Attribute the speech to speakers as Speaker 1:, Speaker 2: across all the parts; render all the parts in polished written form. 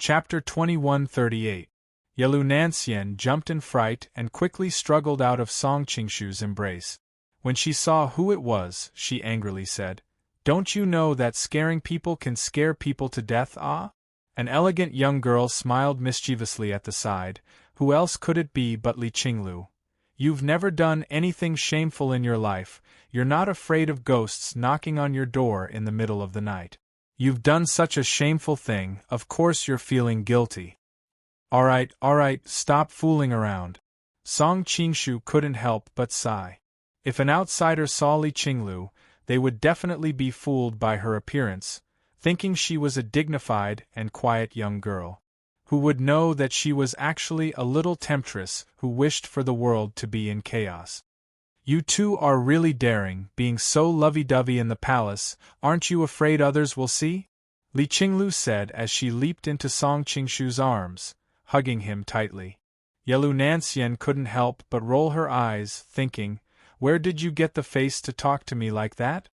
Speaker 1: Chapter 2138. Yelu Nanxian jumped in fright and quickly struggled out of Song Qingshu's embrace. When she saw who it was, she angrily said, "Don't you know that scaring people can scare people to death, ah?" An elegant young girl smiled mischievously at the side. Who else could it be but Li Qinglu? "You've never done anything shameful in your life. You're not afraid of ghosts knocking on your door in the middle of the night. You've done such a shameful thing, of course you're feeling guilty. All right, stop fooling around." Song Qingshu couldn't help but sigh. If an outsider saw Li Qinglu, they would definitely be fooled by her appearance, thinking she was a dignified and quiet young girl, who would know that she was actually a little temptress who wished for the world to be in chaos. "You two are really daring, being so lovey-dovey in the palace. Aren't you afraid others will see?" Li Qinglu said as she leaped into Song Qingshu's arms, hugging him tightly. Yelu Nanxian couldn't help but roll her eyes, thinking, "Where did you get the face to talk to me like that?"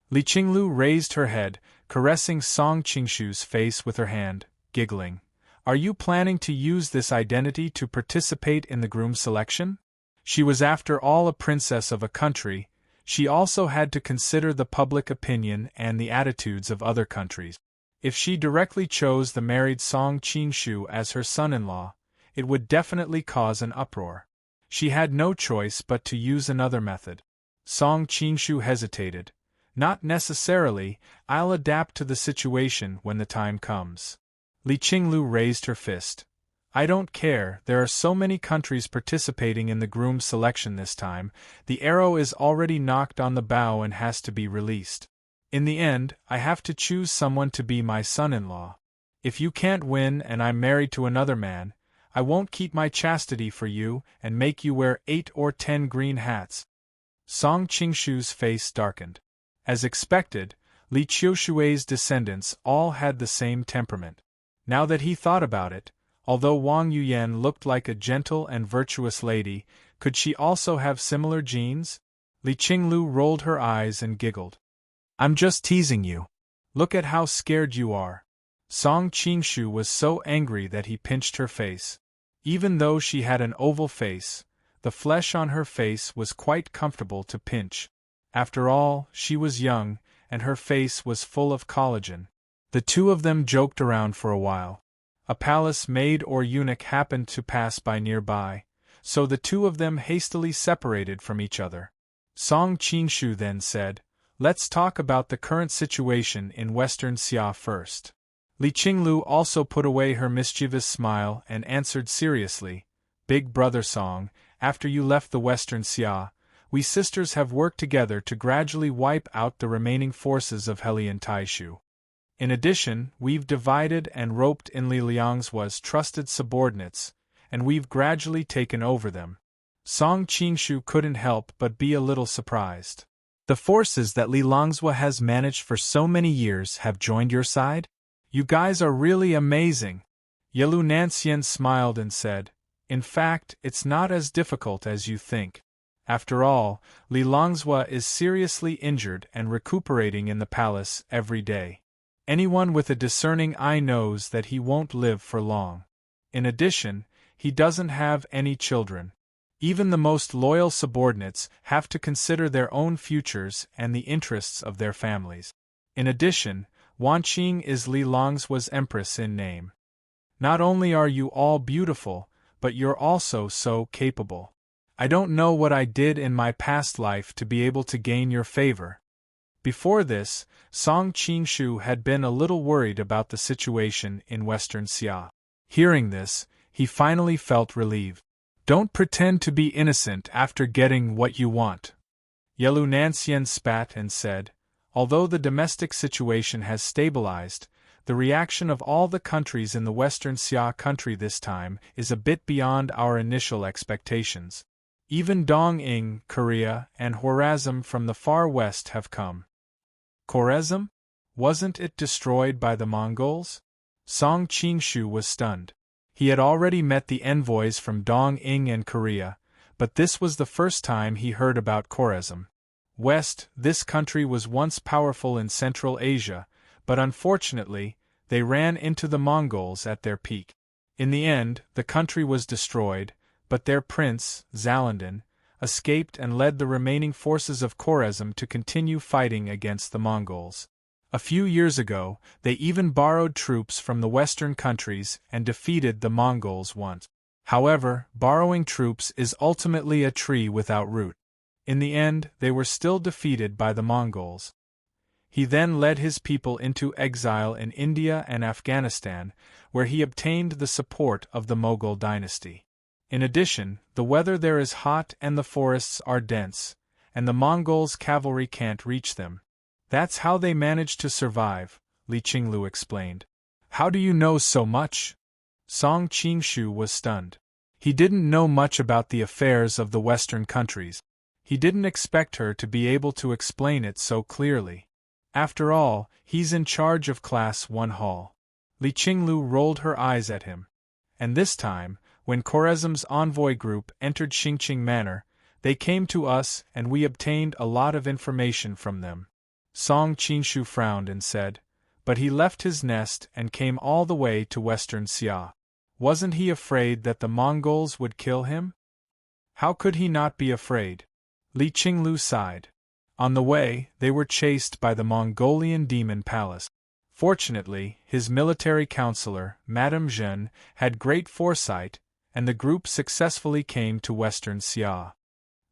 Speaker 1: Li Qinglu raised her head, caressing Song Qingshu's face with her hand, giggling. "Are you planning to use this identity to participate in the groom selection?" She was after all a princess of a country. She also had to consider the public opinion and the attitudes of other countries. If she directly chose the married Song Qingshu as her son-in-law, it would definitely cause an uproar. She had no choice but to use another method. Song Qingshu hesitated. "Not necessarily, I'll adapt to the situation when the time comes." Li Qinglu raised her fist. "I don't care, there are so many countries participating in the groom selection this time. The arrow is already knocked on the bow and has to be released. In the end, I have to choose someone to be my son-in-law. If you can't win and I'm married to another man, I won't keep my chastity for you and make you wear 8 or 10 green hats." Song Qingshu's face darkened. As expected, Li Qiushui's descendants all had the same temperament. Now that he thought about it, although Wang Yuyan looked like a gentle and virtuous lady, could she also have similar genes? Li Qinglu rolled her eyes and giggled. "I'm just teasing you. Look at how scared you are." Song Qingshu was so angry that he pinched her face. Even though she had an oval face, the flesh on her face was quite comfortable to pinch. After all, she was young, and her face was full of collagen. The two of them joked around for a while. A palace maid or eunuch happened to pass by nearby, so the two of them hastily separated from each other. Song Qingshu then said, "Let's talk about the current situation in Western Xia first." Li Qinglu also put away her mischievous smile and answered seriously, "Big brother Song, after you left the Western Xia, we sisters have worked together to gradually wipe out the remaining forces of Helian Taishu. In addition, we've divided and roped in Li Liangzua's trusted subordinates, and we've gradually taken over them." Song Qingshu couldn't help but be a little surprised. "The forces that Li Liangzua has managed for so many years have joined your side? You guys are really amazing." Yelu Nanxian smiled and said, "In fact, it's not as difficult as you think. After all, Li Liangzua is seriously injured and recuperating in the palace every day. Anyone with a discerning eye knows that he won't live for long. In addition, he doesn't have any children. Even the most loyal subordinates have to consider their own futures and the interests of their families. In addition, Wanqing is Li Liangzua's empress in name. Not only are you all beautiful, but you're also so capable. I don't know what I did in my past life to be able to gain your favor." Before this, Song Qingshu had been a little worried about the situation in Western Xia. Hearing this, he finally felt relieved. "Don't pretend to be innocent after getting what you want." Yelu Nanxian spat and said, "Although the domestic situation has stabilized, the reaction of all the countries in the Western Xia country this time is a bit beyond our initial expectations. Even Dongting, Korea, and Khwarezm from the far west have come." "Khwarezm? Wasn't it destroyed by the Mongols?" Song Qingshu was stunned. He had already met the envoys from Dongting and Korea, but this was the first time he heard about Khwarezm. West, this country was once powerful in Central Asia, but unfortunately, They ran into the Mongols at their peak. In the end, the country was destroyed, but their prince, Zalandin, escaped and led the remaining forces of Khwarezm to continue fighting against the Mongols. A few years ago, they even borrowed troops from the Western countries and defeated the Mongols once. However, borrowing troops is ultimately a tree without root. In the end, they were still defeated by the Mongols. He then led his people into exile in India and Afghanistan, where he obtained the support of the Mughal dynasty. In addition, the weather there is hot and the forests are dense, and the Mongols' cavalry can't reach them. That's how they managed to survive, Li Qinglu explained. How do you know so much? Song Qingshu was stunned. He didn't know much about the affairs of the Western countries. He didn't expect her to be able to explain it so clearly. After all, he's in charge of Class 1 Hall. Li Qinglu rolled her eyes at him. And this time, when Khwarezm's envoy group entered Xingqing Manor, they came to us and we obtained a lot of information from them. Song Qingshu frowned and said, but he left his nest and came all the way to Western Xia. Wasn't he afraid that the Mongols would kill him? How could he not be afraid? Li Qinglu sighed. On the way, they were chased by the Mongolian demon palace. Fortunately, his military counselor, Madame Zhen, had great foresight, and the group successfully came to Western Xia.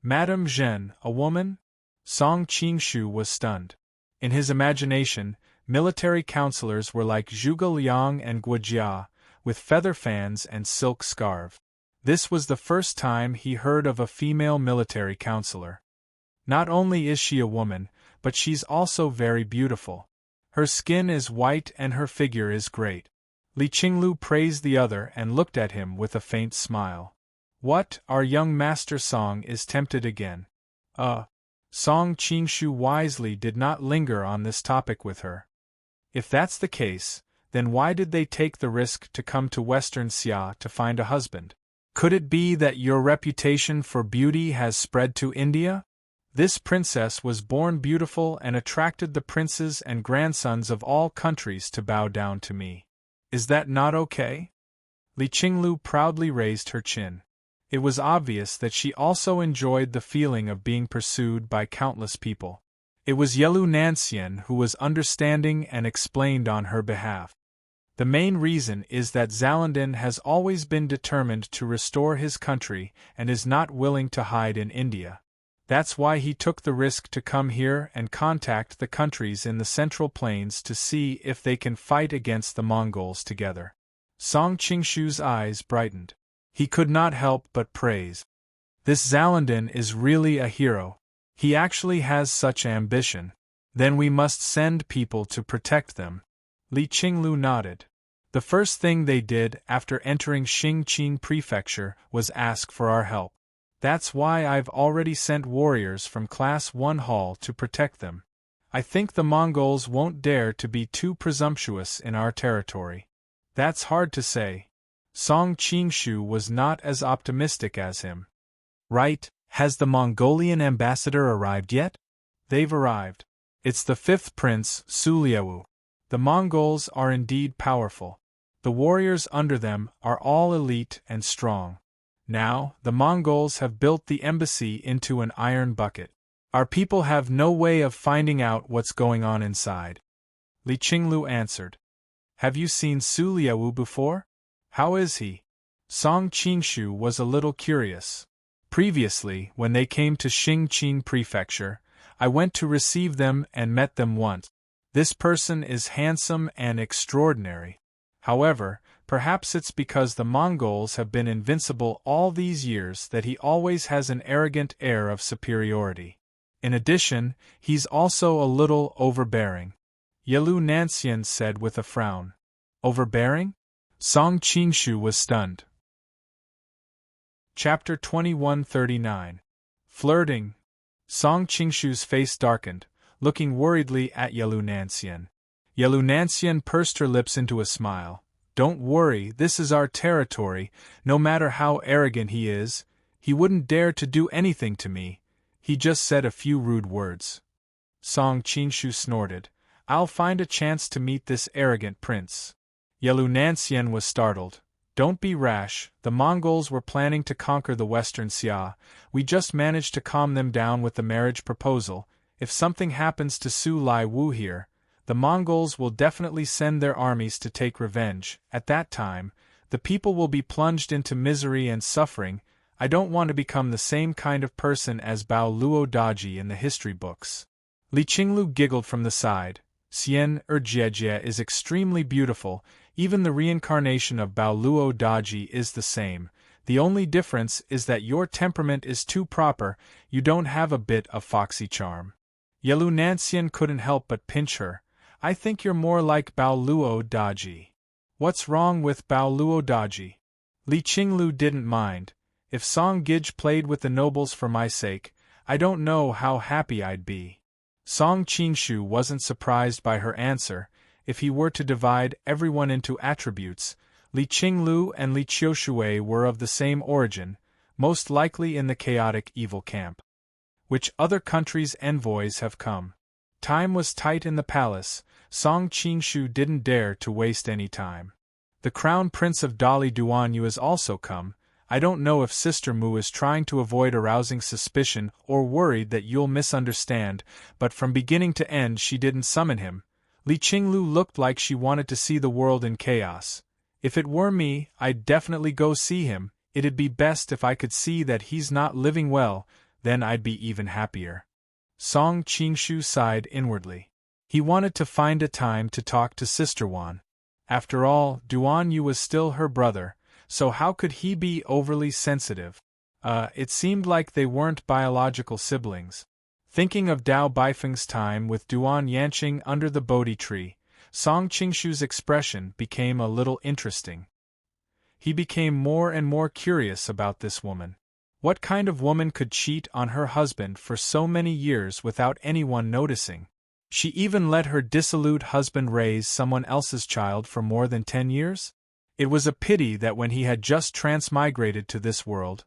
Speaker 1: Madame Zhen, a woman? Song Qingshu was stunned. In his imagination, military counselors were like Zhuge Liang and Guojia, with feather fans and silk scarves. This was the first time he heard of a female military counselor. Not only is she a woman, but she's also very beautiful. Her skin is white and her figure is great. Li Qinglu praised the other and looked at him with a faint smile. What, our young master Song is tempted again. Song Qingshu wisely did not linger on this topic with her. If that's the case, then why did they take the risk to come to Western Xia to find a husband? Could it be that your reputation for beauty has spread to India? This princess was born beautiful and attracted the princes and grandsons of all countries to bow down to me. Is that not okay? Li Qinglu proudly raised her chin. It was obvious that she also enjoyed the feeling of being pursued by countless people. It was Yelu Nanxian who was understanding and explained on her behalf. The main reason is that Zalandin has always been determined to restore his country and is not willing to hide in India. That's why he took the risk to come here and contact the countries in the Central Plains to see if they can fight against the Mongols together. Song Qingshu's eyes brightened. He could not help but praise. This Zalandin is really a hero. He actually has such ambition. Then we must send people to protect them. Li Qinglu nodded. The first thing they did after entering Xingqing Prefecture was ask for our help. That's why I've already sent warriors from Class 1 Hall to protect them. I think the Mongols won't dare to be too presumptuous in our territory. That's hard to say. Song Qingshu was not as optimistic as him. Right, has the Mongolian ambassador arrived yet? They've arrived. It's the fifth prince, Suliewu. The Mongols are indeed powerful. The warriors under them are all elite and strong. Now, the Mongols have built the embassy into an iron bucket. Our people have no way of finding out what's going on inside. Li Qinglu answered. Have you seen Suliewu before? How is he? Song Qingshu was a little curious. Previously, when they came to Xingqing Prefecture, I went to receive them and met them once. This person is handsome and extraordinary. However, perhaps it's because the Mongols have been invincible all these years that he always has an arrogant air of superiority. In addition, he's also a little overbearing. Yelu Nanxian said with a frown. Overbearing? Song Qingshu was stunned. Chapter 2139. Flirting. Song Qingshu's face darkened, looking worriedly at Yelu Nanxian. Yelu Nanxian pursed her lips into a smile. Don't worry, this is our territory. No matter how arrogant he is, he wouldn't dare to do anything to me. He just said a few rude words. Song Qingshu snorted. I'll find a chance to meet this arrogant prince. Yelu Nansien was startled. Don't be rash, the Mongols were planning to conquer the western Xia. We just managed to calm them down with the marriage proposal. If something happens to Su Lai Wu here, the Mongols will definitely send their armies to take revenge. At that time, the people will be plunged into misery and suffering. I don't want to become the same kind of person as Bao Luo Daji in the history books. Li Qinglu giggled from the side. Xian Erjiejie is extremely beautiful. Even the reincarnation of Bao Luo Daji is the same. The only difference is that your temperament is too proper, you don't have a bit of foxy charm. Yelu Nansien couldn't help but pinch her. I think you're more like Bao Luo Daji. What's wrong with Bao Luo Daji? Li Qinglu didn't mind. If Song Gij played with the nobles for my sake, I don't know how happy I'd be. Song Qingshu wasn't surprised by her answer. If he were to divide everyone into attributes, Li Qinglu and Li Qiushui were of the same origin, most likely in the chaotic evil camp. Which other countries' envoys have come? Time was tight in the palace. Song Qingshu didn't dare to waste any time. The Crown Prince of Dali Duanyu has also come. I don't know if Sister Mu is trying to avoid arousing suspicion or worried that you'll misunderstand, but from beginning to end she didn't summon him. Li Qinglu looked like she wanted to see the world in chaos. If it were me, I'd definitely go see him. It'd be best if I could see that he's not living well, then I'd be even happier. Song Qingshu sighed inwardly. He wanted to find a time to talk to Sister Wan. After all, Duan Yu was still her brother, so how could he be overly sensitive? It seemed like they weren't biological siblings. Thinking of Dao Baifeng's time with Duan Yanqing under the Bodhi tree, Song Qingshu's expression became a little interesting. He became more and more curious about this woman. What kind of woman could cheat on her husband for so many years without anyone noticing? She even let her dissolute husband raise someone else's child for more than 10 years? It was a pity that when he had just transmigrated to this world,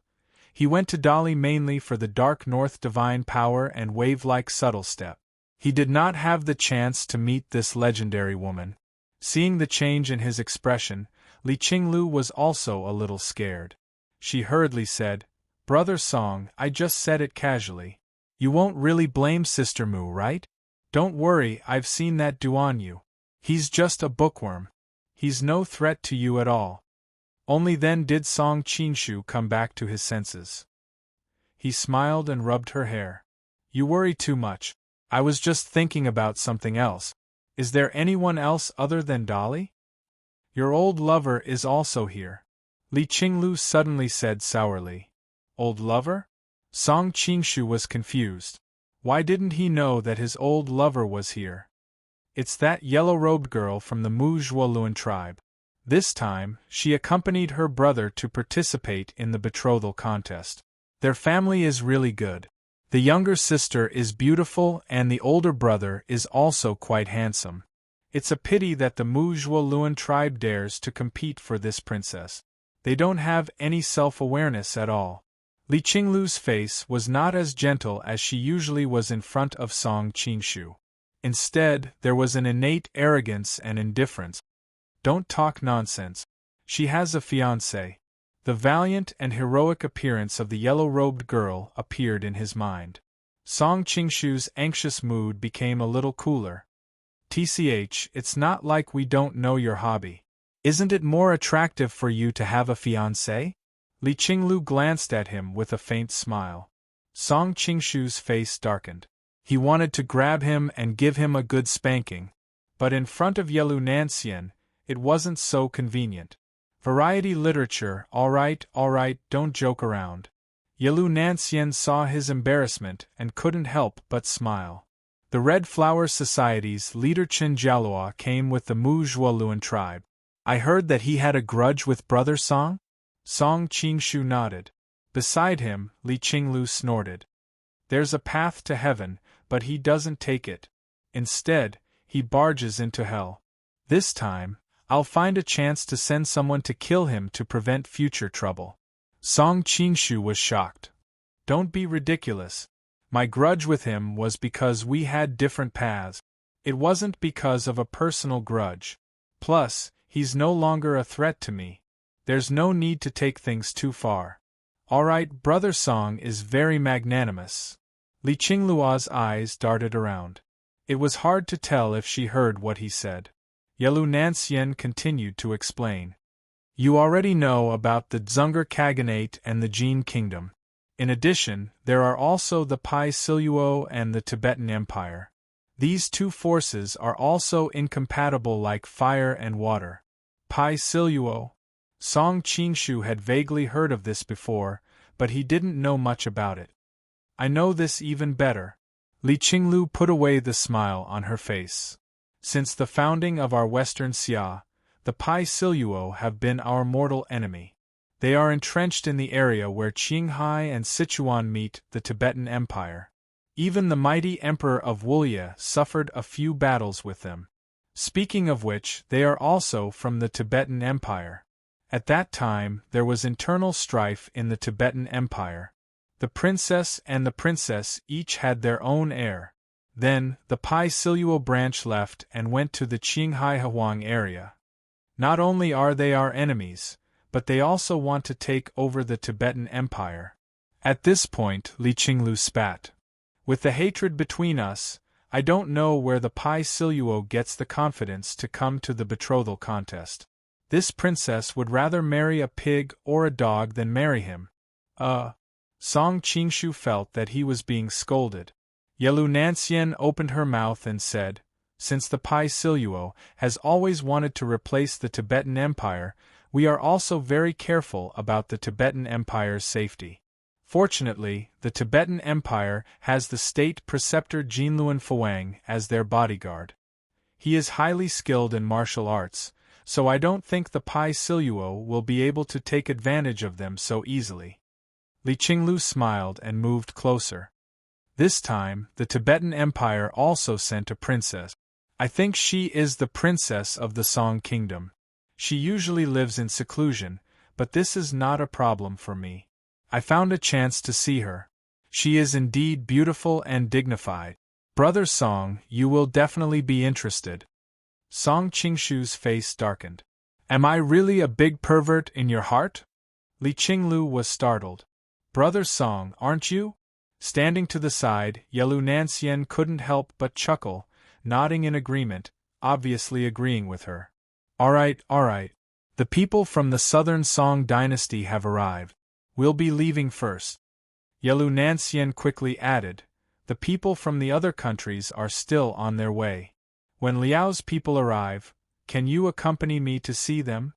Speaker 1: he went to Dali mainly for the dark north divine power and wave-like subtle step. He did not have the chance to meet this legendary woman. Seeing the change in his expression, Li Qinglu was also a little scared. She hurriedly said, "Brother Song, I just said it casually. You won't really blame Sister Mu, right? Don't worry, I've seen that Duan Yu. He's just a bookworm. He's no threat to you at all." Only then did Song Qingshu come back to his senses. He smiled and rubbed her hair. "You worry too much. I was just thinking about something else. Is there anyone else other than Dali? Your old lover is also here," Li Qinglu suddenly said sourly. Old lover? Song Qingshu was confused. Why didn't he know that his old lover was here? It's that yellow-robed girl from the Mu Zhuoluan tribe. This time, she accompanied her brother to participate in the betrothal contest. Their family is really good. The younger sister is beautiful and the older brother is also quite handsome. It's a pity that the Mu Zhuoluan tribe dares to compete for this princess. They don't have any self-awareness at all. Li Qinglu's face was not as gentle as she usually was in front of Song Qingshu. Instead, there was an innate arrogance and indifference. Don't talk nonsense. She has a fiancé. The valiant and heroic appearance of the yellow-robed girl appeared in his mind. Song Qingshu's anxious mood became a little cooler. "TCH, it's not like we don't know your hobby. Isn't it more attractive for you to have a fiancé?" Li Qinglu glanced at him with a faint smile. Song Qingshu's face darkened. He wanted to grab him and give him a good spanking. But in front of Yelu Nansien, it wasn't so convenient. Variety literature, all right, don't joke around. Yelu Nansien saw his embarrassment and couldn't help but smile. The Red Flower Society's leader Chen Jialua came with the Mu Zhuoluan tribe. I heard that he had a grudge with Brother Song? Song Qingshu nodded. Beside him, Li Qinglu snorted. There's a path to heaven, but he doesn't take it. Instead, he barges into hell. This time, I'll find a chance to send someone to kill him to prevent future trouble. Song Qingshu was shocked. Don't be ridiculous. My grudge with him was because we had different paths. It wasn't because of a personal grudge. Plus, he's no longer a threat to me. There's no need to take things too far. Alright, Brother Song is very magnanimous. Li Qingluo's eyes darted around. It was hard to tell if she heard what he said. Yelu Nanxian continued to explain. You already know about the Dzungar Khaganate and the Jin Kingdom. In addition, there are also the Pai Siluo and the Tibetan Empire. These two forces are also incompatible like fire and water. Pai Siluo. Song Qingshu had vaguely heard of this before, but he didn't know much about it. I know this even better. Li Qinglu put away the smile on her face. Since the founding of our Western Xia, the Pai Siluo have been our mortal enemy. They are entrenched in the area where Qinghai and Sichuan meet the Tibetan Empire. Even the mighty Emperor of Wulya suffered a few battles with them. Speaking of which, they are also from the Tibetan Empire. At that time, there was internal strife in the Tibetan Empire. The princess and the princess each had their own heir. Then, the Pai Siluo branch left and went to the Qinghai Huang area. Not only are they our enemies, but they also want to take over the Tibetan Empire. At this point, Li Qinglu spat. With the hatred between us, I don't know where the Pai Siluo gets the confidence to come to the betrothal contest. This princess would rather marry a pig or a dog than marry him. Song Qingshu felt that he was being scolded. Yelu Nanxian opened her mouth and said, since the Pai Siluo has always wanted to replace the Tibetan Empire, we are also very careful about the Tibetan Empire's safety. Fortunately, the Tibetan Empire has the state preceptor Jinluan Fuang as their bodyguard. He is highly skilled in martial arts, so I don't think the Pai Siluo will be able to take advantage of them so easily. Li Qinglu smiled and moved closer. This time, the Tibetan Empire also sent a princess. I think she is the princess of the Song Kingdom. She usually lives in seclusion, but this is not a problem for me. I found a chance to see her. She is indeed beautiful and dignified. Brother Song, you will definitely be interested. Song Qingshu's face darkened. Am I really a big pervert in your heart? Li Qinglu was startled. Brother Song, aren't you? Standing to the side, Yelu Nanxian couldn't help but chuckle, nodding in agreement, obviously agreeing with her. Alright. The people from the southern Song dynasty have arrived. We'll be leaving first. Yelu Nanxian quickly added, the people from the other countries are still on their way. When Liao's people arrive, can you accompany me to see them?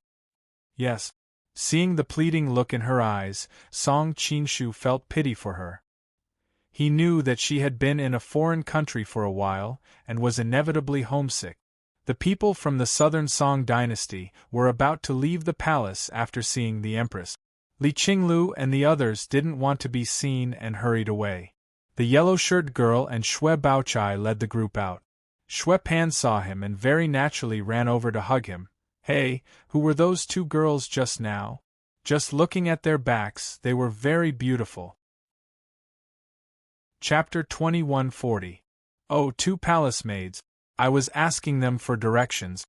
Speaker 1: Yes. Seeing the pleading look in her eyes, Song Qingshu felt pity for her. He knew that she had been in a foreign country for a while, and was inevitably homesick. The people from the southern Song dynasty were about to leave the palace after seeing the empress. Li Qinglu and the others didn't want to be seen and hurried away. The yellow-shirted girl and Xue Baochai led the group out. Xue Pan saw him and very naturally ran over to hug him. Hey, who were those two girls just now? Just looking at their backs, they were very beautiful. Chapter 2140. Oh, two palace maids. I was asking them for directions.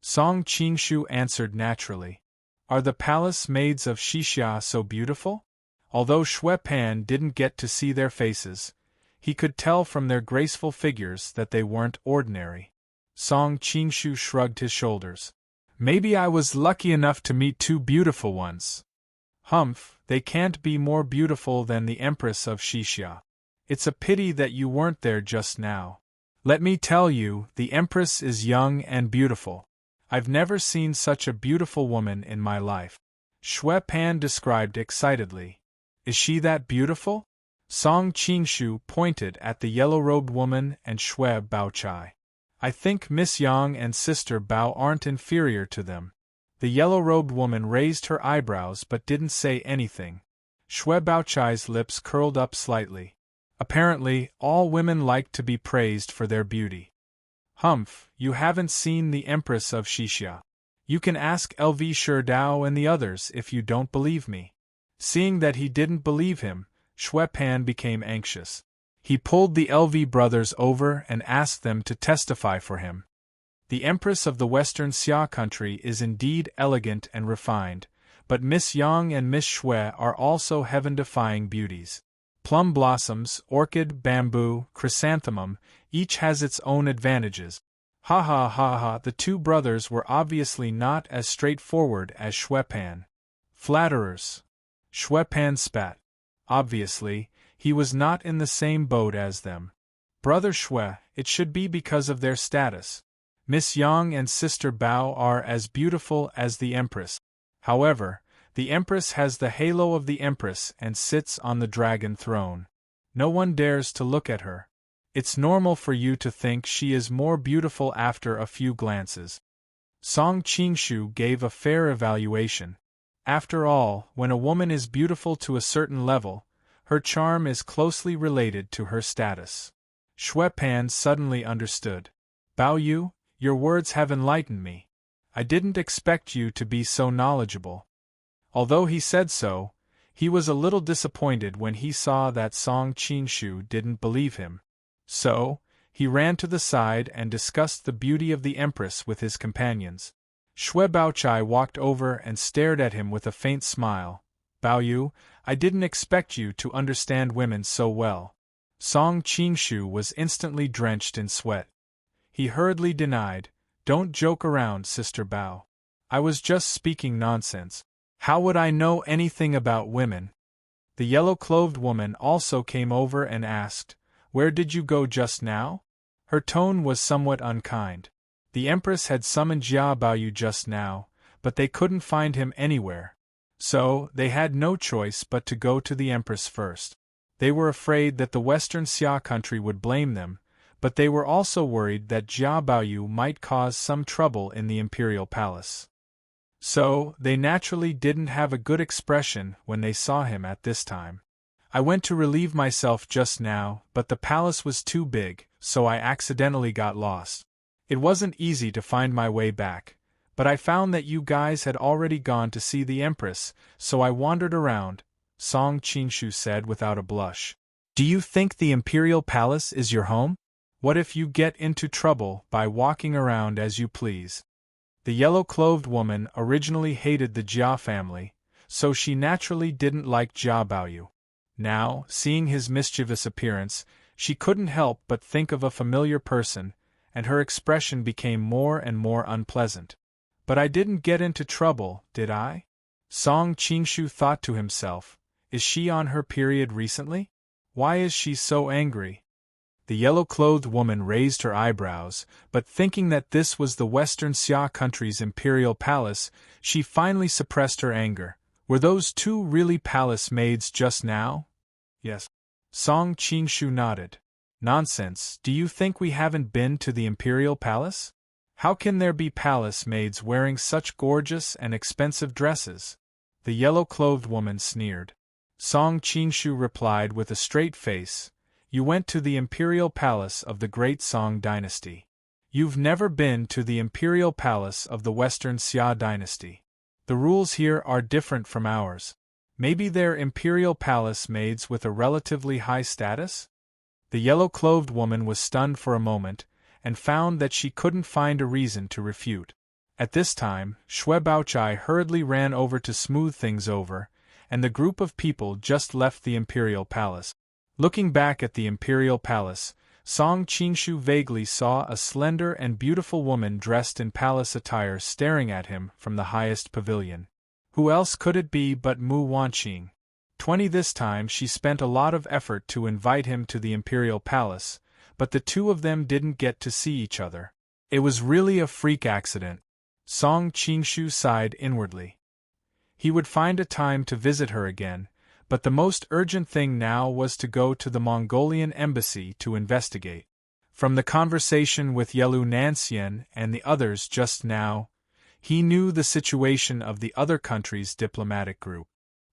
Speaker 1: Song Qingshu answered naturally. Are the palace maids of Xixia so beautiful? Although Xue Pan didn't get to see their faces, he could tell from their graceful figures that they weren't ordinary. Song Qingshu shrugged his shoulders. Maybe I was lucky enough to meet two beautiful ones. Humph, they can't be more beautiful than the Empress of Xixia. It's a pity that you weren't there just now. Let me tell you, the Empress is young and beautiful. I've never seen such a beautiful woman in my life. Xue Pan described excitedly. Is she that beautiful? Song Qingshu pointed at the yellow-robed woman and Xue Baochai. I think Miss Yang and Sister Bao aren't inferior to them. The yellow-robed woman raised her eyebrows but didn't say anything. Xue Baochai's lips curled up slightly. Apparently, all women like to be praised for their beauty. Humph, you haven't seen the Empress of Xixia. You can ask LV Sherdao and the others if you don't believe me. Seeing that he didn't believe him, Xue Pan became anxious. He pulled the LV brothers over and asked them to testify for him. The Empress of the Western Xia country is indeed elegant and refined, but Miss Yang and Miss Shui are also heaven-defying beauties. Plum blossoms, orchid, bamboo, chrysanthemum, each has its own advantages. Ha ha ha ha, the two brothers were obviously not as straightforward as Shuepan. Flatterers. Shuepan spat. Obviously, he was not in the same boat as them. Brother Shui, it should be because of their status. Miss Yang and Sister Bao are as beautiful as the Empress. However, the Empress has the halo of the Empress and sits on the dragon throne. No one dares to look at her. It's normal for you to think she is more beautiful after a few glances. Song Qingshu gave a fair evaluation. After all, when a woman is beautiful to a certain level, her charm is closely related to her status. Shuepan suddenly understood. Bao Yu, your words have enlightened me. I didn't expect you to be so knowledgeable. Although he said so, he was a little disappointed when he saw that Song Qingshu didn't believe him. So, he ran to the side and discussed the beauty of the Empress with his companions. Shui Baochai walked over and stared at him with a faint smile. Bao Yu, I didn't expect you to understand women so well. Song Qingshu was instantly drenched in sweat. He hurriedly denied, Don't joke around, Sister Bao. I was just speaking nonsense. How would I know anything about women? The yellow-clothed woman also came over and asked, Where did you go just now? Her tone was somewhat unkind. The Empress had summoned Jia Baoyu just now, but they couldn't find him anywhere. So, they had no choice but to go to the Empress first. They were afraid that the Western Xia country would blame them, but they were also worried that Jia Baoyu might cause some trouble in the imperial palace. So, they naturally didn't have a good expression when they saw him at this time. I went to relieve myself just now, but the palace was too big, so I accidentally got lost. It wasn't easy to find my way back, but I found that you guys had already gone to see the Empress, so I wandered around, Song Qingshu said without a blush. Do you think the imperial palace is your home? What if you get into trouble by walking around as you please? The yellow-clothed woman originally hated the Jia family, so she naturally didn't like Jia Baoyu. Now, seeing his mischievous appearance, she couldn't help but think of a familiar person, and her expression became more and more unpleasant. But I didn't get into trouble, did I? Song Qingshu thought to himself, Is she on her period recently? Why is she so angry? The yellow-clothed woman raised her eyebrows, but thinking that this was the Western Xia country's imperial palace, she finally suppressed her anger. Were those two really palace maids just now? Yes. Song Qingshu nodded. Nonsense, do you think we haven't been to the imperial palace? How can there be palace maids wearing such gorgeous and expensive dresses? The yellow-clothed woman sneered. Song Qingshu replied with a straight face, You went to the imperial palace of the great Song dynasty. You've never been to the imperial palace of the Western Xia dynasty. The rules here are different from ours. Maybe they're imperial palace maids with a relatively high status? The yellow-clothed woman was stunned for a moment, and found that she couldn't find a reason to refute. At this time, Shui Baochai hurriedly ran over to smooth things over, and the group of people just left the imperial palace. Looking back at the imperial palace, Song Qingshu vaguely saw a slender and beautiful woman dressed in palace attire staring at him from the highest pavilion. Who else could it be but Mu Wanqing? 20 This time she spent a lot of effort to invite him to the imperial palace, but the two of them didn't get to see each other. It was really a freak accident. Song Qingshu sighed inwardly. He would find a time to visit her again, but the most urgent thing now was to go to the Mongolian embassy to investigate. From the conversation with Yelu Nansien and the others just now, he knew the situation of the other country's diplomatic group.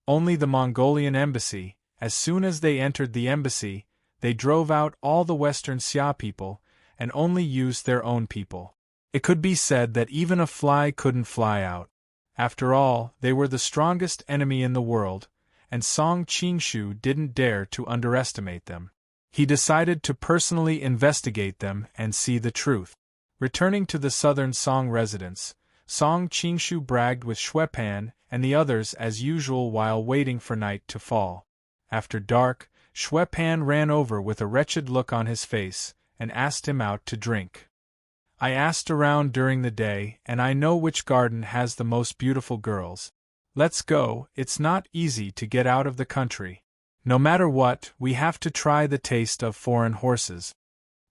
Speaker 1: Only the Mongolian embassy. As soon as they entered the embassy, they drove out all the Western Xia people, and only used their own people. It could be said that even a fly couldn't fly out. After all, they were the strongest enemy in the world, and Song Qingshu didn't dare to underestimate them. He decided to personally investigate them and see the truth. Returning to the southern Song residence, Song Qingshu bragged with Xuepan and the others as usual while waiting for night to fall. After dark, Xuepan ran over with a wretched look on his face and asked him out to drink. I asked around during the day and I know which garden has the most beautiful girls. Let's go. It's not easy to get out of the country. No matter what, we have to try the taste of foreign horses.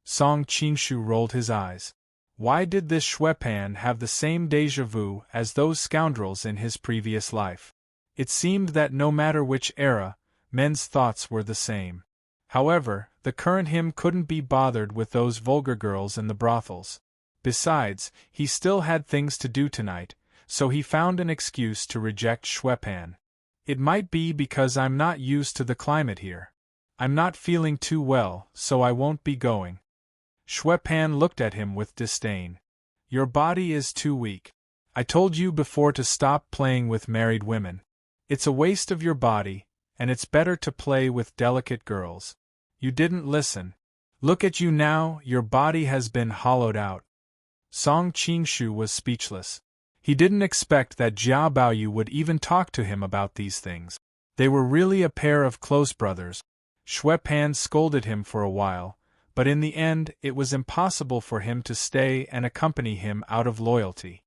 Speaker 1: Song Qingshu rolled his eyes. Why did this Xuepan have the same déjà vu as those scoundrels in his previous life? It seemed that no matter which era, men's thoughts were the same. However, the current him couldn't be bothered with those vulgar girls in the brothels. Besides, he still had things to do tonight, so he found an excuse to reject Xuepan. It might be because I'm not used to the climate here. I'm not feeling too well, so I won't be going. Xuepan looked at him with disdain. Your body is too weak. I told you before to stop playing with married women. It's a waste of your body, and it's better to play with delicate girls. You didn't listen. Look at you now, your body has been hollowed out. Song Qingshu was speechless. He didn't expect that Jia Baoyu would even talk to him about these things. They were really a pair of close brothers. Xuepan scolded him for a while, but in the end it was impossible for him to stay and accompany him out of loyalty.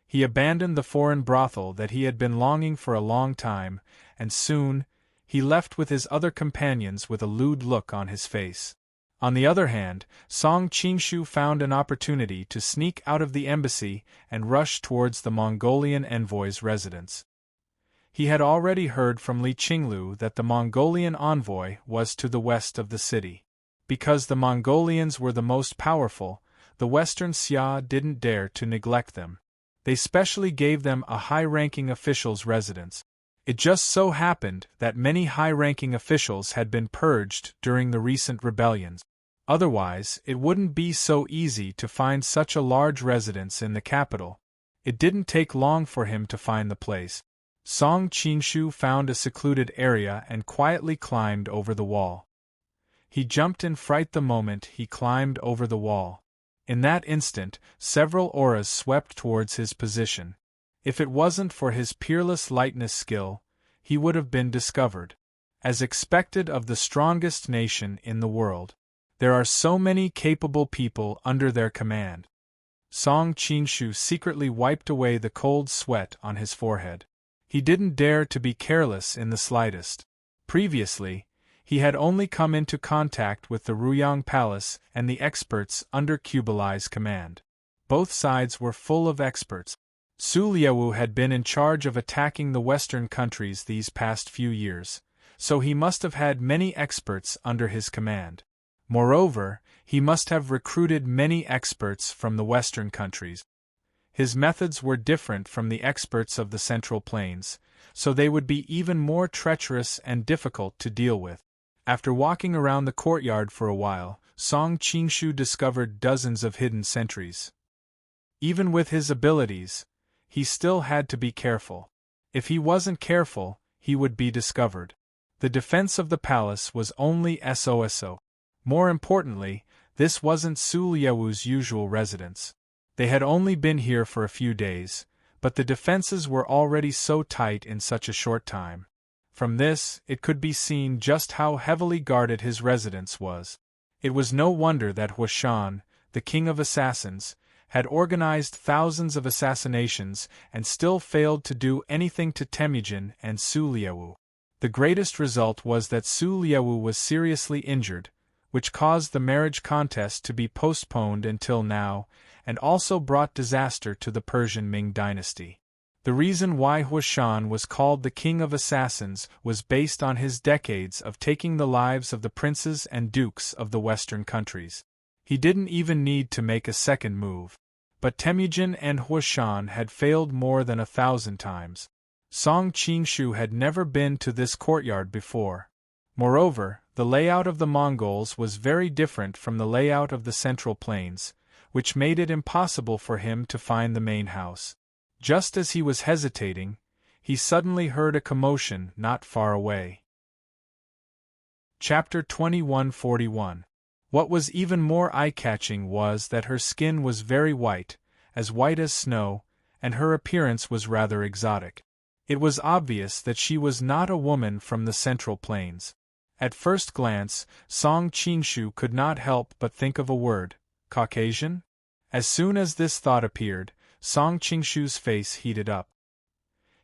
Speaker 1: He abandoned the foreign brothel that he had been longing for a long time, and soon he left with his other companions with a lewd look on his face. On the other hand, Song Qingshu found an opportunity to sneak out of the embassy and rush towards the Mongolian envoy's residence. He had already heard from Li Qinglu that the Mongolian envoy was to the west of the city. Because the Mongolians were the most powerful, the Western Xia didn't dare to neglect them. They specially gave them a high-ranking official's residence. It just so happened that many high-ranking officials had been purged during the recent rebellions. Otherwise, it wouldn't be so easy to find such a large residence in the capital. It didn't take long for him to find the place. Song Qingshu found a secluded area and quietly climbed over the wall. He jumped in fright the moment he climbed over the wall. In that instant, several auras swept towards his position. If it wasn't for his peerless lightness skill, he would have been discovered. As expected of the strongest nation in the world, there are so many capable people under their command. Song Qingshu secretly wiped away the cold sweat on his forehead. He didn't dare to be careless in the slightest. Previously, he had only come into contact with the Ruyang Palace and the experts under Kublai's command. Both sides were full of experts. Su Liaowu had been in charge of attacking the Western countries these past few years, so he must have had many experts under his command. Moreover, he must have recruited many experts from the Western countries. His methods were different from the experts of the Central Plains, so they would be even more treacherous and difficult to deal with. After walking around the courtyard for a while, Song Qingshu discovered dozens of hidden sentries. Even with his abilities, he still had to be careful. If he wasn't careful, he would be discovered. The defense of the palace was only SOSO. More importantly, this wasn't Su Liaowu's usual residence. They had only been here for a few days, but the defenses were already so tight in such a short time. From this, it could be seen just how heavily guarded his residence was. It was no wonder that Huashan, the king of assassins, had organized thousands of assassinations and still failed to do anything to Temujin and Su Liaowu. The greatest result was that Su Liaowu was seriously injured, which caused the marriage contest to be postponed until now, and also brought disaster to the Persian Ming dynasty. The reason why Huashan was called the King of Assassins was based on his decades of taking the lives of the princes and dukes of the Western countries. He didn't even need to make a second move. But Temujin and Huashan had failed more than 1,000 times. Song Qingshu had never been to this courtyard before. Moreover, the layout of the Mongols was very different from the layout of the Central Plains, which made it impossible for him to find the main house. Just as he was hesitating, he suddenly heard a commotion not far away. Chapter 2141. What was even more eye-catching was that her skin was very white as snow, and her appearance was rather exotic. It was obvious that she was not a woman from the Central Plains. At first glance, Song Qingshu could not help but think of a word: Caucasian? As soon as this thought appeared, Song Qingshu's face heated up.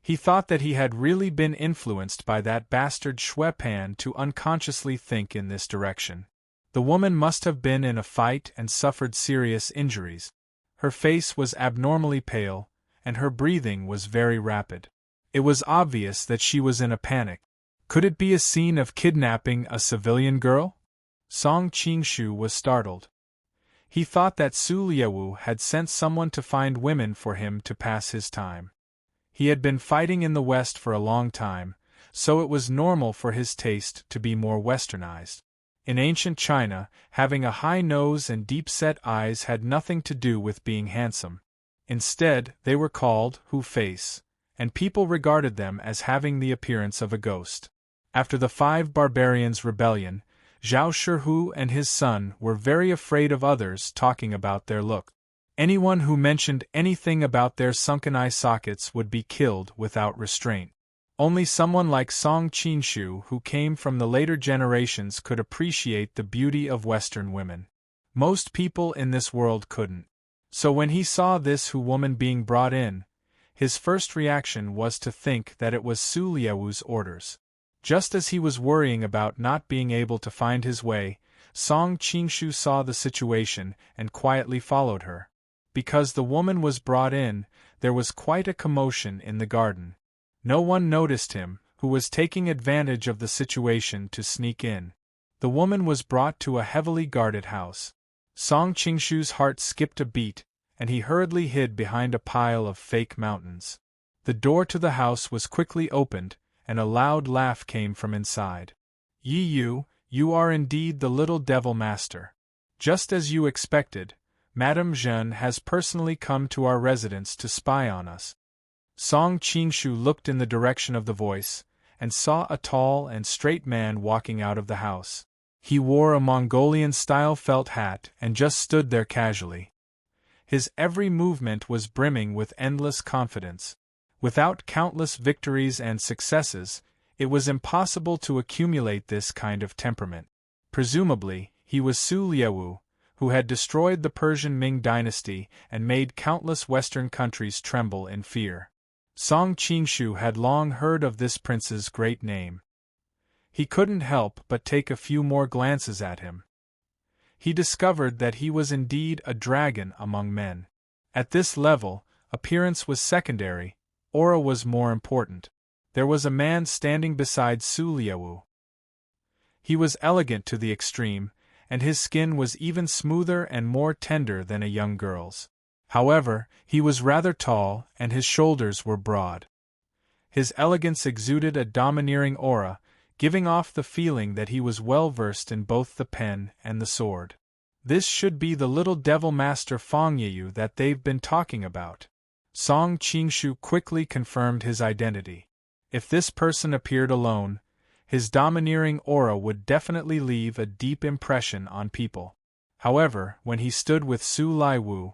Speaker 1: He thought that he had really been influenced by that bastard Xue Pan to unconsciously think in this direction. The woman must have been in a fight and suffered serious injuries. Her face was abnormally pale, and her breathing was very rapid. It was obvious that she was in a panic. Could it be a scene of kidnapping a civilian girl? Song Qingshu was startled. He thought that Su Liewu had sent someone to find women for him to pass his time. He had been fighting in the West for a long time, so it was normal for his taste to be more westernized. In ancient China, having a high nose and deep-set eyes had nothing to do with being handsome. Instead, they were called Hu face, and people regarded them as having the appearance of a ghost. After the 5 Barbarians' rebellion, Zhao Shihu and his son were very afraid of others talking about their look. Anyone who mentioned anything about their sunken eye sockets would be killed without restraint. Only someone like Song Qingshu, who came from the later generations, could appreciate the beauty of Western women. Most people in this world couldn't. So when he saw this Hu woman being brought in, his first reaction was to think that it was Su Liewu's orders. Just as he was worrying about not being able to find his way, Song Qingshu saw the situation and quietly followed her. Because the woman was brought in, there was quite a commotion in the garden. No one noticed him, who was taking advantage of the situation to sneak in. The woman was brought to a heavily guarded house. Song Qingshu's heart skipped a beat, and he hurriedly hid behind a pile of fake mountains. The door to the house was quickly opened, and a loud laugh came from inside. "Yi Yu, you are indeed the little devil master. Just as you expected, Madame Zhen has personally come to our residence to spy on us." Song Qingshu looked in the direction of the voice, and saw a tall and straight man walking out of the house. He wore a Mongolian-style felt hat and just stood there casually. His every movement was brimming with endless confidence. Without countless victories and successes, it was impossible to accumulate this kind of temperament. Presumably, he was Su Liewu, who had destroyed the Persian Ming dynasty and made countless Western countries tremble in fear. Song Qingshu had long heard of this prince's great name. He couldn't help but take a few more glances at him. He discovered that he was indeed a dragon among men. At this level, appearance was secondary, aura was more important. There was a man standing beside Su Liewu. He was elegant to the extreme, and his skin was even smoother and more tender than a young girl's. However, he was rather tall, and his shoulders were broad. His elegance exuded a domineering aura, giving off the feeling that he was well versed in both the pen and the sword. This should be the little devil master Fang Yeyu that they've been talking about. Song Qingshu quickly confirmed his identity. If this person appeared alone, his domineering aura would definitely leave a deep impression on people. However, when he stood with Su Liewu,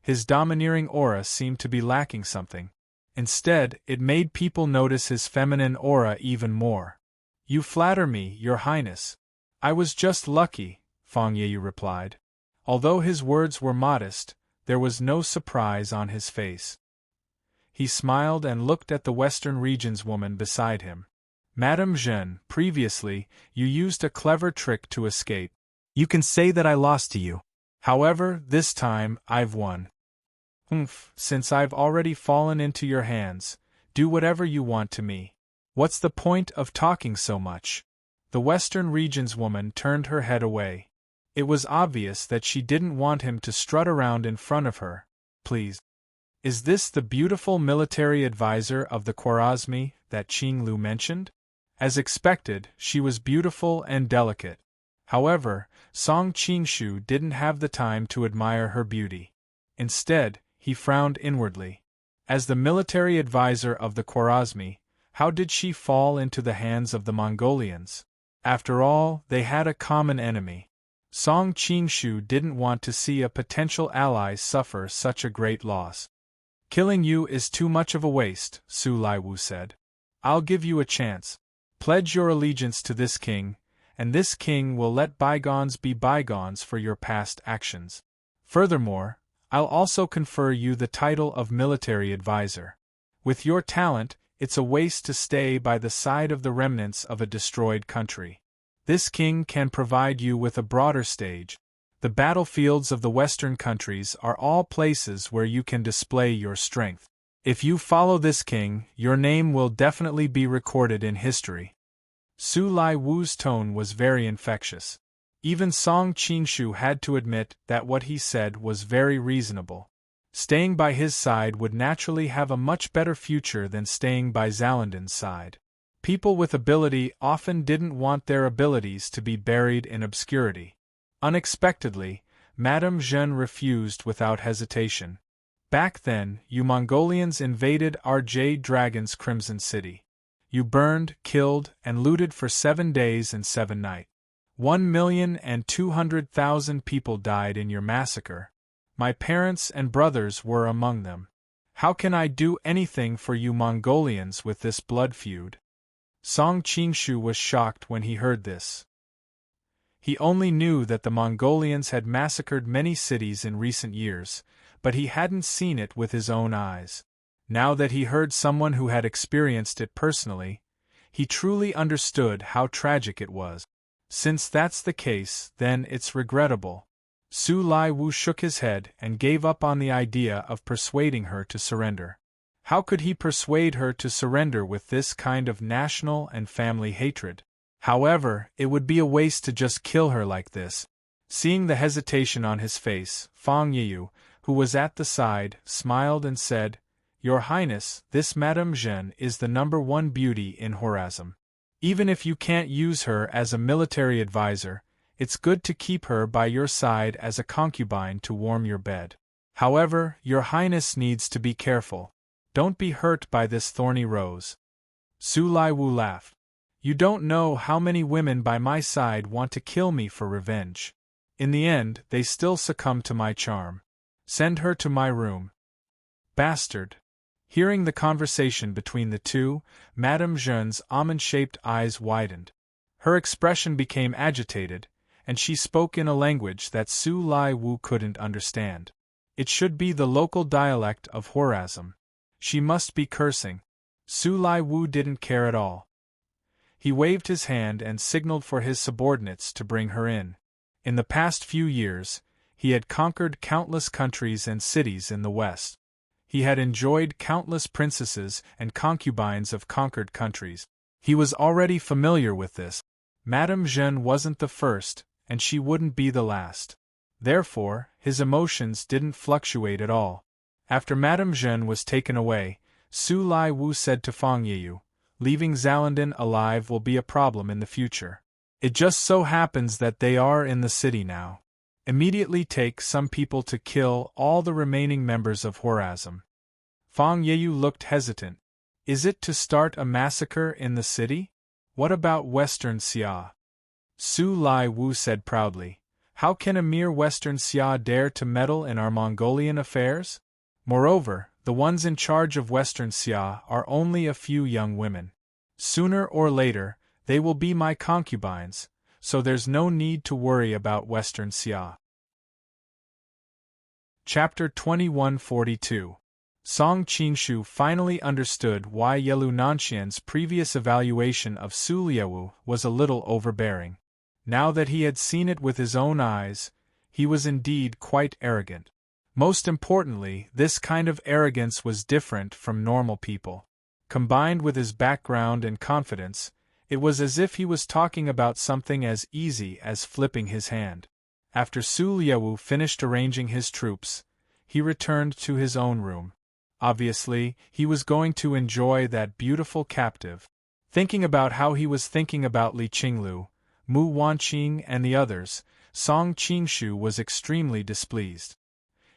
Speaker 1: his domineering aura seemed to be lacking something. Instead, it made people notice his feminine aura even more. "You flatter me, Your Highness. I was just lucky," Fang Yeyu replied. Although his words were modest, there was no surprise on his face. He smiled and looked at the Western region's woman beside him. "Madame Zhen, previously, you used a clever trick to escape. You can say that I lost to you. However, this time, I've won. Since I've already fallen into your hands, do whatever you want to me. What's the point of talking so much?" The Western region's woman turned her head away. It was obvious that she didn't want him to strut around in front of her. "Please. Is this the beautiful military advisor of the Khwarezmi that Qing Lu mentioned?" As expected, she was beautiful and delicate. However, Song Qingshu didn't have the time to admire her beauty. Instead, he frowned inwardly. As the military advisor of the Khwarezmi, how did she fall into the hands of the Mongolians? After all, they had a common enemy. Song Qingshu didn't want to see a potential ally suffer such a great loss. Killing you is too much of a waste, Su Laiwu said. I'll give you a chance. Pledge your allegiance to this king, and this king will let bygones be bygones for your past actions. Furthermore, I'll also confer you the title of military advisor. With your talent, it's a waste to stay by the side of the remnants of a destroyed country. This king can provide you with a broader stage. The battlefields of the Western countries are all places where you can display your strength. If you follow this king, your name will definitely be recorded in history. Su Laiwu's tone was very infectious. Even Song Qingshu had to admit that what he said was very reasonable. Staying by his side would naturally have a much better future than staying by Zalandan's side. People with ability often didn't want their abilities to be buried in obscurity. Unexpectedly, Madame Jeanne refused without hesitation. Back then, you Mongolians invaded our Jade Dragon's Crimson City. You burned, killed, and looted for 7 days and 7 nights. 1,200,000 people died in your massacre. My parents and brothers were among them. How can I do anything for you Mongolians with this blood feud? Song Qingshu was shocked when he heard this. He only knew that the Mongolians had massacred many cities in recent years, but he hadn't seen it with his own eyes. Now that he heard someone who had experienced it personally, he truly understood how tragic it was. Since that's the case, then it's regrettable. Su Laiwu shook his head and gave up on the idea of persuading her to surrender. How could he persuade her to surrender with this kind of national and family hatred? However, it would be a waste to just kill her like this. Seeing the hesitation on his face, Fang Yiyu, who was at the side, smiled and said, Your Highness, this Madame Jeanne is the #1 beauty in Horazm. Even if you can't use her as a military advisor, it's good to keep her by your side as a concubine to warm your bed. However, Your Highness needs to be careful. Don't be hurt by this thorny rose. Su Laiwu laughed. You don't know how many women by my side want to kill me for revenge. In the end, they still succumb to my charm. Send her to my room. Bastard. Hearing the conversation between the two, Madame Jeanne's almond-shaped eyes widened. Her expression became agitated, and she spoke in a language that Su Laiwu couldn't understand. It should be the local dialect of Horazm. She must be cursing. Su Laiwu didn't care at all. He waved his hand and signaled for his subordinates to bring her in. In the past few years, he had conquered countless countries and cities in the West. He had enjoyed countless princesses and concubines of conquered countries. He was already familiar with this. Madame Jeanne wasn't the first, and she wouldn't be the last. Therefore, his emotions didn't fluctuate at all. After Madame Jeanne was taken away, Su Laiwu said to Fang Yiyu, Leaving Zalandan alive will be a problem in the future. It just so happens that they are in the city now. Immediately take some people to kill all the remaining members of Horazm. Fang Yiyu looked hesitant. Is it to start a massacre in the city? What about Western Xia? Su Laiwu said proudly, How can a mere Western Xia dare to meddle in our Mongolian affairs? Moreover, the ones in charge of Western Xia are only a few young women. Sooner or later, they will be my concubines, so there's no need to worry about Western Xia. Chapter 2142. Song Qingshu finally understood why Yelu Nanxian's previous evaluation of Su Laiwu was a little overbearing. Now that he had seen it with his own eyes, he was indeed quite arrogant. Most importantly, this kind of arrogance was different from normal people. Combined with his background and confidence, it was as if he was talking about something as easy as flipping his hand. After Su Laiwu finished arranging his troops, he returned to his own room. Obviously, he was going to enjoy that beautiful captive. Thinking about how he was thinking about Li Qinglu, Mu Wanqing and the others, Song Qingshu was extremely displeased.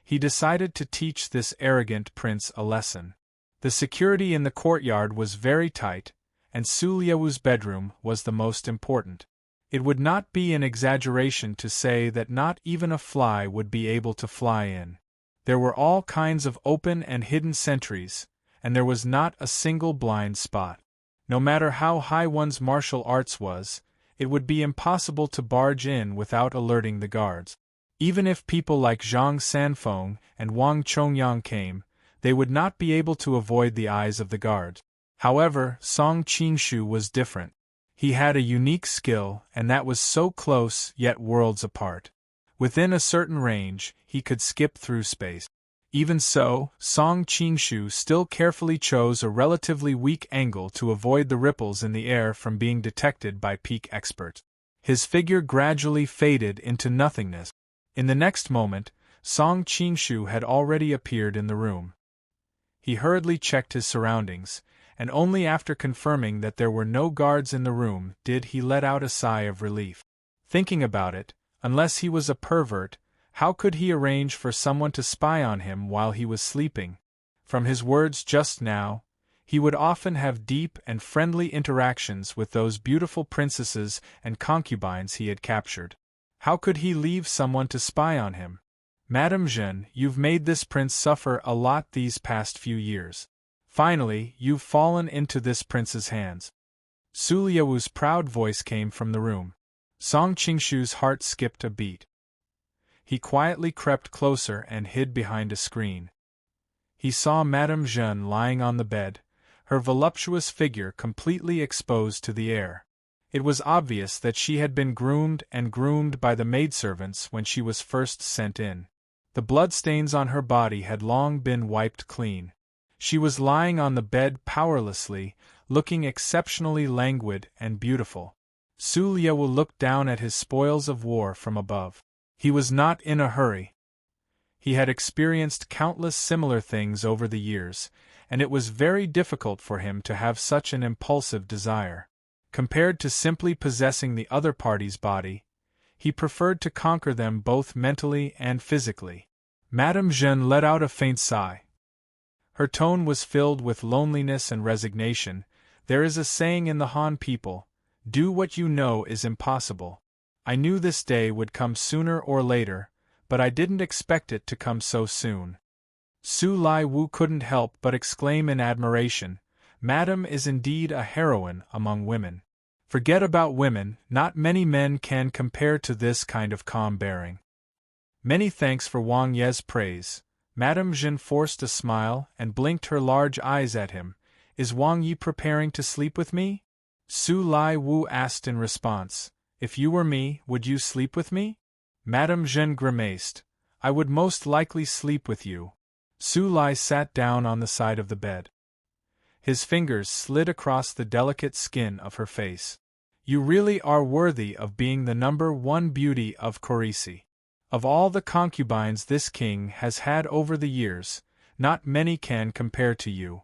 Speaker 1: He decided to teach this arrogant prince a lesson. The security in the courtyard was very tight, and Su Laiwu's bedroom was the most important. It would not be an exaggeration to say that not even a fly would be able to fly in. There were all kinds of open and hidden sentries, and there was not a single blind spot. No matter how high one's martial arts was, it would be impossible to barge in without alerting the guards. Even if people like Zhang Sanfeng and Wang Chongyang came, they would not be able to avoid the eyes of the guards. However, Song Qingshu was different. He had a unique skill, and that was so close yet worlds apart. Within a certain range, he could skip through space. Even so, Song Qingshu still carefully chose a relatively weak angle to avoid the ripples in the air from being detected by peak experts. His figure gradually faded into nothingness. In the next moment, Song Qingshu had already appeared in the room. He hurriedly checked his surroundings, and only after confirming that there were no guards in the room did he let out a sigh of relief. Thinking about it, unless he was a pervert, how could he arrange for someone to spy on him while he was sleeping? From his words just now, he would often have deep and friendly interactions with those beautiful princesses and concubines he had captured. How could he leave someone to spy on him? Madame Jeanne, you've made this prince suffer a lot these past few years. Finally, you've fallen into this prince's hands. Su Liawu's proud voice came from the room. Song Qingshu's heart skipped a beat. He quietly crept closer and hid behind a screen. He saw Madame Jeanne lying on the bed, her voluptuous figure completely exposed to the air. It was obvious that she had been groomed by the maidservants when she was first sent in. The bloodstains on her body had long been wiped clean. She was lying on the bed powerlessly, looking exceptionally languid and beautiful. Su Liawu looked down at his spoils of war from above. He was not in a hurry. He had experienced countless similar things over the years, and it was very difficult for him to have such an impulsive desire. Compared to simply possessing the other party's body, he preferred to conquer them both mentally and physically. Madame Jeanne let out a faint sigh. Her tone was filled with loneliness and resignation. There is a saying in the Han people, "Do what you know is impossible." I knew this day would come sooner or later, but I didn't expect it to come so soon. Su Lai Wu couldn't help but exclaim in admiration, "Madame is indeed a heroine among women. Forget about women, not many men can compare to this kind of calm bearing." Many thanks for Wang Ye's praise. Madame Jeanne forced a smile and blinked her large eyes at him. "Is Wang Yi preparing to sleep with me?" Su Lai Wu asked in response. "If you were me, would you sleep with me?" Madame Jeanne grimaced. "I would most likely sleep with you." Su Lai sat down on the side of the bed. His fingers slid across the delicate skin of her face. "You really are worthy of being the #1 beauty of Corisi. Of all the concubines this king has had over the years, not many can compare to you."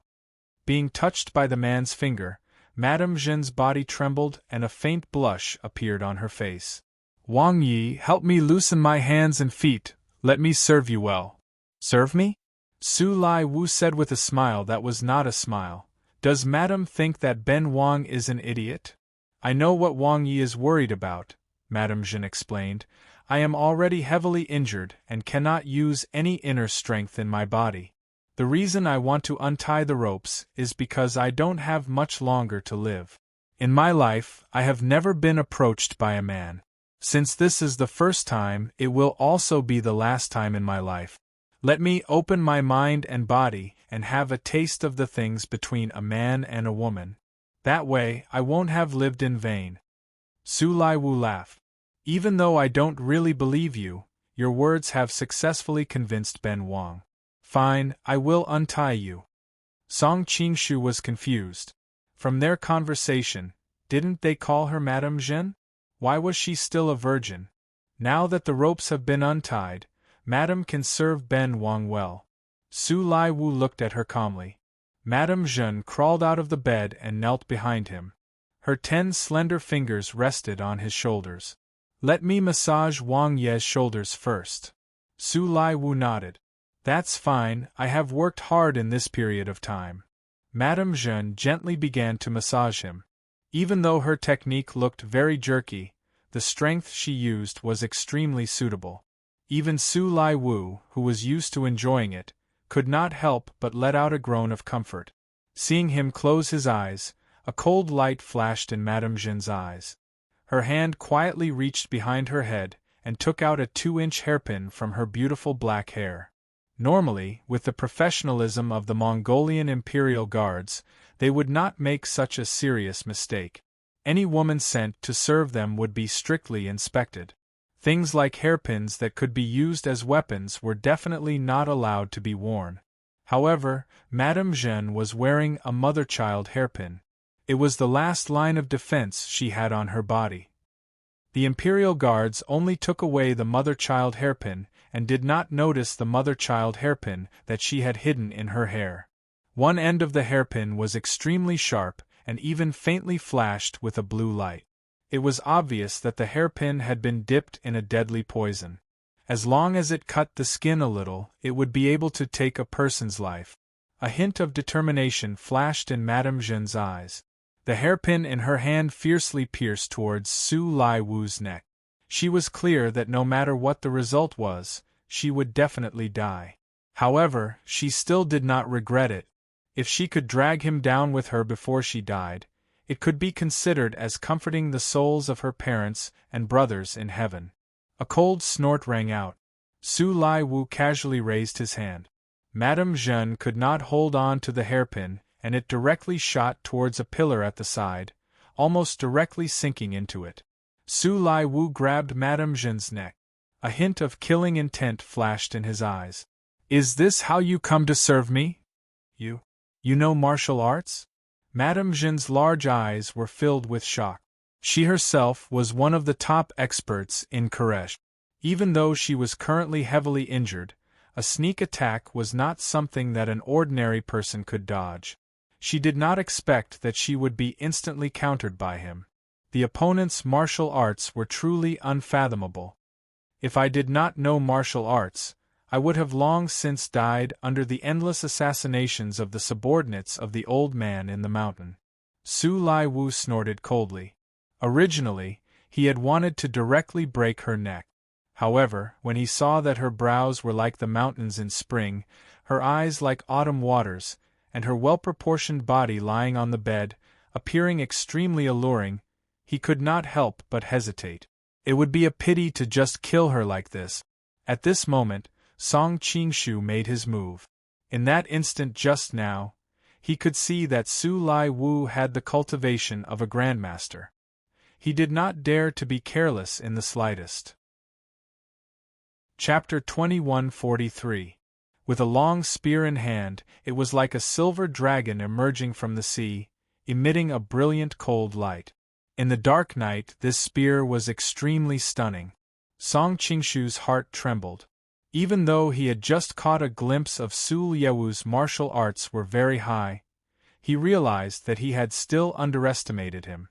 Speaker 1: Being touched by the man's finger, Madame Jeanne's body trembled and a faint blush appeared on her face. "Wang Yi, help me loosen my hands and feet, let me serve you well." "Serve me?" Su Lai Wu said with a smile that was not a smile. "Does Madame think that Ben Wang is an idiot?" "I know what Wang Yi is worried about," Madame Jeanne explained. "I am already heavily injured and cannot use any inner strength in my body. The reason I want to untie the ropes is because I don't have much longer to live. In my life, I have never been approached by a man. Since this is the first time, it will also be the last time in my life. Let me open my mind and body and have a taste of the things between a man and a woman. That way, I won't have lived in vain." Su Lai Wu laughed. "Even though I don't really believe you, your words have successfully convinced Ben Wang. Fine, I will untie you." Song Qingshu was confused. From their conversation, didn't they call her Madame Jeanne? Why was she still a virgin? Now that the ropes have been untied, Madame can serve Ben Wang well. Su Lai Wu looked at her calmly. Madame Jeanne crawled out of the bed and knelt behind him. Her 10 slender fingers rested on his shoulders. "Let me massage Wang Ye's shoulders first." Su Lai Wu nodded. "That's fine, I have worked hard in this period of time." Madame Jeanne gently began to massage him. Even though her technique looked very jerky, the strength she used was extremely suitable. Even Su Lai Wu, who was used to enjoying it, could not help but let out a groan of comfort. Seeing him close his eyes, a cold light flashed in Madame Jean's eyes. Her hand quietly reached behind her head and took out a 2-inch hairpin from her beautiful black hair. Normally, with the professionalism of the Mongolian Imperial Guards, they would not make such a serious mistake. Any woman sent to serve them would be strictly inspected. Things like hairpins that could be used as weapons were definitely not allowed to be worn. However, Madame Jeanne was wearing a mother-child hairpin. It was the last line of defense she had on her body. The Imperial Guards only took away the mother-child hairpin and did not notice the mother-child hairpin that she had hidden in her hair. One end of the hairpin was extremely sharp and even faintly flashed with a blue light. It was obvious that the hairpin had been dipped in a deadly poison. As long as it cut the skin a little, it would be able to take a person's life. A hint of determination flashed in Madame Jeanne's eyes. The hairpin in her hand fiercely pierced towards Su Lai Wu's neck. She was clear that no matter what the result was, she would definitely die. However, she still did not regret it. If she could drag him down with her before she died, it could be considered as comforting the souls of her parents and brothers in heaven. A cold snort rang out. Su Lai Wu casually raised his hand. Madame Jeanne could not hold on to the hairpin, and it directly shot towards a pillar at the side, almost directly sinking into it. Su Lai Wu grabbed Madame Jeanne's neck. A hint of killing intent flashed in his eyes. "Is this how you come to serve me? You know martial arts?" Madame Jeanne's large eyes were filled with shock. She herself was one of the top experts in karate. Even though she was currently heavily injured, a sneak attack was not something that an ordinary person could dodge. She did not expect that she would be instantly countered by him. The opponent's martial arts were truly unfathomable. If I did not know martial arts, I would have long since died under the endless assassinations of the subordinates of the old man in the mountain. Su Lai Wu snorted coldly. Originally, he had wanted to directly break her neck. However, when he saw that her brows were like the mountains in spring, her eyes like autumn waters, and her well-proportioned body lying on the bed, appearing extremely alluring, he could not help but hesitate. It would be a pity to just kill her like this. At this moment, Song Qingshu made his move. In that instant just now, he could see that Su Lai Wu had the cultivation of a grandmaster. He did not dare to be careless in the slightest. Chapter 2143. With a long spear in hand, it was like a silver dragon emerging from the sea, emitting a brilliant cold light. In the dark night, this spear was extremely stunning. Song Qingshu's heart trembled. Even though he had just caught a glimpse of Su Liewu's martial arts were very high, he realized that he had still underestimated him.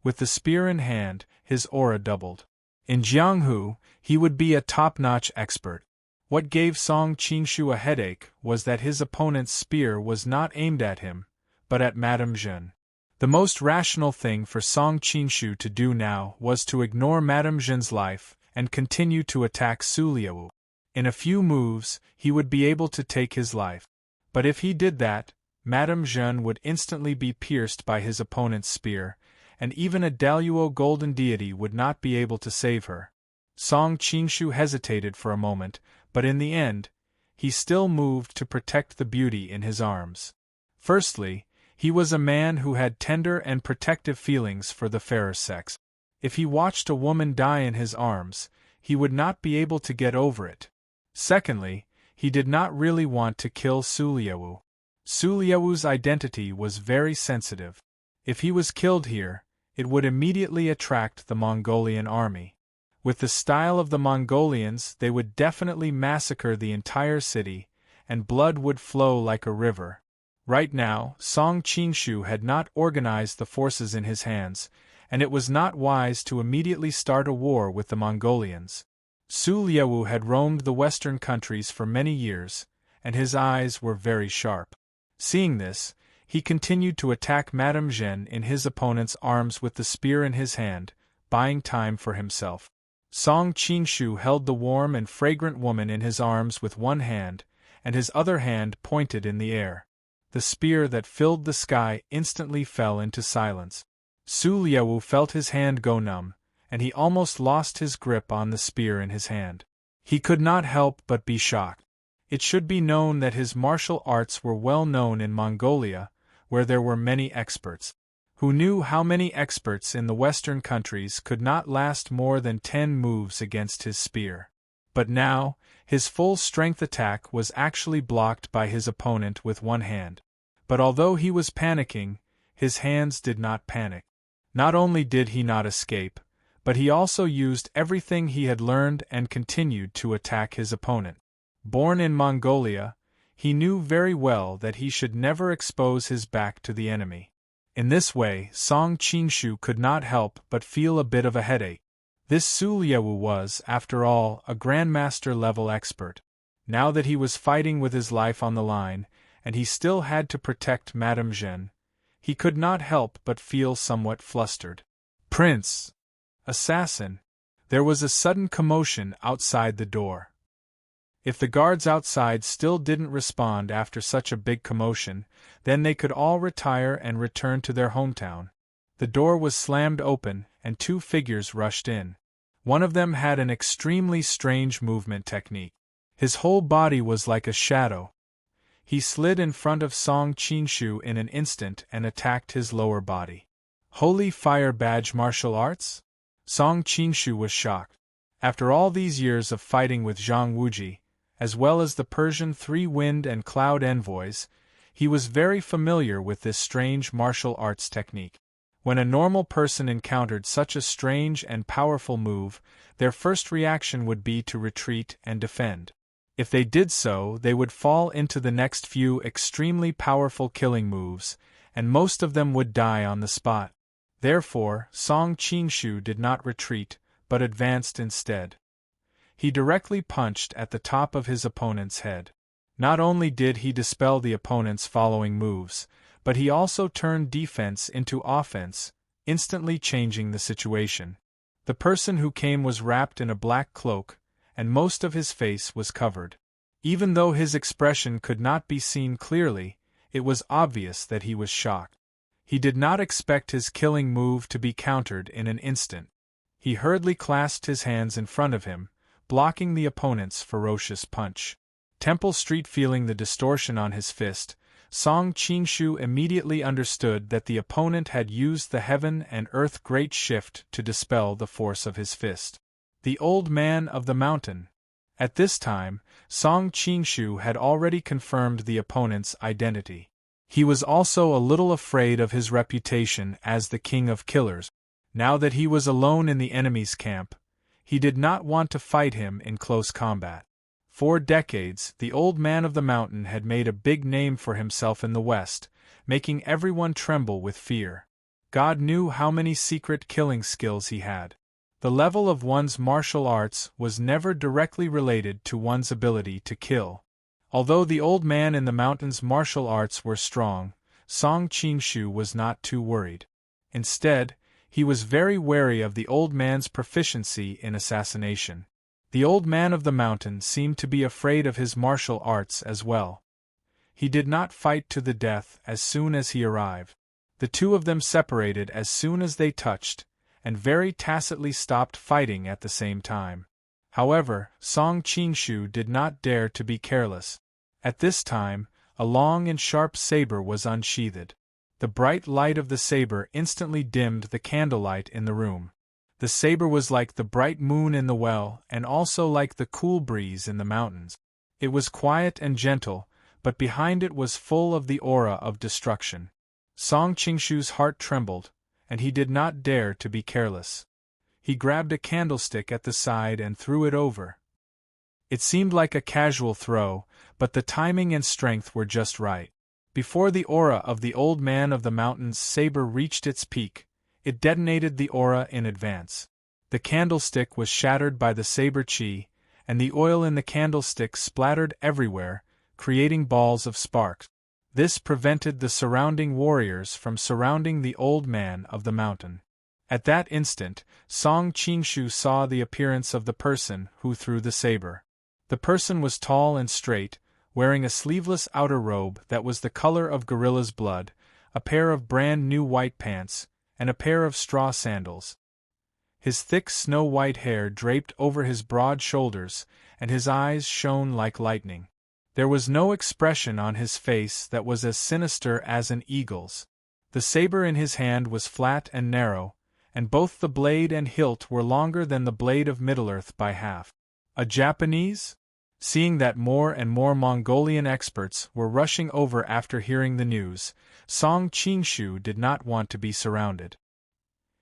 Speaker 1: With the spear in hand, his aura doubled. In Jianghu, he would be a top-notch expert. What gave Song Qingshu a headache was that his opponent's spear was not aimed at him, but at Madame Jeanne. The most rational thing for Song Qingshu to do now was to ignore Madame Jeanne's life and continue to attack Su Liewu. In a few moves, he would be able to take his life. But if he did that, Madame Jeanne would instantly be pierced by his opponent's spear, and even a Daluo golden deity would not be able to save her. Song Qingshu hesitated for a moment, but in the end, he still moved to protect the beauty in his arms. Firstly, he was a man who had tender and protective feelings for the fairer sex. If he watched a woman die in his arms, he would not be able to get over it. Secondly, he did not really want to kill Su Liewu. Su Liewu's identity was very sensitive. If he was killed here, it would immediately attract the Mongolian army. With the style of the Mongolians, they would definitely massacre the entire city, and blood would flow like a river. Right now, Song Qingshu had not organized the forces in his hands, and it was not wise to immediately start a war with the Mongolians. Su Liewu had roamed the western countries for many years, and his eyes were very sharp. Seeing this, he continued to attack Madame Jeanne in his opponent's arms with the spear in his hand, buying time for himself. Song Qingshu held the warm and fragrant woman in his arms with one hand, and his other hand pointed in the air. The spear that filled the sky instantly fell into silence. Su Liewu felt his hand go numb, and he almost lost his grip on the spear in his hand. He could not help but be shocked. It should be known that his martial arts were well known in Mongolia, where there were many experts. Who knew how many experts in the Western countries could not last more than 10 moves against his spear? But now, his full-strength attack was actually blocked by his opponent with one hand. But although he was panicking, his hands did not panic. Not only did he not escape, but he also used everything he had learned and continued to attack his opponent. Born in Mongolia, he knew very well that he should never expose his back to the enemy. In this way, Song Qingshu could not help but feel a bit of a headache. This Su Liewu was, after all, a grandmaster-level expert. Now that he was fighting with his life on the line, and he still had to protect Madame Zhen, he could not help but feel somewhat flustered. "Prince! Assassin!" There was a sudden commotion outside the door. If the guards outside still didn't respond after such a big commotion, then they could all retire and return to their hometown. The door was slammed open, and 2 figures rushed in. One of them had an extremely strange movement technique. His whole body was like a shadow. He slid in front of Song Qingshu in an instant and attacked his lower body. Holy Fire Badge Martial Arts? Song Qingshu was shocked. After all these years of fighting with Zhang Wuji, as well as the Persian 3 Wind and Cloud envoys, he was very familiar with this strange martial arts technique. When a normal person encountered such a strange and powerful move, their first reaction would be to retreat and defend. If they did so, they would fall into the next few extremely powerful killing moves, and most of them would die on the spot. Therefore, Song Qingshu did not retreat, but advanced instead. He directly punched at the top of his opponent's head. Not only did he dispel the opponent's following moves, but he also turned defense into offense, instantly changing the situation. The person who came was wrapped in a black cloak, and most of his face was covered. Even though his expression could not be seen clearly, it was obvious that he was shocked. He did not expect his killing move to be countered in an instant. He hurriedly clasped his hands in front of him, blocking the opponent's ferocious punch. Temple Street feeling the distortion on his fist, Song Qingshu immediately understood that the opponent had used the heaven and earth great shift to dispel the force of his fist. The old man of the mountain. At this time, Song Qingshu had already confirmed the opponent's identity. He was also a little afraid of his reputation as the king of killers. Now that he was alone in the enemy's camp, he did not want to fight him in close combat. For decades, the old man of the mountain had made a big name for himself in the West, making everyone tremble with fear. God knew how many secret killing skills he had. The level of one's martial arts was never directly related to one's ability to kill. Although the old man in the mountain's martial arts were strong, Song Qingshu was not too worried. Instead, he was very wary of the old man's proficiency in assassination. The old man of the mountain seemed to be afraid of his martial arts as well. He did not fight to the death as soon as he arrived. The two of them separated as soon as they touched, and very tacitly stopped fighting at the same time. However, Song Qingshu did not dare to be careless. At this time, a long and sharp saber was unsheathed. The bright light of the saber instantly dimmed the candlelight in the room. The saber was like the bright moon in the well and also like the cool breeze in the mountains. It was quiet and gentle, but behind it was full of the aura of destruction. Song Qingshu's heart trembled, and he did not dare to be careless. He grabbed a candlestick at the side and threw it over. It seemed like a casual throw, but the timing and strength were just right. Before the aura of the old man of the mountain's saber reached its peak, it detonated the aura in advance. The candlestick was shattered by the saber chi, and the oil in the candlestick splattered everywhere, creating balls of sparks. This prevented the surrounding warriors from surrounding the old man of the mountain. At that instant, Song Qingshu saw the appearance of the person who threw the saber. The person was tall and straight, wearing a sleeveless outer robe that was the color of gorilla's blood, a pair of brand new white pants, and a pair of straw sandals. His thick snow-white hair draped over his broad shoulders, and his eyes shone like lightning. There was no expression on his face that was as sinister as an eagle's. The saber in his hand was flat and narrow, and both the blade and hilt were longer than the blade of Middle-earth by half. A Japanese? Seeing that more and more Mongolian experts were rushing over after hearing the news, Song Qingshu did not want to be surrounded.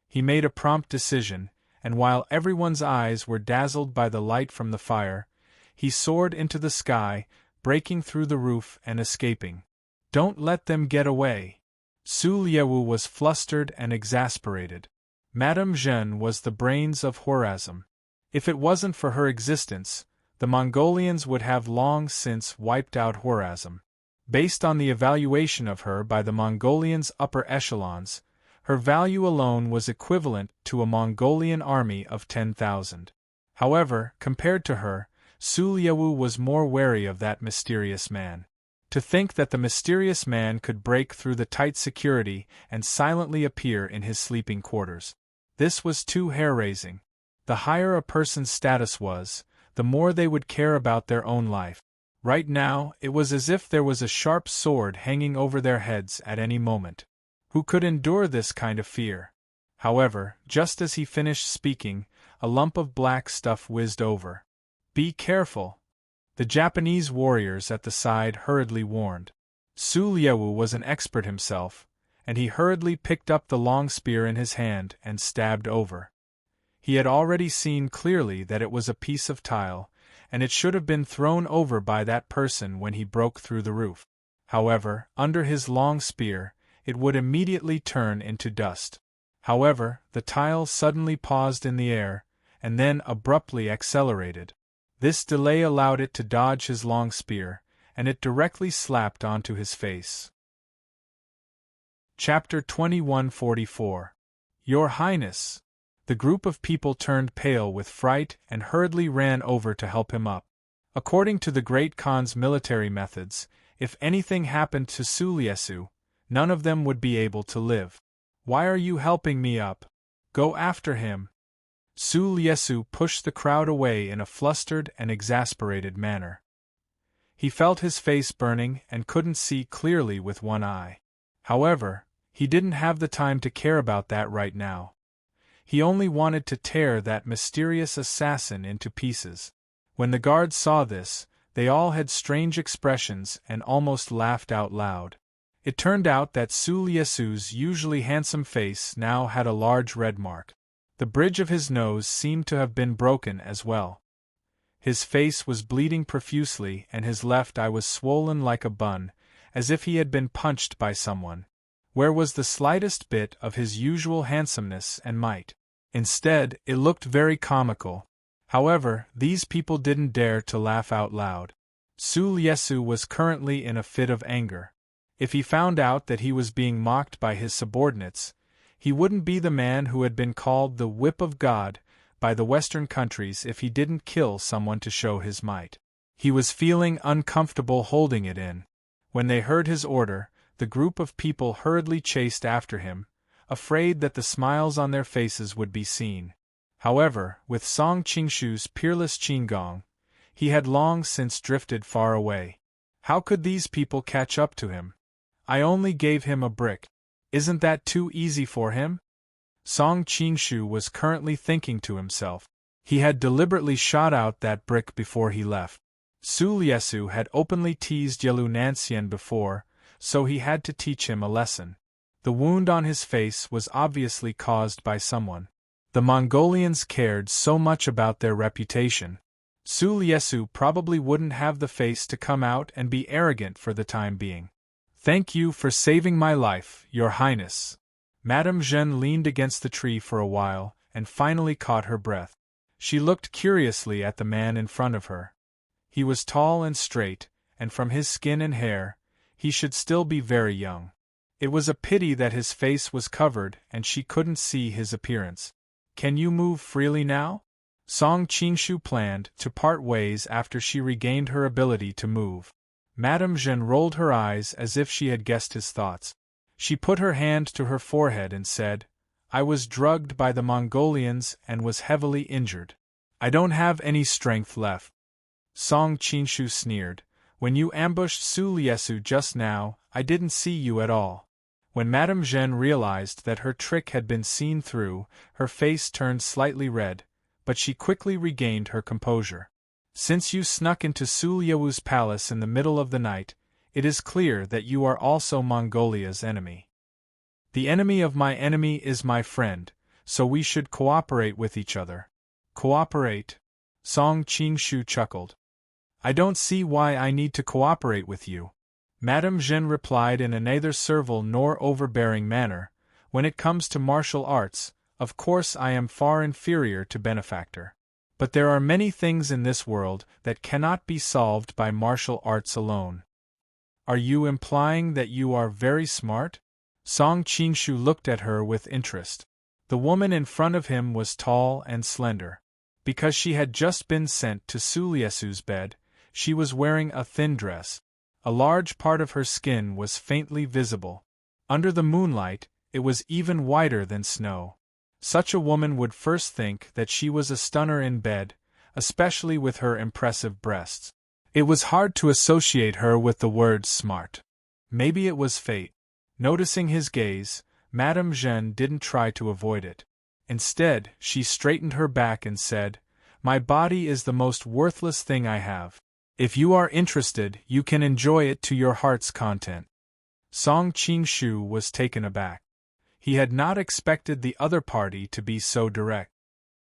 Speaker 1: He made a prompt decision, and while everyone's eyes were dazzled by the light from the fire, he soared into the sky, breaking through the roof and escaping. "Don't let them get away." Su Liewu was flustered and exasperated. Madame Jeanne was the brains of Khwarezm. If it wasn't for her existence, the Mongolians would have long since wiped out Khwarezm. Based on the evaluation of her by the Mongolians' upper echelons, her value alone was equivalent to a Mongolian army of 10,000. However, compared to her, Su Liewu was more wary of that mysterious man. To think that the mysterious man could break through the tight security and silently appear in his sleeping quarters. This was too hair-raising. The higher a person's status was, the more they would care about their own life. Right now, it was as if there was a sharp sword hanging over their heads at any moment. Who could endure this kind of fear? However, just as he finished speaking, a lump of black stuff whizzed over. "Be careful," the Japanese warriors at the side hurriedly warned. Su Liewu was an expert himself, and he hurriedly picked up the long spear in his hand and stabbed over. He had already seen clearly that it was a piece of tile, and it should have been thrown over by that person when he broke through the roof. However, under his long spear, it would immediately turn into dust. However, the tile suddenly paused in the air, and then abruptly accelerated. This delay allowed it to dodge his long spear, and it directly slapped onto his face. Chapter 2144. Your Highness! The group of people turned pale with fright and hurriedly ran over to help him up. According to the Great Khan's military methods, if anything happened to Su Liewu, none of them would be able to live. "Why are you helping me up? Go after him!" Su Liewu pushed the crowd away in a flustered and exasperated manner. He felt his face burning and couldn't see clearly with one eye. However, he didn't have the time to care about that right now. He only wanted to tear that mysterious assassin into pieces. When the guards saw this, they all had strange expressions and almost laughed out loud. It turned out that Su Liewu's usually handsome face now had a large red mark. The bridge of his nose seemed to have been broken as well. His face was bleeding profusely and his left eye was swollen like a bun, as if he had been punched by someone. Where was the slightest bit of his usual handsomeness and might? Instead, it looked very comical. However, these people didn't dare to laugh out loud. Su Liewu was currently in a fit of anger. If he found out that he was being mocked by his subordinates, he wouldn't be the man who had been called the Whip of God by the Western countries if he didn't kill someone to show his might. He was feeling uncomfortable holding it in. When they heard his order, the group of people hurriedly chased after him, afraid that the smiles on their faces would be seen. However, with Song Qingshu's peerless qigong, he had long since drifted far away. How could these people catch up to him? I only gave him a brick. Isn't that too easy for him? Song Qingshu was currently thinking to himself. He had deliberately shot out that brick before he left. Su Liewu had openly teased Yelu Nansien before, so he had to teach him a lesson. The wound on his face was obviously caused by someone. The Mongolians cared so much about their reputation. Su Liewu probably wouldn't have the face to come out and be arrogant for the time being. "Thank you for saving my life, Your Highness." Madame Jeanne leaned against the tree for a while, and finally caught her breath. She looked curiously at the man in front of her. He was tall and straight, and from his skin and hair, he should still be very young. It was a pity that his face was covered and she couldn't see his appearance. Can you move freely now? Song Qingshu planned to part ways after she regained her ability to move. Madame Jeanne rolled her eyes as if she had guessed his thoughts. She put her hand to her forehead and said, I was drugged by the Mongolians and was heavily injured. I don't have any strength left. Song Qingshu sneered. When you ambushed Su Liesu just now, I didn't see you at all. When Madame Jeanne realized that her trick had been seen through, her face turned slightly red, but she quickly regained her composure. Since you snuck into Su Liewu's palace in the middle of the night, it is clear that you are also Mongolia's enemy. The enemy of my enemy is my friend, so we should cooperate with each other. Cooperate? Song Qingshu chuckled. I don't see why I need to cooperate with you. Madame Jeanne replied in a neither servile nor overbearing manner. When it comes to martial arts, of course I am far inferior to benefactor. But there are many things in this world that cannot be solved by martial arts alone. Are you implying that you are very smart? Song Qingshu looked at her with interest. The woman in front of him was tall and slender. Because she had just been sent to Su Liesu's bed, she was wearing a thin dress. A large part of her skin was faintly visible. Under the moonlight, it was even whiter than snow. Such a woman would first think that she was a stunner in bed, especially with her impressive breasts. It was hard to associate her with the word smart. Maybe it was fate. Noticing his gaze, Madame Jeanne didn't try to avoid it. Instead, she straightened her back and said, My body is the most worthless thing I have. If you are interested, you can enjoy it to your heart's content. Song Qingshu was taken aback. He had not expected the other party to be so direct.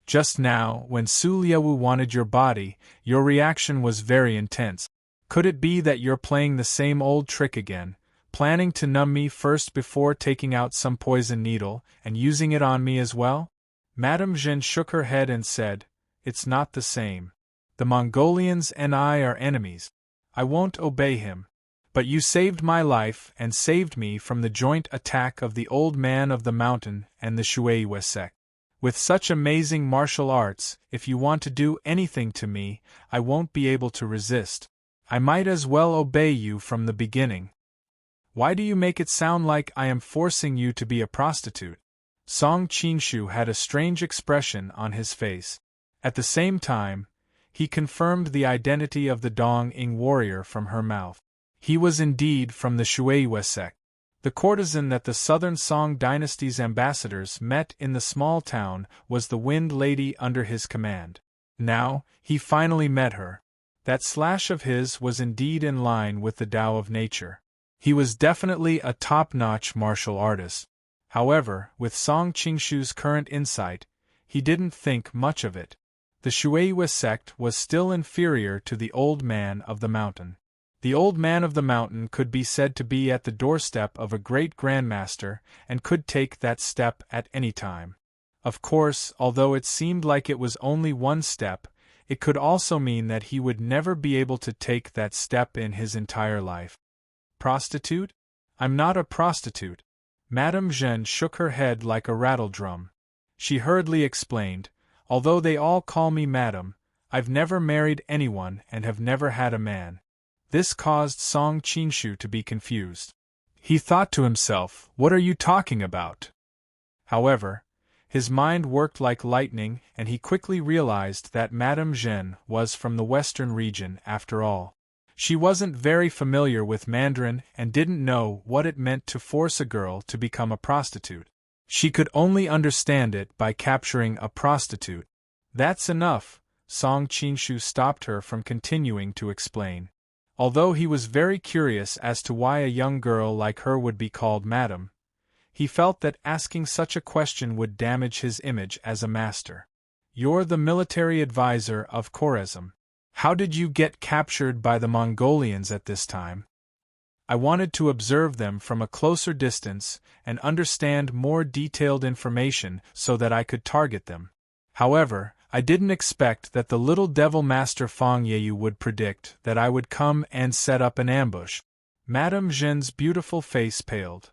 Speaker 1: Just now, when Su Liewu wanted your body, your reaction was very intense. Could it be that you're playing the same old trick again, planning to numb me first before taking out some poison needle and using it on me as well? Madame Jeanne shook her head and said, It's not the same. The Mongolians and I are enemies. I won't obey him. But you saved my life and saved me from the joint attack of the old man of the mountain and the Shueiwe sect. With such amazing martial arts, if you want to do anything to me, I won't be able to resist. I might as well obey you from the beginning. Why do you make it sound like I am forcing you to be a prostitute? Song Qingshu had a strange expression on his face. At the same time, he confirmed the identity of the Dong-ing warrior from her mouth. He was indeed from the Shueiwe sect. The courtesan that the Southern Song dynasty's ambassadors met in the small town was the Wind Lady under his command. Now, he finally met her. That slash of his was indeed in line with the Tao of nature. He was definitely a top-notch martial artist. However, with Song Qingshu's current insight, he didn't think much of it. The Shueiwe sect was still inferior to the Old Man of the Mountain. The Old Man of the Mountain could be said to be at the doorstep of a great grandmaster and could take that step at any time. Of course, although it seemed like it was only one step, it could also mean that he would never be able to take that step in his entire life. Prostitute? I'm not a prostitute. Madame Jeanne shook her head like a rattledrum. She hurriedly explained, Although they all call me Madam, I've never married anyone and have never had a man. This caused Song Qingshu to be confused. He thought to himself, What are you talking about? However, his mind worked like lightning and he quickly realized that Madame Jeanne was from the western region after all. She wasn't very familiar with Mandarin and didn't know what it meant to force a girl to become a prostitute. She could only understand it by capturing a prostitute. That's enough, Song Qingshu stopped her from continuing to explain. Although he was very curious as to why a young girl like her would be called Madam, he felt that asking such a question would damage his image as a master. You're the military advisor of Khwarezm. How did you get captured by the Mongolians at this time? I wanted to observe them from a closer distance and understand more detailed information so that I could target them. However, I didn't expect that the little devil master Fang Yeyu would predict that I would come and set up an ambush. Madame Jeanne's beautiful face paled.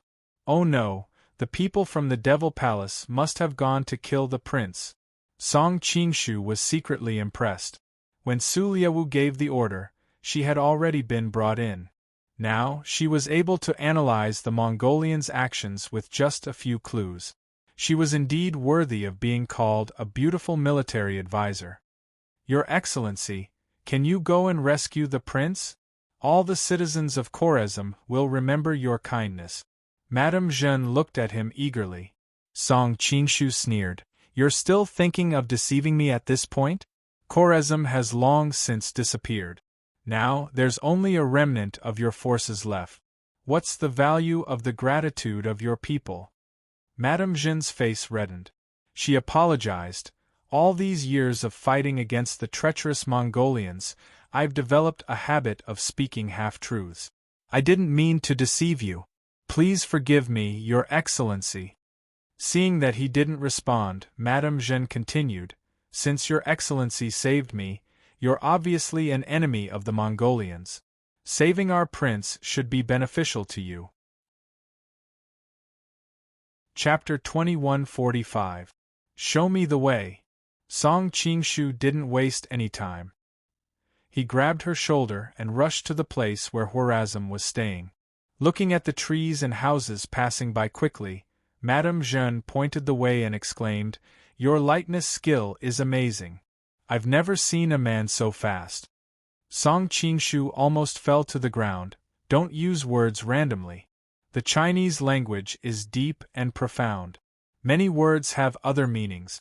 Speaker 1: Oh no, the people from the Devil Palace must have gone to kill the prince. Song Qingshu was secretly impressed. When Su Liewu gave the order, she had already been brought in. Now, she was able to analyze the Mongolians' actions with just a few clues. She was indeed worthy of being called a beautiful military advisor. Your Excellency, can you go and rescue the prince? All the citizens of Khwarezm will remember your kindness. Madame Jeanne looked at him eagerly. Song Qingshu sneered. You're still thinking of deceiving me at this point? Khwarezm has long since disappeared. Now, there's only a remnant of your forces left. What's the value of the gratitude of your people? Madame Jeanne's face reddened. She apologized. All these years of fighting against the treacherous Mongolians, I've developed a habit of speaking half-truths. I didn't mean to deceive you. Please forgive me, Your Excellency. Seeing that he didn't respond, Madame Jeanne continued, Since Your Excellency saved me, you're obviously an enemy of the Mongolians. Saving our prince should be beneficial to you. Chapter 2145. Show me the way. Song Qingshu didn't waste any time. He grabbed her shoulder and rushed to the place where Khwarezm was staying. Looking at the trees and houses passing by quickly, Madame Jeanne pointed the way and exclaimed, Your lightness skill is amazing. I've never seen a man so fast. Song Qingshu almost fell to the ground. Don't use words randomly. The Chinese language is deep and profound. Many words have other meanings.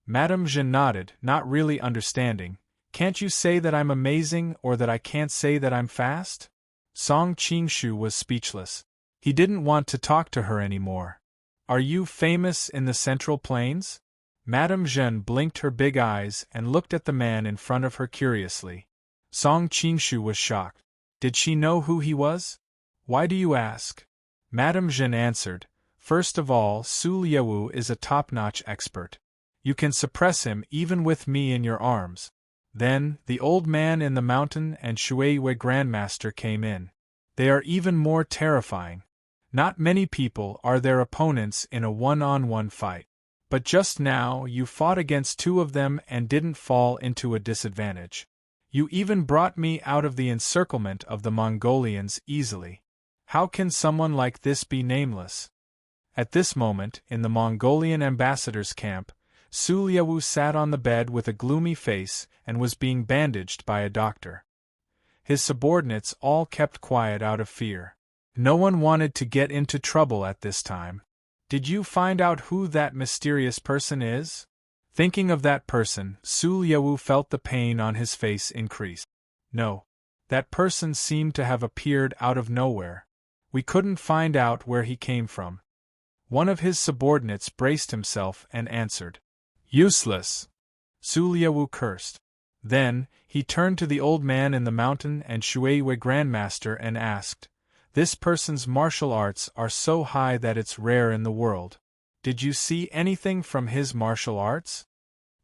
Speaker 1: Madame Jeanne nodded, not really understanding. Can't you say that I'm amazing or that I can't say that I'm fast? Song Qingshu was speechless. He didn't want to talk to her anymore. Are you famous in the Central Plains? Madame Jeanne blinked her big eyes and looked at the man in front of her curiously. Song Qingshu was shocked. Did she know who he was? Why do you ask? Madame Jeanne answered, First of all, Su Liewu is a top-notch expert. You can suppress him even with me in your arms. Then, the old man in the mountain and Shuiwei Grandmaster came in. They are even more terrifying. Not many people are their opponents in a one-on-one fight. But just now you fought against two of them and didn't fall into a disadvantage. You even brought me out of the encirclement of the Mongolians easily. How can someone like this be nameless? At this moment, in the Mongolian ambassador's camp, Su Liewu sat on the bed with a gloomy face and was being bandaged by a doctor. His subordinates all kept quiet out of fear. No one wanted to get into trouble at this time. Did you find out who that mysterious person is? Thinking of that person, Su Liewu felt the pain on his face increase. No. That person seemed to have appeared out of nowhere. We couldn't find out where he came from. One of his subordinates braced himself and answered. Useless! Su Liewu cursed. Then, he turned to the old man in the mountain and Shuiwei Grandmaster and asked, This person's martial arts are so high that it's rare in the world. Did you see anything from his martial arts?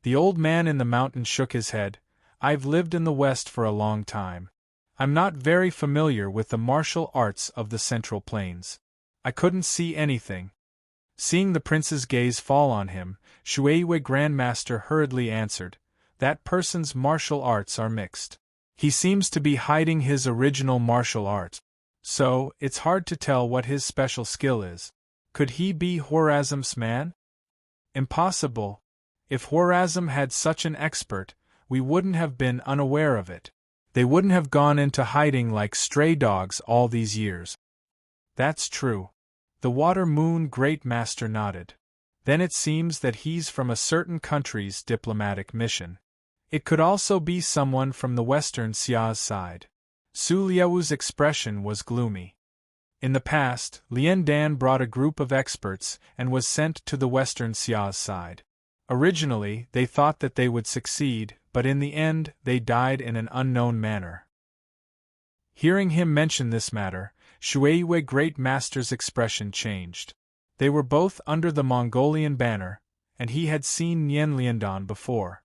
Speaker 1: The old man in the mountain shook his head. I've lived in the West for a long time. I'm not very familiar with the martial arts of the Central Plains. I couldn't see anything. Seeing the prince's gaze fall on him, Shuiwei Grandmaster hurriedly answered, That person's martial arts are mixed. He seems to be hiding his original martial art. So, it's hard to tell what his special skill is. Could he be Khwarezm's man? Impossible. If Khwarezm had such an expert, we wouldn't have been unaware of it. They wouldn't have gone into hiding like stray dogs all these years. That's true. The Water Moon Great Master nodded. Then it seems that he's from a certain country's diplomatic mission. It could also be someone from the Western Xia's side. Su Liewu's expression was gloomy. In the past, Lian Dan brought a group of experts and was sent to the Western Xia's side. Originally, they thought that they would succeed, but in the end, they died in an unknown manner. Hearing him mention this matter, Shuiwei Great Master's expression changed. They were both under the Mongolian banner, and he had seen Nian Liandan before.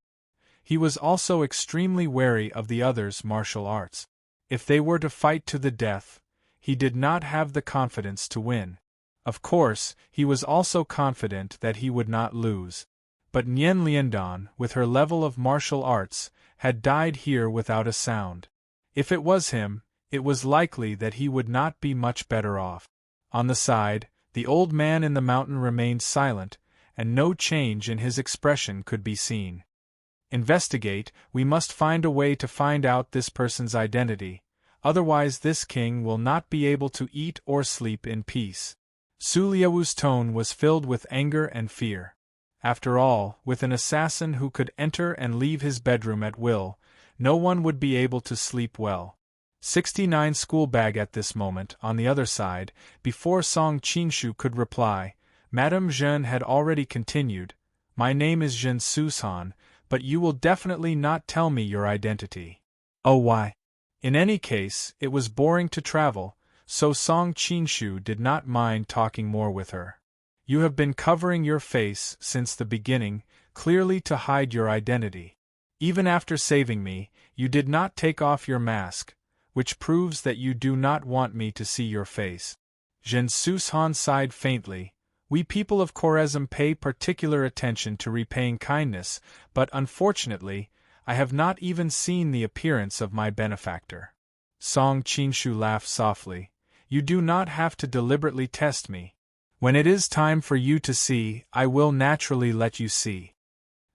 Speaker 1: He was also extremely wary of the other's martial arts. If they were to fight to the death, he did not have the confidence to win. Of course, he was also confident that he would not lose. But Nian Liandon, with her level of martial arts, had died here without a sound. If it was him, it was likely that he would not be much better off. On the side, the old man in the mountain remained silent, and no change in his expression could be seen. Investigate, we must find a way to find out this person's identity, otherwise this king will not be able to eat or sleep in peace. Su Liawu's tone was filled with anger and fear. After all, with an assassin who could enter and leave his bedroom at will, no one would be able to sleep well. 69 Schoolbag at this moment, on the other side, before Song Qingshu could reply, Madame Jeanne had already continued, My name is Jean Sushan, but you will definitely not tell me your identity. Oh why? In any case, it was boring to travel, so Song Qingshu did not mind talking more with her. You have been covering your face since the beginning, clearly to hide your identity. Even after saving me, you did not take off your mask, which proves that you do not want me to see your face. Jean Sushan sighed faintly. We people of Khwarezm pay particular attention to repaying kindness, but unfortunately, I have not even seen the appearance of my benefactor. Song Qingshu laughed softly. You do not have to deliberately test me. When it is time for you to see, I will naturally let you see.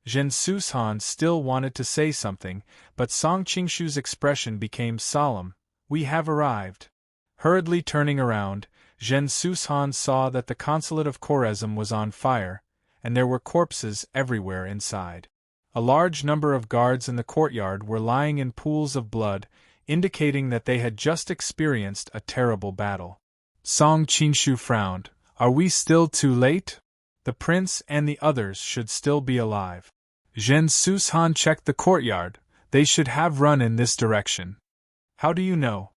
Speaker 1: Jean Sushan still wanted to say something, but Song Qingshu's expression became solemn. We have arrived. Hurriedly turning around, Jean Sushan saw that the consulate of Khwarezm was on fire, and there were corpses everywhere inside. A large number of guards in the courtyard were lying in pools of blood, indicating that they had just experienced a terrible battle. Song Qingshu frowned. Are we still too late? The prince and the others should still be alive. Jean Sushan checked the courtyard. They should have run in this direction. How do you know?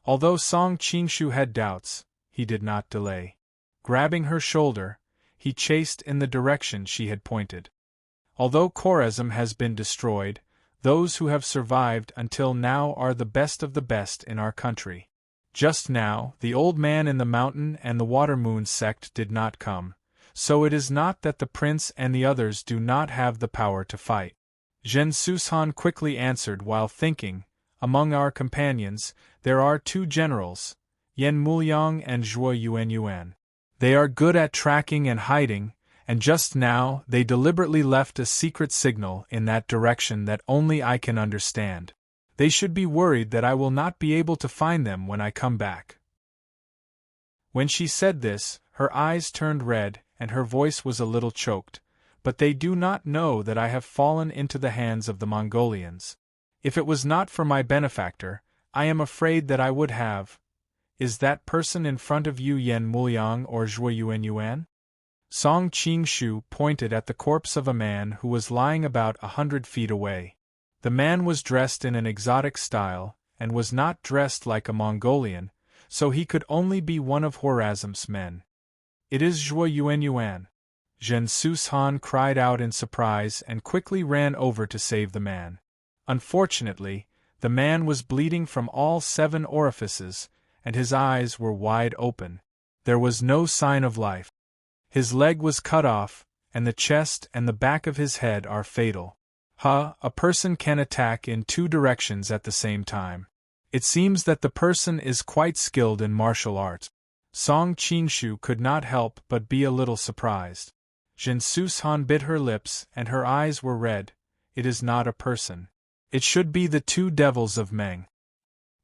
Speaker 1: Although Song Qingshu had doubts, he did not delay. Grabbing her shoulder, he chased in the direction she had pointed. Although Khwarezm has been destroyed, those who have survived until now are the best of the best in our country. Just now, the old man in the mountain and the Water Moon sect did not come, so it is not that the prince and the others do not have the power to fight. Jean Sushan quickly answered while thinking, Among our companions, there are 2 generals, Yan Muliang and Zhuo Yuanyuan. They are good at tracking and hiding, and just now they deliberately left a secret signal in that direction that only I can understand. They should be worried that I will not be able to find them when I come back. When she said this, her eyes turned red and her voice was a little choked, but they do not know that I have fallen into the hands of the Mongolians. If it was not for my benefactor, I am afraid that I would have. Is that person in front of you Yan Muliang or Zhuo Yuanyuan? Song Qingshu pointed at the corpse of a man who was lying about 100 feet away. The man was dressed in an exotic style, and was not dressed like a Mongolian, so he could only be one of Khwarezm's men. It is Zhuo Yuanyuan. Jean Sushan cried out in surprise and quickly ran over to save the man. Unfortunately, the man was bleeding from all 7 orifices, and his eyes were wide open. There was no sign of life. His leg was cut off, and the chest and the back of his head are fatal. A person can attack in 2 directions at the same time. It seems that the person is quite skilled in martial arts. Song Qingshu could not help but be a little surprised. Jean Sushan bit her lips and her eyes were red. It is not a person. It should be the 2 devils of Meng.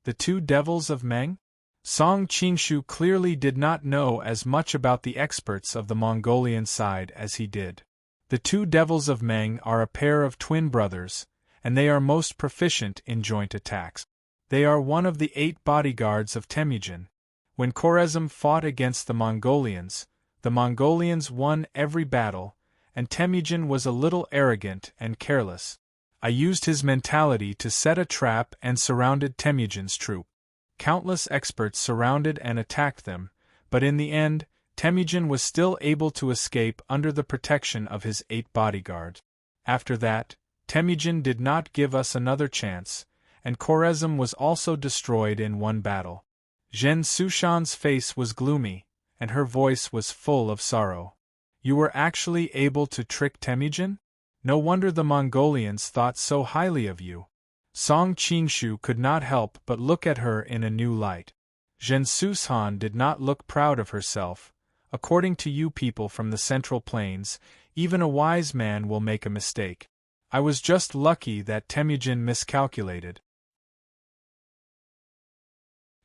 Speaker 1: The 2 devils of Meng? Song Qingshu clearly did not know as much about the experts of the Mongolian side as he did. The 2 devils of Meng are a pair of twin brothers, and they are most proficient in joint attacks. They are one of the 8 bodyguards of Temujin. When Khwarezm fought against the Mongolians won every battle, and Temujin was a little arrogant and careless. I used his mentality to set a trap and surrounded Temujin's troop. Countless experts surrounded and attacked them, but in the end, Temujin was still able to escape under the protection of his 8 bodyguards. After that, Temujin did not give us another chance, and Khwarezm was also destroyed in one battle. Jean Sushan's face was gloomy, and her voice was full of sorrow. You were actually able to trick Temujin? No wonder the Mongolians thought so highly of you. Song Qingshu could not help but look at her in a new light. Zhensusan did not look proud of herself. According to you people from the Central Plains, even a wise man will make a mistake. I was just lucky that Temujin miscalculated.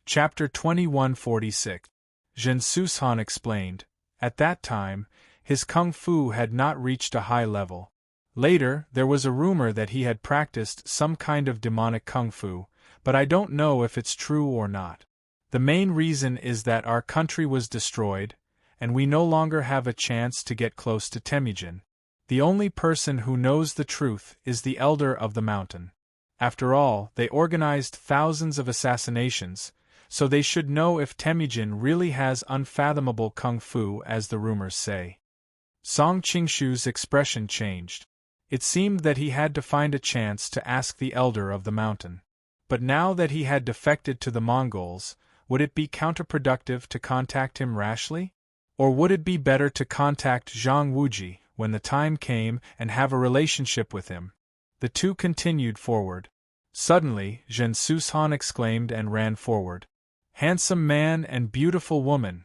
Speaker 1: Chapter 2146. Zhensusan explained. At that time, his kung fu had not reached a high level. Later, there was a rumor that he had practiced some kind of demonic kung fu, but I don't know if it's true or not. The main reason is that our country was destroyed, and we no longer have a chance to get close to Temujin. The only person who knows the truth is the Elder of the Mountain. After all, they organized thousands of assassinations, so they should know if Temujin really has unfathomable kung fu as the rumors say. Song Qingshu's expression changed. It seemed that he had to find a chance to ask the Elder of the Mountain. But now that he had defected to the Mongols, would it be counterproductive to contact him rashly? Or would it be better to contact Zhang Wuji when the time came and have a relationship with him? The two continued forward. Suddenly, Zhensusan exclaimed and ran forward. Handsome man and beautiful woman.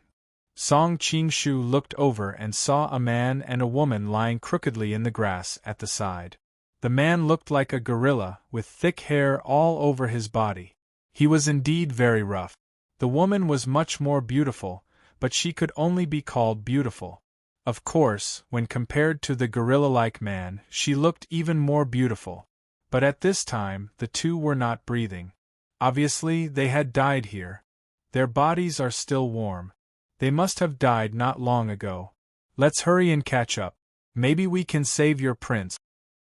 Speaker 1: Song Qingshu looked over and saw a man and a woman lying crookedly in the grass at the side. The man looked like a gorilla, with thick hair all over his body. He was indeed very rough. The woman was much more beautiful, but she could only be called beautiful. Of course, when compared to the gorilla-like man, she looked even more beautiful. But at this time, the two were not breathing. Obviously, they had died here. Their bodies are still warm. They must have died not long ago. Let's hurry and catch up. Maybe we can save your prince.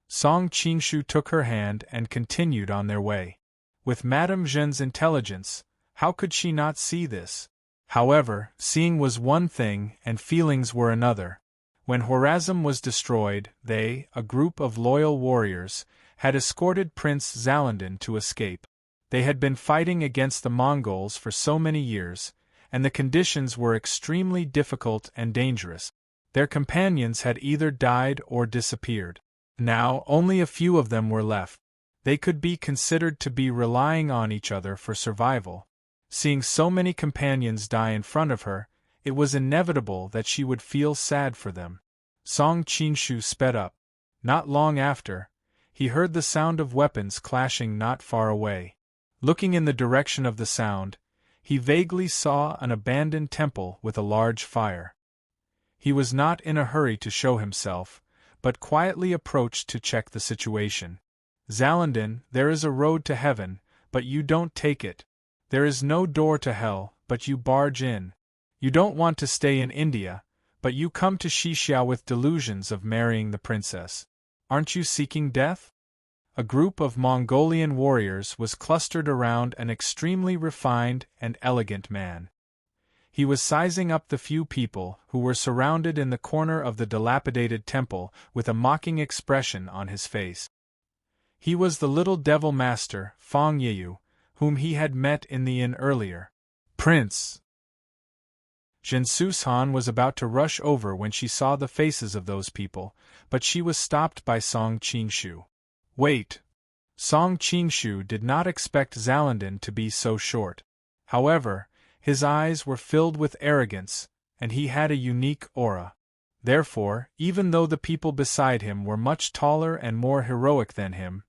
Speaker 1: Song Qingshu took her hand and continued on their way. With Madame Zhen's intelligence, how could she not see this? However, seeing was one thing and feelings were another. When Horazm was destroyed, they, a group of loyal warriors, had escorted Prince Zalandin to escape. They had been fighting against the Mongols for so many years, and the conditions were extremely difficult and dangerous. Their companions had either died or disappeared. Now, only a few of them were left. They could be considered to be relying on each other for survival. Seeing so many companions die in front of her, it was inevitable that she would feel sad for them. Song Qingshu sped up. Not long after, he heard the sound of weapons clashing not far away. Looking in the direction of the sound, he vaguely saw an abandoned temple with a large fire. He was not in a hurry to show himself, but quietly approached to check the situation. Zalandin, there is a road to heaven, but you don't take it. There is no door to hell, but you barge in. You don't want to stay in India, but you come to Xixia with delusions of marrying the princess. Aren't you seeking death? A group of Mongolian warriors was clustered around an extremely refined and elegant man. He was sizing up the few people who were surrounded in the corner of the dilapidated temple with a mocking expression on his face. He was the little devil master, Fang Yeyu, whom he had met in the inn earlier. Prince! Zhensusan was about to rush over when she saw the faces of those people, but she was stopped by Song Qingshu. Wait! Song Qingshu did not expect Zalandin to be so short. However, his eyes were filled with arrogance, and he had a unique aura. Therefore, even though the people beside him were much taller and more heroic than him,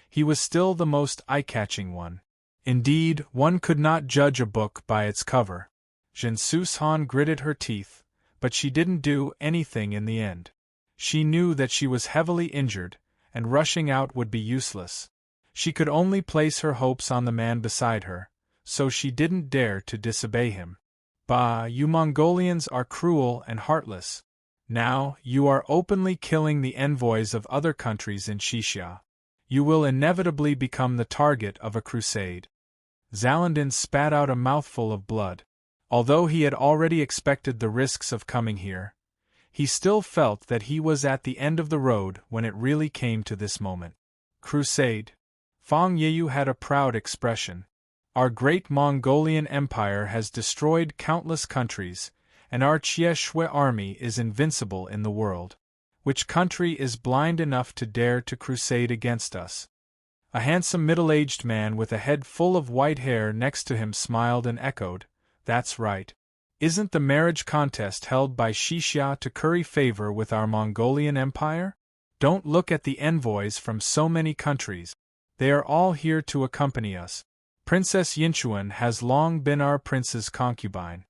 Speaker 1: he was still the most eye-catching one. Indeed, one could not judge a book by its cover. Zhensusan gritted her teeth, but she didn't do anything in the end. She knew that she was heavily injured, and rushing out would be useless. She could only place her hopes on the man beside her, so she didn't dare to disobey him. Bah, you Mongolians are cruel and heartless. Now, you are openly killing the envoys of other countries in Xixia. You will inevitably become the target of a crusade. Zalandin spat out a mouthful of blood. Although he had already expected the risks of coming here, he still felt that he was at the end of the road when it really came to this moment. Crusade. Fang Yeyu had a proud expression. Our great Mongolian Empire has destroyed countless countries, and our Shui army is invincible in the world. Which country is blind enough to dare to crusade against us? A handsome middle-aged man with a head full of white hair next to him smiled and echoed, "That's right. Isn't the marriage contest held by Xixia to curry favor with our Mongolian Empire? Don't look at the envoys from so many countries. They are all here to accompany us. Princess Yinchuan has long been our prince's concubine."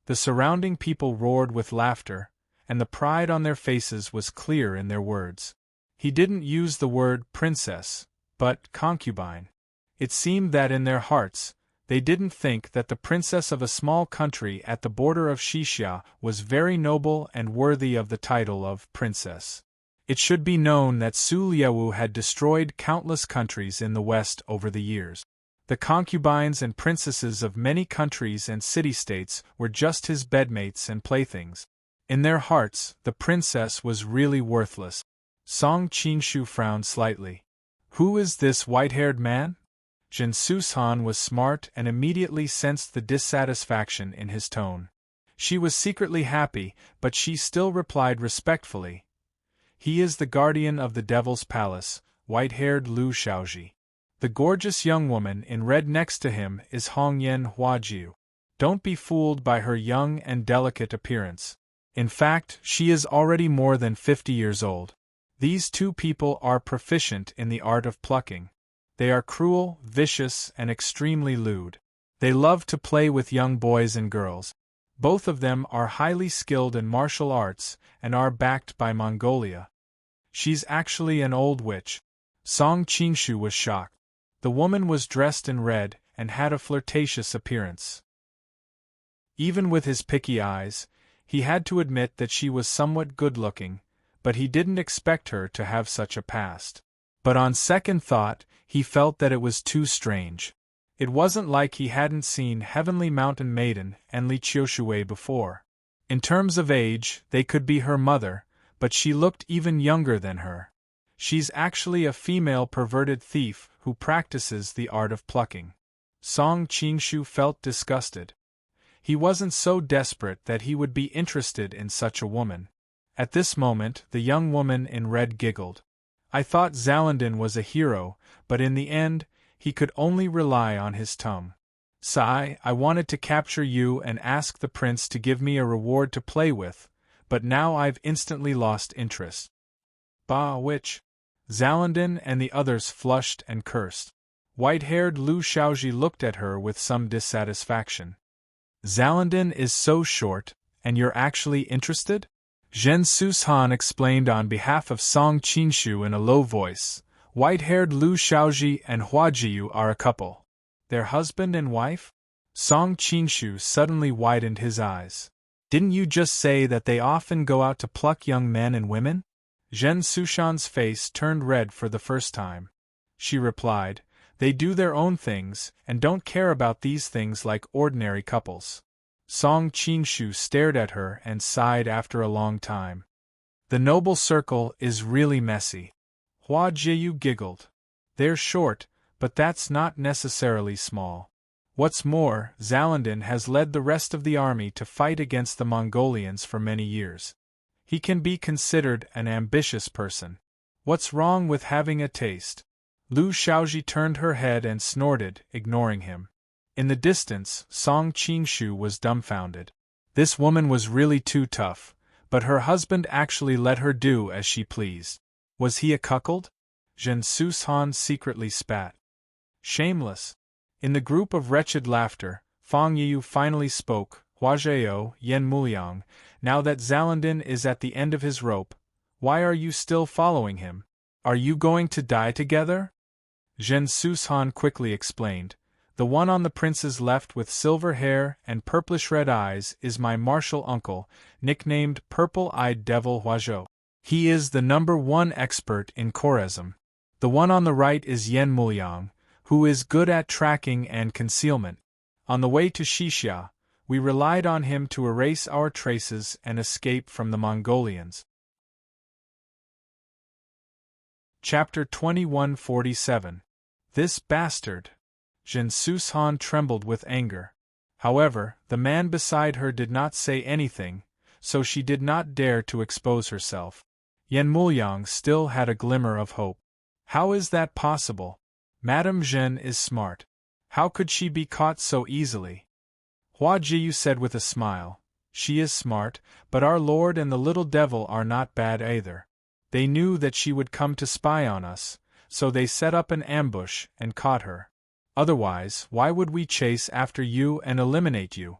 Speaker 1: The surrounding people roared with laughter, and the pride on their faces was clear in their words. He didn't use the word princess, but concubine. It seemed that in their hearts, they didn't think that the princess of a small country at the border of Xixia was very noble and worthy of the title of princess. It should be known that Su Liaowu had destroyed countless countries in the West over the years. The concubines and princesses of many countries and city-states were just his bedmates and playthings. In their hearts, the princess was really worthless. Song Qingshu frowned slightly. "Who is this white-haired man?" Zhen Sushan was smart and immediately sensed the dissatisfaction in his tone. She was secretly happy, but she still replied respectfully, "He is the guardian of the Devil's Palace, white-haired Lu Shaoji. The gorgeous young woman in red next to him is Hongyan Huajiu. Don't be fooled by her young and delicate appearance. In fact, she is already more than 50 years old. These two people are proficient in the art of plucking. They are cruel, vicious, and extremely lewd. They love to play with young boys and girls. Both of them are highly skilled in martial arts and are backed by Mongolia. She's actually an old witch." Song Qingshu was shocked. The woman was dressed in red and had a flirtatious appearance. Even with his picky eyes, he had to admit that she was somewhat good-looking, but he didn't expect her to have such a past. But on second thought, he felt that it was too strange. It wasn't like he hadn't seen Heavenly Mountain Maiden and Li Qiushui before. In terms of age, they could be her mother, but she looked even younger than her. She's actually a female perverted thief who practices the art of plucking. Song Qingshu felt disgusted. He wasn't so desperate that he would be interested in such a woman. At this moment, the young woman in red giggled. "I thought Zalandin was a hero, but in the end, he could only rely on his tongue. Sai, I wanted to capture you and ask the prince to give me a reward to play with, but now I've instantly lost interest." "Bah, witch!" Zalandin and the others flushed and cursed. White-haired Lu Shaoji looked at her with some dissatisfaction. "Zalandin is so short, and you're actually interested?" Zhen Sushan explained on behalf of Song Qingshu in a low voice. "White-haired Lu Shaoji and Huajiu are a couple. They're husband and wife?" Song Qingshu suddenly widened his eyes. "Didn't you just say that they often go out to pluck young men and women?" Zhen Sushan's face turned red for the first time. She replied, "They do their own things, and don't care about these things like ordinary couples." Song Qingshu stared at her and sighed after a long time. "The noble circle is really messy." Hua Jiu giggled. "They're short, but that's not necessarily small. What's more, Zalandin has led the rest of the army to fight against the Mongolians for many years. He can be considered an ambitious person. What's wrong with having a taste?" Lu Shaoji turned her head and snorted, ignoring him. In the distance, Song Qingshu was dumbfounded. This woman was really too tough, but her husband actually let her do as she pleased. Was he a cuckold? Zhen Sushan secretly spat. Shameless. In the group of wretched laughter, Fang Yiyu finally spoke. "Huazheo, Yen Muliang, now that Zalandin is at the end of his rope, why are you still following him? Are you going to die together?" Zhen Sushan quickly explained. "The one on the prince's left with silver hair and purplish-red eyes is my martial uncle, nicknamed Purple-Eyed Devil Huazhou. He is the #1 expert in Choresm. The one on the right is Yen Muliang, who is good at tracking and concealment. On the way to Xixia, we relied on him to erase our traces and escape from the Mongolians." Chapter 2147. This bastard. Zhen Sushan trembled with anger. However, the man beside her did not say anything, so she did not dare to expose herself. Yen Muliang still had a glimmer of hope. How is that possible? Madame Jeanne is smart. How could she be caught so easily? Hua Jiyu said with a smile, she is smart, but our lord and the little devil are not bad either. They knew that she would come to spy on us, so they set up an ambush and caught her. Otherwise, why would we chase after you and eliminate you?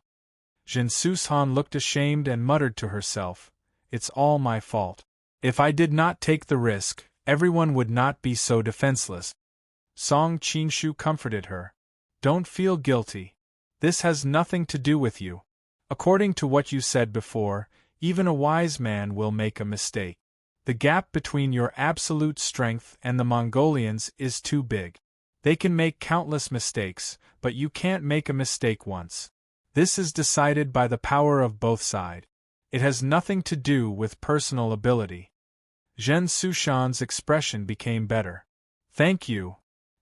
Speaker 1: Jin Susan looked ashamed and muttered to herself, it's all my fault. If I did not take the risk, everyone would not be so defenseless. Song Qingshu comforted her. Don't feel guilty. This has nothing to do with you. According to what you said before, even a wise man will make a mistake. The gap between your absolute strength and the Mongolians is too big. They can make countless mistakes, but you can't make a mistake once. This is decided by the power of both sides. It has nothing to do with personal ability. Zhen Sushan's expression became better. Thank you.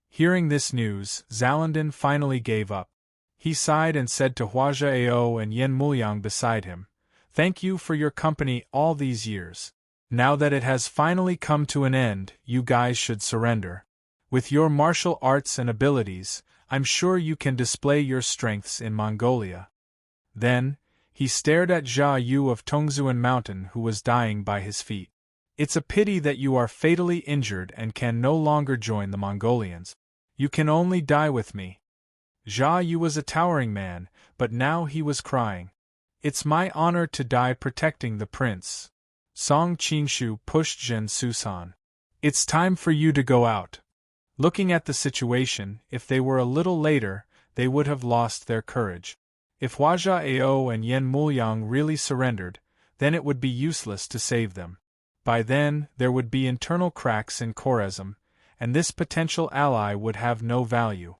Speaker 1: Hearing this news, Zalandin finally gave up. He sighed and said to Huazha Ao and Yen Muliang beside him, thank you for your company all these years. Now that it has finally come to an end, you guys should surrender. With your martial arts and abilities, I'm sure you can display your strengths in Mongolia. Then, he stared at Jia Yu of Tongzuan Mountain who was dying by his feet. It's a pity that you are fatally injured and can no longer join the Mongolians. You can only die with me. Jia Yu was a towering man, but now he was crying. It's my honor to die protecting the prince. Song Qingshu pushed Zhen Susan. It's time for you to go out. Looking at the situation, if they were a little later, they would have lost their courage. If Huazha Ao and Yen Muliang really surrendered, then it would be useless to save them. By then, there would be internal cracks in Khoresm, and this potential ally would have no value.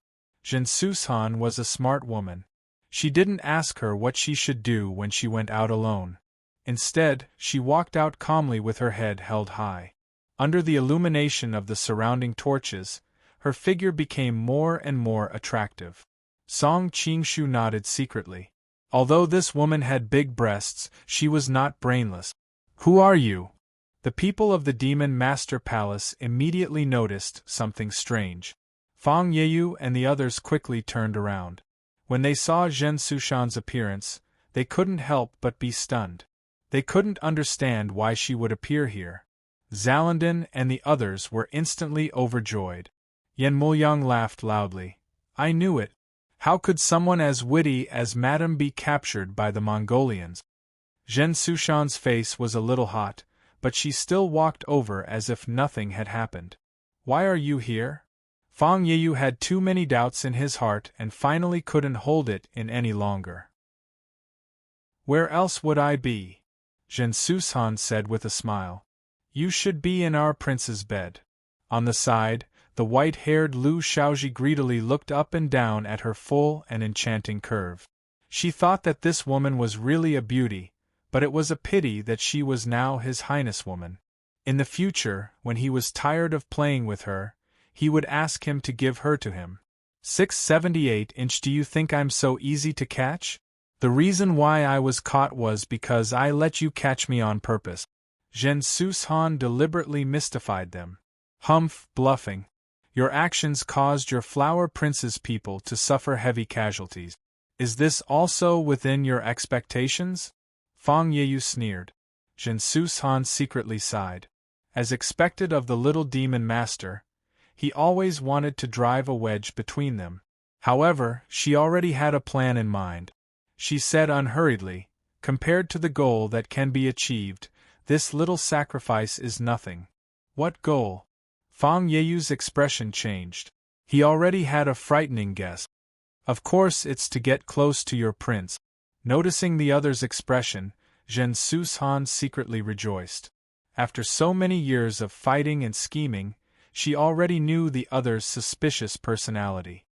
Speaker 1: Zhen Susan was a smart woman. She didn't ask her what she should do when she went out alone. Instead, she walked out calmly with her head held high. Under the illumination of the surrounding torches, her figure became more and more attractive. Song Qingshu nodded secretly. Although this woman had big breasts, she was not brainless. Who are you? The people of the Demon Master Palace immediately noticed something strange. Fang Yeyu and the others quickly turned around. When they saw Zhen Sushan's appearance, they couldn't help but be stunned. They couldn't understand why she would appear here. Zalandin and the others were instantly overjoyed. Yen Muliang laughed loudly. I knew it. How could someone as witty as Madame be captured by the Mongolians? Zhen Sushan's face was a little hot, but she still walked over as if nothing had happened. Why are you here? Fang Yeyu had too many doubts in his heart and finally couldn't hold it in any longer. Where else would I be? Zhen Susan said with a smile. You should be in our prince's bed. On the side, the white-haired Lu Shaoji greedily looked up and down at her full and enchanting curve. She thought that this woman was really a beauty, but it was a pity that she was now his highness woman. In the future, when he was tired of playing with her, he would ask him to give her to him. 678-inch. Do you think I'm so easy to catch? The reason why I was caught was because I let you catch me on purpose. Zhen Susan deliberately mystified them. Humph, bluffing. Your actions caused your Flower Prince's people to suffer heavy casualties. Is this also within your expectations? Fang Yeyu sneered. Zhen Susan secretly sighed. As expected of the little demon master, he always wanted to drive a wedge between them. However, she already had a plan in mind. She said unhurriedly, compared to the goal that can be achieved, this little sacrifice is nothing. What goal? Fang Yeyu's expression changed. He already had a frightening guess. Of course it's to get close to your prince. Noticing the other's expression, Zhen Susan secretly rejoiced. After so many years of fighting and scheming, she already knew the other's suspicious personality.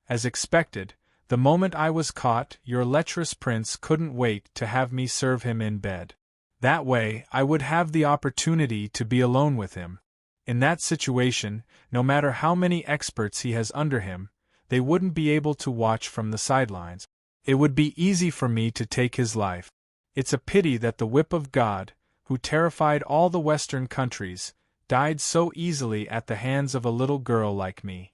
Speaker 1: As expected, the moment I was caught, your lecherous prince couldn't wait to have me serve him in bed. That way, I would have the opportunity to be alone with him. In that situation, no matter how many experts he has under him, they wouldn't be able to watch from the sidelines. It would be easy for me to take his life. It's a pity that the whip of God, who terrified all the Western countries, died so easily at the hands of a little girl like me."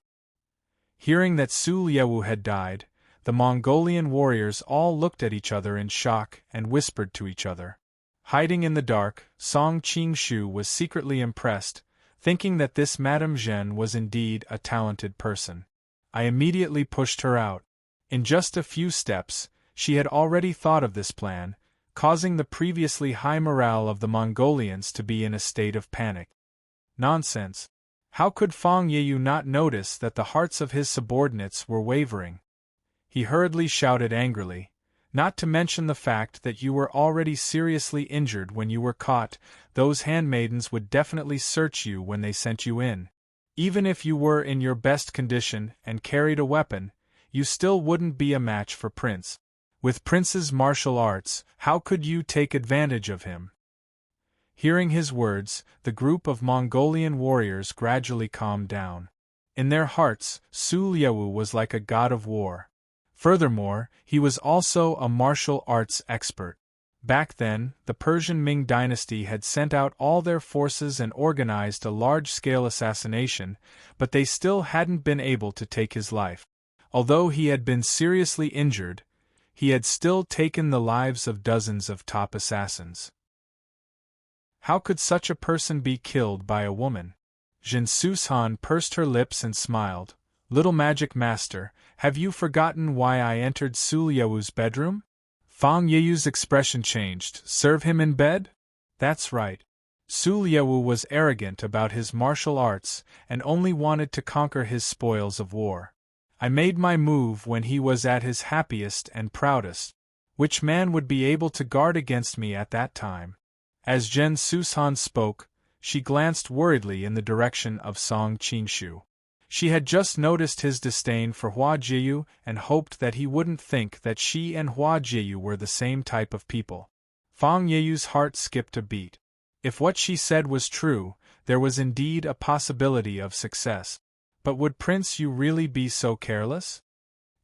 Speaker 1: Hearing that Su Lyewu had died, the Mongolian warriors all looked at each other in shock and whispered to each other. Hiding in the dark, Song Qingshu was secretly impressed, thinking that this Madame Zhen was indeed a talented person. I immediately pushed her out. In just a few steps, she had already thought of this plan, causing the previously high morale of the Mongolians to be in a state of panic. Nonsense! How could Fang Yeyu not notice that the hearts of his subordinates were wavering? He hurriedly shouted angrily, "Not to mention the fact that you were already seriously injured when you were caught, those handmaidens would definitely search you when they sent you in. Even if you were in your best condition and carried a weapon, you still wouldn't be a match for Prince. With Prince's martial arts, how could you take advantage of him?" Hearing his words, the group of Mongolian warriors gradually calmed down. In their hearts, Su Lyewu was like a god of war. Furthermore, he was also a martial arts expert. Back then, the Persian Ming dynasty had sent out all their forces and organized a large-scale assassination, but they still hadn't been able to take his life. Although he had been seriously injured, he had still taken the lives of dozens of top assassins. How could such a person be killed by a woman? Jin Sushan pursed her lips and smiled. "Little magic master, have you forgotten why I entered Su Lyewu's bedroom?" Fang Yeyu's expression changed. "Serve him in bed?" That's right. Su Lyewu was arrogant about his martial arts and only wanted to conquer his spoils of war. I made my move when he was at his happiest and proudest. Which man would be able to guard against me at that time? As Jen Sushan spoke, she glanced worriedly in the direction of Song Qingshu. She had just noticed his disdain for Hua Jiyu and hoped that he wouldn't think that she and Hua Jiyu were the same type of people. Fang Yeyu's heart skipped a beat. If what she said was true, there was indeed a possibility of success. But would Prince Yu really be so careless?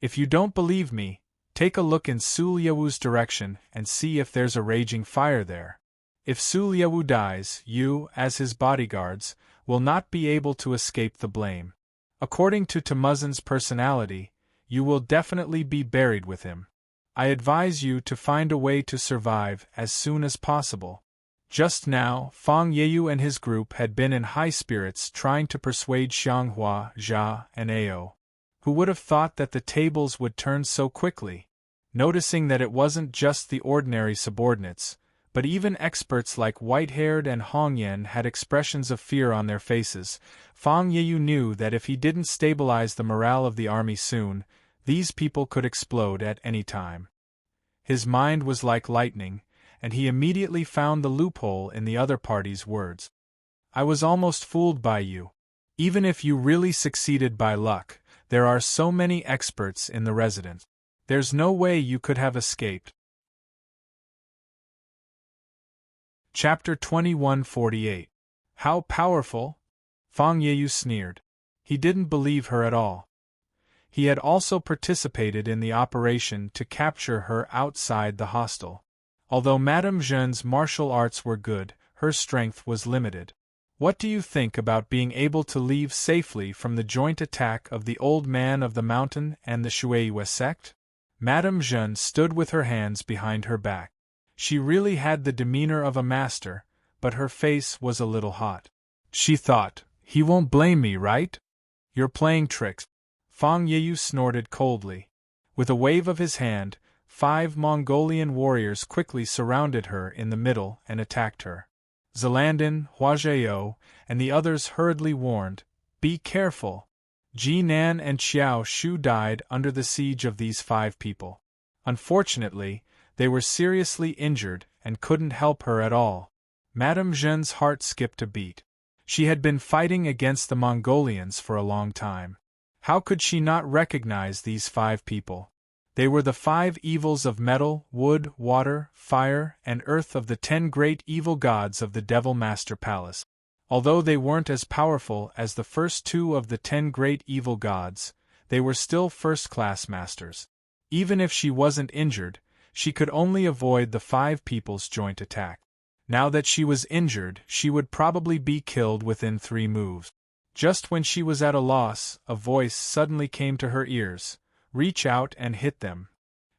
Speaker 1: If you don't believe me, take a look in Su Lyewu's direction and see if there's a raging fire there. If Su Lyewu dies, you, as his bodyguards, will not be able to escape the blame. According to Temujin's personality, you will definitely be buried with him. I advise you to find a way to survive as soon as possible. Just now, Fang Yeyu and his group had been in high spirits trying to persuade Xianghua, Jia, and Ao. Who would have thought that the tables would turn so quickly? Noticing that it wasn't just the ordinary subordinates, but even experts like White-Haired and Hongyan had expressions of fear on their faces, Fang Yeyu knew that if he didn't stabilize the morale of the army soon, these people could explode at any time. His mind was like lightning, and he immediately found the loophole in the other party's words. "I was almost fooled by you. Even if you really succeeded by luck, there are so many experts in the residence. There's no way you could have escaped." Chapter 2148. How powerful? Fang Yeyu sneered. He didn't believe her at all. He had also participated in the operation to capture her outside the hostel. Although Madame Zhen's martial arts were good, her strength was limited. What do you think about being able to leave safely from the joint attack of the old man of the mountain and the Shueiyue sect? Madame Zhen stood with her hands behind her back. She really had the demeanor of a master, but her face was a little hot. She thought, "He won't blame me, right? You're playing tricks." Fang Yeyu snorted coldly. With a wave of his hand, 5 Mongolian warriors quickly surrounded her in the middle and attacked her. Zelandin, Huazhao, and the others hurriedly warned, "Be careful." Ji Nan and Xiao Shu died under the siege of these 5 people. Unfortunately, they were seriously injured and couldn't help her at all. Madame Zhen's heart skipped a beat. She had been fighting against the Mongolians for a long time. How could she not recognize these 5 people? They were the 5 evils of metal, wood, water, fire, and earth of the 10 great evil gods of the Devil Master Palace. Although they weren't as powerful as the first 2 of the 10 great evil gods, they were still first-class masters. Even if she wasn't injured, she could only avoid the 5 people's joint attack. Now that she was injured, she would probably be killed within 3 moves. Just when she was at a loss, a voice suddenly came to her ears. Reach out and hit them.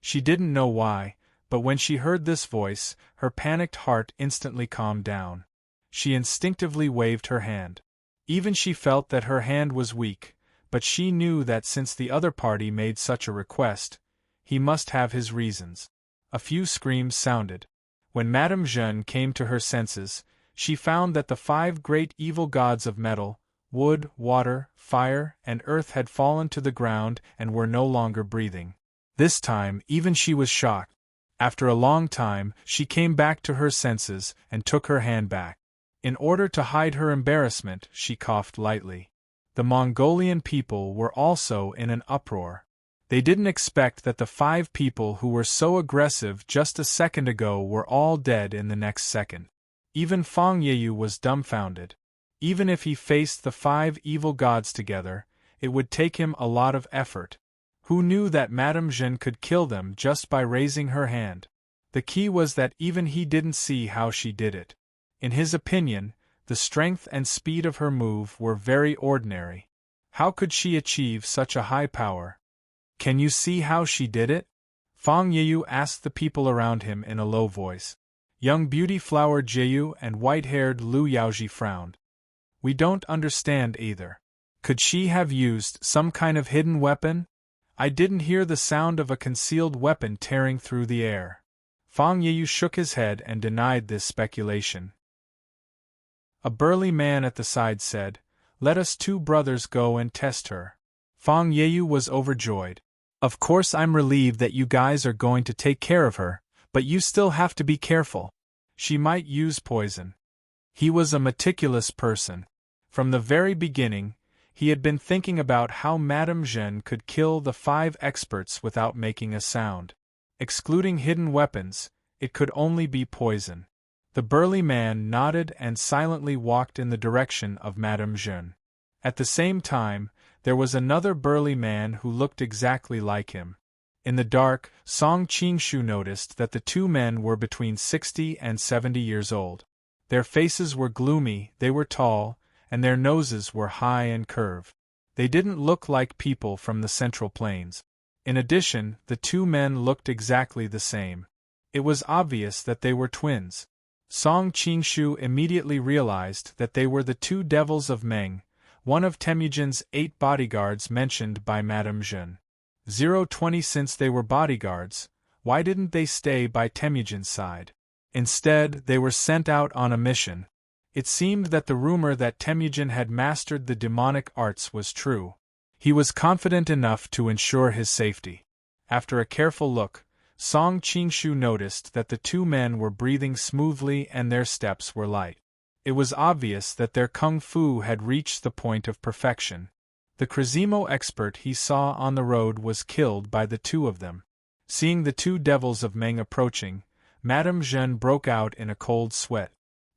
Speaker 1: She didn't know why, but when she heard this voice, her panicked heart instantly calmed down. She instinctively waved her hand. Even she felt that her hand was weak, but she knew that since the other party made such a request, he must have his reasons. A few screams sounded. When Madame Jeanne came to her senses, she found that the 5 great evil gods of metal, wood, water, fire, and earth had fallen to the ground and were no longer breathing. This time, even she was shocked. After a long time, she came back to her senses and took her hand back. In order to hide her embarrassment, she coughed lightly. The Mongolian people were also in an uproar. They didn't expect that the 5 people who were so aggressive just a second ago were all dead in the next second. Even Fang Yeyu was dumbfounded. Even if he faced the 5 evil gods together, it would take him a lot of effort. Who knew that Madame Jeanne could kill them just by raising her hand? The key was that even he didn't see how she did it. In his opinion, the strength and speed of her move were very ordinary. How could she achieve such a high power? Can you see how she did it? Fang Yeyu asked the people around him in a low voice. Young beauty flower Jeyu and white-haired Lu Yaoji frowned. We don't understand either. Could she have used some kind of hidden weapon? I didn't hear the sound of a concealed weapon tearing through the air. Fang Yeyu shook his head and denied this speculation. A burly man at the side said, "Let us 2 brothers go and test her." Fang Yeyu was overjoyed. Of course I'm relieved that you guys are going to take care of her, but you still have to be careful. She might use poison. He was a meticulous person. From the very beginning, he had been thinking about how Madame Jeanne could kill the 5 experts without making a sound. Excluding hidden weapons, it could only be poison. The burly man nodded and silently walked in the direction of Madame Jeanne. At the same time, there was another burly man who looked exactly like him. In the dark, Song Qingshu noticed that the 2 men were between 60 and 70 years old. Their faces were gloomy, they were tall, and their noses were high and curved. They didn't look like people from the Central Plains. In addition, the 2 men looked exactly the same. It was obvious that they were twins. Song Qingshu immediately realized that they were the 2 devils of Meng, one of Temujin's 8 bodyguards mentioned by Madame Jeanne. 020 Since they were bodyguards, why didn't they stay by Temujin's side? Instead, they were sent out on a mission. It seemed that the rumor that Temujin had mastered the demonic arts was true. He was confident enough to ensure his safety. After a careful look, Song Qingshu noticed that the 2 men were breathing smoothly and their steps were light. It was obvious that their kung fu had reached the point of perfection. The Crazimo expert he saw on the road was killed by the 2 of them. Seeing the 2 devils of Meng approaching, Madame Jeanne broke out in a cold sweat.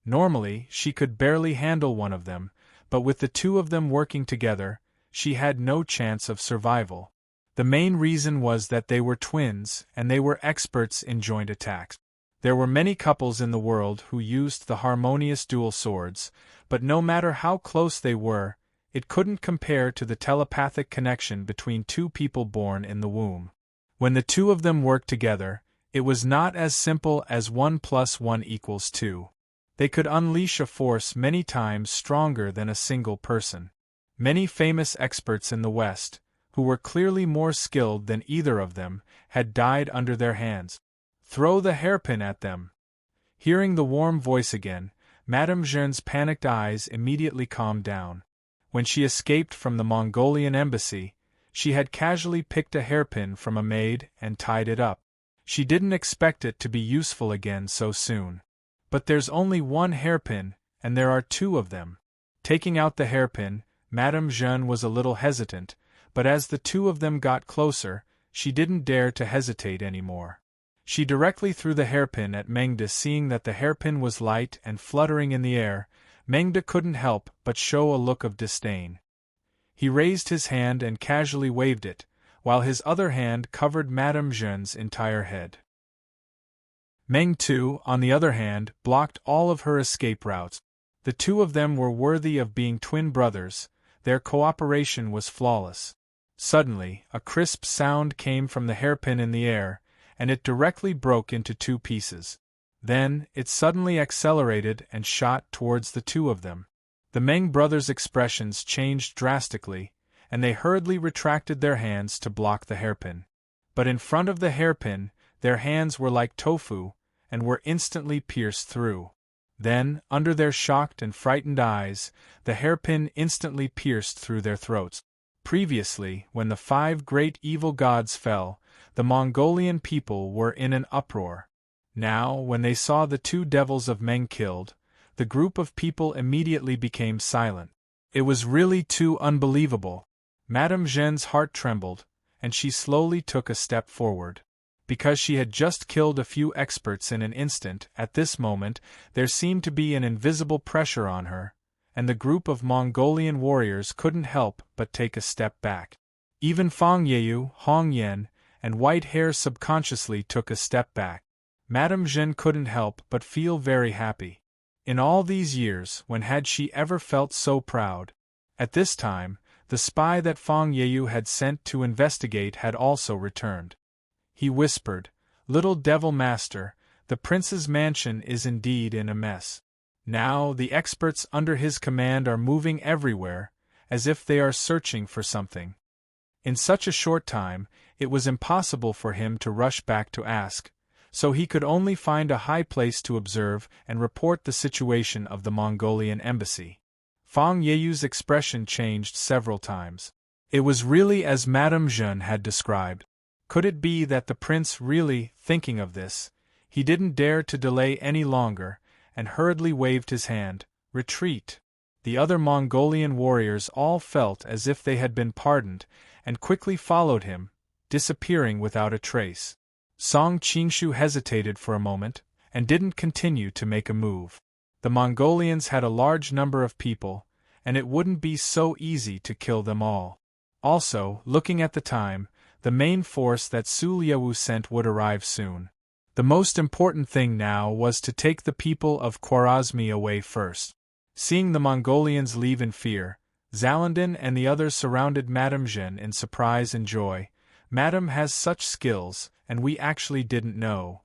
Speaker 1: Normally, she could barely handle one of them, but with the 2 of them working together, she had no chance of survival. The main reason was that they were twins, and they were experts in joint attacks. There were many couples in the world who used the harmonious dual swords, but no matter how close they were, it couldn't compare to the telepathic connection between 2 people born in the womb. When the 2 of them worked together, it was not as simple as 1 + 1 = 2. They could unleash a force many times stronger than a single person. Many famous experts in the West, who were clearly more skilled than either of them, had died under their hands. Throw the hairpin at them. Hearing the warm voice again, Madame Jeanne's panicked eyes immediately calmed down. When she escaped from the Mongolian embassy, she had casually picked a hairpin from a maid and tied it up. She didn't expect it to be useful again so soon. But there's only 1 hairpin, and there are 2 of them. Taking out the hairpin, Madame Jeanne was a little hesitant, but as the 2 of them got closer, she didn't dare to hesitate anymore. She directly threw the hairpin at Mengde. Seeing that the hairpin was light and fluttering in the air, Mengde couldn't help but show a look of disdain. He raised his hand and casually waved it, while his other hand covered Madame Jeanne's entire head. Meng Tu, on the other hand, blocked all of her escape routes. The two of them were worthy of being twin brothers, their cooperation was flawless. Suddenly, a crisp sound came from the hairpin in the air, and it directly broke into two pieces. Then, it suddenly accelerated and shot towards the two of them. The Meng brothers' expressions changed drastically, and they hurriedly retracted their hands to block the hairpin. But in front of the hairpin, their hands were like tofu, and were instantly pierced through. Then, under their shocked and frightened eyes, the hairpin instantly pierced through their throats. Previously, when the 5 great evil gods fell, the Mongolian people were in an uproar. Now, when they saw the 2 devils of Meng killed, the group of people immediately became silent. It was really too unbelievable. Madame Jeanne's heart trembled, and she slowly took a step forward. Because she had just killed a few experts in an instant, at this moment, there seemed to be an invisible pressure on her, and the group of Mongolian warriors couldn't help but take a step back. Even Fang Yeyu, Hong Yan, and White Hair subconsciously took a step back. Madame Jeanne couldn't help but feel very happy. In all these years, when had she ever felt so proud? At this time, the spy that Fang Yeyu had sent to investigate had also returned. He whispered, "Little Devil Master, the prince's mansion is indeed in a mess. Now the experts under his command are moving everywhere, as if they are searching for something." In such a short time, it was impossible for him to rush back to ask, so he could only find a high place to observe and report the situation of the Mongolian embassy. Fang Yeyu's expression changed several times. It was really as Madame Jeanne had described. Could it be that the prince really, thinking of this, he didn't dare to delay any longer, and hurriedly waved his hand, "Retreat." The other Mongolian warriors all felt as if they had been pardoned, and quickly followed him, disappearing without a trace. Song Qingshu hesitated for a moment, and didn't continue to make a move. The Mongolians had a large number of people, and it wouldn't be so easy to kill them all. Also, looking at the time, the main force that Su Liaowu sent would arrive soon. The most important thing now was to take the people of Khwarezmi away first. Seeing the Mongolians leave in fear, Zalandin and the others surrounded Madame Jeanne in surprise and joy. "Madame has such skills, and we actually didn't know."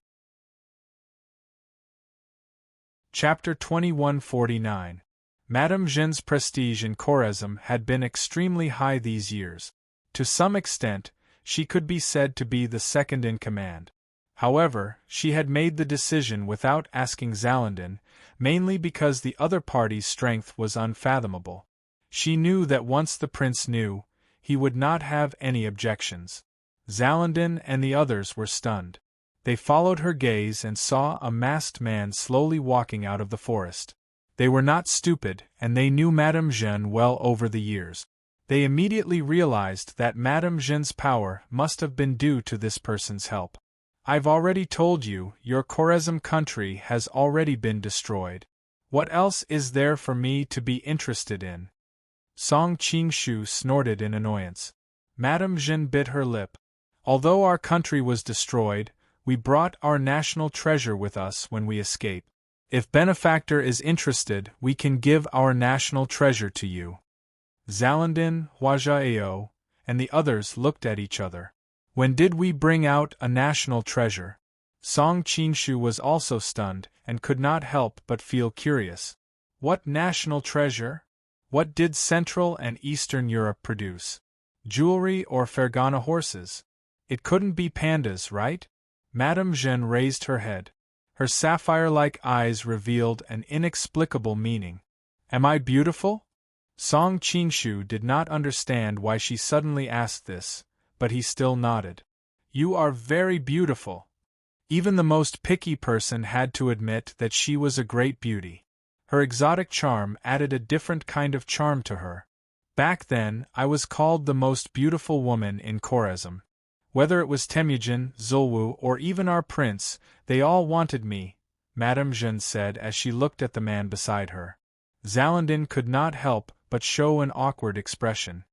Speaker 1: Chapter 2149. Madame Jeanne's prestige in Khwarezm had been extremely high these years. To some extent, she could be said to be the second in command. However, she had made the decision without asking Zalandin, mainly because the other party's strength was unfathomable. She knew that once the prince knew, he would not have any objections. Zalandin and the others were stunned. They followed her gaze and saw a masked man slowly walking out of the forest. They were not stupid, and they knew Madame Jeanne well over the years. They immediately realized that Madame Jeanne's power must have been due to this person's help. "I've already told you, your Khwarezm country has already been destroyed. What else is there for me to be interested in?" Song Qingshu snorted in annoyance. Madame Jeanne bit her lip. "Although our country was destroyed, we brought our national treasure with us when we escaped. If Benefactor is interested, we can give our national treasure to you." Zalandin, Huajiao, and the others looked at each other. "When did we bring out a national treasure?" Song Qingshu was also stunned, and could not help but feel curious. What national treasure? What did Central and Eastern Europe produce? Jewelry or Fergana horses? It couldn't be pandas, right? Madame Jeanne raised her head. Her sapphire-like eyes revealed an inexplicable meaning. "Am I beautiful?" Song Qingshu did not understand why she suddenly asked this, but he still nodded. "You are very beautiful." Even the most picky person had to admit that she was a great beauty. Her exotic charm added a different kind of charm to her. "Back then, I was called the most beautiful woman in Khwarezm. Whether it was Temujin, Zulwu, or even our prince, they all wanted me," Madame Jeanne said as she looked at the man beside her. Zalandin could not help but show an awkward expression.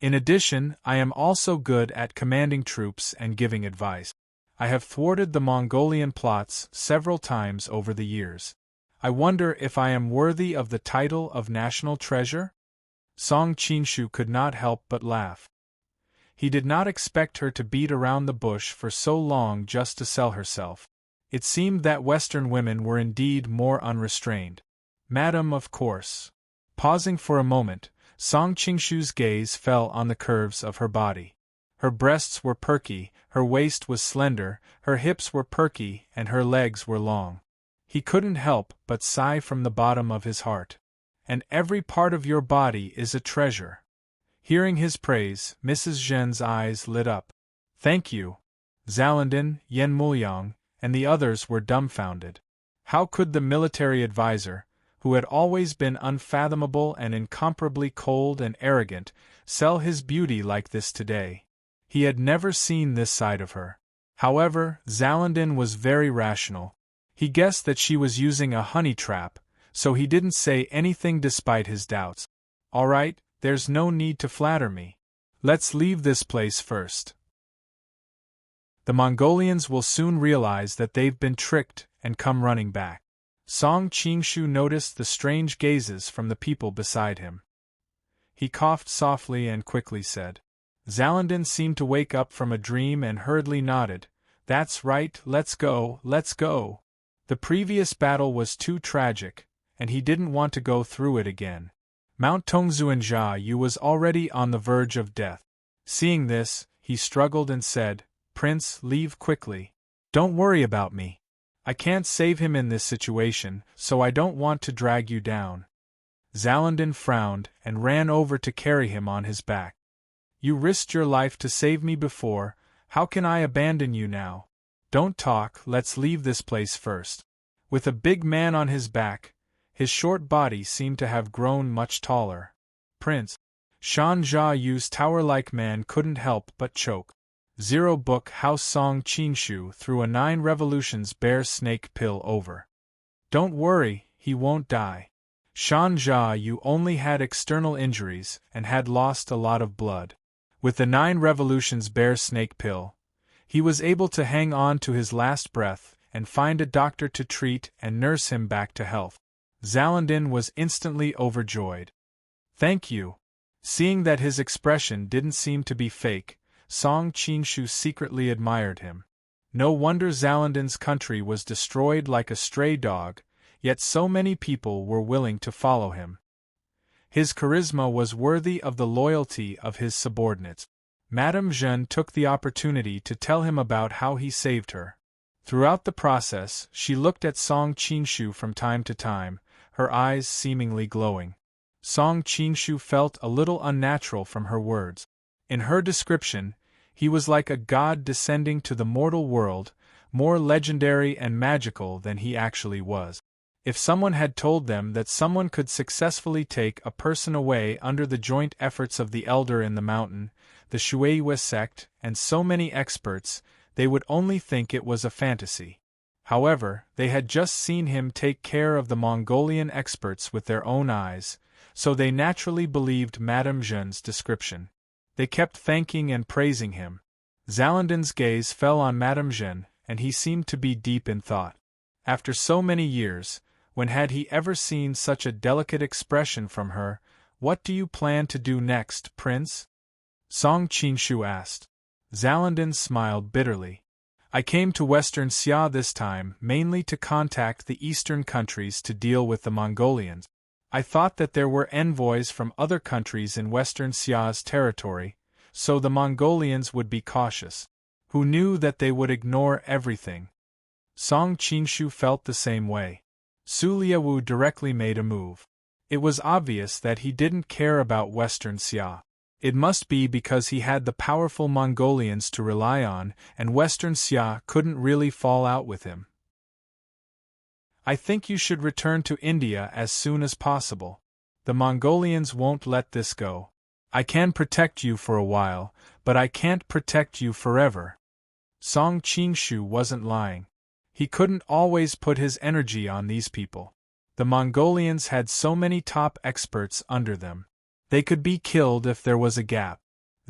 Speaker 1: In addition, I am also good at commanding troops and giving advice. I have thwarted the Mongolian plots several times over the years. I wonder if I am worthy of the title of national treasure? Song Qinshu could not help but laugh. He did not expect her to beat around the bush for so long just to sell herself. It seemed that Western women were indeed more unrestrained. Madam, of course. Pausing for a moment, Song Qingshu's gaze fell on the curves of her body. Her breasts were perky, her waist was slender, her hips were perky, and her legs were long. He couldn't help but sigh from the bottom of his heart. And every part of your body is a treasure. Hearing his praise, Mrs. Zhen's eyes lit up. Thank you. Zalandin, Yen Muliang, and the others were dumbfounded. How could the military advisor, who had always been unfathomable and incomparably cold and arrogant, sell his beauty like this today? He had never seen this side of her. However, Zalandin was very rational. He guessed that she was using a honey trap, so he didn't say anything despite his doubts. All right, there's no need to flatter me. Let's leave this place first. The Mongolians will soon realize that they've been tricked and come running back. Song Qingshu noticed the strange gazes from the people beside him. He coughed softly and quickly said. Zalandin seemed to wake up from a dream and hurriedly nodded. That's right, let's go, let's go. The previous battle was too tragic, and he didn't want to go through it again. Mount Tongzuanjia was already on the verge of death. Seeing this, he struggled and said, Prince, leave quickly. Don't worry about me. I can't save him in this situation, so I don't want to drag you down. Zalandin frowned and ran over to carry him on his back. You risked your life to save me before, how can I abandon you now? Don't talk, let's leave this place first. With a big man on his back, his short body seemed to have grown much taller. Prince, Shan Jia Yu's tower-like man couldn't help but choke. 0 Book House Song Qinshu threw a 9 revolutions bear snake pill over. Don't worry, he won't die. Shan Jia Yu only had external injuries and had lost a lot of blood. With the 9 revolutions bear snake pill, he was able to hang on to his last breath and find a doctor to treat and nurse him back to health. Zalandin was instantly overjoyed. Thank you. Seeing that his expression didn't seem to be fake, Song Qinshu secretly admired him. No wonder Zalandin's country was destroyed like a stray dog, yet so many people were willing to follow him. His charisma was worthy of the loyalty of his subordinates. Madame Zhen took the opportunity to tell him about how he saved her. Throughout the process, she looked at Song Qinshu from time to time, her eyes seemingly glowing. Song Qinshu felt a little unnatural from her words. In her description, he was like a god descending to the mortal world, more legendary and magical than he actually was. If someone had told them that someone could successfully take a person away under the joint efforts of the Elder in the Mountain, the Shueiyue sect, and so many experts, they would only think it was a fantasy. However, they had just seen him take care of the Mongolian experts with their own eyes, so they naturally believed Madame Zhen's description. They kept thanking and praising him. Zalandin's gaze fell on Madame Zhen, and he seemed to be deep in thought. After so many years, when had he ever seen such a delicate expression from her? What do you plan to do next, Prince? Song Qinshu asked. Zalandin smiled bitterly. I came to Western Xia this time mainly to contact the eastern countries to deal with the Mongolians. I thought that there were envoys from other countries in Western Xia's territory, so the Mongolians would be cautious. Who knew that they would ignore everything? Song Qinshu felt the same way. Su Liawu directly made a move. It was obvious that he didn't care about Western Xia. It must be because he had the powerful Mongolians to rely on, and Western Xia couldn't really fall out with him. I think you should return to India as soon as possible. The Mongolians won't let this go. I can protect you for a while, but I can't protect you forever. Song Qinshu wasn't lying. He couldn't always put his energy on these people. The Mongolians had so many top experts under them. They could be killed if there was a gap.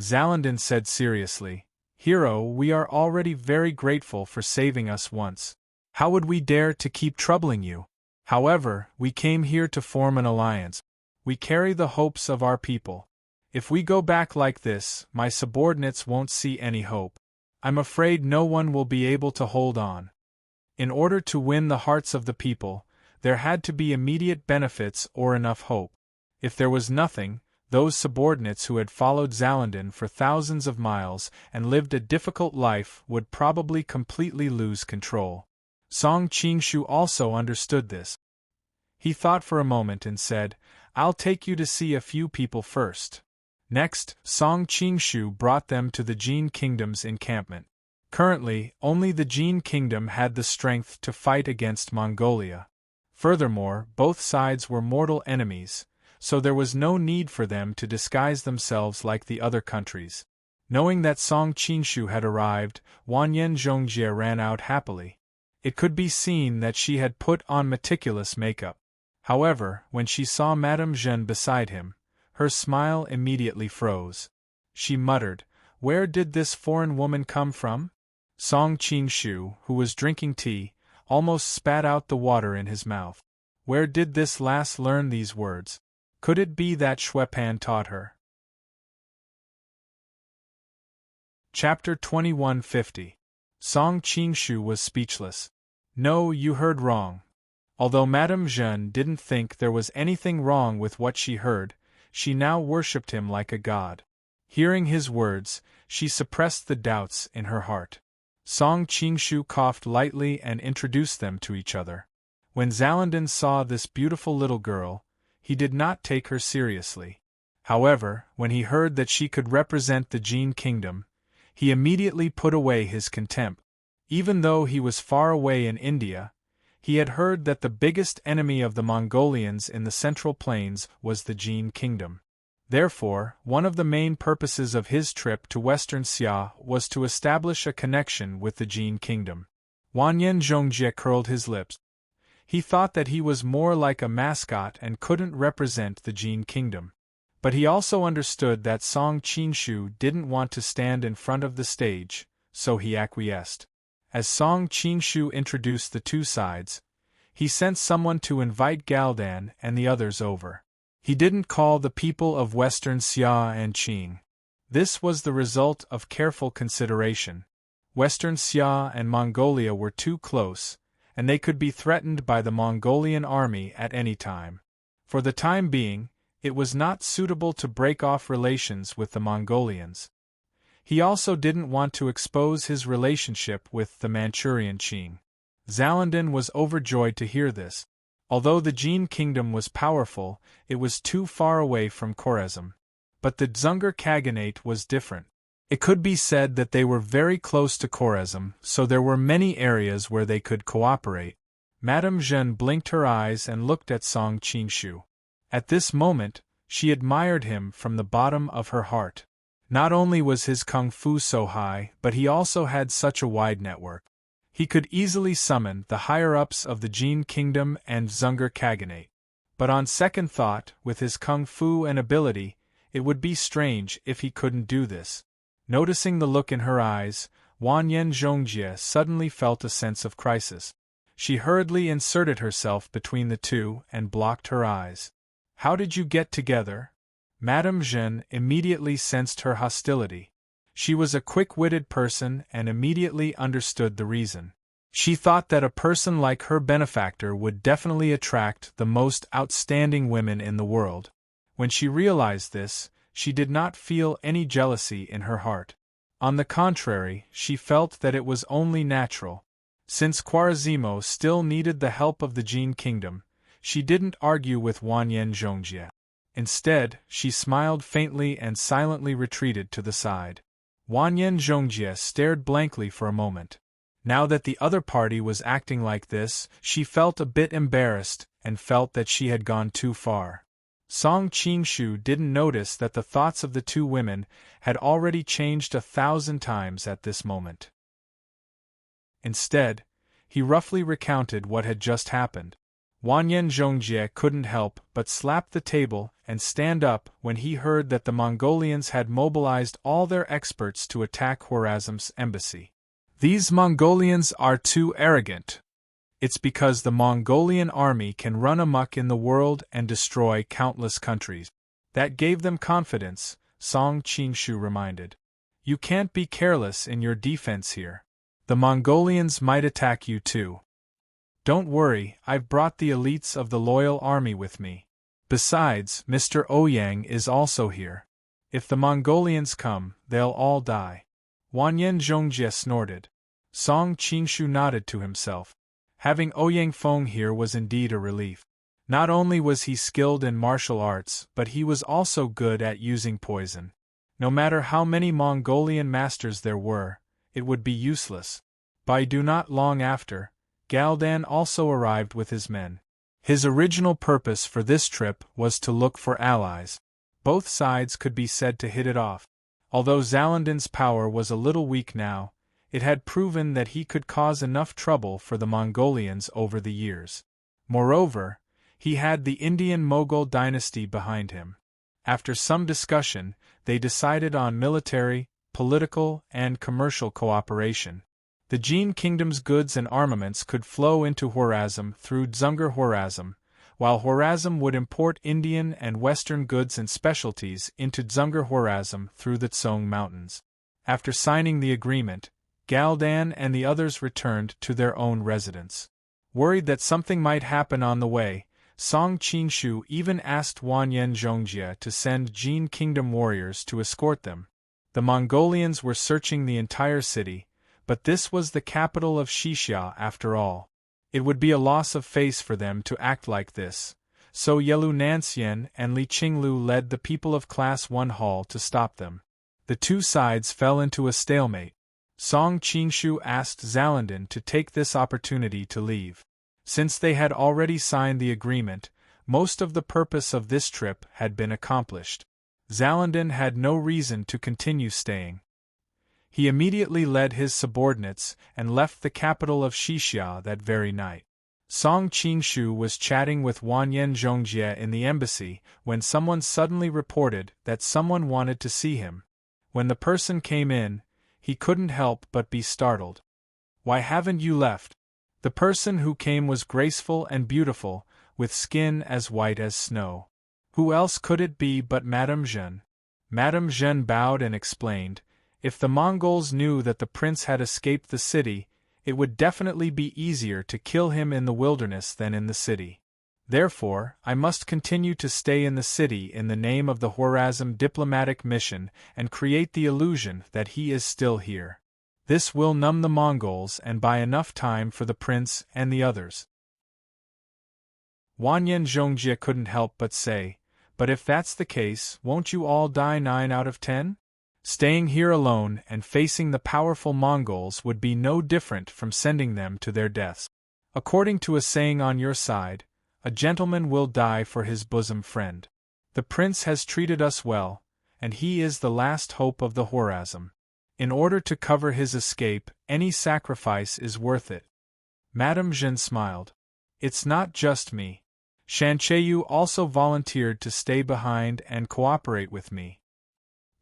Speaker 1: Zalandin said seriously. Hero, we are already very grateful for saving us once. How would we dare to keep troubling you? However, we came here to form an alliance. We carry the hopes of our people. If we go back like this, my subordinates won't see any hope. I'm afraid no one will be able to hold on. In order to win the hearts of the people, there had to be immediate benefits or enough hope. If there was nothing, those subordinates who had followed Zalandin for thousands of miles and lived a difficult life would probably completely lose control. Song Qingshu also understood this. He thought for a moment and said, I'll take you to see a few people first. Next, Song Qingshu brought them to the Jin Kingdom's encampment. Currently, only the Jin Kingdom had the strength to fight against Mongolia. Furthermore, both sides were mortal enemies, so there was no need for them to disguise themselves like the other countries. Knowing that Song Qingshu had arrived, Wanyan Zhongjie ran out happily. It could be seen that she had put on meticulous makeup. However, when she saw Madame Zhen beside him, her smile immediately froze. She muttered, Where did this foreign woman come from? Song Qingshu, who was drinking tea, almost spat out the water in his mouth. Where did this lass learn these words? Could it be that Xuepan taught her? Chapter 2150. Song Qingshu was speechless. No, you heard wrong. Although Madame Zhen didn't think there was anything wrong with what she heard, she now worshipped him like a god. Hearing his words, she suppressed the doubts in her heart. Song Qingshu coughed lightly and introduced them to each other. When Zalandin saw this beautiful little girl, he did not take her seriously. However, when he heard that she could represent the Jin Kingdom, he immediately put away his contempt. Even though he was far away in India, he had heard that the biggest enemy of the Mongolians in the Central Plains was the Jin Kingdom. Therefore, one of the main purposes of his trip to Western Xia was to establish a connection with the Jin Kingdom. Wanyan Zhongjie curled his lips. He thought that he was more like a mascot and couldn't represent the Jin Kingdom. But he also understood that Song Qingshu didn't want to stand in front of the stage, so he acquiesced. As Song Qingshu introduced the two sides, he sent someone to invite Galdan and the others over. He didn't call the people of Western Xia and Qing. This was the result of careful consideration. Western Xia and Mongolia were too close, and they could be threatened by the Mongolian army at any time. For the time being, it was not suitable to break off relations with the Mongolians. He also didn't want to expose his relationship with the Manchurian Qing. Zalandin was overjoyed to hear this. Although the Jin Kingdom was powerful, it was too far away from Khwarezm. But the Dzungar Khaganate was different. It could be said that they were very close to Khwarezm, so there were many areas where they could cooperate. Madame Zhen blinked her eyes and looked at Song Qingshu. At this moment, she admired him from the bottom of her heart. Not only was his kung fu so high, but he also had such a wide network. He could easily summon the higher-ups of the Jin Kingdom and Dzungar Khaganate. But on second thought, with his kung fu and ability, it would be strange if he couldn't do this. Noticing the look in her eyes, Wanyan Zhongjie suddenly felt a sense of crisis. She hurriedly inserted herself between the two and blocked her eyes. How did you get together? Madame Zhen immediately sensed her hostility. She was a quick-witted person and immediately understood the reason. She thought that a person like her benefactor would definitely attract the most outstanding women in the world. When she realized this, she did not feel any jealousy in her heart. On the contrary, she felt that it was only natural. Since Khwarezm still needed the help of the Jin Kingdom, she didn't argue with Wanyan Zhongjie. Instead, she smiled faintly and silently retreated to the side. Wanyan Zhongjie stared blankly for a moment. Now that the other party was acting like this, she felt a bit embarrassed and felt that she had gone too far. Song Qingshu didn't notice that the thoughts of the two women had already changed 1,000 times at this moment. Instead, he roughly recounted what had just happened. Wanyan Zhongjie couldn't help but slap the table and stand up when he heard that the Mongolians had mobilized all their experts to attack Khwarazm's embassy. These Mongolians are too arrogant. It's because the Mongolian army can run amok in the world and destroy countless countries. That gave them confidence, Song Qingshu reminded. You can't be careless in your defense here. The Mongolians might attack you too. Don't worry, I've brought the elites of the loyal army with me. Besides, Mr. Ouyang is also here. If the Mongolians come, they'll all die. Wanyan Zhongjie snorted. Song Qingshu nodded to himself. Having Ouyang Feng here was indeed a relief. Not only was he skilled in martial arts, but he was also good at using poison. No matter how many Mongolian masters there were, it would be useless. Not long after, Galdan also arrived with his men. His original purpose for this trip was to look for allies. Both sides could be said to hit it off. Although Zalandin's power was a little weak now, it had proven that he could cause enough trouble for the Mongolians over the years. Moreover, he had the Indian Mughal dynasty behind him. After some discussion, they decided on military, political, and commercial cooperation. The Jin kingdom's goods and armaments could flow into Khwarazm through Dzungar Khwarazm, while Khwarazm would import Indian and Western goods and specialties into Dzungar Khwarazm through the Tsong Mountains. After signing the agreement, Galdan and the others returned to their own residence. Worried that something might happen on the way, Song Qingshu even asked Wanyan Zhongjie to send Jin kingdom warriors to escort them. The Mongolians were searching the entire city, but this was the capital of Xixia after all. It would be a loss of face for them to act like this, so Yelu Nanxian and Li Qinglu led the people of Class 1 Hall to stop them. The two sides fell into a stalemate. Song Qingshu asked Zalandin to take this opportunity to leave. Since they had already signed the agreement, most of the purpose of this trip had been accomplished. Zalandin had no reason to continue staying. He immediately led his subordinates and left the capital of Xixia that very night. Song Qingshu was chatting with Wanyan Zhongjie in the embassy when someone suddenly reported that someone wanted to see him. When the person came in, he couldn't help but be startled. Why haven't you left? The person who came was graceful and beautiful, with skin as white as snow. Who else could it be but Madame Jeanne? Madame Jeanne bowed and explained, if the Mongols knew that the prince had escaped the city, it would definitely be easier to kill him in the wilderness than in the city. Therefore, I must continue to stay in the city in the name of the Khwarazm diplomatic mission and create the illusion that he is still here. This will numb the Mongols and buy enough time for the prince and the others. Wanyan Zhongjie couldn't help but say, but if that's the case, won't you all die 9 out of 10? Staying here alone and facing the powerful Mongols would be no different from sending them to their deaths. According to a saying on your side, a gentleman will die for his bosom friend. The prince has treated us well, and he is the last hope of the Khwarazm. In order to cover his escape, any sacrifice is worth it. Madame Jeanne smiled. It's not just me. Shancheyu also volunteered to stay behind and cooperate with me.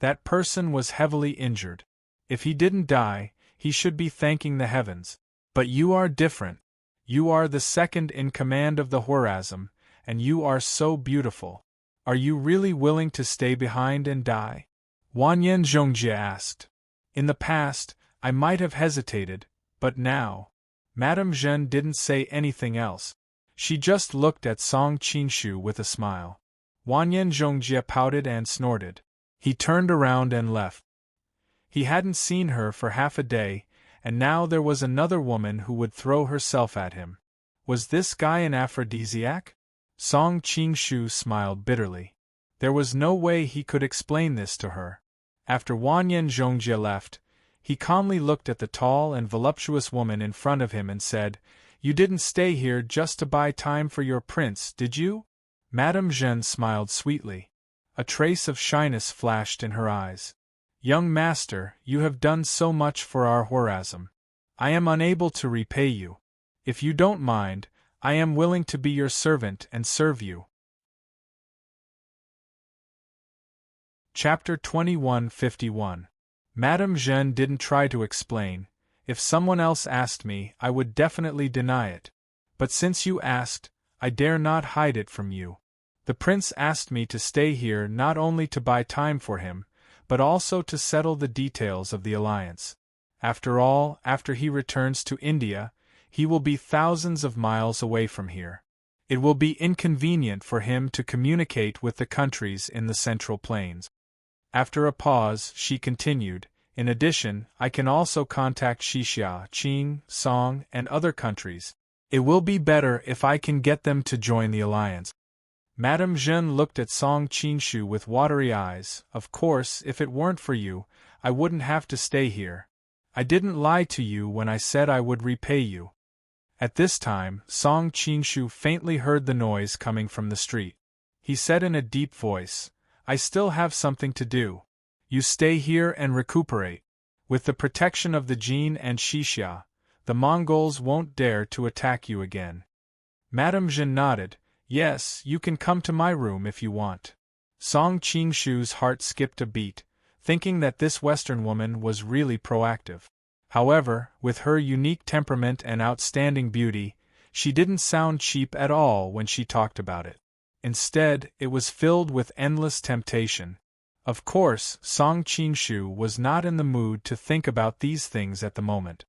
Speaker 1: That person was heavily injured. If he didn't die, he should be thanking the heavens. But you are different. You are the second in command of the Khwarazm, and you are so beautiful. Are you really willing to stay behind and die? Wanyan Zhongjie asked. In the past, I might have hesitated, but now. Madame Jeanne didn't say anything else. She just looked at Song Qingshu with a smile. Wanyan Zhongjie pouted and snorted. He turned around and left. He hadn't seen her for half a day, and now there was another woman who would throw herself at him. Was this guy an aphrodisiac? Song Qingshu smiled bitterly. There was no way he could explain this to her. After Wanyan Zhongjie left, he calmly looked at the tall and voluptuous woman in front of him and said, "You didn't stay here just to buy time for your prince, did you?" Madame Jeanne smiled sweetly. A trace of shyness flashed in her eyes. "Young master, you have done so much for our Khwarazm. I am unable to repay you. If you don't mind, I am willing to be your servant and serve you." Chapter 2151. Madame Jeanne didn't try to explain. If someone else asked me, I would definitely deny it. But since you asked, I dare not hide it from you. The prince asked me to stay here not only to buy time for him, but also to settle the details of the alliance. After all, after he returns to India, he will be thousands of miles away from here. It will be inconvenient for him to communicate with the countries in the Central Plains. After a pause, she continued, in addition, I can also contact Xixia, Qing, Song, and other countries. It will be better if I can get them to join the alliance. Madame Jeanne looked at Song Qingshu with watery eyes. Of course, if it weren't for you, I wouldn't have to stay here. I didn't lie to you when I said I would repay you. At this time, Song Qingshu faintly heard the noise coming from the street. He said in a deep voice, I still have something to do. You stay here and recuperate. With the protection of the Jin and Xixia, the Mongols won't dare to attack you again. Madame Jeanne nodded. Yes, you can come to my room if you want. Song Qingshu's heart skipped a beat, thinking that this Western woman was really proactive. However, with her unique temperament and outstanding beauty, she didn't sound cheap at all when she talked about it. Instead, it was filled with endless temptation. Of course, Song Qingshu was not in the mood to think about these things at the moment.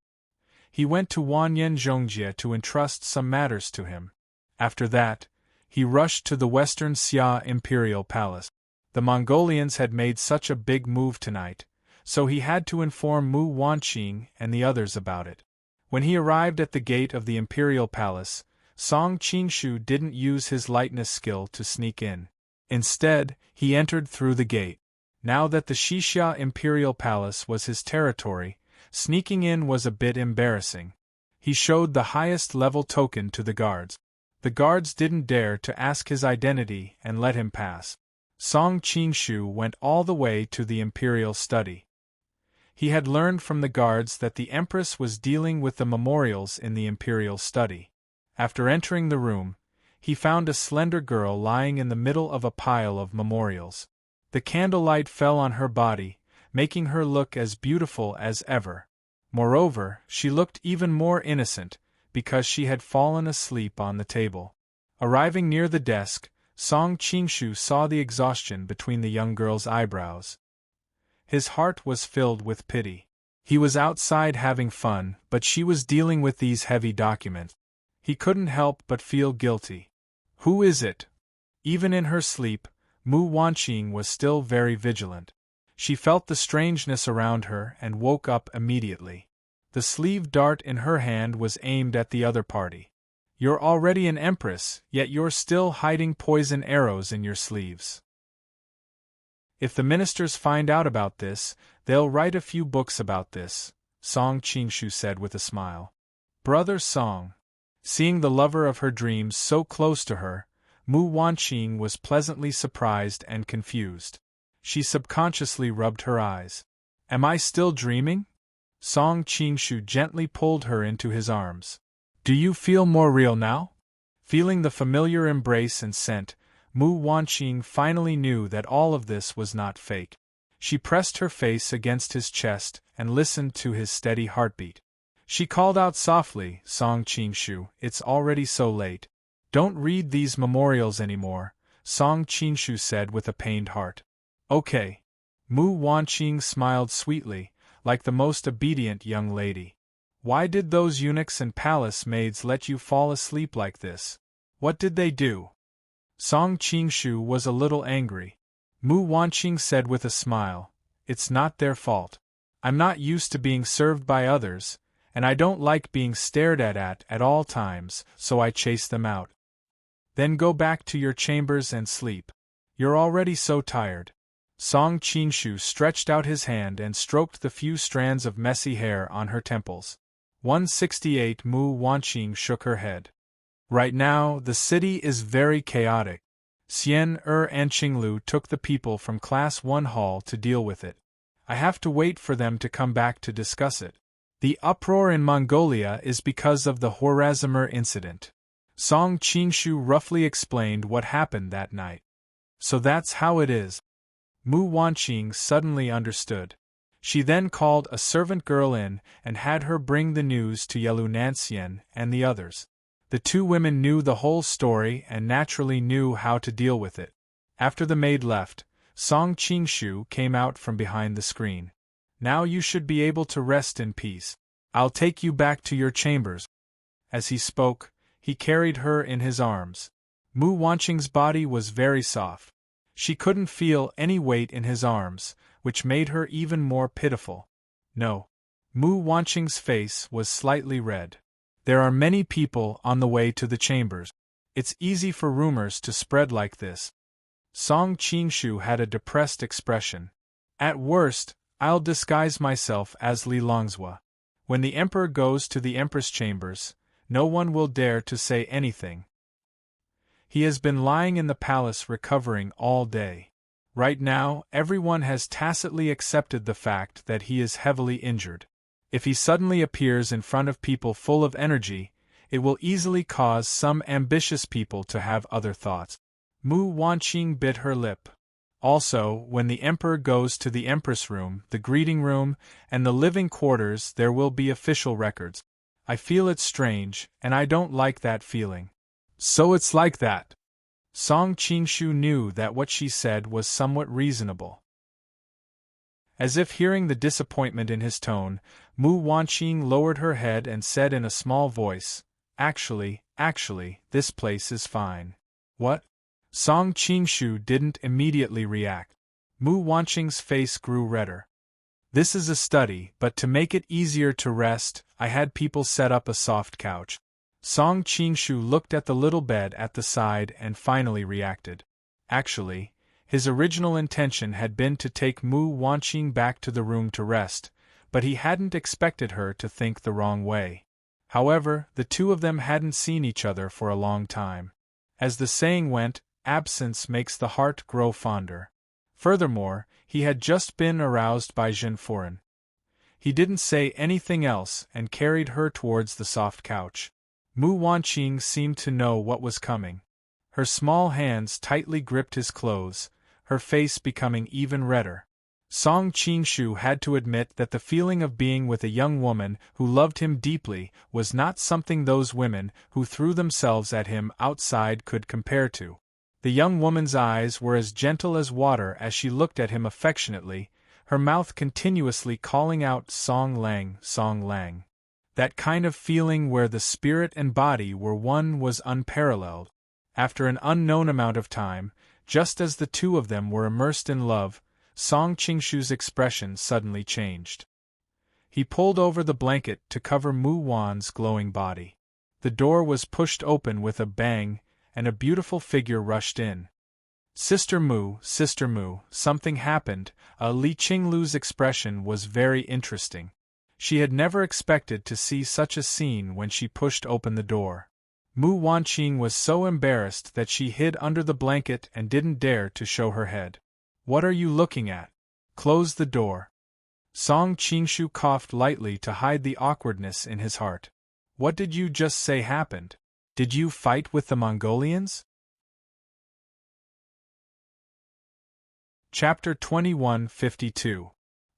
Speaker 1: He went to Wanyan Zhongjie to entrust some matters to him. After that, he rushed to the Western Xia Imperial Palace. The Mongolians had made such a big move tonight, so he had to inform Mu Wanqing and the others about it. When he arrived at the gate of the Imperial Palace, Song Qingshu didn't use his lightness skill to sneak in. Instead, he entered through the gate. Now that the Xixia Imperial Palace was his territory, sneaking in was a bit embarrassing. He showed the highest level token to the guards. The guards didn't dare to ask his identity and let him pass. Song Qingshu went all the way to the imperial study. He had learned from the guards that the Empress was dealing with the memorials in the imperial study. After entering the room, he found a slender girl lying in the middle of a pile of memorials. The candlelight fell on her body, making her look as beautiful as ever. Moreover, she looked even more innocent, because she had fallen asleep on the table. Arriving near the desk, Song Qingshu saw the exhaustion between the young girl's eyebrows. His heart was filled with pity. He was outside having fun, but she was dealing with these heavy documents. He couldn't help but feel guilty. Who is it? Even in her sleep, Mu Wanqing was still very vigilant. She felt the strangeness around her and woke up immediately. The sleeve dart in her hand was aimed at the other party. You're already an empress, yet you're still hiding poison arrows in your sleeves. If the ministers find out about this, they'll write a few books about this, Song Qingshu said with a smile. Brother Song. Seeing the lover of her dreams so close to her, Mu Wanqing was pleasantly surprised and confused. She subconsciously rubbed her eyes. Am I still dreaming? Song Qingshu gently pulled her into his arms. Do you feel more real now? Feeling the familiar embrace and scent, Mu Wanqing finally knew that all of this was not fake. She pressed her face against his chest and listened to his steady heartbeat. She called out softly, Song Qingshu, it's already so late. Don't read these memorials anymore, Song Qingshu said with a pained heart. Okay. Mu Wanqing smiled sweetly, like the most obedient young lady. Why did those eunuchs and palace maids let you fall asleep like this? What did they do? Song Qingshu was a little angry. Mu Wanqing said with a smile, it's not their fault. I'm not used to being served by others, and I don't like being stared at all times, so I chase them out. Then go back to your chambers and sleep. You're already so tired. Song Qingshu stretched out his hand and stroked the few strands of messy hair on her temples. 168 Mu Wanqing shook her head. Right now, the city is very chaotic. Xian and Qinglu took the people from Class 1 Hall to deal with it. I have to wait for them to come back to discuss it. The uproar in Mongolia is because of the Horazimer incident. Song Qingshu roughly explained what happened that night. So that's how it is. Mu Wanqing suddenly understood. She then called a servant girl in and had her bring the news to Yelu Nansien and the others. The two women knew the whole story and naturally knew how to deal with it. After the maid left, Song Qingshu came out from behind the screen. Now you should be able to rest in peace. I'll take you back to your chambers. As he spoke, he carried her in his arms. Mu Wanqing's body was very soft. She couldn't feel any weight in his arms, which made her even more pitiful. No. Mu Wanqing's face was slightly red. There are many people on the way to the chambers. It's easy for rumors to spread like this. Song Qingshu had a depressed expression. At worst, I'll disguise myself as Li Longzhua. When the emperor goes to the empress chambers, no one will dare to say anything. He has been lying in the palace recovering all day. Right now, everyone has tacitly accepted the fact that he is heavily injured. If he suddenly appears in front of people full of energy, it will easily cause some ambitious people to have other thoughts. Mu Wanqing bit her lip. Also, when the emperor goes to the empress room, the greeting room, and the living quarters, there will be official records. I feel it strange, and I don't like that feeling. So it's like that. Song Qingshu knew that what she said was somewhat reasonable. As if hearing the disappointment in his tone, Mu Wanqing lowered her head and said in a small voice, Actually, this place is fine. What? Song Qingshu didn't immediately react. Mu Wanqing's face grew redder. This is a study, but to make it easier to rest, I had people set up a soft couch. Song Qingshu looked at the little bed at the side and finally reacted. Actually, his original intention had been to take Mu Wanqing back to the room to rest, but he hadn't expected her to think the wrong way. However, the two of them hadn't seen each other for a long time. As the saying went, absence makes the heart grow fonder. Furthermore, he had just been aroused by Zhen Furen. He didn't say anything else and carried her towards the soft couch. Mu Wanqing seemed to know what was coming. Her small hands tightly gripped his clothes, her face becoming even redder. Song Qingshu had to admit that the feeling of being with a young woman who loved him deeply was not something those women who threw themselves at him outside could compare to. The young woman's eyes were as gentle as water as she looked at him affectionately, her mouth continuously calling out Song Lang, Song Lang. That kind of feeling where the spirit and body were one was unparalleled. After an unknown amount of time, just as the two of them were immersed in love, Song Qingshu's expression suddenly changed. He pulled over the blanket to cover Mu Wan's glowing body. The door was pushed open with a bang, and a beautiful figure rushed in. Sister Mu, something happened. Li Qinglu's expression was very interesting. She had never expected to see such a scene when she pushed open the door. Mu Wanqing was so embarrassed that she hid under the blanket and didn't dare to show her head. What are you looking at? Close the door. Song Qingshu coughed lightly to hide the awkwardness in his heart. What did you just say happened? Did you fight with the Mongolians? Chapter 2152.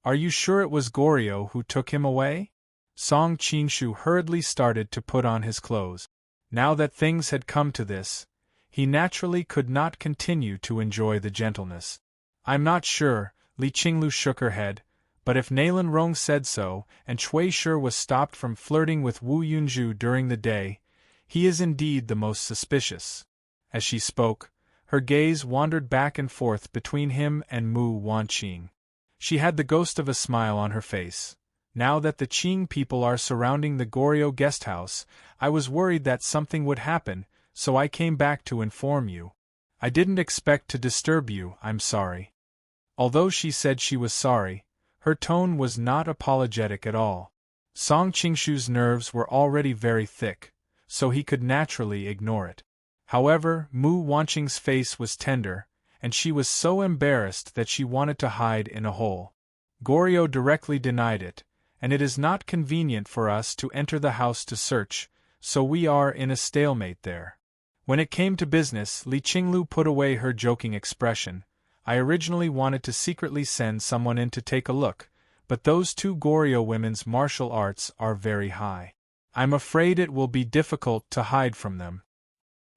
Speaker 1: Are you sure it was Goryeo who took him away? Song Qingshu hurriedly started to put on his clothes. Now that things had come to this, he naturally could not continue to enjoy the gentleness. I'm not sure, Li Qinglu shook her head, but if Nalen Rong said so, and Cui Shi was stopped from flirting with Wu Yunzhu during the day, he is indeed the most suspicious. As she spoke, her gaze wandered back and forth between him and Mu Wanqing. She had the ghost of a smile on her face. Now that the Qing people are surrounding the Goryeo guest house, I was worried that something would happen, so I came back to inform you. I didn't expect to disturb you, I'm sorry. Although she said she was sorry, her tone was not apologetic at all. Song Qingshu's nerves were already very thick, so he could naturally ignore it. However, Mu Wanqing's face was tender, and she was so embarrassed that she wanted to hide in a hole. Goryeo directly denied it, and it is not convenient for us to enter the house to search, so we are in a stalemate there. When it came to business, Li Qinglu put away her joking expression. I originally wanted to secretly send someone in to take a look, but those two Goryeo women's martial arts are very high. I'm afraid it will be difficult to hide from them.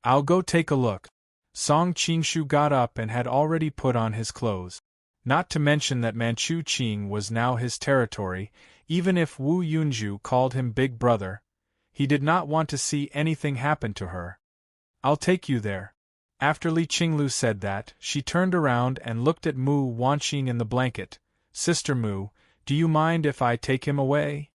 Speaker 1: I'll go take a look. Song Qingshu got up and had already put on his clothes. Not to mention that Manchu Qing was now his territory, even if Wu Yunju called him Big Brother. He did not want to see anything happen to her. I'll take you there. After Li Qinglu said that, she turned around and looked at Mu Wanqing in the blanket. Sister Mu, do you mind if I take him away?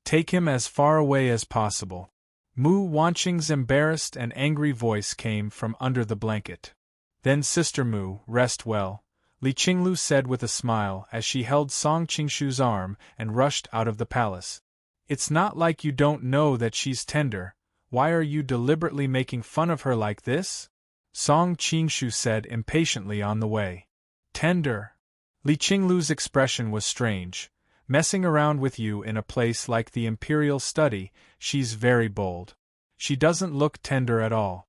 Speaker 1: Take him as far away as possible. Mu Wanqing's embarrassed and angry voice came from under the blanket. Then Sister Mu, rest well, Li Qinglu said with a smile as she held Song Qingshu's arm and rushed out of the palace. It's not like you don't know that she's tender. Why are you deliberately making fun of her like this? Song Qingshu said impatiently on the way. Tender? Li Qinglu's expression was strange. Messing around with you in a place like the Imperial Study, she's very bold. She doesn't look tender at all.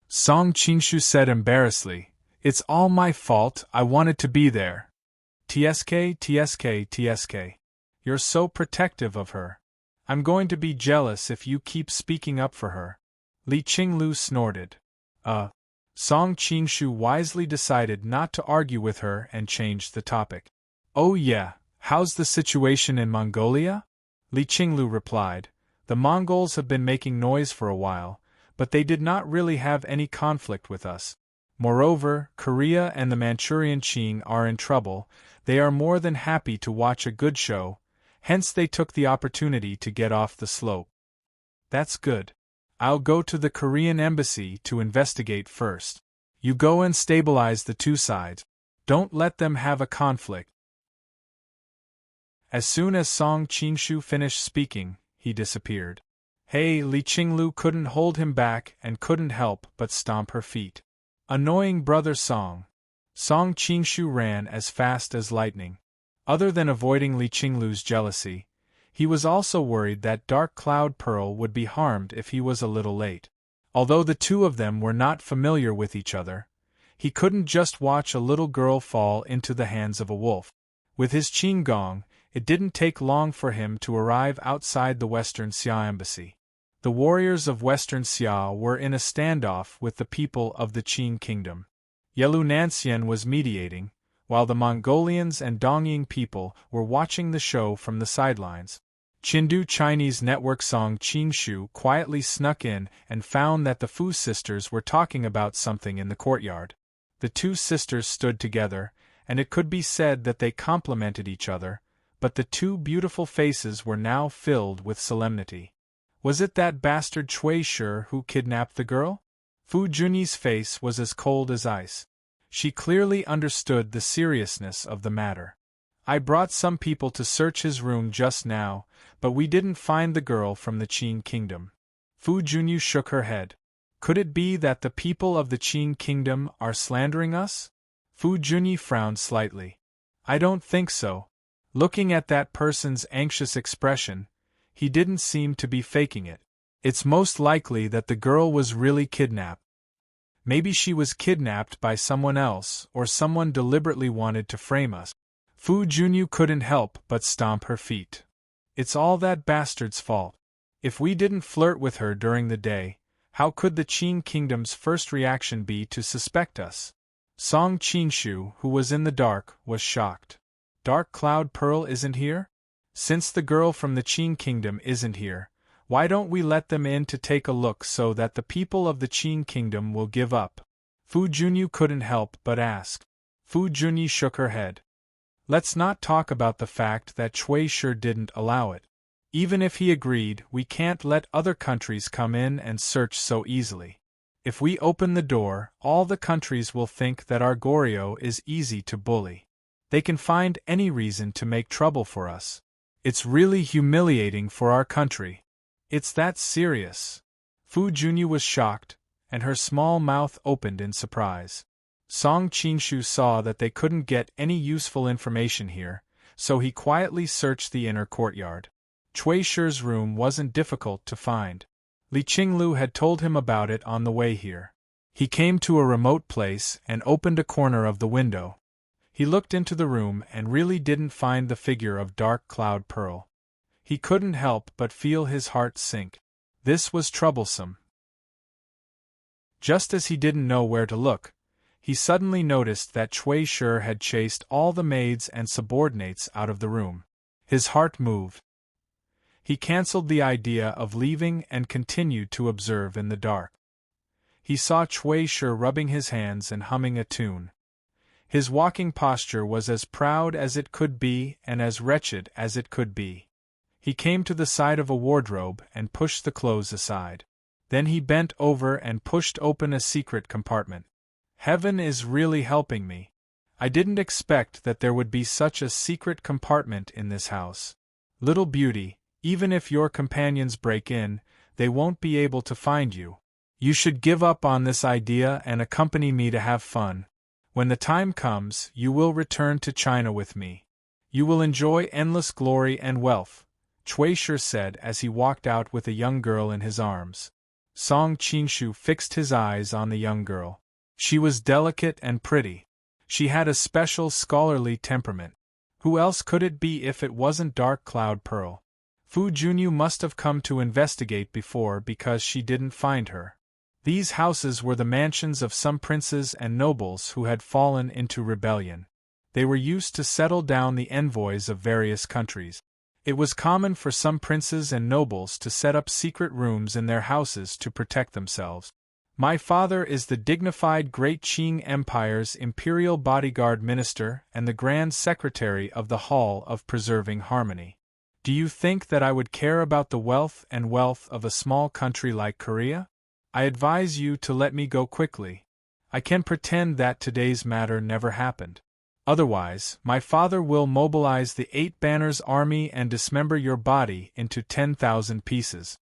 Speaker 1: Song Qingshu said embarrassedly, It's all my fault, I wanted to be there. TSK, TSK, TSK. You're so protective of her. I'm going to be jealous if you keep speaking up for her. Li Qinglu snorted. Song Qingshu wisely decided not to argue with her and changed the topic. Oh yeah, how's the situation in Mongolia? Li Qinglu replied. The Mongols have been making noise for a while, but they did not really have any conflict with us. Moreover, Korea and the Manchurian Qing are in trouble. They are more than happy to watch a good show, hence they took the opportunity to get off the slope. That's good. I'll go to the Korean embassy to investigate first. You go and stabilize the two sides. Don't let them have a conflict. As soon as Song Qingshu finished speaking, he disappeared. Hey, Li Qinglu couldn't hold him back and couldn't help but stomp her feet. Annoying brother Song. Song Qingshu ran as fast as lightning. Other than avoiding Li Qinglu's jealousy, he was also worried that Dark Cloud Pearl would be harmed if he was a little late. Although the two of them were not familiar with each other, he couldn't just watch a little girl fall into the hands of a wolf. With his Qing Gong, it didn't take long for him to arrive outside the Western Xia embassy. The warriors of Western Xia were in a standoff with the people of the Qing kingdom. Yelu Nansien was mediating, while the Mongolians and Dongying people were watching the show from the sidelines. Chindu Chinese network Song Qingshu quietly snuck in and found that the Fu sisters were talking about something in the courtyard. The two sisters stood together, and it could be said that they complimented each other, but the two beautiful faces were now filled with solemnity. Was it that bastard Cui Shi who kidnapped the girl? Fu Junyi's face was as cold as ice. She clearly understood the seriousness of the matter. I brought some people to search his room just now, but we didn't find the girl from the Qing kingdom. Fu Junyi shook her head. Could it be that the people of the Qing kingdom are slandering us? Fu Junyi frowned slightly. I don't think so. Looking at that person's anxious expression, he didn't seem to be faking it. It's most likely that the girl was really kidnapped. Maybe she was kidnapped by someone else, or someone deliberately wanted to frame us. Fu Junyi couldn't help but stomp her feet. It's all that bastard's fault. If we didn't flirt with her during the day, how could the Qing kingdom's first reaction be to suspect us? Song Qingshu, who was in the dark, was shocked. Dark Cloud Pearl isn't here? Since the girl from the Qing kingdom isn't here, why don't we let them in to take a look so that the people of the Qing kingdom will give up? Fu Junyi couldn't help but ask. Fu Junyi shook her head. Let's not talk about the fact that Cui Shi didn't allow it. Even if he agreed, we can't let other countries come in and search so easily. If we open the door, all the countries will think that our Goryeo is easy to bully. They can find any reason to make trouble for us. It's really humiliating for our country. It's that serious. Fu Junyi was shocked, and her small mouth opened in surprise. Song Qingshu saw that they couldn't get any useful information here, so he quietly searched the inner courtyard. Cui Shi's room wasn't difficult to find. Li Qinglu had told him about it on the way here. He came to a remote place and opened a corner of the window. He looked into the room and really didn't find the figure of Dark Cloud Pearl. He couldn't help but feel his heart sink. This was troublesome. Just as he didn't know where to look, he suddenly noticed that Cui Shi had chased all the maids and subordinates out of the room. His heart moved. He cancelled the idea of leaving and continued to observe in the dark. He saw Cui Shi rubbing his hands and humming a tune. His walking posture was as proud as it could be and as wretched as it could be. He came to the side of a wardrobe and pushed the clothes aside. Then he bent over and pushed open a secret compartment. Heaven is really helping me. I didn't expect that there would be such a secret compartment in this house. Little beauty, even if your companions break in, they won't be able to find you. You should give up on this idea and accompany me to have fun. When the time comes, you will return to China with me. You will enjoy endless glory and wealth, Cui Shi said as he walked out with a young girl in his arms. Song Qingshu fixed his eyes on the young girl. She was delicate and pretty. She had a special scholarly temperament. Who else could it be if it wasn't Dark Cloud Pearl? Fu Junyu must have come to investigate before because she didn't find her. These houses were the mansions of some princes and nobles who had fallen into rebellion. They were used to settle down the envoys of various countries. It was common for some princes and nobles to set up secret rooms in their houses to protect themselves. My father is the dignified Great Qing Empire's imperial bodyguard minister and the Grand Secretary of the Hall of Preserving Harmony. Do you think that I would care about the wealth of a small country like Korea? I advise you to let me go quickly. I can pretend that today's matter never happened. Otherwise, my father will mobilize the 8 Banners army and dismember your body into 10,000 pieces.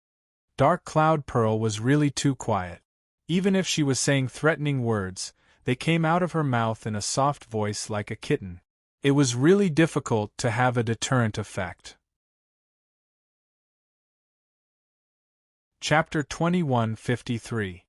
Speaker 1: Dark Cloud Pearl was really too quiet. Even if she was saying threatening words, they came out of her mouth in a soft voice like a kitten. It was really difficult to have a deterrent effect. Chapter 2153.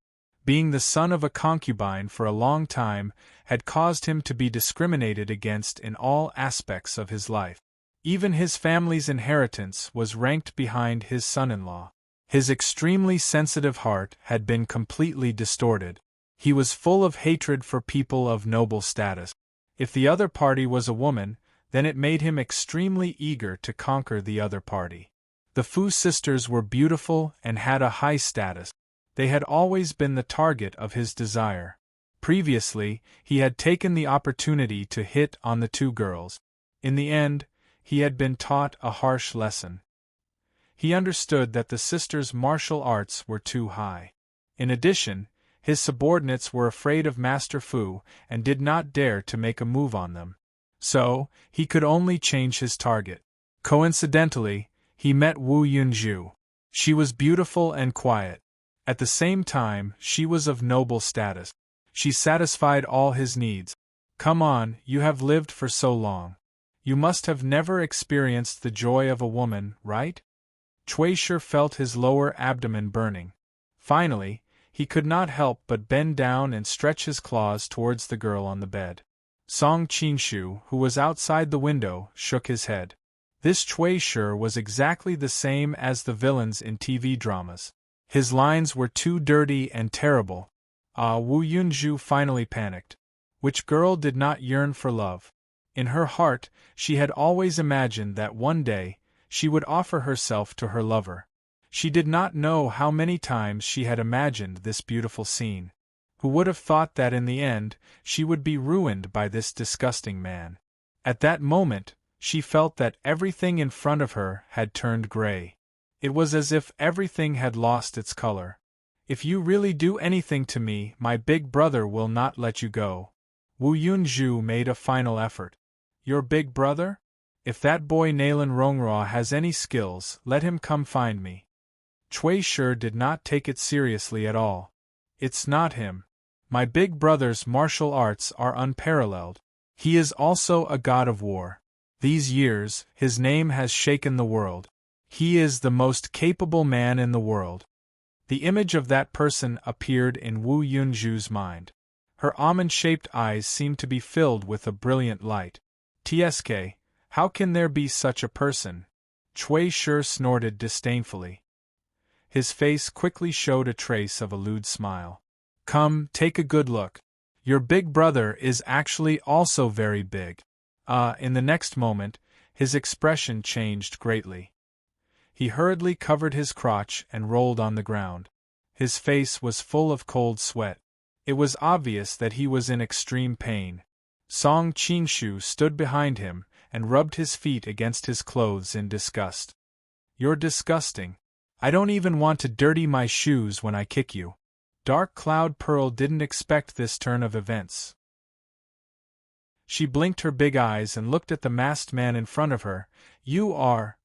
Speaker 1: Being the son of a concubine for a long time had caused him to be discriminated against in all aspects of his life. Even his family's inheritance was ranked behind his son-in-law. His extremely sensitive heart had been completely distorted. He was full of hatred for people of noble status. If the other party was a woman, then it made him extremely eager to conquer the other party. The Fu sisters were beautiful and had a high status. They had always been the target of his desire. Previously, he had taken the opportunity to hit on the 2 girls. In the end, he had been taught a harsh lesson. He understood that the sisters' martial arts were too high. In addition, his subordinates were afraid of Master Fu and did not dare to make a move on them. So, he could only change his target. Coincidentally, he met Wu Yunju. She was beautiful and quiet. At the same time, she was of noble status. She satisfied all his needs. Come on, you have lived for so long. You must have never experienced the joy of a woman, right? Cui Shi felt his lower abdomen burning. Finally, he could not help but bend down and stretch his claws towards the girl on the bed. Song Qingshu, who was outside the window, shook his head. This Cui Shi was exactly the same as the villains in TV dramas. His lines were too dirty and terrible. Wu Yunju finally panicked. Which girl did not yearn for love? In her heart, she had always imagined that one day, she would offer herself to her lover. She did not know how many times she had imagined this beautiful scene. Who would have thought that in the end, she would be ruined by this disgusting man? At that moment, she felt that everything in front of her had turned gray. It was as if everything had lost its color. If you really do anything to me, my big brother will not let you go. Wu Yunju made a final effort. Your big brother? If that boy Nalen Ronghua has any skills, let him come find me. Cui Shi did not take it seriously at all. It's not him. My big brother's martial arts are unparalleled. He is also a god of war. These years, his name has shaken the world. He is the most capable man in the world. The image of that person appeared in Wu Yunju's mind. Her almond-shaped eyes seemed to be filled with a brilliant light. "Tsk, how can there be such a person?" Cui Shi snorted disdainfully. His face quickly showed a trace of a lewd smile. "Come, take a good look. Your big brother is actually also very big." In the next moment, his expression changed greatly. He hurriedly covered his crotch and rolled on the ground. His face was full of cold sweat. It was obvious that he was in extreme pain. Song Qingshu stood behind him and rubbed his feet against his clothes in disgust. "You're disgusting. I don't even want to dirty my shoes when I kick you." Dark Cloud Pearl didn't expect this turn of events. She blinked her big eyes and looked at the masked man in front of her. "You are...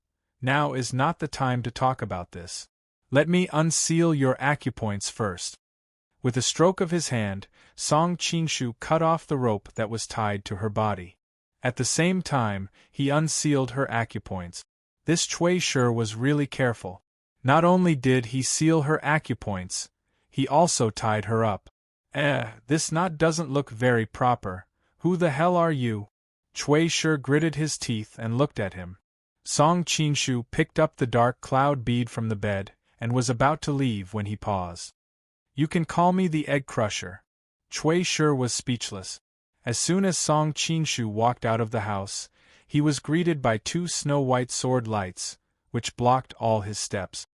Speaker 1: Now is not the time to talk about this. Let me unseal your acupoints first." With a stroke of his hand, Song Qingshu cut off the rope that was tied to her body. At the same time, he unsealed her acupoints. This Cui Shi was really careful. Not only did he seal her acupoints, he also tied her up. This knot doesn't look very proper. Who the hell are you?" Cui Shi gritted his teeth and looked at him. Song Qingshu picked up the dark cloud bead from the bed and was about to leave when he paused. "You can call me the Egg Crusher." Cui Shi was speechless. As soon as Song Qingshu walked out of the house, he was greeted by two snow-white sword lights, which blocked all his steps.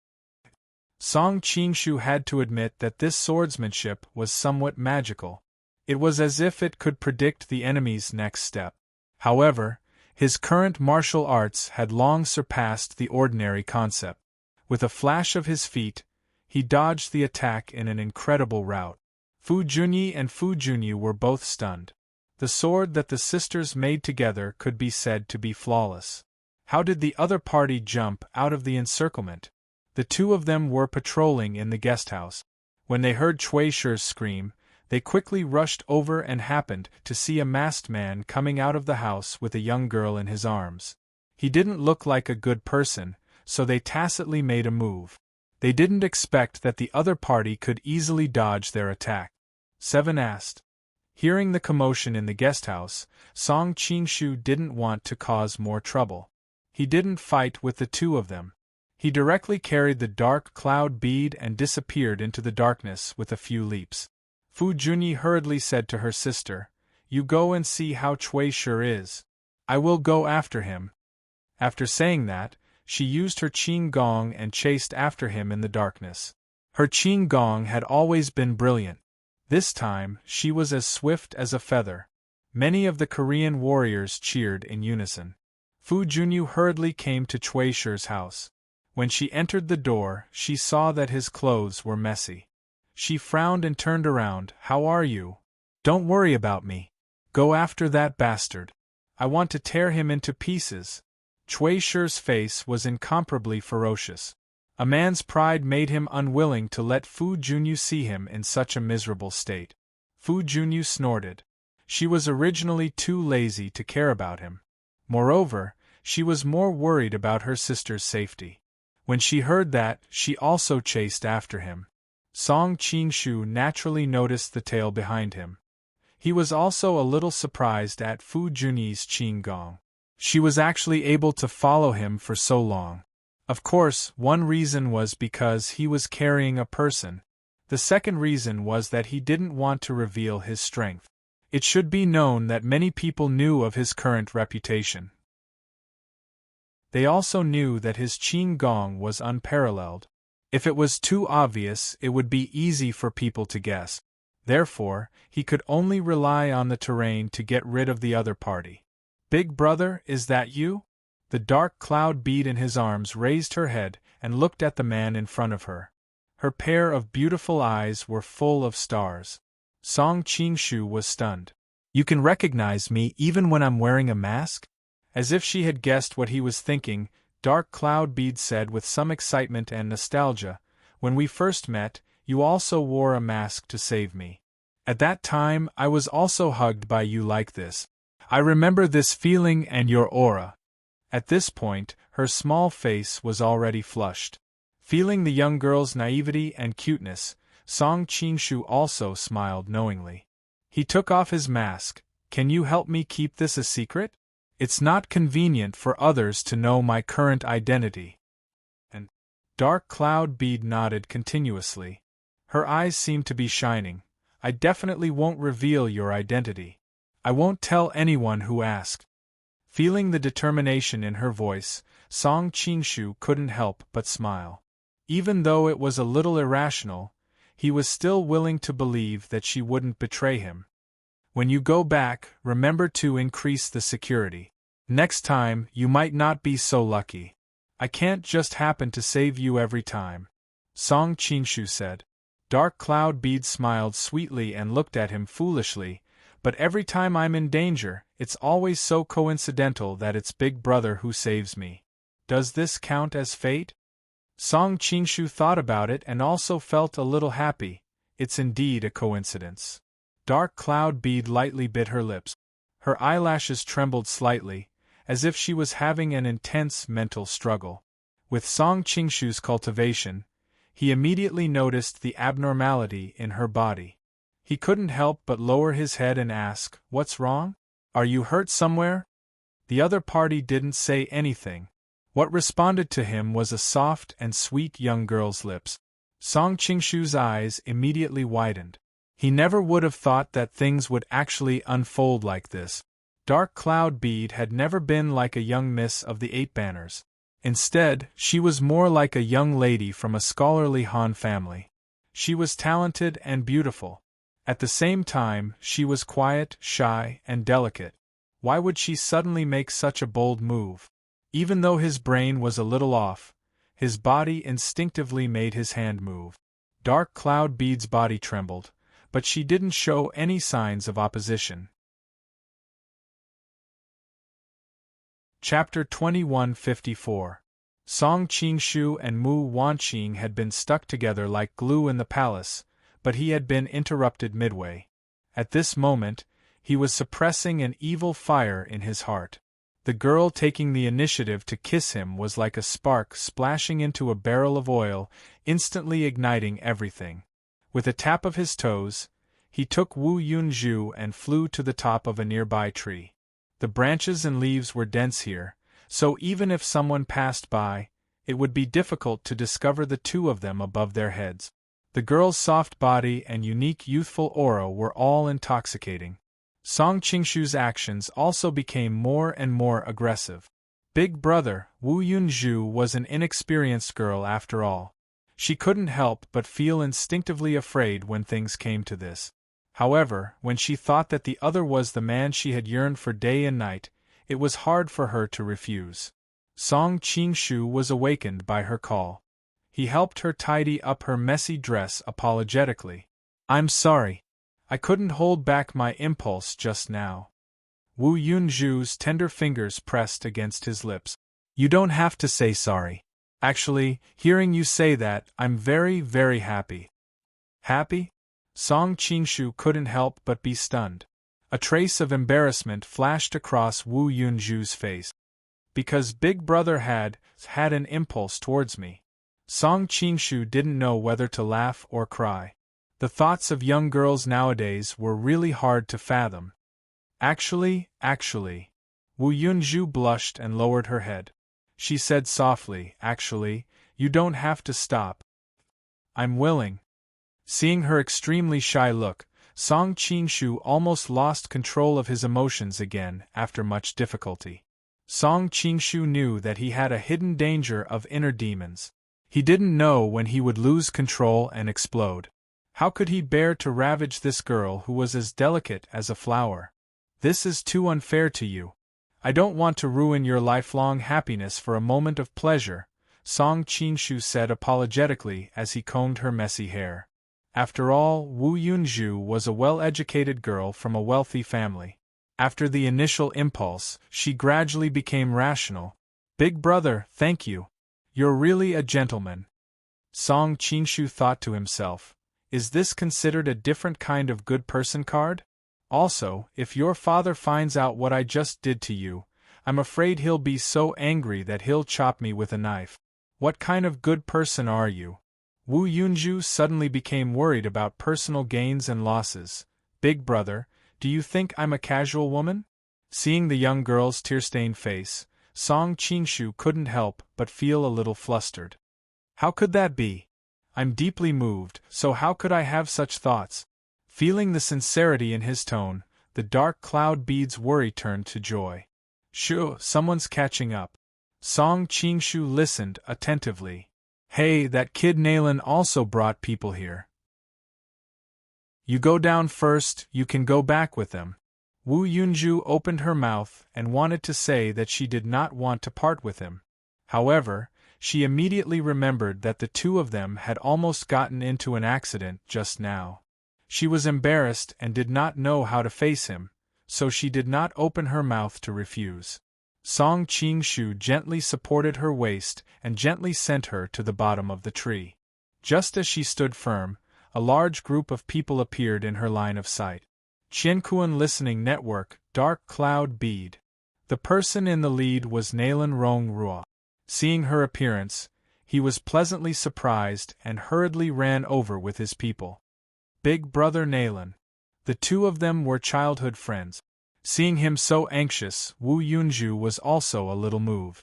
Speaker 1: Song Qingshu had to admit that this swordsmanship was somewhat magical. It was as if it could predict the enemy's next step. However, his current martial arts had long surpassed the ordinary concept. With a flash of his feet, he dodged the attack in an incredible rout. Fu Junyi and Fu Junyu were both stunned. The sword that the sisters made together could be said to be flawless. How did the other party jump out of the encirclement? The two of them were patrolling in the guest house. When they heard Cui Shi's scream, they quickly rushed over and happened to see a masked man coming out of the house with a young girl in his arms. He didn't look like a good person, so they tacitly made a move. They didn't expect that the other party could easily dodge their attack. 7 asked. Hearing the commotion in the guest house, Song Qingshu didn't want to cause more trouble. He didn't fight with the two of them. He directly carried the dark cloud bead and disappeared into the darkness with a few leaps. Fu Junyi hurriedly said to her sister, "You go and see how Cui Shi is. I will go after him." After saying that, she used her qing gong and chased after him in the darkness. Her qing gong had always been brilliant. This time, she was as swift as a feather. Many of the Korean warriors cheered in unison. Fu Junyu hurriedly came to Cui Shi's house. When she entered the door, she saw that his clothes were messy. She frowned and turned around. "How are you? Don't worry about me. Go after that bastard. I want to tear him into pieces." Cui Shi's face was incomparably ferocious. A man's pride made him unwilling to let Fu Junyu see him in such a miserable state. Fu Junyu snorted. She was originally too lazy to care about him. Moreover, she was more worried about her sister's safety. When she heard that, she also chased after him. Song Qingshu naturally noticed the tail behind him. He was also a little surprised at Fu Junyi's qing gong. She was actually able to follow him for so long. Of course, one reason was because he was carrying a person. The second reason was that he didn't want to reveal his strength. It should be known that many people knew of his current reputation. They also knew that his qing gong was unparalleled. If it was too obvious, it would be easy for people to guess. Therefore, he could only rely on the terrain to get rid of the other party. "Big brother, is that you?" The dark cloud bead in his arms raised her head and looked at the man in front of her. Her pair of beautiful eyes were full of stars. Song Qingshu was stunned. "You can recognize me even when I'm wearing a mask?" As if she had guessed what he was thinking, Dark Cloud Bead said with some excitement and nostalgia, "When we first met, you also wore a mask to save me. At that time, I was also hugged by you like this. I remember this feeling and your aura." At this point, her small face was already flushed. Feeling the young girl's naivety and cuteness, Song Qingshu also smiled knowingly. He took off his mask. Can you help me keep this a secret? It's not convenient for others to know my current identity. And Dark Cloud Bead nodded continuously. Her eyes seemed to be shining. I definitely won't reveal your identity. I won't tell anyone who asks. Feeling the determination in her voice, Song Qingshu couldn't help but smile. Even though it was a little irrational, he was still willing to believe that she wouldn't betray him. When you go back, remember to increase the security. Next time, you might not be so lucky. I can't just happen to save you every time. Song Qingshu said. Dark Cloud Bead smiled sweetly and looked at him foolishly, but every time I'm in danger, it's always so coincidental that it's Big Brother who saves me. Does this count as fate? Song Qingshu thought about it and also felt a little happy. It's indeed a coincidence. Dark Cloud Bead lightly bit her lips. Her eyelashes trembled slightly, as if she was having an intense mental struggle. With Song Qingshu's cultivation, he immediately noticed the abnormality in her body. He couldn't help but lower his head and ask, "What's wrong? Are you hurt somewhere?" The other party didn't say anything. What responded to him was a soft and sweet young girl's lips. Song Qingshu's eyes immediately widened. He never would have thought that things would actually unfold like this. Dark Cloud Bead had never been like a young miss of the Eight Banners. Instead, she was more like a young lady from a scholarly Han family. She was talented and beautiful. At the same time, she was quiet, shy, and delicate. Why would she suddenly make such a bold move? Even though his brain was a little off, his body instinctively made his hand move. Dark Cloud Bead's body trembled, but she didn't show any signs of opposition. Chapter 2154. Song Qingshu and Mu Wanqing had been stuck together like glue in the palace, but he had been interrupted midway. At this moment, he was suppressing an evil fire in his heart. The girl taking the initiative to kiss him was like a spark splashing into a barrel of oil, instantly igniting everything. With a tap of his toes, he took Wu Yunzhu and flew to the top of a nearby tree. The branches and leaves were dense here, so even if someone passed by, it would be difficult to discover the two of them above their heads. The girl's soft body and unique youthful aura were all intoxicating. Song Qingshu's actions also became more and more aggressive. Big Brother, Wu Yunzhu was an inexperienced girl after all. She couldn't help but feel instinctively afraid when things came to this. However, when she thought that the other was the man she had yearned for day and night, it was hard for her to refuse. Song Qingshu was awakened by her call. He helped her tidy up her messy dress apologetically. "I'm sorry. I couldn't hold back my impulse just now." Wu Yunzhu's tender fingers pressed against his lips. "You don't have to say sorry. Actually, hearing you say that, I'm very, very happy." Happy? Song Qingshu couldn't help but be stunned. A trace of embarrassment flashed across Wu Yunzhu's face. "Because Big Brother had an impulse towards me." Song Qingshu didn't know whether to laugh or cry. The thoughts of young girls nowadays were really hard to fathom. Actually, Wu Yunzhu blushed and lowered her head. She said softly, "Actually, you don't have to stop. I'm willing." Seeing her extremely shy look, Song Qingshu almost lost control of his emotions again after much difficulty. Song Qingshu knew that he had a hidden danger of inner demons. He didn't know when he would lose control and explode. How could he bear to ravage this girl who was as delicate as a flower? "This is too unfair to you. I don't want to ruin your lifelong happiness for a moment of pleasure," Song Qingshu said apologetically as he combed her messy hair. After all, Wu Yunzhu was a well-educated girl from a wealthy family. After the initial impulse, she gradually became rational. "Big Brother, thank you. You're really a gentleman." Song Qingshu thought to himself, "Is this considered a different kind of good person card? Also, if your father finds out what I just did to you, I'm afraid he'll be so angry that he'll chop me with a knife. What kind of good person are you?" Wu Yunzhu suddenly became worried about personal gains and losses. Big brother, do you think I'm a casual woman? Seeing the young girl's tear-stained face, Song Qingshu couldn't help but feel a little flustered. How could that be? I'm deeply moved, so how could I have such thoughts? Feeling the sincerity in his tone, the dark cloud bead's worry turned to joy. Shoo, someone's catching up. Song Qingshu listened attentively. Hey, that kid Nalan also brought people here. You go down first, you can go back with them. Wu Yunju opened her mouth and wanted to say that she did not want to part with him. However, she immediately remembered that the two of them had almost gotten into an accident just now. She was embarrassed and did not know how to face him, so she did not open her mouth to refuse. Song Qingshu gently supported her waist and gently sent her to the bottom of the tree. Just as she stood firm, a large group of people appeared in her line of sight. Qiankuan Listening Network, Dark Cloud Bead. The person in the lead was Nalan Rongrua. Seeing her appearance, he was pleasantly surprised and hurriedly ran over with his people. Big brother Nalan. The two of them were childhood friends. Seeing him so anxious, Wu Yunju was also a little moved.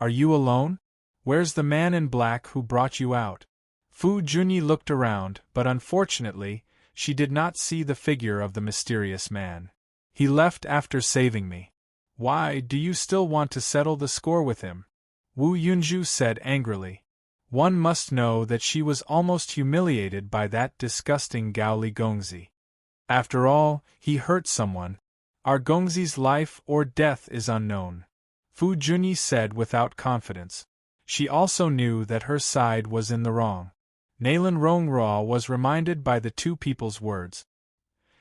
Speaker 1: Are you alone? Where's the man in black who brought you out? Fu Junyi looked around, but unfortunately, she did not see the figure of the mysterious man. He left after saving me. Why, do you still want to settle the score with him? Wu Yunju said angrily. One must know that she was almost humiliated by that disgusting Gao Li Gongzi. After all, he hurt someone. Our Gongzi's life or death is unknown. Fu Junyi said without confidence. She also knew that her side was in the wrong. Nalan Rongrua was reminded by the two people's words.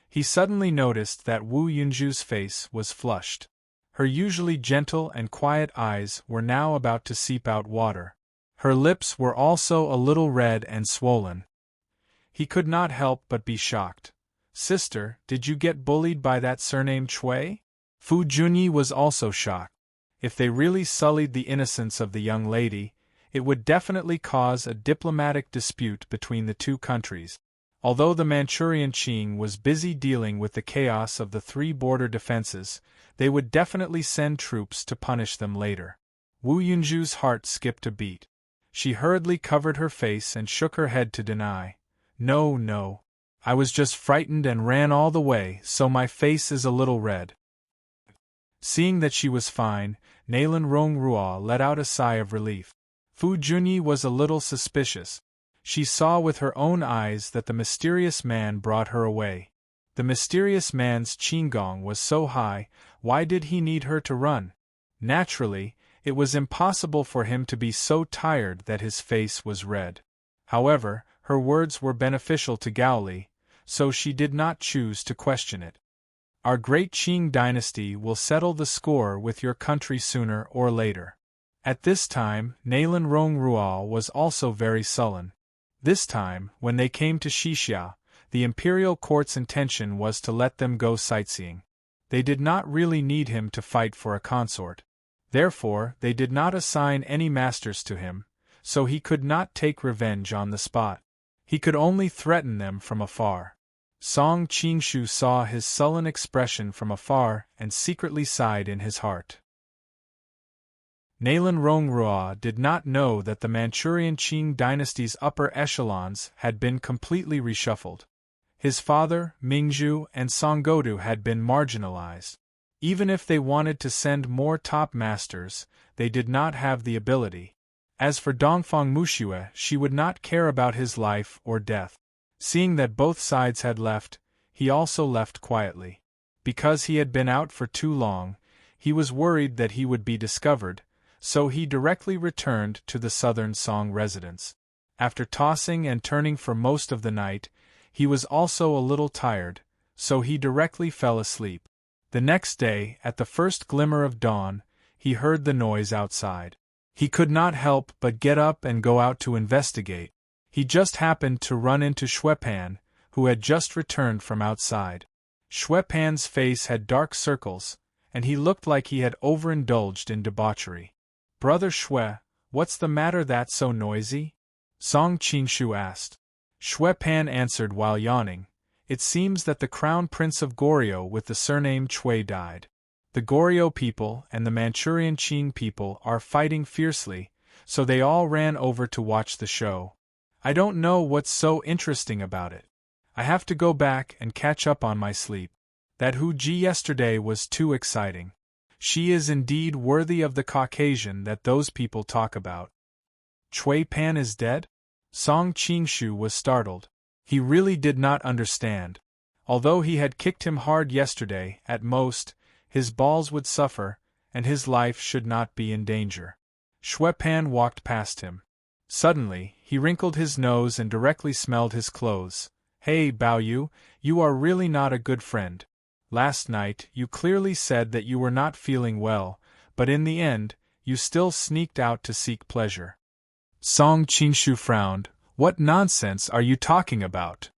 Speaker 1: He suddenly noticed that Wu Yunju's face was flushed. Her usually gentle and quiet eyes were now about to seep out water. Her lips were also a little red and swollen. He could not help but be shocked. Sister, did you get bullied by that surnamed Chui? Fu Junyi was also shocked. If they really sullied the innocence of the young lady, it would definitely cause a diplomatic dispute between the two countries. Although the Manchurian Qing was busy dealing with the chaos of the three border defenses, they would definitely send troops to punish them later. Wu Yunju's heart skipped a beat. She hurriedly covered her face and shook her head to deny. No. I was just frightened and ran all the way, so my face is a little red. Seeing that she was fine, Nalan Rongrua let out a sigh of relief. Fu Junyi was a little suspicious. She saw with her own eyes that the mysterious man brought her away. The mysterious man's qinggong was so high, why did he need her to run? Naturally, it was impossible for him to be so tired that his face was red. However, her words were beneficial to Gao Li, so she did not choose to question it. Our great Qing dynasty will settle the score with your country sooner or later. At this time, Nalan Rongrua was also very sullen. This time, when they came to Xixia, the imperial court's intention was to let them go sightseeing. They did not really need him to fight for a consort. Therefore, they did not assign any masters to him, so he could not take revenge on the spot. He could only threaten them from afar. Song Qingshu saw his sullen expression from afar and secretly sighed in his heart. Nalan Rongrua did not know that the Manchurian Qing dynasty's upper echelons had been completely reshuffled. His father, Mingzhu, and Songgodu had been marginalized. Even if they wanted to send more top masters, they did not have the ability. As for Dongfang Muxue, she would not care about his life or death. Seeing that both sides had left, he also left quietly. Because he had been out for too long, he was worried that he would be discovered, so he directly returned to the southern Song residence. After tossing and turning for most of the night, he was also a little tired, so he directly fell asleep. The next day, at the first glimmer of dawn, he heard the noise outside. He could not help but get up and go out to investigate. He just happened to run into Xuepan, who had just returned from outside. Xuepan's face had dark circles, and he looked like he had overindulged in debauchery. "Brother Xue, what's the matter that's so noisy?" Song Qingshu asked. Xuepan answered while yawning, It seems that the crown prince of Goryeo with the surname Chui died. The Goryeo people and the Manchurian Qing people are fighting fiercely, so they all ran over to watch the show. I don't know what's so interesting about it. I have to go back and catch up on my sleep. That Hu Ji yesterday was too exciting. She is indeed worthy of the Caucasian that those people talk about. Chui Pan is dead? Song Qingshu was startled. He really did not understand. Although he had kicked him hard yesterday, at most, his balls would suffer, and his life should not be in danger. Shui Pan walked past him. Suddenly, he wrinkled his nose and directly smelled his clothes. Hey, Bao Yu, you are really not a good friend. Last night, you clearly said that you were not feeling well, but in the end, you still sneaked out to seek pleasure. Song Qingshu frowned. What nonsense are you talking about?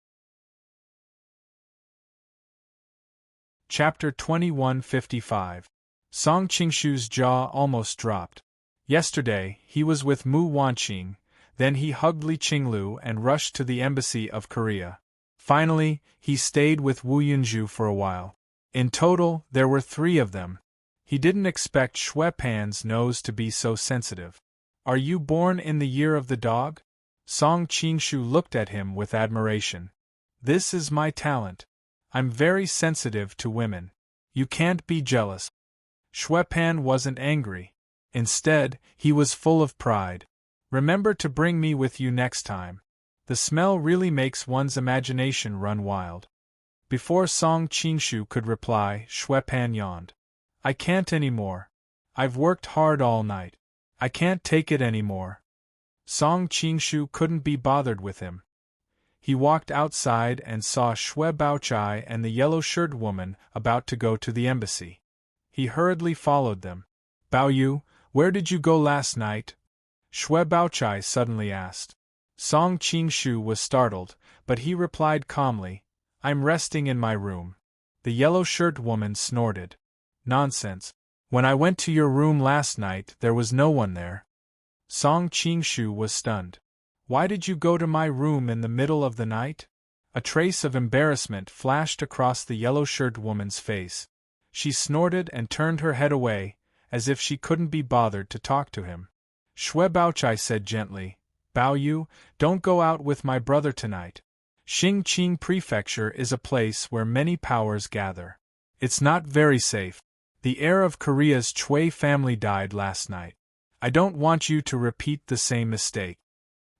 Speaker 1: Chapter 2155. Song Qingshu's jaw almost dropped. Yesterday, he was with Mu Wanqing, then he hugged Li Qinglu and rushed to the embassy of Korea. Finally, he stayed with Wu Yunzhu for a while. In total, there were 3 of them. He didn't expect Shui Pan's nose to be so sensitive. Are you born in the year of the dog? Song Qingshu looked at him with admiration. This is my talent. I'm very sensitive to women. You can't be jealous. Shui Pan wasn't angry. Instead, he was full of pride. Remember to bring me with you next time. The smell really makes one's imagination run wild. Before Song Qingshu could reply, Shui Pan yawned. I can't anymore. I've worked hard all night. I can't take it anymore. Song Qingshu couldn't be bothered with him. He walked outside and saw Shui Baochai and the yellow-shirted woman about to go to the embassy. He hurriedly followed them. Bao Yu, where did you go last night? Shui Baochai suddenly asked. Song Qingshu was startled, but he replied calmly, I'm resting in my room. The yellow-shirted woman snorted. Nonsense. When I went to your room last night, there was no one there. Song Qingshu was stunned. Why did you go to my room in the middle of the night? A trace of embarrassment flashed across the yellow-shirted woman's face. She snorted and turned her head away, as if she couldn't be bothered to talk to him. Shui Baochai said gently, Bao Yu, don't go out with my brother tonight. Xingqing Prefecture is a place where many powers gather. It's not very safe. The heir of Korea's Chui family died last night. I don't want you to repeat the same mistake.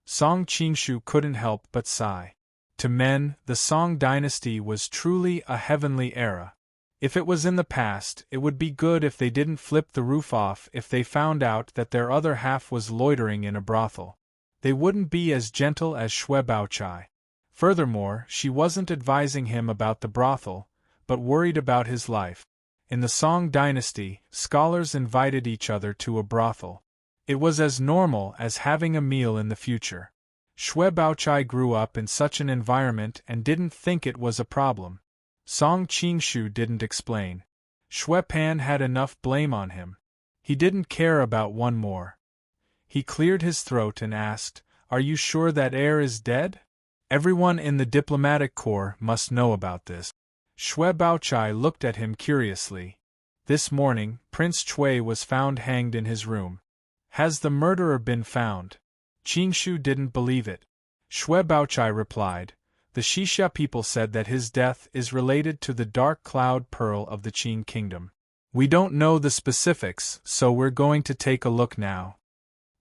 Speaker 1: Song Qingshu couldn't help but sigh. To men, the Song dynasty was truly a heavenly era. If it was in the past, it would be good if they didn't flip the roof off if they found out that their other half was loitering in a brothel. They wouldn't be as gentle as Shui Baochai. Furthermore, she wasn't advising him about the brothel, but worried about his life. In the Song dynasty, scholars invited each other to a brothel. It was as normal as having a meal in the future. Shui Baochai grew up in such an environment and didn't think it was a problem. Song Qingshu didn't explain. Shui Pan had enough blame on him. He didn't care about one more. He cleared his throat and asked, Are you sure that heir is dead? Everyone in the diplomatic corps must know about this. Shui Baochai looked at him curiously. This morning, Prince Chui was found hanged in his room. Has the murderer been found? Qingshu didn't believe it. Shui Baochai replied, The Xixia people said that his death is related to the dark cloud pearl of the Qing kingdom. We don't know the specifics, so we're going to take a look now.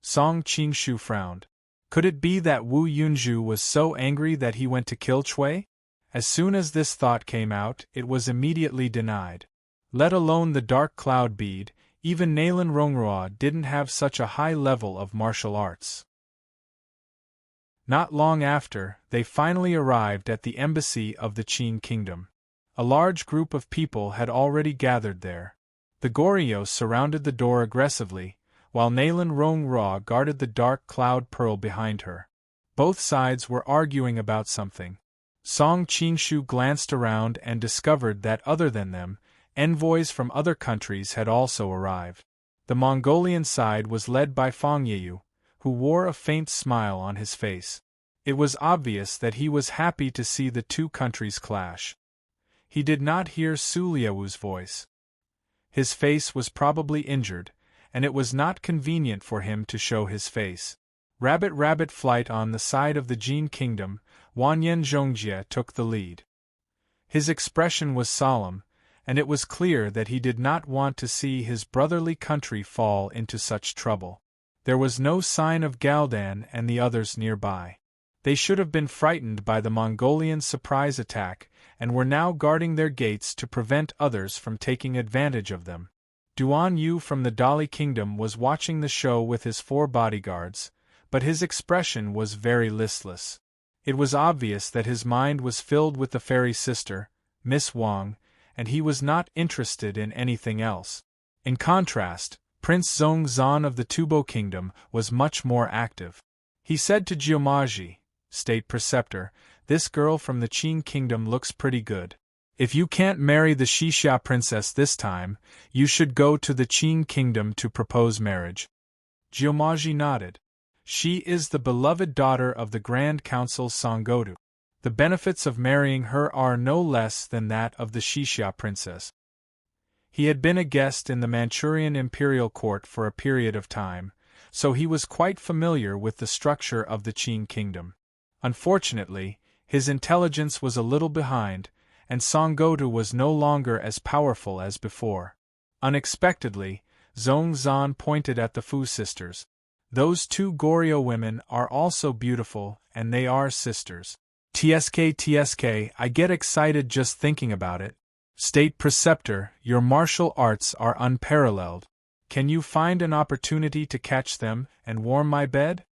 Speaker 1: Song Qingshu frowned. Could it be that Wu Yunzhu was so angry that he went to kill Chui? As soon as this thought came out, it was immediately denied. Let alone the dark cloud bead, even Nalen Rongrua didn't have such a high level of martial arts. Not long after, they finally arrived at the embassy of the Qing kingdom. A large group of people had already gathered there. The Goryeo surrounded the door aggressively, while Nalen Rongrua guarded the dark cloud pearl behind her. Both sides were arguing about something. Song Qingshu glanced around and discovered that other than them, envoys from other countries had also arrived. The Mongolian side was led by Fang Yeyu, who wore a faint smile on his face. It was obvious that he was happy to see the two countries clash. He did not hear Su Liawu's voice. His face was probably injured, and it was not convenient for him to show his face. Rabbit flight on the side of the Jin kingdom, Wanyan Zhongjie took the lead. His expression was solemn, and it was clear that he did not want to see his brotherly country fall into such trouble. There was no sign of Galdan and the others nearby. They should have been frightened by the Mongolian surprise attack and were now guarding their gates to prevent others from taking advantage of them. Duan Yu from the Dali kingdom was watching the show with his 4 bodyguards, but his expression was very listless. It was obvious that his mind was filled with the fairy sister, Miss Wang, and he was not interested in anything else. In contrast, Prince Zhong Zan of the Tubo kingdom was much more active. He said to Jiumaji, State Preceptor, "This girl from the Qin kingdom looks pretty good. If you can't marry the Xixia princess this time, you should go to the Qin kingdom to propose marriage." Jiumaji nodded. She is the beloved daughter of the Grand Council Songgodu. The benefits of marrying her are no less than that of the Xixia princess. He had been a guest in the Manchurian imperial court for a period of time, so he was quite familiar with the structure of the Qin kingdom. Unfortunately, his intelligence was a little behind, and Songgodu was no longer as powerful as before. Unexpectedly, Zhong Zan pointed at the Fu sisters. "Those 2 Goryeo women are also beautiful, and they are sisters. TSK, I get excited just thinking about it. State Preceptor, your martial arts are unparalleled. Can you find an opportunity to catch them and warm my bed?"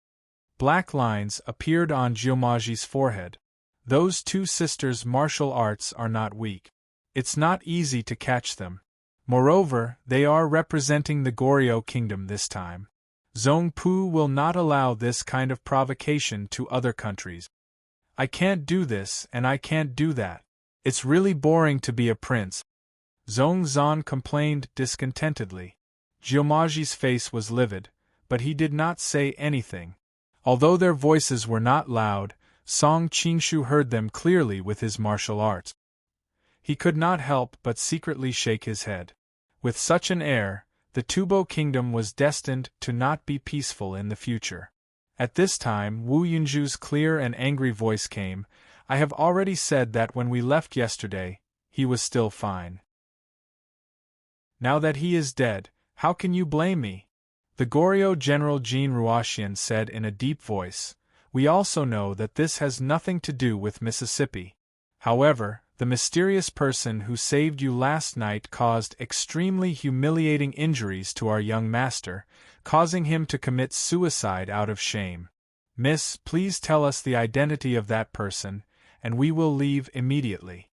Speaker 1: Black lines appeared on Jiumaji's forehead. Those 2 sisters' martial arts are not weak. It's not easy to catch them. Moreover, they are representing the Goryeo kingdom this time. Zhongpu will not allow this kind of provocation to other countries. I can't do this and I can't do that. It's really boring to be a prince. Zhong Zan complained discontentedly. Jiumaji's face was livid, but he did not say anything. Although their voices were not loud, Song Qingshu heard them clearly with his martial arts. He could not help but secretly shake his head. With such an air, the Tubo kingdom was destined to not be peaceful in the future. At this time, Wu Yunju's clear and angry voice came. "I have already said that when we left yesterday, he was still fine. Now that he is dead, how can you blame me?" The Goryeo General Jin Ruoxian said in a deep voice. "We also know that this has nothing to do with Mississippi. However, the mysterious person who saved you last night caused extremely humiliating injuries to our young master, causing him to commit suicide out of shame. Miss, please tell us the identity of that person, and we will leave immediately."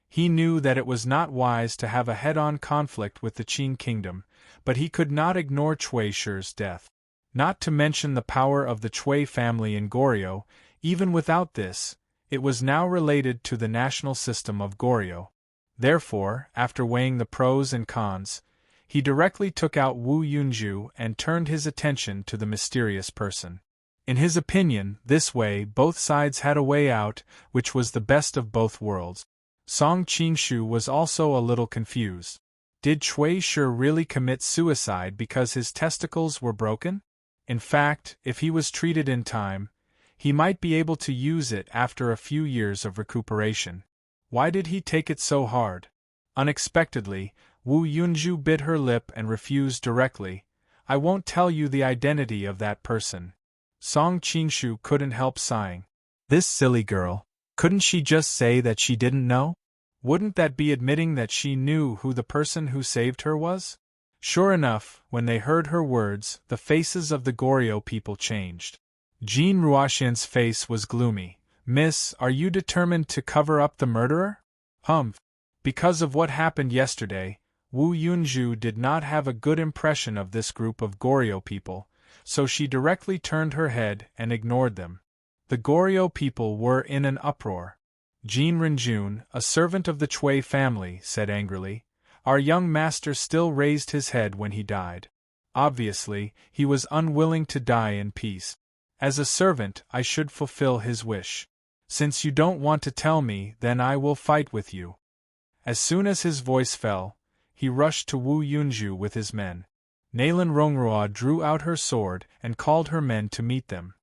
Speaker 1: He knew that it was not wise to have a head-on conflict with the Qin kingdom, but he could not ignore Cui Shi's death. Not to mention the power of the Cui family in Goryeo, even without this, it was now related to the national system of Goryeo. Therefore, after weighing the pros and cons, he directly took out Wu Yunju and turned his attention to the mysterious person. In his opinion, this way both sides had a way out, which was the best of both worlds. Song Qingshu was also a little confused. Did Cui Shi really commit suicide because his testicles were broken? In fact, if he was treated in time, he might be able to use it after a few years of recuperation. Why did he take it so hard? Unexpectedly, Wu Yunju bit her lip and refused directly. "I won't tell you the identity of that person." Song Qingshu couldn't help sighing. This silly girl. Couldn't she just say that she didn't know? Wouldn't that be admitting that she knew who the person who saved her was? Sure enough, when they heard her words, the faces of the Goryeo people changed. Jin Ruoxian's face was gloomy. "Miss, are you determined to cover up the murderer?" "Humph. Because of what happened yesterday, Wu Yunju did not have a good impression of this group of Goryeo people, so she directly turned her head and ignored them." The Goryeo people were in an uproar. Jin Renjun, a servant of the Cui family, said angrily, "Our young master still raised his head when he died. Obviously, he was unwilling to die in peace." As a servant, I should fulfill his wish. Since you don't want to tell me, then I will fight with you. As soon as his voice fell, he rushed to Wu Yunju with his men. Nalan Rongrua drew out her sword and called her men to meet them.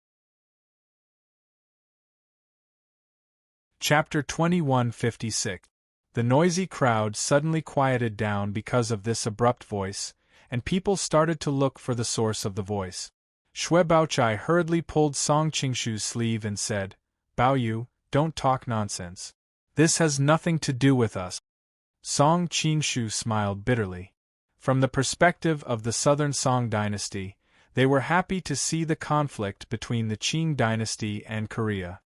Speaker 1: Chapter 2156. The noisy crowd suddenly quieted down because of this abrupt voice, and people started to look for the source of the voice. Xue Baochai hurriedly pulled Song Qingshu's sleeve and said, "Bao Yu, don't talk nonsense. This has nothing to do with us." Song Qingshu smiled bitterly. From the perspective of the southern Song dynasty, they were happy to see the conflict between the Qing dynasty and Korea.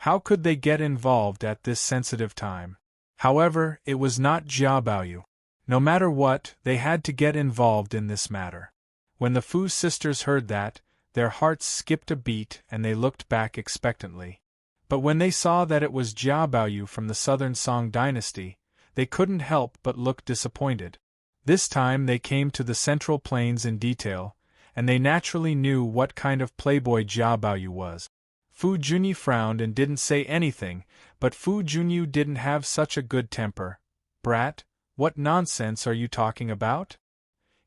Speaker 1: How could they get involved at this sensitive time? However, it was not Jia Baoyu. No matter what, they had to get involved in this matter. When the Fu sisters heard that, their hearts skipped a beat and they looked back expectantly. But when they saw that it was Jia Baoyu from the southern Song dynasty, they couldn't help but look disappointed. This time they came to the Central Plains in detail, and they naturally knew what kind of playboy Jia Baoyu was. Fu Junyi frowned and didn't say anything, but Fu Junyu didn't have such a good temper. "Brat, what nonsense are you talking about?"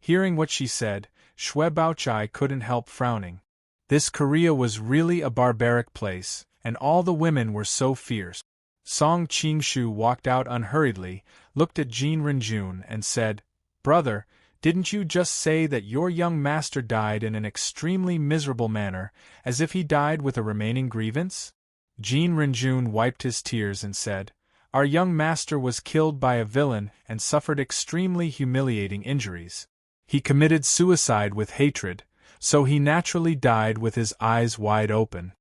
Speaker 1: Hearing what she said, Xue Baochai couldn't help frowning. This Korea was really a barbaric place, and all the women were so fierce. Song Qingshu walked out unhurriedly, looked at Jin Renjun and said, "Brother, didn't you just say that your young master died in an extremely miserable manner, as if he died with a remaining grievance?" Jin Renjun wiped his tears and said, "Our young master was killed by a villain and suffered extremely humiliating injuries. He committed suicide with hatred, so he naturally died with his eyes wide open."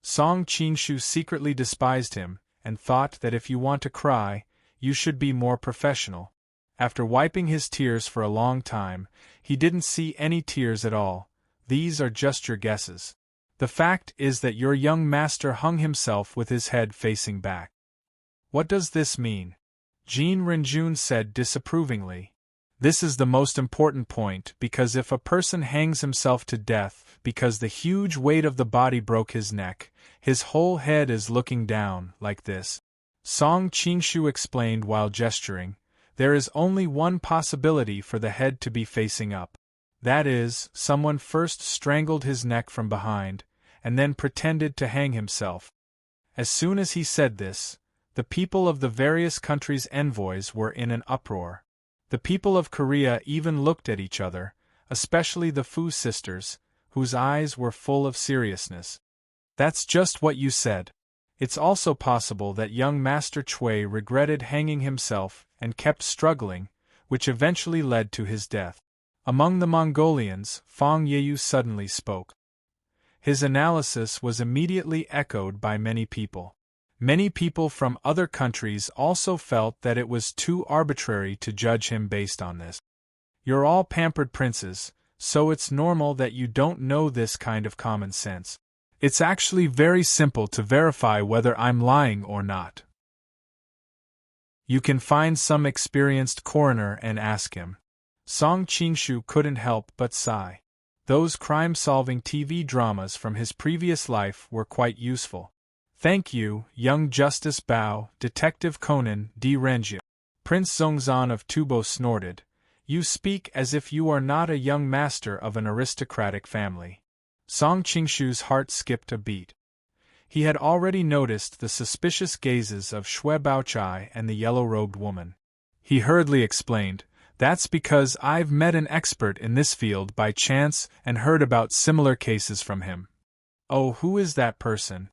Speaker 1: Song Qingshu secretly despised him, and thought that if you want to cry, you should be more professional. After wiping his tears for a long time, he didn't see any tears at all. "These are just your guesses. The fact is that your young master hung himself with his head facing back." "What does this mean?" Jin Renjun said disapprovingly. "This is the most important point, because if a person hangs himself to death because the huge weight of the body broke his neck, his whole head is looking down, like this." Song Qingshu explained while gesturing. "There is only one possibility for the head to be facing up. That is, someone first strangled his neck from behind, and then pretended to hang himself." As soon as he said this, the people of the various countries' envoys were in an uproar. The people of Korea even looked at each other, especially the Fu sisters, whose eyes were full of seriousness. "That's just what you said. It's also possible that young Master Chui regretted hanging himself and kept struggling, which eventually led to his death." Among the Mongolians, Fang Yeyu suddenly spoke. His analysis was immediately echoed by many people. Many people from other countries also felt that it was too arbitrary to judge him based on this. "You're all pampered princes, so it's normal that you don't know this kind of common sense. It's actually very simple to verify whether I'm lying or not. You can find some experienced coroner and ask him." Song Qingshu couldn't help but sigh. Those crime-solving TV dramas from his previous life were quite useful. "Thank you, young Justice Bao, Detective Conan D. Renjia." Prince Zongzan of Tubo snorted. "You speak as if you are not a young master of an aristocratic family." Song Qingshu's heart skipped a beat. He had already noticed the suspicious gazes of Xue Baochai and the yellow-robed woman. He hurriedly explained, "That's because I've met an expert in this field by chance and heard about similar cases from him." "Oh, who is that person?"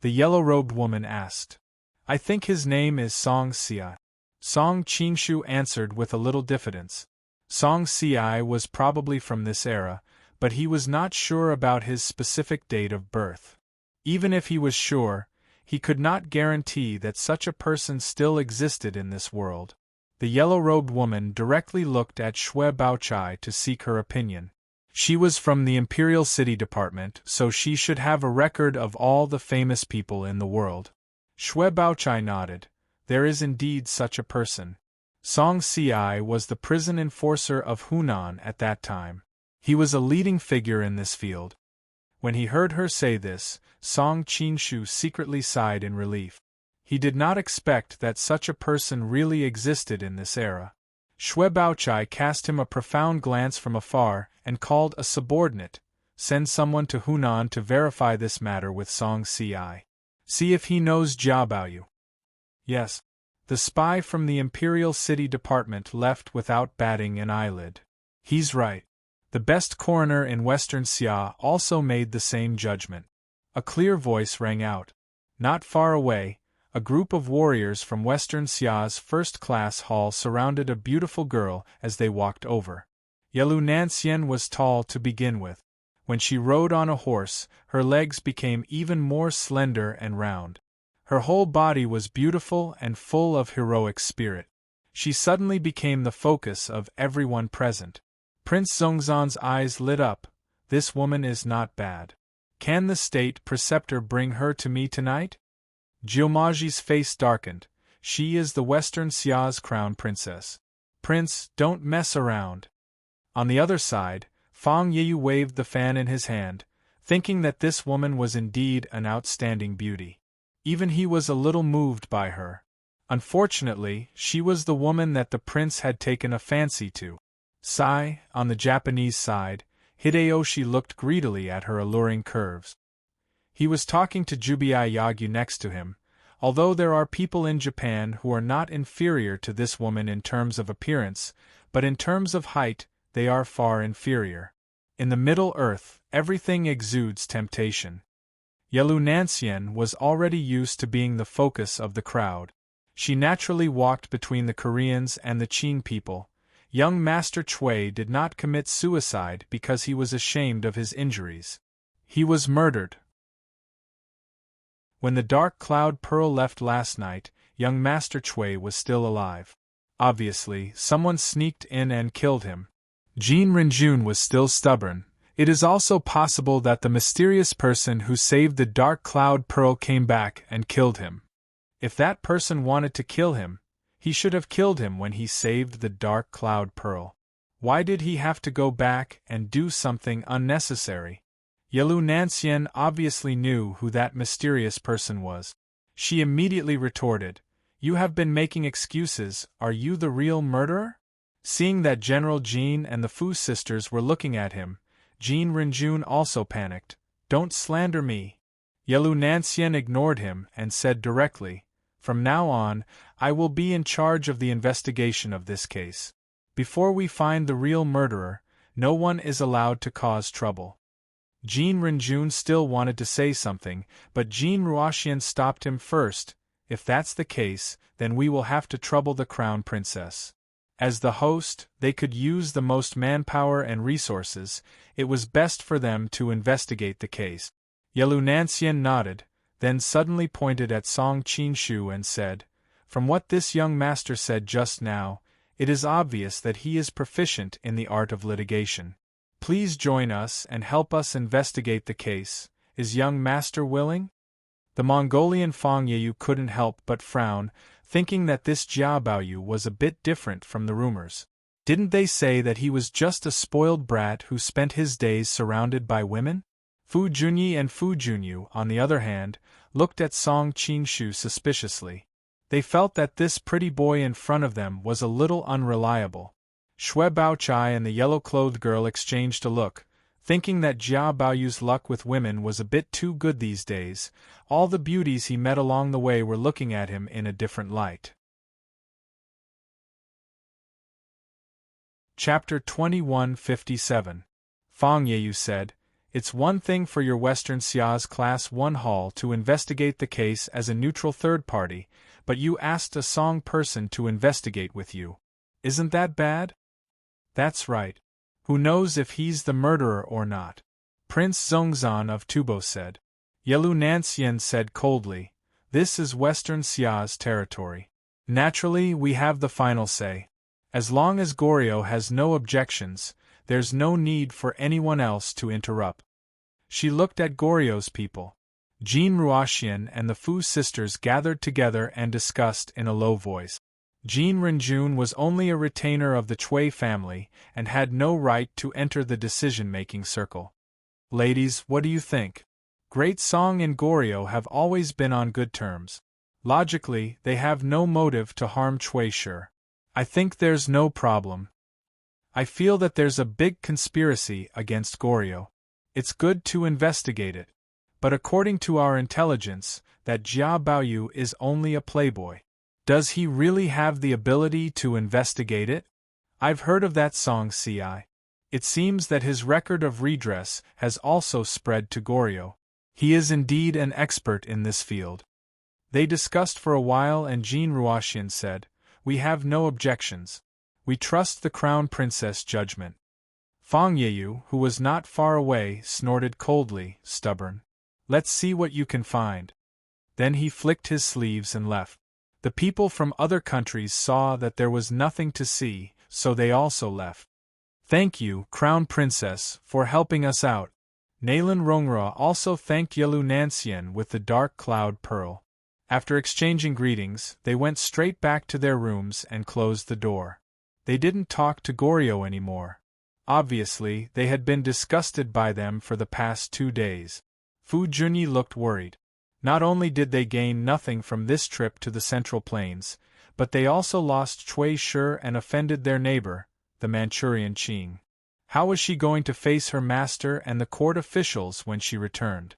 Speaker 1: the yellow-robed woman asked. "I think his name is Song Xia." Song Qingshu answered with a little diffidence. Song Xia was probably from this era, but he was not sure about his specific date of birth. Even if he was sure, he could not guarantee that such a person still existed in this world. The yellow-robed woman directly looked at Xue Baochai to seek her opinion. She was from the Imperial City Department, so she should have a record of all the famous people in the world. Xue Baochai nodded. There is indeed such a person. Song Xia was the prison enforcer of Hunan at that time. He was a leading figure in this field. When he heard her say this, Song Qinshu secretly sighed in relief. He did not expect that such a person really existed in this era. Shui Baochai cast him a profound glance from afar and called a subordinate, "Send someone to Hunan to verify this matter with Song Ci. See if he knows Jia Baoyu." Yes. The spy from the Imperial City Department left without batting an eyelid. He's right. The best coroner in Western Xia also made the same judgment. A clear voice rang out. Not far away, a group of warriors from Western Xia's first-class hall surrounded a beautiful girl as they walked over. Yelu Nanxian was tall to begin with. When she rode on a horse, her legs became even more slender and round. Her whole body was beautiful and full of heroic spirit. She suddenly became the focus of everyone present. Prince Zongzan's eyes lit up. This woman is not bad. Can the state preceptor bring her to me tonight? Jiumaji's face darkened. She is the Western Xia's crown princess. Prince, don't mess around. On the other side, Fang Yiyu waved the fan in his hand, thinking that this woman was indeed an outstanding beauty. Even he was a little moved by her. Unfortunately, she was the woman that the prince had taken a fancy to. Sai, on the Japanese side, Hideyoshi looked greedily at her alluring curves. He was talking to Jubiai Yagyu next to him. Although there are people in Japan who are not inferior to this woman in terms of appearance, but in terms of height, they are far inferior. In the Middle Earth, everything exudes temptation. Yelu Nanxian was already used to being the focus of the crowd. She naturally walked between the Koreans and the Qin people. Young Master Chui did not commit suicide because he was ashamed of his injuries. He was murdered. When the dark cloud pearl left last night, young Master Chui was still alive. Obviously, someone sneaked in and killed him. Jin Renjun was still stubborn. It is also possible that the mysterious person who saved the dark cloud pearl came back and killed him. If that person wanted to kill him, he should have killed him when he saved the dark cloud pearl. Why did he have to go back and do something unnecessary? Yelu Nanxian obviously knew who that mysterious person was. She immediately retorted, "You have been making excuses, are you the real murderer?" Seeing that General Jin and the Fu sisters were looking at him, Jin Renjun also panicked. "Don't slander me." Yelu Nanxian ignored him and said directly, "From now on, I will be in charge of the investigation of this case. Before we find the real murderer, no one is allowed to cause trouble." Jin Renjun still wanted to say something, but Jin Ruoxian stopped him first. "If that's the case, then we will have to trouble the crown princess." As the host, they could use the most manpower and resources. It was best for them to investigate the case. Yelu Nanxian nodded, then suddenly pointed at Song Qinshu and said, "From what this young master said just now, it is obvious that he is proficient in the art of litigation. Please join us and help us investigate the case. Is young master willing?" The Mongolian Fang Yeyu couldn't help but frown, thinking that this Jia Baoyu was a bit different from the rumors. Didn't they say that he was just a spoiled brat who spent his days surrounded by women? Fu Junyi and Fu Junyu, on the other hand, looked at Song Qinshu suspiciously. They felt that this pretty boy in front of them was a little unreliable. Shui Baochai and the yellow-clothed girl exchanged a look, thinking that Jia Baoyu's luck with women was a bit too good these days. All the beauties he met along the way were looking at him in a different light. Chapter 2157. Fang Yeyu said, "It's one thing for your Western Xia's Class 1 hall to investigate the case as a neutral third party, but you asked a Song person to investigate with you. Isn't that bad?" "That's right. Who knows if he's the murderer or not?" Prince Zongzan of Tubo said. Yelu Nanxian said coldly, "This is Western Xia's territory. Naturally, we have the final say. As long as Goryeo has no objections, there's no need for anyone else to interrupt." She looked at Goryeo's people. Jin Ruoxian and the Fu sisters gathered together and discussed in a low voice. Jin Renjun was only a retainer of the Chui family and had no right to enter the decision-making circle. Ladies, what do you think? Great Song and Goryo have always been on good terms. Logically, they have no motive to harm Cui Shi. I think there's no problem. I feel that there's a big conspiracy against Goryo. It's good to investigate it. But according to our intelligence, that Jia Baoyu is only a playboy. Does he really have the ability to investigate it? I've heard of that Song Ci. It seems that his record of redress has also spread to Goryo. He is indeed an expert in this field. They discussed for a while and Jean Ruoxian said, "We have no objections. We trust the Crown Princess' judgment." Fang Yeyu, who was not far away, snorted coldly, "Stubborn. Let's see what you can find." Then he flicked his sleeves and left. The people from other countries saw that there was nothing to see, so they also left. "Thank you, Crown Princess, for helping us out." Naylan Rongra also thanked Yelu Nansien with the dark cloud pearl. After exchanging greetings, they went straight back to their rooms and closed the door. They didn't talk to Goryo anymore. Obviously, they had been disgusted by them for the past 2 days. Fu Junyi looked worried. Not only did they gain nothing from this trip to the Central Plains, but they also lost Cui Shi and offended their neighbor, the Manchurian Qing. How was she going to face her master and the court officials when she returned?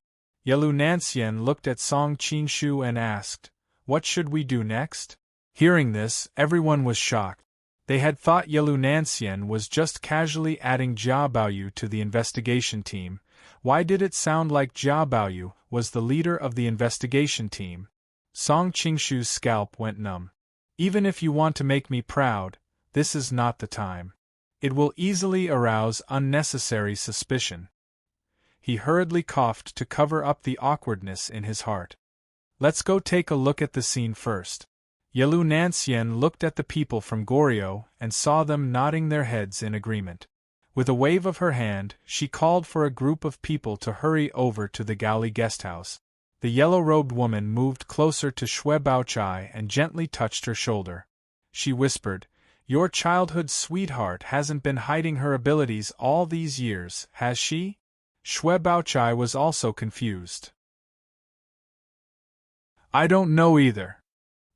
Speaker 1: Yelu Nansien looked at Song Qingshu and asked, "What should we do next?" Hearing this, everyone was shocked. They had thought Yelu Nansien was just casually adding Jia Baoyu to the investigation team. Why did it sound like Jia Baoyu was the leader of the investigation team? Song Qingshu's scalp went numb. "Even if you want to make me proud, this is not the time. It will easily arouse unnecessary suspicion." He hurriedly coughed to cover up the awkwardness in his heart. "Let's go take a look at the scene first." Yelu Nansien looked at the people from Goryo and saw them nodding their heads in agreement. With a wave of her hand, she called for a group of people to hurry over to the Gaoli guest house. The yellow-robed woman moved closer to Xue Baochai and gently touched her shoulder. She whispered, "Your childhood sweetheart hasn't been hiding her abilities all these years, has she?" Xue Baochai was also confused. "I don't know either.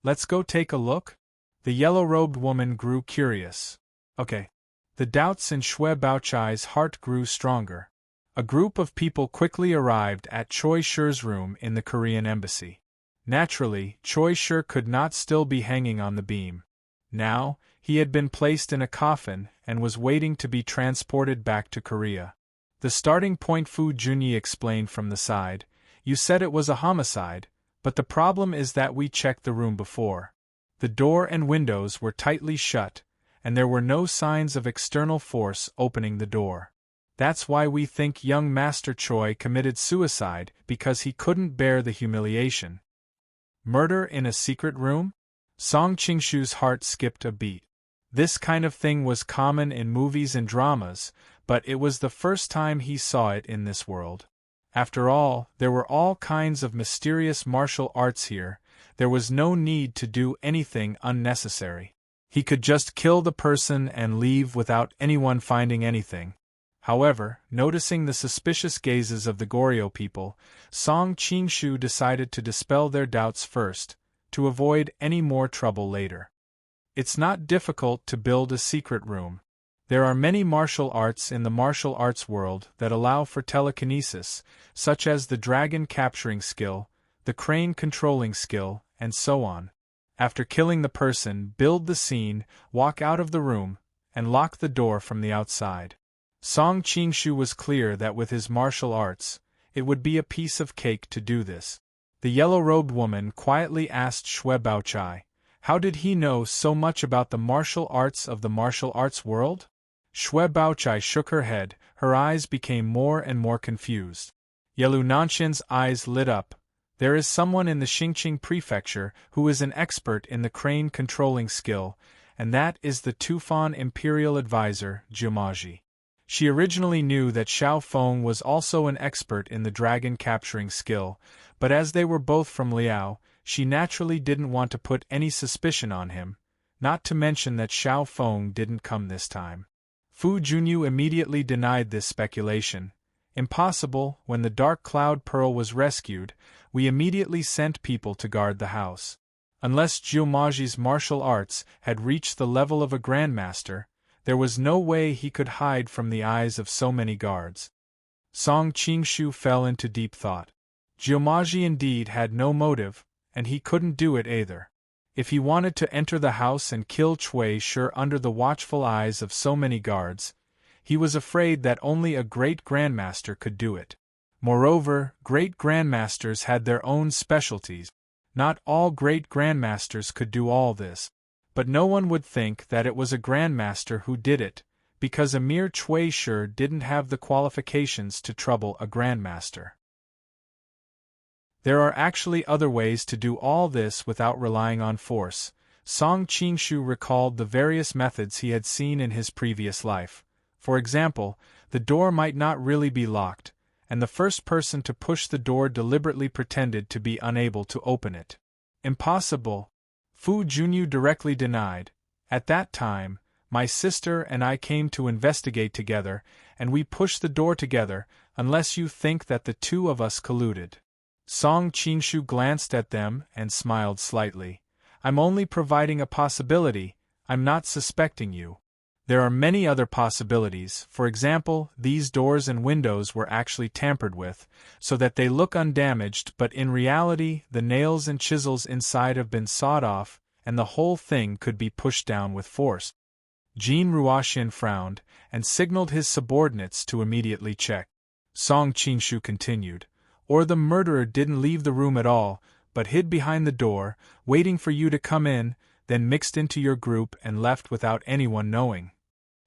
Speaker 1: Let's go take a look?" The yellow-robed woman grew curious. "Okay." The doubts in Xue Baochai's heart grew stronger. A group of people quickly arrived at Cui Shi's room in the Korean embassy. Naturally, Cui Shi could not still be hanging on the beam. Now, he had been placed in a coffin and was waiting to be transported back to Korea. The starting point, Fu Junyi explained from the side. "You said it was a homicide, but the problem is that we checked the room before. The door and windows were tightly shut, and there were no signs of external force opening the door. That's why we think young Master Choi committed suicide, because he couldn't bear the humiliation." Murder in a secret room? Song Qingshu's heart skipped a beat. This kind of thing was common in movies and dramas, but it was the first time he saw it in this world. After all, there were all kinds of mysterious martial arts here. There was no need to do anything unnecessary. He could just kill the person and leave without anyone finding anything. However, noticing the suspicious gazes of the Goryo people, Song Qingshu decided to dispel their doubts first, to avoid any more trouble later. It's not difficult to build a secret room. There are many martial arts in the martial arts world that allow for telekinesis, such as the dragon capturing skill, the crane controlling skill, and so on. After killing the person, build the scene, walk out of the room, and lock the door from the outside. Song Qingshu was clear that with his martial arts, it would be a piece of cake to do this. The yellow-robed woman quietly asked Xue Baochai, how did he know so much about the martial arts of the martial arts world? Xue Baochai shook her head, her eyes became more and more confused. Yelu Nanshen's eyes lit up. There is someone in the Xingqing prefecture who is an expert in the crane controlling skill, and that is the Tufan Imperial Advisor, Jumaji. She originally knew that Xiao Feng was also an expert in the dragon capturing skill, but as they were both from Liao, she naturally didn't want to put any suspicion on him, not to mention that Xiao Feng didn't come this time. Fu Junyu immediately denied this speculation. Impossible. When the dark cloud pearl was rescued, we immediately sent people to guard the house. Unless Jiumaji's martial arts had reached the level of a grandmaster, there was no way he could hide from the eyes of so many guards. Song Qingshu fell into deep thought. Jiumaji indeed had no motive, and he couldn't do it either. If he wanted to enter the house and kill Cui Shi under the watchful eyes of so many guards, he was afraid that only a great grandmaster could do it. Moreover, great grandmasters had their own specialties. Not all great grandmasters could do all this. But no one would think that it was a grandmaster who did it, because a mere Cui Shi didn't have the qualifications to trouble a grandmaster. There are actually other ways to do all this without relying on force. Song Qingshu recalled the various methods he had seen in his previous life. For example, the door might not really be locked, and the first person to push the door deliberately pretended to be unable to open it. Impossible. Fu Junyu directly denied. At that time, my sister and I came to investigate together, and we pushed the door together, unless you think that the two of us colluded. Song Qingshu glanced at them and smiled slightly. I'm only providing a possibility, I'm not suspecting you. There are many other possibilities. For example, these doors and windows were actually tampered with, so that they look undamaged, but in reality the nails and chisels inside have been sawed off, and the whole thing could be pushed down with force. Jin Ruoxian frowned, and signaled his subordinates to immediately check. Song Qingshu continued, or the murderer didn't leave the room at all, but hid behind the door, waiting for you to come in, then mixed into your group and left without anyone knowing.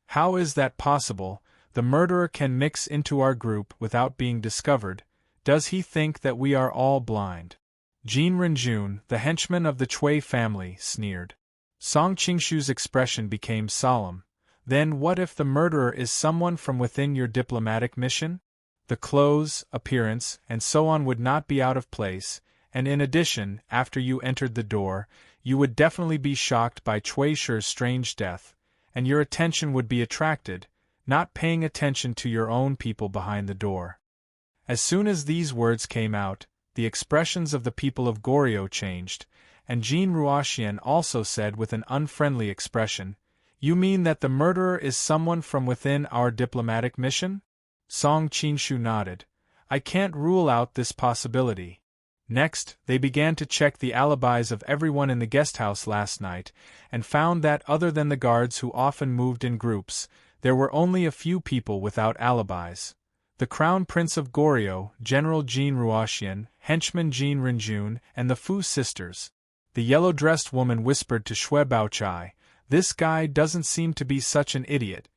Speaker 1: How is that possible? The murderer can mix into our group without being discovered. Does he think that we are all blind? Jin Renjun, the henchman of the Cui family, sneered. Song Qingshu's expression became solemn. Then what if the murderer is someone from within your diplomatic mission? The clothes, appearance, and so on would not be out of place, and in addition, after you entered the door, you would definitely be shocked by Cui Shi's strange death, and your attention would be attracted, not paying attention to your own people behind the door. As soon as these words came out, the expressions of the people of Goryeo changed, and Jin Ruoxian also said with an unfriendly expression, You mean that the murderer is someone from within our diplomatic mission? Song Qingshu nodded. I can't rule out this possibility. Next, they began to check the alibis of everyone in the guesthouse last night, and found that other than the guards who often moved in groups, there were only a few people without alibis. The Crown Prince of Goryeo, General Jin Ruoxian, henchman Jin Renjun, and the Fu sisters. The yellow-dressed woman whispered to Xue Baochai, This guy doesn't seem to be such an idiot.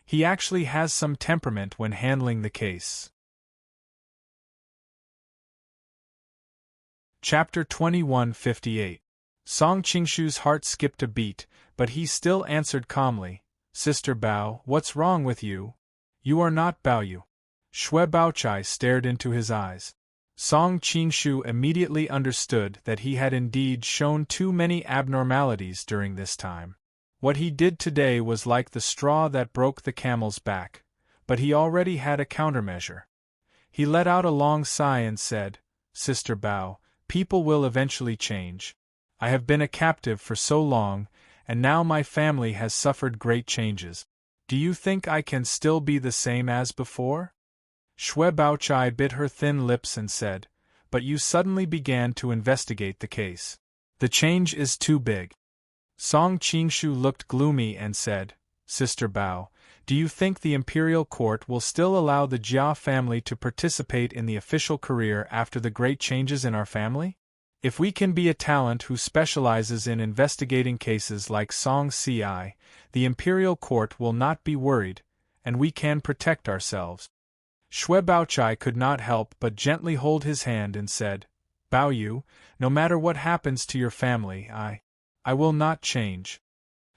Speaker 1: He actually has some temperament when handling the case. Chapter 2158. Song Qingshu's heart skipped a beat, but he still answered calmly, Sister Bao, what's wrong with you? You are not Baoyu. Xue Baochai stared into his eyes. Song Qingshu immediately understood that he had indeed shown too many abnormalities during this time. What he did today was like the straw that broke the camel's back, but he already had a countermeasure. He let out a long sigh and said, Sister Bao, people will eventually change. I have been a captive for so long, and now my family has suffered great changes. Do you think I can still be the same as before? Xue Baochai bit her thin lips and said, But you suddenly began to investigate the case. The change is too big. Song Qingshu looked gloomy and said, Sister Bao, do you think the imperial court will still allow the Jia family to participate in the official career after the great changes in our family? If we can be a talent who specializes in investigating cases like Song Ci, the imperial court will not be worried, and we can protect ourselves. Xue Baochai could not help but gently hold his hand and said, Baoyu, no matter what happens to your family, I will not change.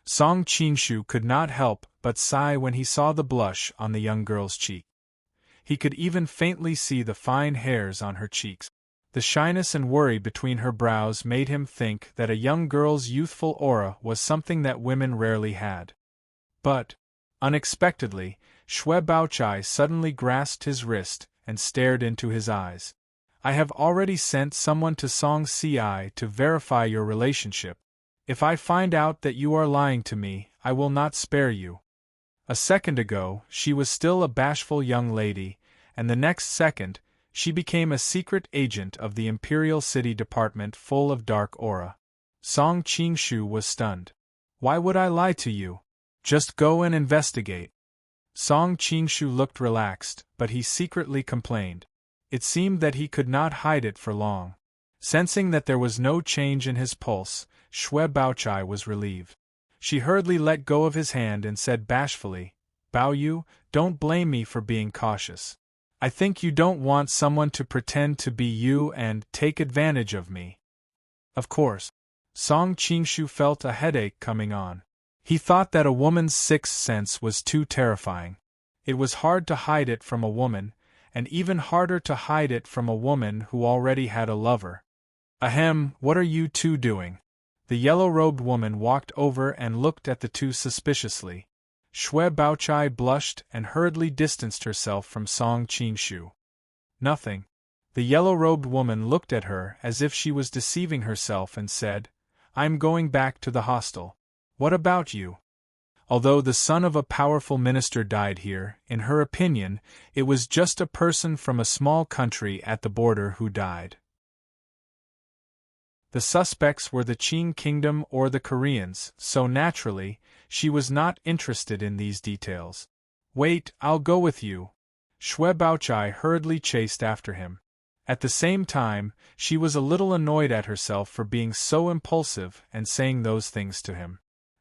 Speaker 1: Song Qingshu could not help but sigh when he saw the blush on the young girl's cheek. He could even faintly see the fine hairs on her cheeks. The shyness and worry between her brows made him think that a young girl's youthful aura was something that women rarely had. But, unexpectedly, Xue Baochai suddenly grasped his wrist and stared into his eyes. I have already sent someone to Song Ci to verify your relationship. If I find out that you are lying to me, I will not spare you. A second ago, she was still a bashful young lady, and the next second, she became a secret agent of the Imperial City Department full of dark aura. Song Qingshu was stunned. Why would I lie to you? Just go and investigate. Song Qingshu looked relaxed, but he secretly complained. It seemed that he could not hide it for long. Sensing that there was no change in his pulse, Xue Baochai was relieved. She hurriedly let go of his hand and said bashfully, Bao Yu, don't blame me for being cautious. I think you don't want someone to pretend to be you and take advantage of me. Of course. Song Qingshu felt a headache coming on. He thought that a woman's sixth sense was too terrifying. It was hard to hide it from a woman, and even harder to hide it from a woman who already had a lover. Ahem, what are you two doing? The yellow-robed woman walked over and looked at the two suspiciously. Xue Baochai blushed and hurriedly distanced herself from Song Qingshu. Nothing. The yellow-robed woman looked at her as if she was deceiving herself and said, I'm going back to the hostel. What about you? Although the son of a powerful minister died here, in her opinion, it was just a person from a small country at the border who died. The suspects were the Qing kingdom or the Koreans, so naturally, she was not interested in these details. Wait, I'll go with you. Xue Baochai hurriedly chased after him. At the same time, she was a little annoyed at herself for being so impulsive and saying those things to him.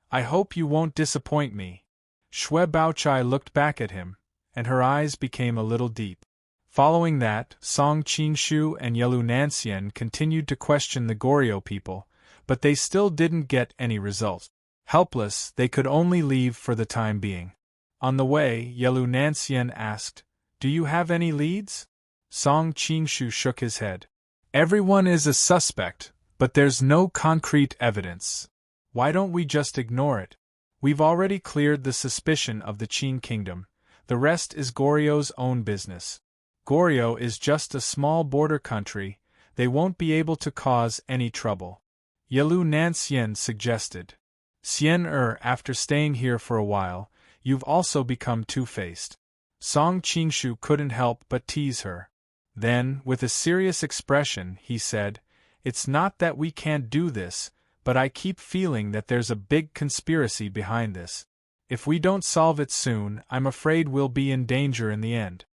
Speaker 1: I hope you won't disappoint me. Xue Baochai looked back at him, and her eyes became a little deep. Following that, Song Qingshu and Yelu Nanxian continued to question the Goryeo people, but they still didn't get any results. Helpless, they could only leave for the time being. On the way, Yelu Nanxian asked, Do you have any leads? Song Qingshu shook his head. Everyone is a suspect, but there's no concrete evidence. Why don't we just ignore it? We've already cleared the suspicion of the Qing kingdom. The rest is Goryeo's own business. Goryeo is just a small border country, they won't be able to cause any trouble. Yelu Nanxian suggested. After staying here for a while, you've also become two-faced. Song Qingshu couldn't help but tease her. Then, with a serious expression, he said, It's not that we can't do this, but I keep feeling that there's a big conspiracy behind this. If we don't solve it soon, I'm afraid we'll be in danger in the end.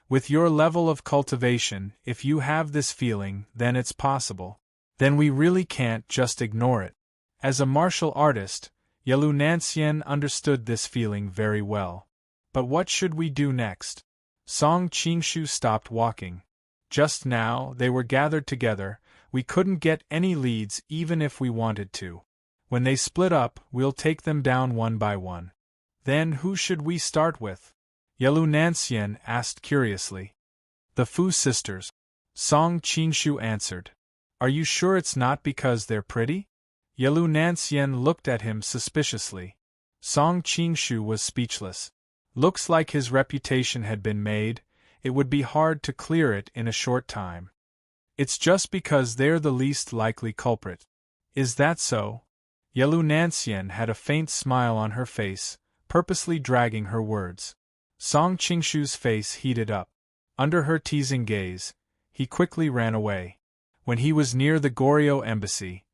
Speaker 1: With your level of cultivation, if you have this feeling, then it's possible. Then we really can't just ignore it. As a martial artist, Yelu Nanxian understood this feeling very well. But what should we do next? Song Qingshu stopped walking. Just now, they were gathered together, we couldn't get any leads even if we wanted to. When they split up, we'll take them down one by one. Then who should we start with? Yelu Nanxian asked curiously. The Fu sisters. Song Qingshu answered. Are you sure it's not because they're pretty? Yelu Nanxian looked at him suspiciously. Song Qingshu was speechless. Looks like his reputation had been made, it would be hard to clear it in a short time. It's just because they're the least likely culprit. Is that so? Yelu Nanxian had a faint smile on her face, purposely dragging her words. Song Qingshu's face heated up. Under her teasing gaze, he quickly ran away. When he was near the Goryeo embassy,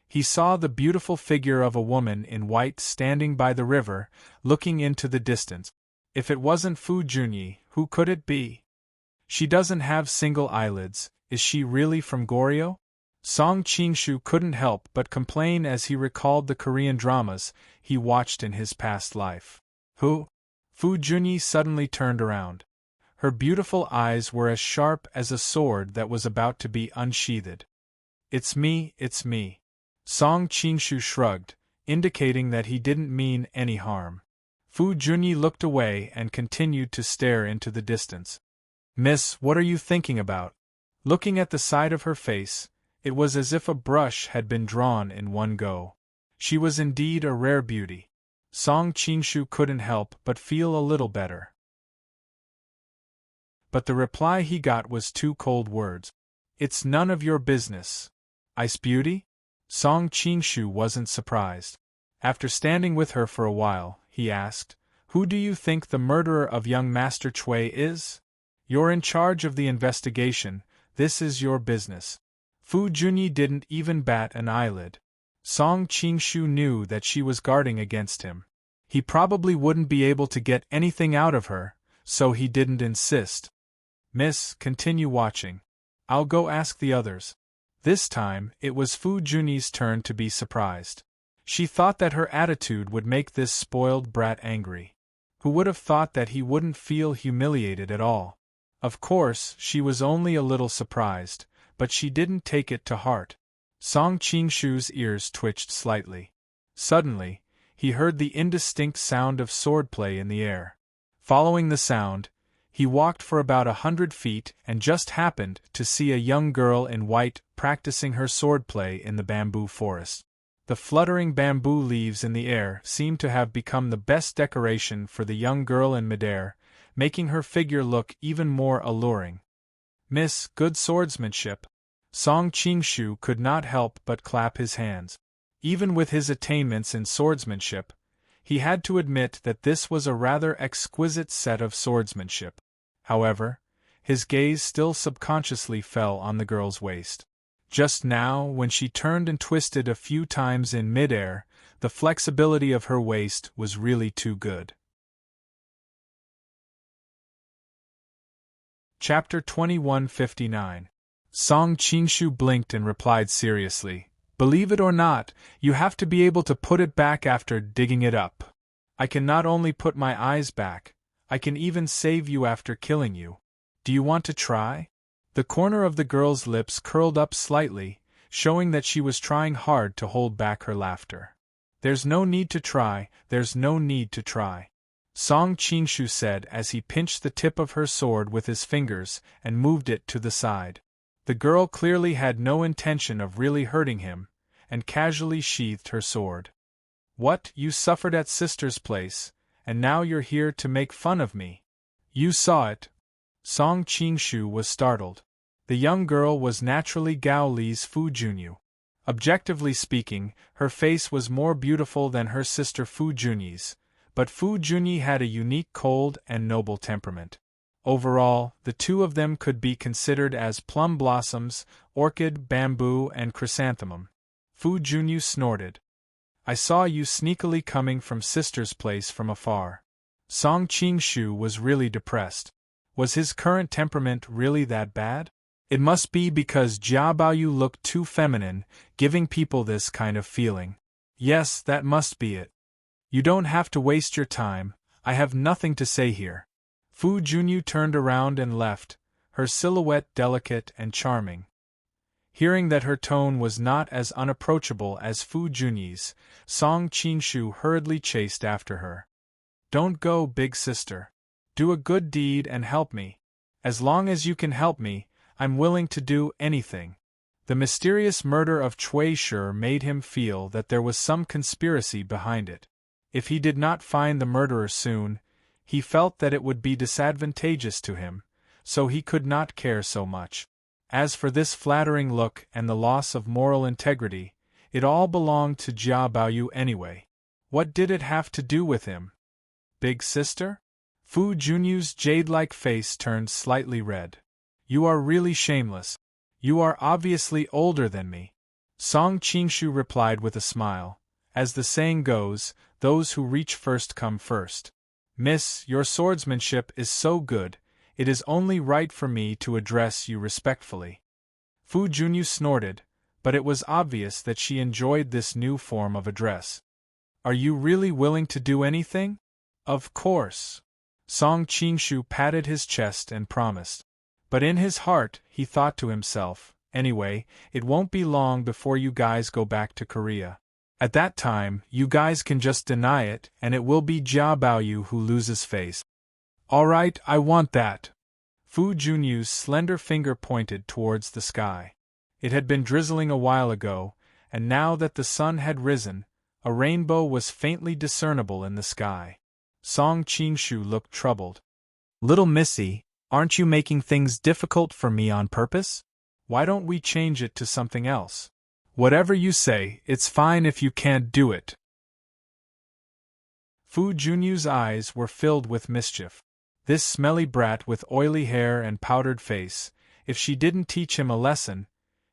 Speaker 1: he saw the beautiful figure of a woman in white standing by the river, looking into the distance. If it wasn't Fu Junyi, who could it be? She doesn't have single eyelids, is she really from Goryeo? Song Qingshu couldn't help but complain as he recalled the Korean dramas he watched in his past life. Who? Fu Junyi suddenly turned around. Her beautiful eyes were as sharp as a sword that was about to be unsheathed. It's me, it's me. Song Qingshu shrugged, indicating that he didn't mean any harm. Fu Junyi looked away and continued to stare into the distance. Miss, what are you thinking about? Looking at the side of her face, it was as if a brush had been drawn in one go. She was indeed a rare beauty. Song Qingshu couldn't help but feel a little better. But the reply he got was two cold words. It's none of your business. Ice Beauty? Song Qingshu wasn't surprised. After standing with her for a while, he asked, Who do you think the murderer of young Master Chui is? You're in charge of the investigation, this is your business. Fu Junyi didn't even bat an eyelid. Song Qingshu knew that she was guarding against him. He probably wouldn't be able to get anything out of her, so he didn't insist. Miss, continue watching. I'll go ask the others. This time, it was Fu Junyi's turn to be surprised. She thought that her attitude would make this spoiled brat angry. Who would have thought that he wouldn't feel humiliated at all? Of course, she was only a little surprised, but she didn't take it to heart. Song Qingshu's ears twitched slightly. Suddenly, he heard the indistinct sound of swordplay in the air. Following the sound, he walked for about 100 feet and just happened to see a young girl in white practicing her swordplay in the bamboo forest. The fluttering bamboo leaves in the air seemed to have become the best decoration for the young girl in midair, making her figure look even more alluring. Miss, good swordsmanship. Song Qingshu could not help but clap his hands. Even with his attainments in swordsmanship, he had to admit that this was a rather exquisite set of swordsmanship. However, his gaze still subconsciously fell on the girl's waist. Just now, when she turned and twisted a few times in midair, the flexibility of her waist was really too good. Chapter 2159. Song Qingshu blinked and replied seriously, Believe it or not, you have to be able to put it back after digging it up. I can not only put my eyes back, I can even save you after killing you. Do you want to try? The corner of the girl's lips curled up slightly, showing that she was trying hard to hold back her laughter. There's no need to try, there's no need to try. Song Qingshu said as he pinched the tip of her sword with his fingers and moved it to the side. The girl clearly had no intention of really hurting him, and casually sheathed her sword. What, you suffered at sister's place, and now you're here to make fun of me? You saw it. Song Qingshu was startled. The young girl was naturally Gao Li's Fu Junyi. Objectively speaking, her face was more beautiful than her sister Fu Junyi's, but Fu Junyi had a unique cold and noble temperament. Overall, the two of them could be considered as plum blossoms, orchid, bamboo, and chrysanthemum. Fu Junyi snorted. I saw you sneakily coming from sister's place from afar. Song Qingshu was really depressed. Was his current temperament really that bad? It must be because Jia Baoyu looked too feminine, giving people this kind of feeling. Yes, that must be it. You don't have to waste your time, I have nothing to say here. Fu Junyi turned around and left, her silhouette delicate and charming. Hearing that her tone was not as unapproachable as Fu Junyi's, Song Qingshu hurriedly chased after her. Don't go, big sister. Do a good deed and help me. As long as you can help me, I'm willing to do anything. The mysterious murder of Chui Shi made him feel that there was some conspiracy behind it. If he did not find the murderer soon, he felt that it would be disadvantageous to him, so he could not care so much. As for this flattering look and the loss of moral integrity, it all belonged to Jia Baoyu anyway. What did it have to do with him? Big sister? Fu Junyi's jade-like face turned slightly red. You are really shameless. You are obviously older than me. Song Qingshu replied with a smile. As the saying goes, those who reach first come first. Miss, your swordsmanship is so good, it is only right for me to address you respectfully. Fu Junyi snorted, but it was obvious that she enjoyed this new form of address. Are you really willing to do anything? Of course. Song Qingshu patted his chest and promised. But in his heart, he thought to himself, anyway, it won't be long before you guys go back to Korea. At that time, you guys can just deny it, and it will be Jia Baoyu who loses face. All right, I want that. Fu Junyi's slender finger pointed towards the sky. It had been drizzling a while ago, and now that the sun had risen, A rainbow was faintly discernible in the sky. Song Qingshu looked troubled. Little missy, aren't you making things difficult for me on purpose? Why don't we change it to something else? Whatever you say, it's fine if you can't do it. Fu Junyu's eyes were filled with mischief. This smelly brat with oily hair and powdered face, if she didn't teach him a lesson,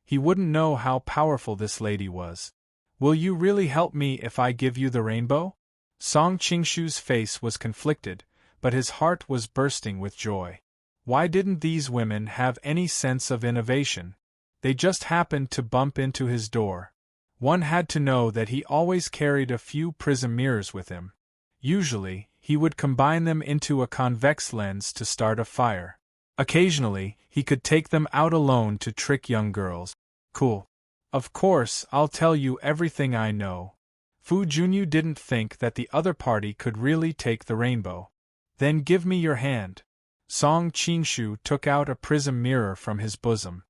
Speaker 1: he wouldn't know how powerful this lady was. Will you really help me if I give you the rainbow? Song Qingshu's face was conflicted, but his heart was bursting with joy. Why didn't these women have any sense of innovation? They just happened to bump into his door. One had to know that he always carried a few prism mirrors with him. Usually, he would combine them into a convex lens to start a fire. Occasionally, he could take them out alone to trick young girls. Cool. Of course, I'll tell you everything I know. Fu Junyu didn't think that the other party could really take the rainbow. Then give me your hand. Song Qingshu took out a prism mirror from his bosom.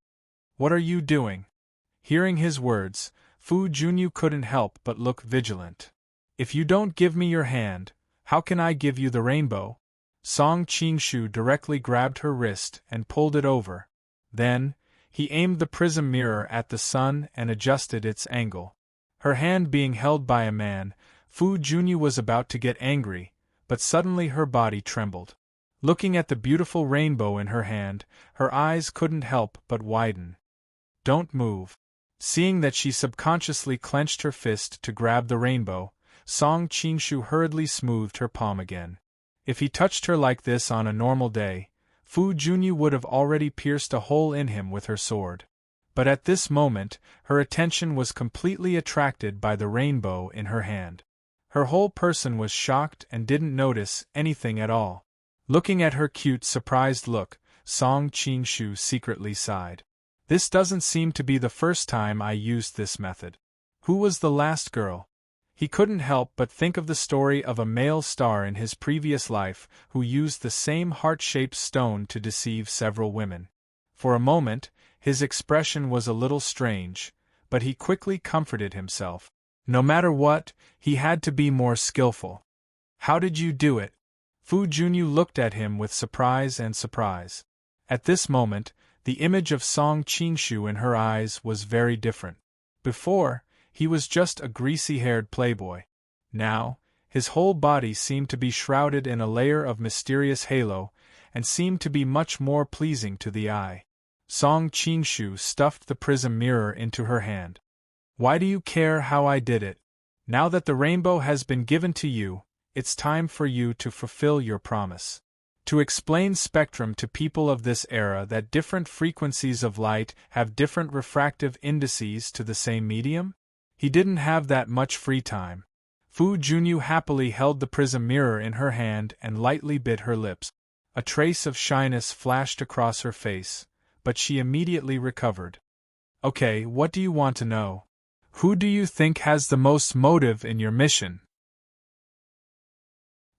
Speaker 1: What are you doing? Hearing his words, Fu Junyu couldn't help but look vigilant. If you don't give me your hand, how can I give you the rainbow? Song Qingshu directly grabbed her wrist and pulled it over. Then, he aimed the prism mirror at the sun and adjusted its angle. Her hand being held by a man, Fu Junyu was about to get angry, but suddenly her body trembled. Looking at the beautiful rainbow in her hand, her eyes couldn't help but widen. Don't move. Seeing that she subconsciously clenched her fist to grab the rainbow, Song Qingshu hurriedly smoothed her palm again. If he touched her like this on a normal day, Fu Junyu would have already pierced a hole in him with her sword. But at this moment, her attention was completely attracted by the rainbow in her hand. Her whole person was shocked and didn't notice anything at all. Looking at her cute, surprised look, Song Qingshu secretly sighed. This doesn't seem to be the first time I used this method. Who was the last girl? He couldn't help but think of the story of a male star in his previous life who used the same heart-shaped stone to deceive several women. For a moment, his expression was a little strange, but he quickly comforted himself. No matter what, he had to be more skillful. How did you do it? Fu Junyu looked at him with surprise and surprise. At this moment, the image of Song Qingshu in her eyes was very different. Before, he was just a greasy-haired playboy. Now, his whole body seemed to be shrouded in a layer of mysterious halo, and seemed to be much more pleasing to the eye. Song Qingshu stuffed the prism mirror into her hand. Why do you care how I did it? Now that the rainbow has been given to you, it's time for you to fulfill your promise. To explain spectrum to people of this era that different frequencies of light have different refractive indices to the same medium? He didn't have that much free time. Fu Junyu happily held the prism mirror in her hand and lightly bit her lips. A trace of shyness flashed across her face, but she immediately recovered. Okay, what do you want to know? Who do you think has the most motive in your mission?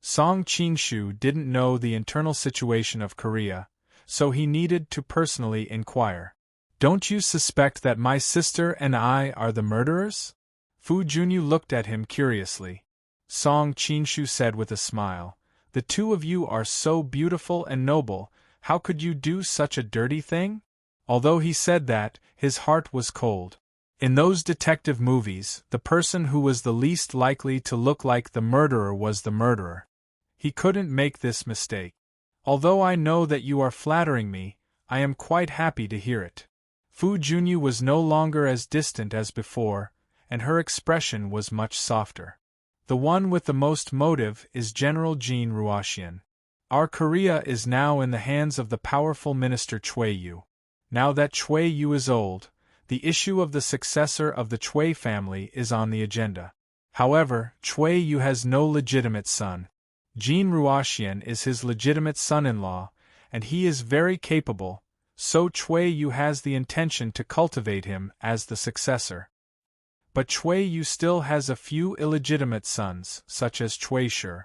Speaker 1: Song Qingshu didn't know the internal situation of Korea, so he needed to personally inquire. Don't you suspect that my sister and I are the murderers? Fu Junyu looked at him curiously. Song Qingshu said with a smile, the two of you are so beautiful and noble, how could you do such a dirty thing? Although he said that, his heart was cold. In those detective movies, the person who was the least likely to look like the murderer was the murderer. He couldn't make this mistake. Although I know that you are flattering me, I am quite happy to hear it. Fu Junyu was no longer as distant as before, and her expression was much softer. The one with the most motive is General Jin Ruoxian. Our Korea is now in the hands of the powerful minister Chui Yu. Now that Chui Yu is old, the issue of the successor of the Chui family is on the agenda. However, Chui Yu has no legitimate son. Jin Ruoxian is his legitimate son-in-law, and he is very capable, so Chui Yu has the intention to cultivate him as the successor. But Chui Yu still has a few illegitimate sons, such as Chui Shi.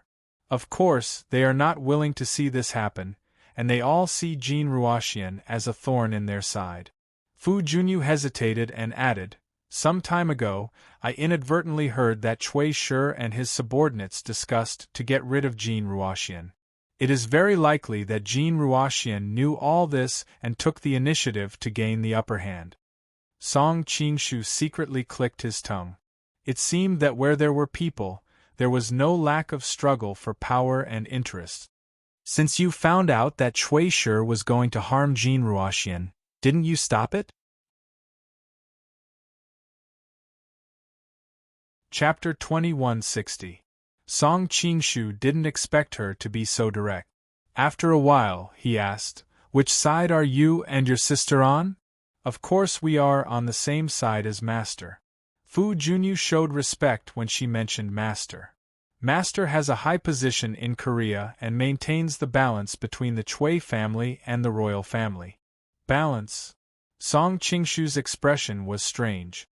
Speaker 1: Of course, they are not willing to see this happen, and they all see Jin Ruoxian as a thorn in their side. Fu Junyu hesitated and added, Some time ago, I inadvertently heard that Cui Shi and his subordinates discussed to get rid of Jin Ruoxian. It is very likely that Jin Ruoxian knew all this and took the initiative to gain the upper hand. Song Qingshu secretly clicked his tongue. It seemed that where there were people, there was no lack of struggle for power and interest. Since you found out that Cui Shi was going to harm Jin Ruoxian, didn't you stop it? Chapter 2160. Song Qingshu didn't expect her to be so direct. After a while, he asked, "Which side are you and your sister on?" "Of course we are on the same side as Master." Fu Junyu showed respect when she mentioned Master. Master has a high position in Korea and maintains the balance between the Cui family and the royal family. Balance? Song Qingshu's expression was strange.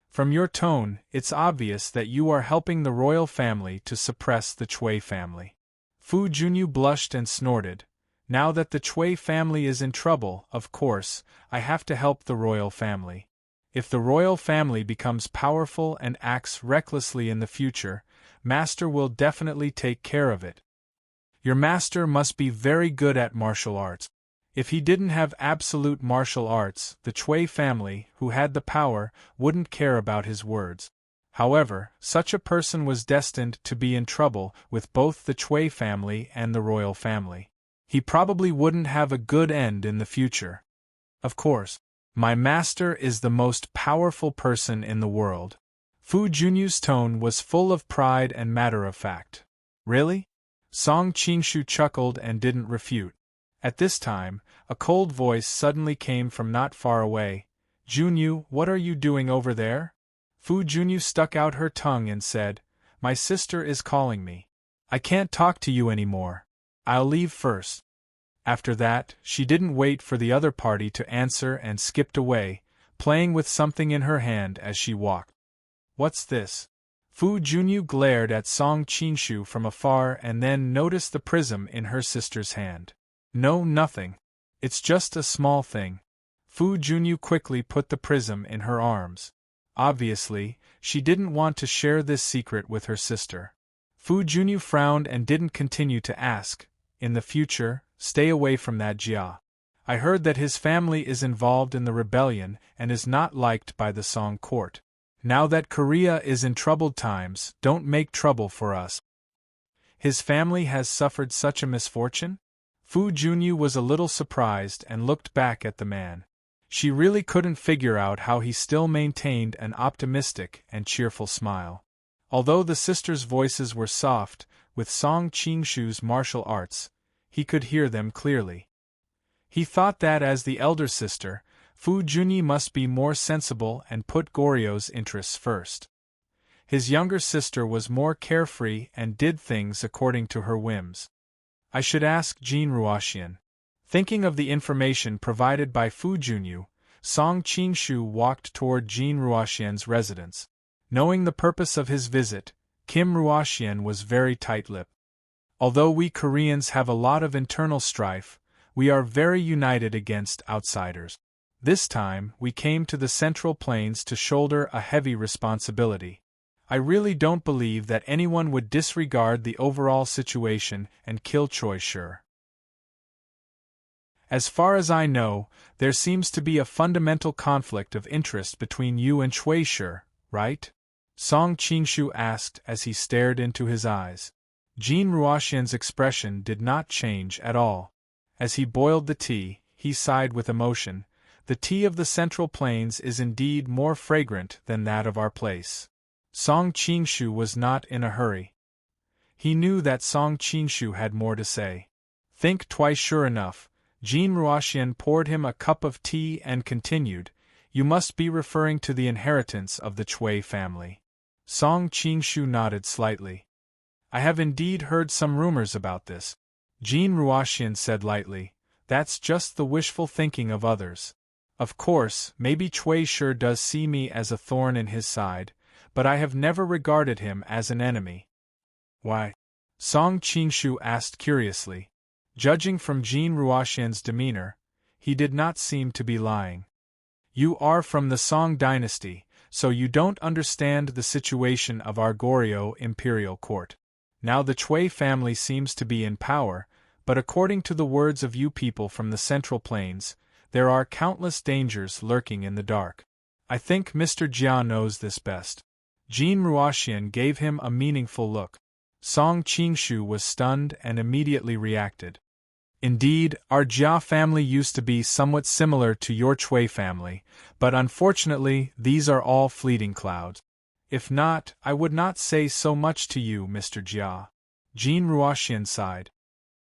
Speaker 1: From your tone, it's obvious that you are helping the royal family to suppress the Cui family. Fu Junyu blushed and snorted. Now that the Cui family is in trouble, of course, I have to help the royal family. If the royal family becomes powerful and acts recklessly in the future, Master will definitely take care of it. Your master must be very good at martial arts. If he didn't have absolute martial arts, the Cui family, who had the power, wouldn't care about his words. However, such a person was destined to be in trouble with both the Cui family and the royal family. He probably wouldn't have a good end in the future. Of course, my master is the most powerful person in the world. Fu Junyu's tone was full of pride and matter-of-fact. Really? Song Qingshu chuckled and didn't refute. At this time, a cold voice suddenly came from not far away. "Junyu, what are you doing over there?" Fu Junyu stuck out her tongue and said, "My sister is calling me. I can't talk to you anymore. I'll leave first." After that, she didn't wait for the other party to answer and skipped away, playing with something in her hand as she walked. "What's this?" Fu Junyu glared at Song Qingshu from afar and then noticed the prism in her sister's hand. "No, nothing. It's just a small thing." Fu Junyu quickly put the prism in her arms. Obviously, she didn't want to share this secret with her sister. Fu Junyu frowned and didn't continue to ask, "In the future, stay away from that Jia. I heard that his family is involved in the rebellion and is not liked by the Song court. Now that Korea is in troubled times, don't make trouble for us." His family has suffered such a misfortune? Fu Junyu was a little surprised and looked back at the man. She really couldn't figure out how he still maintained an optimistic and cheerful smile. Although the sisters' voices were soft, with Song Qingshu's martial arts, he could hear them clearly. He thought that as the elder sister, Fu Junyi must be more sensible and put Goryo's interests first. His younger sister was more carefree and did things according to her whims. I should ask Jin Ruoxian. Thinking of the information provided by Fu Junyu, Song Qingshu walked toward Jin Ruoxian's residence. Knowing the purpose of his visit, Kim Ruoxian was very tight-lipped. Although we Koreans have a lot of internal strife, we are very united against outsiders. This time, we came to the Central Plains to shoulder a heavy responsibility. I really don't believe that anyone would disregard the overall situation and kill Cui Shi. As far as I know, there seems to be a fundamental conflict of interest between you and Cui Shi, right? Song Qingshu asked as he stared into his eyes. Jin Ruoxian's expression did not change at all. As he boiled the tea, he sighed with emotion. The tea of the Central Plains is indeed more fragrant than that of our place. Song Qingshu was not in a hurry. He knew that Song Qingshu had more to say. Think twice. Sure enough, Jin Ruoxian poured him a cup of tea and continued, "You must be referring to the inheritance of the Cui family." Song Qingshu nodded slightly. "I have indeed heard some rumors about this," Jin Ruoxian said lightly. "That's just the wishful thinking of others. Of course, maybe Cui Shi does see me as a thorn in his side, but I have never regarded him as an enemy." "Why?" Song Qingshu asked curiously. Judging from Jin Ruoxian's demeanor, he did not seem to be lying. "You are from the Song dynasty, so you don't understand the situation of our Goryeo imperial court. Now the Chui family seems to be in power, but according to the words of you people from the Central Plains, there are countless dangers lurking in the dark. I think Mr. Jia knows this best. Jin Ruoxian gave him a meaningful look. Song Qingshu was stunned and immediately reacted. Indeed, our Jia family used to be somewhat similar to your Chui family, but unfortunately these are all fleeting clouds. If not, I would not say so much to you, Mr. Jia. Jin Ruoxian sighed.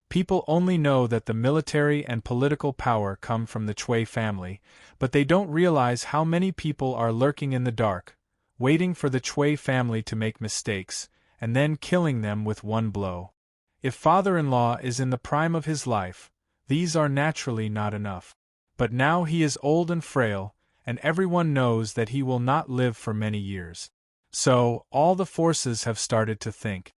Speaker 1: People only know that the military and political power come from the Chui family, but they don't realize how many people are lurking in the dark, waiting for the Chui family to make mistakes, and then killing them with one blow. If father-in-law is in the prime of his life, these are naturally not enough. But now he is old and frail, and everyone knows that he will not live for many years. So, all the forces have started to think.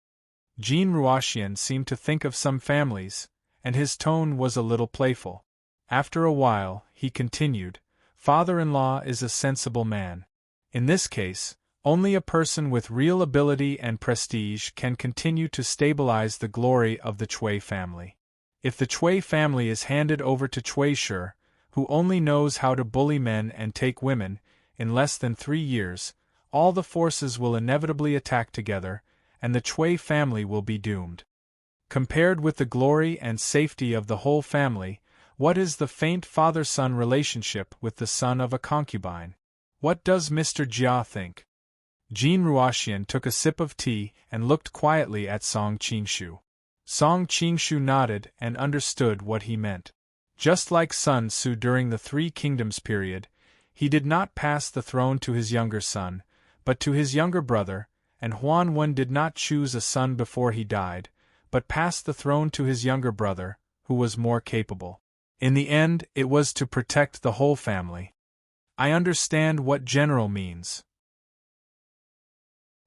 Speaker 1: Jin Ruoxian seemed to think of some families, and his tone was a little playful. After a while, he continued, "Father-in-law is a sensible man. In this case, only a person with real ability and prestige can continue to stabilize the glory of the Chui family. If the Chui family is handed over to Chui Shi, who only knows how to bully men and take women, in less than 3 years, all the forces will inevitably attack together, and the Chui family will be doomed. Compared with the glory and safety of the whole family, what is the faint father-son relationship with the son of a concubine? What does Mr. Jia think?" Jin Ruoxian took a sip of tea and looked quietly at Song Qingshu. Song Qingshu nodded and understood what he meant. Just like Sun Tzu during the Three Kingdoms period, he did not pass the throne to his younger son, but to his younger brother, and Huan Wen did not choose a son before he died, but passed the throne to his younger brother, who was more capable. In the end, it was to protect the whole family. I understand what general means.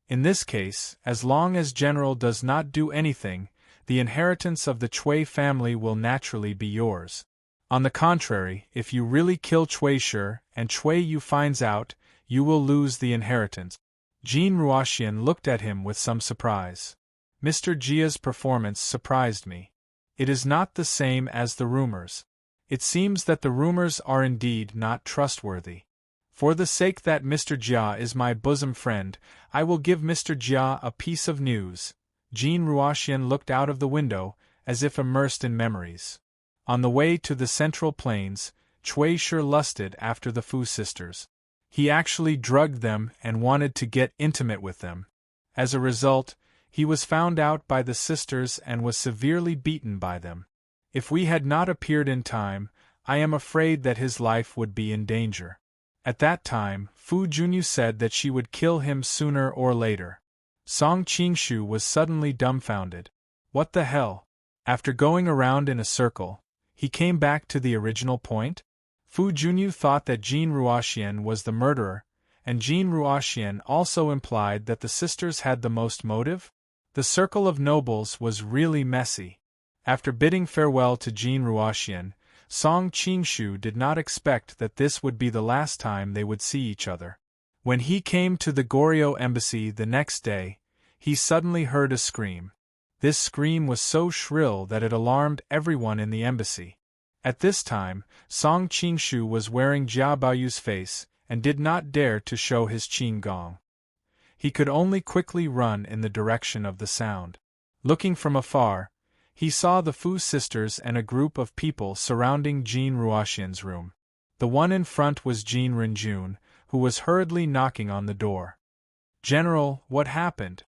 Speaker 1: In this case, as long as general does not do anything, the inheritance of the Chui family will naturally be yours. On the contrary, if you really kill Chui Shi and Chui Yu finds out, you will lose the inheritance. Jin Ruoxian looked at him with some surprise. Mr. Jia's performance surprised me. It is not the same as the rumors. It seems that the rumors are indeed not trustworthy. For the sake that Mr. Jia is my bosom friend, I will give Mr. Jia a piece of news. Jin Ruoxian looked out of the window, as if immersed in memories. On the way to the Central Plains, Chui Shi lusted after the Fu sisters. He actually drugged them and wanted to get intimate with them. As a result, he was found out by the sisters and was severely beaten by them. If we had not appeared in time, I am afraid that his life would be in danger. At that time, Fu Junyu said that she would kill him sooner or later. Song Qingshu was suddenly dumbfounded. What the hell? After going around in a circle, he came back to the original point? Fu Junyu thought that Jin Ruoxian was the murderer, and Jin Ruoxian also implied that the sisters had the most motive? The circle of nobles was really messy. After bidding farewell to Jin Ruoxian, Song Qingshu did not expect that this would be the last time they would see each other. When he came to the Goryeo embassy the next day, he suddenly heard a scream. This scream was so shrill that it alarmed everyone in the embassy. At this time, Song Qingshu was wearing Jia Baoyu's face and did not dare to show his qin gong. He could only quickly run in the direction of the sound. Looking from afar, he saw the Fu sisters and a group of people surrounding Jin Ruoxian's room. The one in front was Jin Renjun, who was hurriedly knocking on the door. "General, what happened?"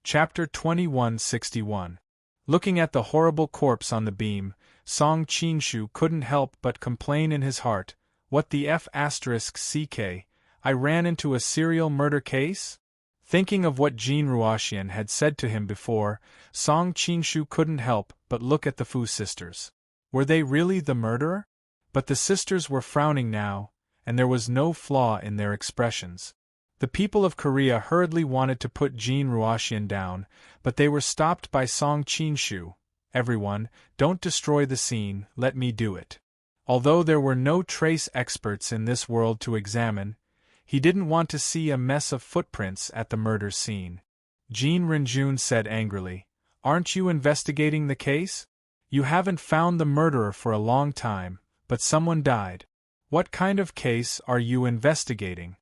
Speaker 1: Chapter 2161. Looking at the horrible corpse on the beam, Song Qingshu couldn't help but complain in his heart, "What the f***ck, I ran into a serial murder case?" Thinking of what Jin Ruoxian had said to him before, Song Qingshu couldn't help but look at the Fu sisters. Were they really the murderer? But the sisters were frowning now, and there was no flaw in their expressions. The people of Korea hurriedly wanted to put Jin Ruoxian down, but they were stopped by Song Qingshu. "Everyone, don't destroy the scene, let me do it. Although there were no trace experts in this world to examine, he didn't want to see a mess of footprints at the murder scene. Jean Renjun said angrily, "Aren't you investigating the case? You haven't found the murderer for a long time, but someone died. What kind of case are you investigating?"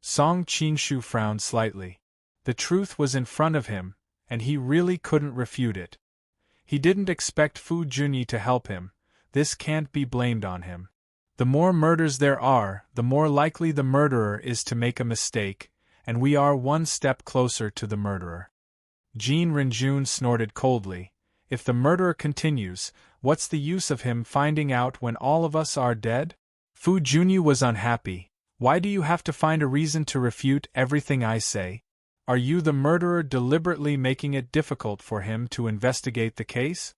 Speaker 1: Song Qingshu frowned slightly. The truth was in front of him, and he really couldn't refute it. He didn't expect Fu Junyi to help him. This can't be blamed on him. The more murders there are, the more likely the murderer is to make a mistake, and we are one step closer to the murderer. Jean Renjun snorted coldly. If the murderer continues, what's the use of him finding out when all of us are dead? Fu Junyi was unhappy. Why do you have to find a reason to refute everything I say? Are you the murderer deliberately making it difficult for him to investigate the case?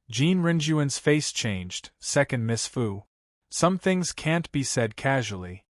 Speaker 1: Jean Renjuan's face changed. Second Miss Fu. Some things can't be said casually.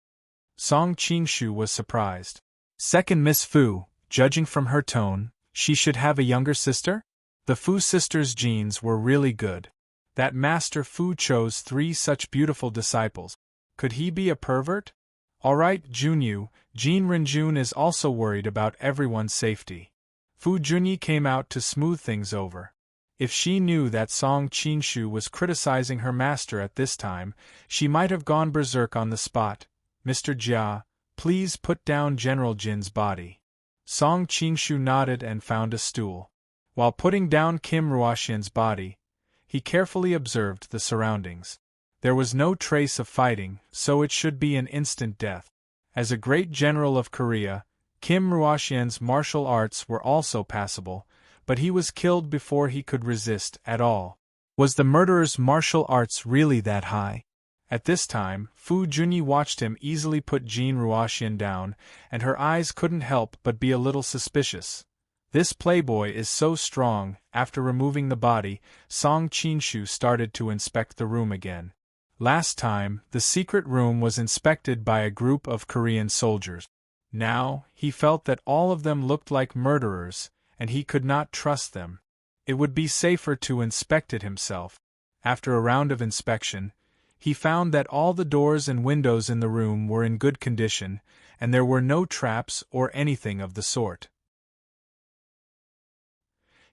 Speaker 1: Song Qingshu was surprised. Second Miss Fu, judging from her tone, she should have a younger sister? The Fu sisters' genes were really good. That Master Fu chose 3 such beautiful disciples. Could he be a pervert? All right, Junyu, Jean Renjun is also worried about everyone's safety. Fu Junyi came out to smooth things over. If she knew that Song Qingshu was criticizing her master at this time, she might have gone berserk on the spot. Mr. Jia, please put down General Jin's body. Song Qingshu nodded and found a stool. While putting down Kim Ruoxian's body, he carefully observed the surroundings. There was no trace of fighting, so it should be an instant death. As a great general of Korea, Kim Ruoxian's martial arts were also passable, but he was killed before he could resist at all. Was the murderer's martial arts really that high? At this time, Fu Junyi watched him easily put Jean Ruoxian down, and her eyes couldn't help but be a little suspicious. This playboy is so strong. After removing the body, Song Qingshu started to inspect the room again. Last time, the secret room was inspected by a group of Korean soldiers. Now, he felt that all of them looked like murderers, and he could not trust them. It would be safer to inspect it himself. After a round of inspection, he found that all the doors and windows in the room were in good condition, and there were no traps or anything of the sort.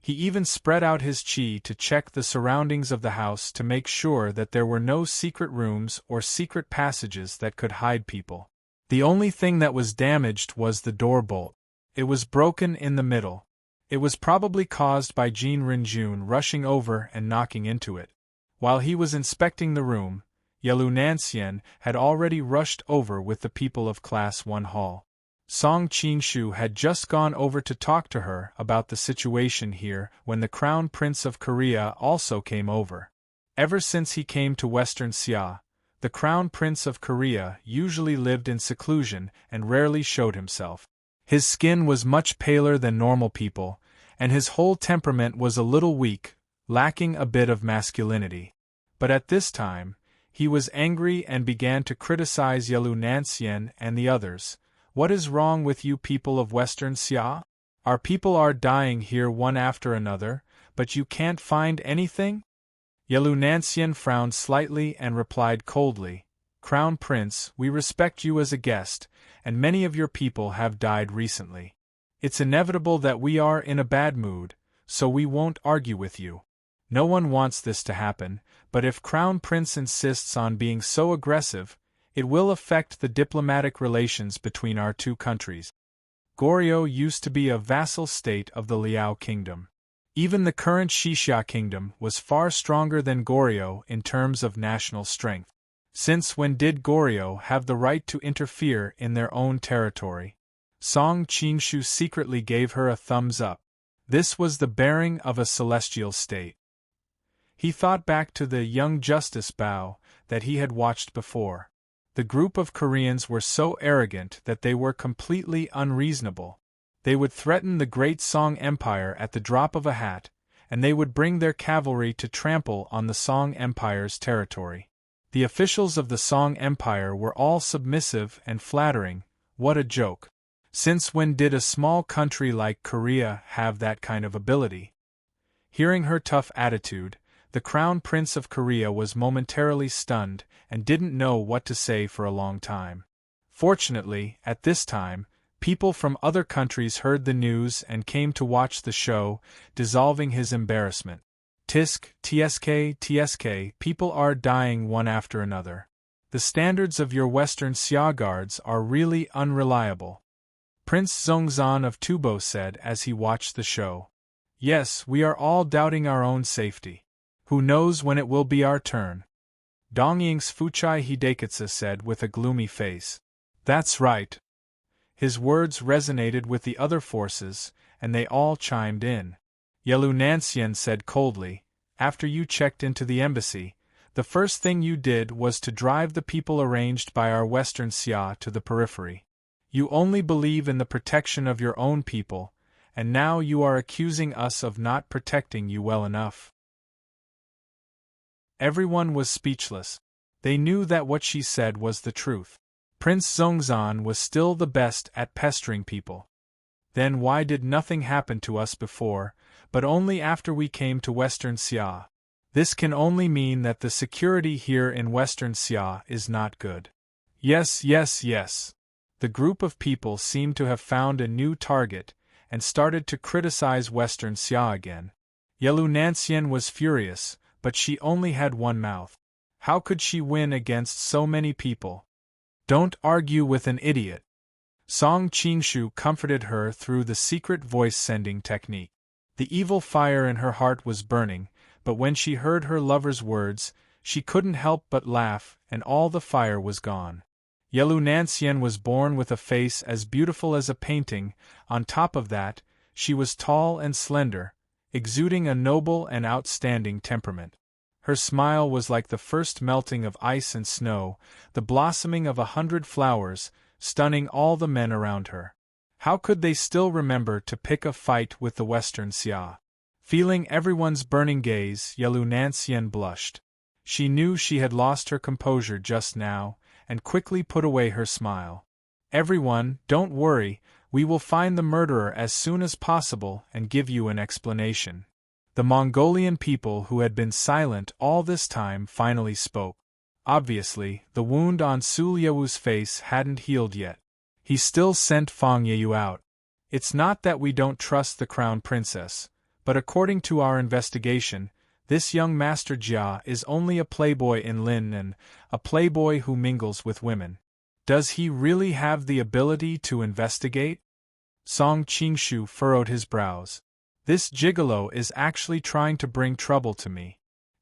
Speaker 1: He even spread out his qi to check the surroundings of the house to make sure that there were no secret rooms or secret passages that could hide people. The only thing that was damaged was the door bolt. It was broken in the middle. It was probably caused by Jean Renjun rushing over and knocking into it. While he was inspecting the room, Yelu Nansien had already rushed over with the people of Class 1 Hall. Song Qingshu had just gone over to talk to her about the situation here when the Crown Prince of Korea also came over. Ever since he came to Western Xia, the Crown Prince of Korea usually lived in seclusion and rarely showed himself. His skin was much paler than normal people, and his whole temperament was a little weak, lacking a bit of masculinity. But at this time, he was angry and began to criticize Yelu Nansien and the others. What is wrong with you people of Western Xia? Our people are dying here one after another, but you can't find anything? Yelu Nansien frowned slightly and replied coldly, Crown Prince, we respect you as a guest, and many of your people have died recently. It's inevitable that we are in a bad mood, so we won't argue with you. No one wants this to happen, but if Crown Prince insists on being so aggressive, it will affect the diplomatic relations between our two countries. Goryeo used to be a vassal state of the Liao Kingdom. Even the current Xixia Kingdom was far stronger than Goryeo in terms of national strength. Since when did Goryeo have the right to interfere in their own territory? Song Qingshu secretly gave her a thumbs up. This was the bearing of a celestial state. He thought back to the young Justice Bao that he had watched before. The group of Koreans were so arrogant that they were completely unreasonable. They would threaten the great Song Empire at the drop of a hat, and they would bring their cavalry to trample on the Song Empire's territory. The officials of the Song Empire were all submissive and flattering. What a joke. Since when did a small country like Korea have that kind of ability? Hearing her tough attitude, the Crown Prince of Korea was momentarily stunned and didn't know what to say for a long time. Fortunately, at this time, people from other countries heard the news and came to watch the show, dissolving his embarrassment. Tisk, tsk, people are dying one after another. The standards of your Western Xia guards are really unreliable. Prince Zongzan of Tubo said as he watched the show. Yes, we are all doubting our own safety. Who knows when it will be our turn? Dongying's Fuchai Hidekatsu said with a gloomy face. That's right. His words resonated with the other forces, and they all chimed in. Yelu Nansien said coldly, after you checked into the embassy, the first thing you did was to drive the people arranged by our Western Xia to the periphery. You only believe in the protection of your own people, and now you are accusing us of not protecting you well enough. Everyone was speechless. They knew that what she said was the truth. Prince Zongzan was still the best at pestering people. Then why did nothing happen to us before, but only after we came to Western Xia? This can only mean that the security here in Western Xia is not good. Yes. The group of people seemed to have found a new target, and started to criticize Western Xia again. Yelu Nansien was furious, but she only had one mouth. How could she win against so many people? Don't argue with an idiot. Song Qingshu comforted her through the secret voice-sending technique. The evil fire in her heart was burning, but when she heard her lover's words, she couldn't help but laugh, and all the fire was gone. Yelu Nansien was born with a face as beautiful as a painting. On top of that, she was tall and slender, exuding a noble and outstanding temperament. Her smile was like the first melting of ice and snow, the blossoming of 100 flowers, stunning all the men around her. How could they still remember to pick a fight with the Western Xia? Feeling everyone's burning gaze, Yelu Nansien blushed. She knew she had lost her composure just now, and quickly put away her smile. Everyone, don't worry, we will find the murderer as soon as possible and give you an explanation. The Mongolian people who had been silent all this time finally spoke. Obviously, the wound on Su Liewu's face hadn't healed yet. He still sent Fang Yeu out. It's not that we don't trust the crown princess, but according to our investigation, this young Master Jia is only a playboy in Lin and a playboy who mingles with women. Does he really have the ability to investigate? Song Qingshu furrowed his brows. This gigolo is actually trying to bring trouble to me.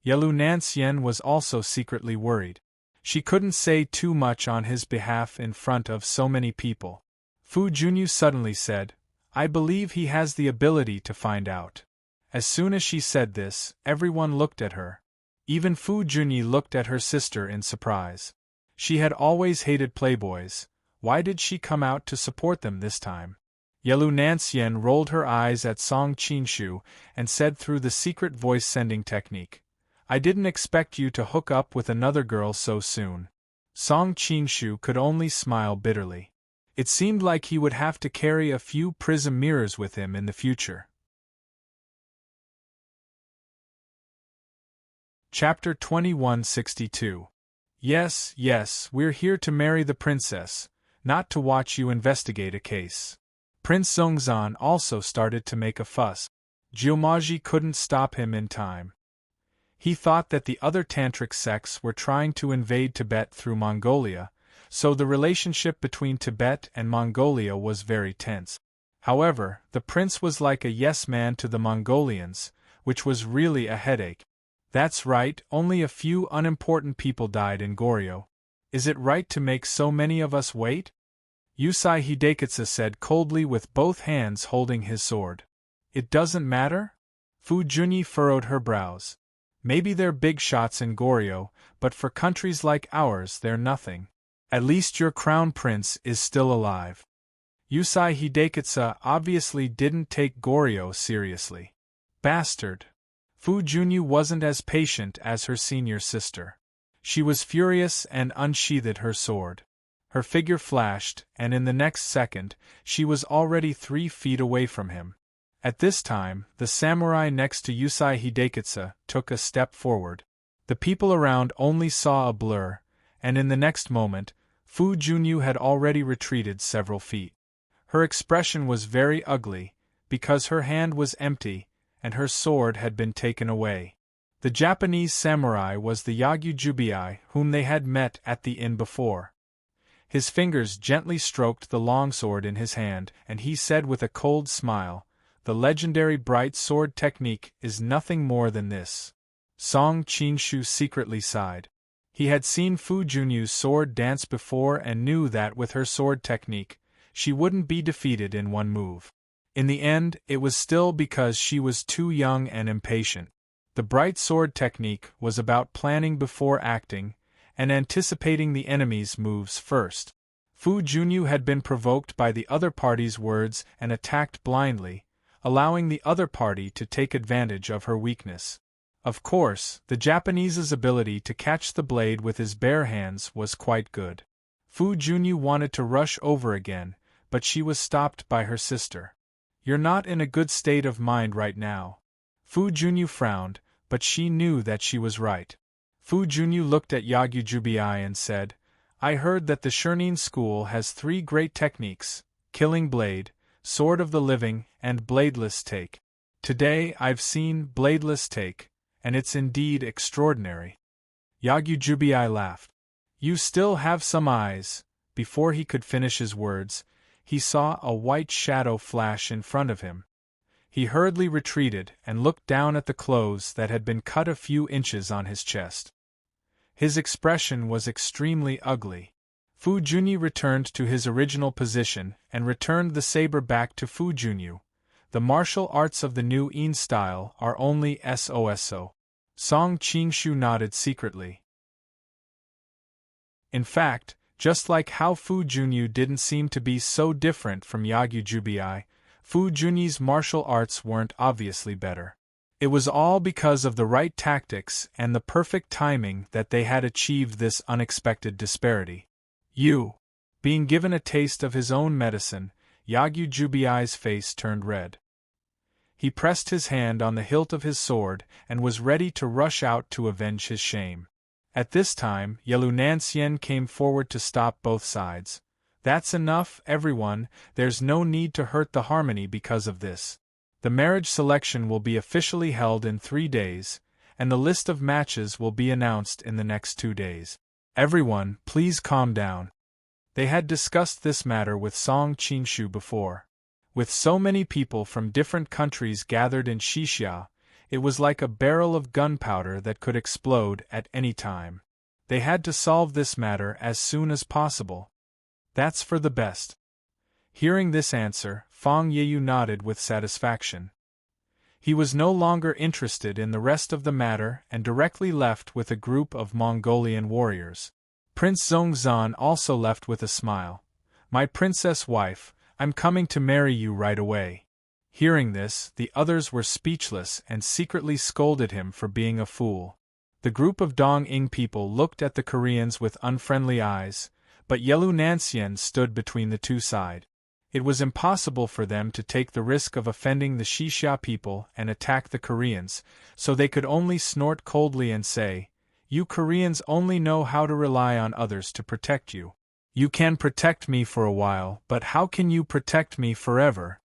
Speaker 1: Yelu Nansien was also secretly worried. She couldn't say too much on his behalf in front of so many people. Fu Junyu suddenly said, I believe he has the ability to find out. As soon as she said this, everyone looked at her. Even Fu Junyi looked at her sister in surprise. She had always hated playboys. Why did she come out to support them this time? Yelu Nansien rolled her eyes at Song Qingshu and said through the secret voice-sending technique, I didn't expect you to hook up with another girl so soon. Song Qingshu could only smile bitterly. It seemed like he would have to carry a few prism mirrors with him in the future. Chapter 2162. Yes, we're here to marry the princess, not to watch you investigate a case. Prince Zongzan also started to make a fuss. Jiumaji couldn't stop him in time. He thought that the other tantric sects were trying to invade Tibet through Mongolia, so the relationship between Tibet and Mongolia was very tense. However, the prince was like a yes-man to the Mongolians, which was really a headache. That's right, only a few unimportant people died in Goryeo. Is it right to make so many of us wait? Yusai Hidekatsu said coldly with both hands holding his sword. It doesn't matter? Fu Junyi furrowed her brows. Maybe they're big shots in Goryeo, but for countries like ours they're nothing. At least your crown prince is still alive. Yusai Hidekatsu obviously didn't take Goryeo seriously. Bastard. Fu Junyu wasn't as patient as her senior sister. She was furious and unsheathed her sword. Her figure flashed, and in the next second, she was already 3 feet away from him. At this time, the samurai next to Yusai Hidekitsu took a step forward. The people around only saw a blur, and in the next moment, Fu Junyu had already retreated several feet. Her expression was very ugly, because her hand was empty, and her sword had been taken away. The Japanese samurai was the Yagyujubai whom they had met at the inn before. His fingers gently stroked the longsword in his hand, and he said with a cold smile, "The legendary bright sword technique is nothing more than this." Song Qinshu secretly sighed. He had seen Fu Junyu's sword dance before and knew that with her sword technique, she wouldn't be defeated in one move. In the end, it was still because she was too young and impatient. The bright sword technique was about planning before acting, and anticipating the enemy's moves first. Fu Junyu had been provoked by the other party's words and attacked blindly, allowing the other party to take advantage of her weakness. Of course, the Japanese's ability to catch the blade with his bare hands was quite good. Fu Junyu wanted to rush over again, but she was stopped by her sister. "You're not in a good state of mind right now." Fu Junyu frowned, but she knew that she was right. Fu Junyu looked at Yagyujubai and said, "I heard that the serene school has 3 great techniques: killing blade, sword of the living, and bladeless take. Today I've seen bladeless take, and it's indeed extraordinary." Yagyujubai laughed. "You still have some eyes." Before he could finish his words, he saw a white shadow flash in front of him. He hurriedly retreated and looked down at the clothes that had been cut a few inches on his chest. His expression was extremely ugly. Fu Junyu returned to his original position and returned the saber back to Fu Junyu. "The martial arts of the new In style are only SOSO. Song Qinshu nodded secretly. In fact, just like how Fu Junyu didn't seem to be so different from Yagyujubai, Fu Junyu's martial arts weren't obviously better. It was all because of the right tactics and the perfect timing that they had achieved this unexpected disparity. Being given a taste of his own medicine, Yagyujubai's face turned red. He pressed his hand on the hilt of his sword and was ready to rush out to avenge his shame. At this time, Yelu came forward to stop both sides. "That's enough, everyone, there's no need to hurt the harmony because of this. The marriage selection will be officially held in 3 days, and the list of matches will be announced in the next 2 days. Everyone, please calm down." They had discussed this matter with Song Qinshu before. With so many people from different countries gathered in Shixia, it was like a barrel of gunpowder that could explode at any time. They had to solve this matter as soon as possible. "That's for the best." Hearing this answer, Fang Yeyu nodded with satisfaction. He was no longer interested in the rest of the matter and directly left with a group of Mongolian warriors. Prince Zongzan also left with a smile. "My princess wife, I'm coming to marry you right away." Hearing this, the others were speechless and secretly scolded him for being a fool. The group of Dong-ing people looked at the Koreans with unfriendly eyes, but Yelu Nansien stood between the two sides. It was impossible for them to take the risk of offending the Shixia people and attack the Koreans, so they could only snort coldly and say, "You Koreans only know how to rely on others to protect you. You can protect me for a while, but how can you protect me forever?"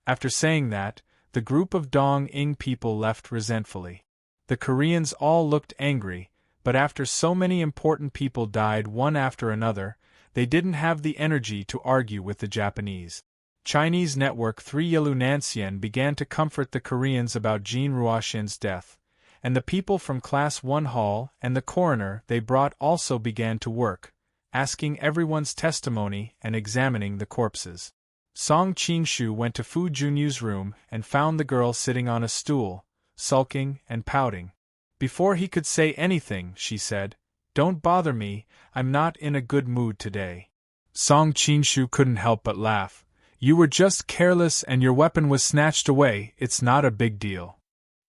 Speaker 1: After saying that, the group of Dong-ing people left resentfully. The Koreans all looked angry, but after so many important people died one after another, they didn't have the energy to argue with the Japanese. Chinese Network 3 Yelu Nansien began to comfort the Koreans about Jin Ruoxin's death, and the people from Class 1 Hall and the coroner they brought also began to work, asking everyone's testimony and examining the corpses. Song Qinshu went to Fu Junyu's room and found the girl sitting on a stool, sulking and pouting. Before he could say anything, she said, "Don't bother me, I'm not in a good mood today." Song Qinshu couldn't help but laugh. "You were just careless and your weapon was snatched away, it's not a big deal.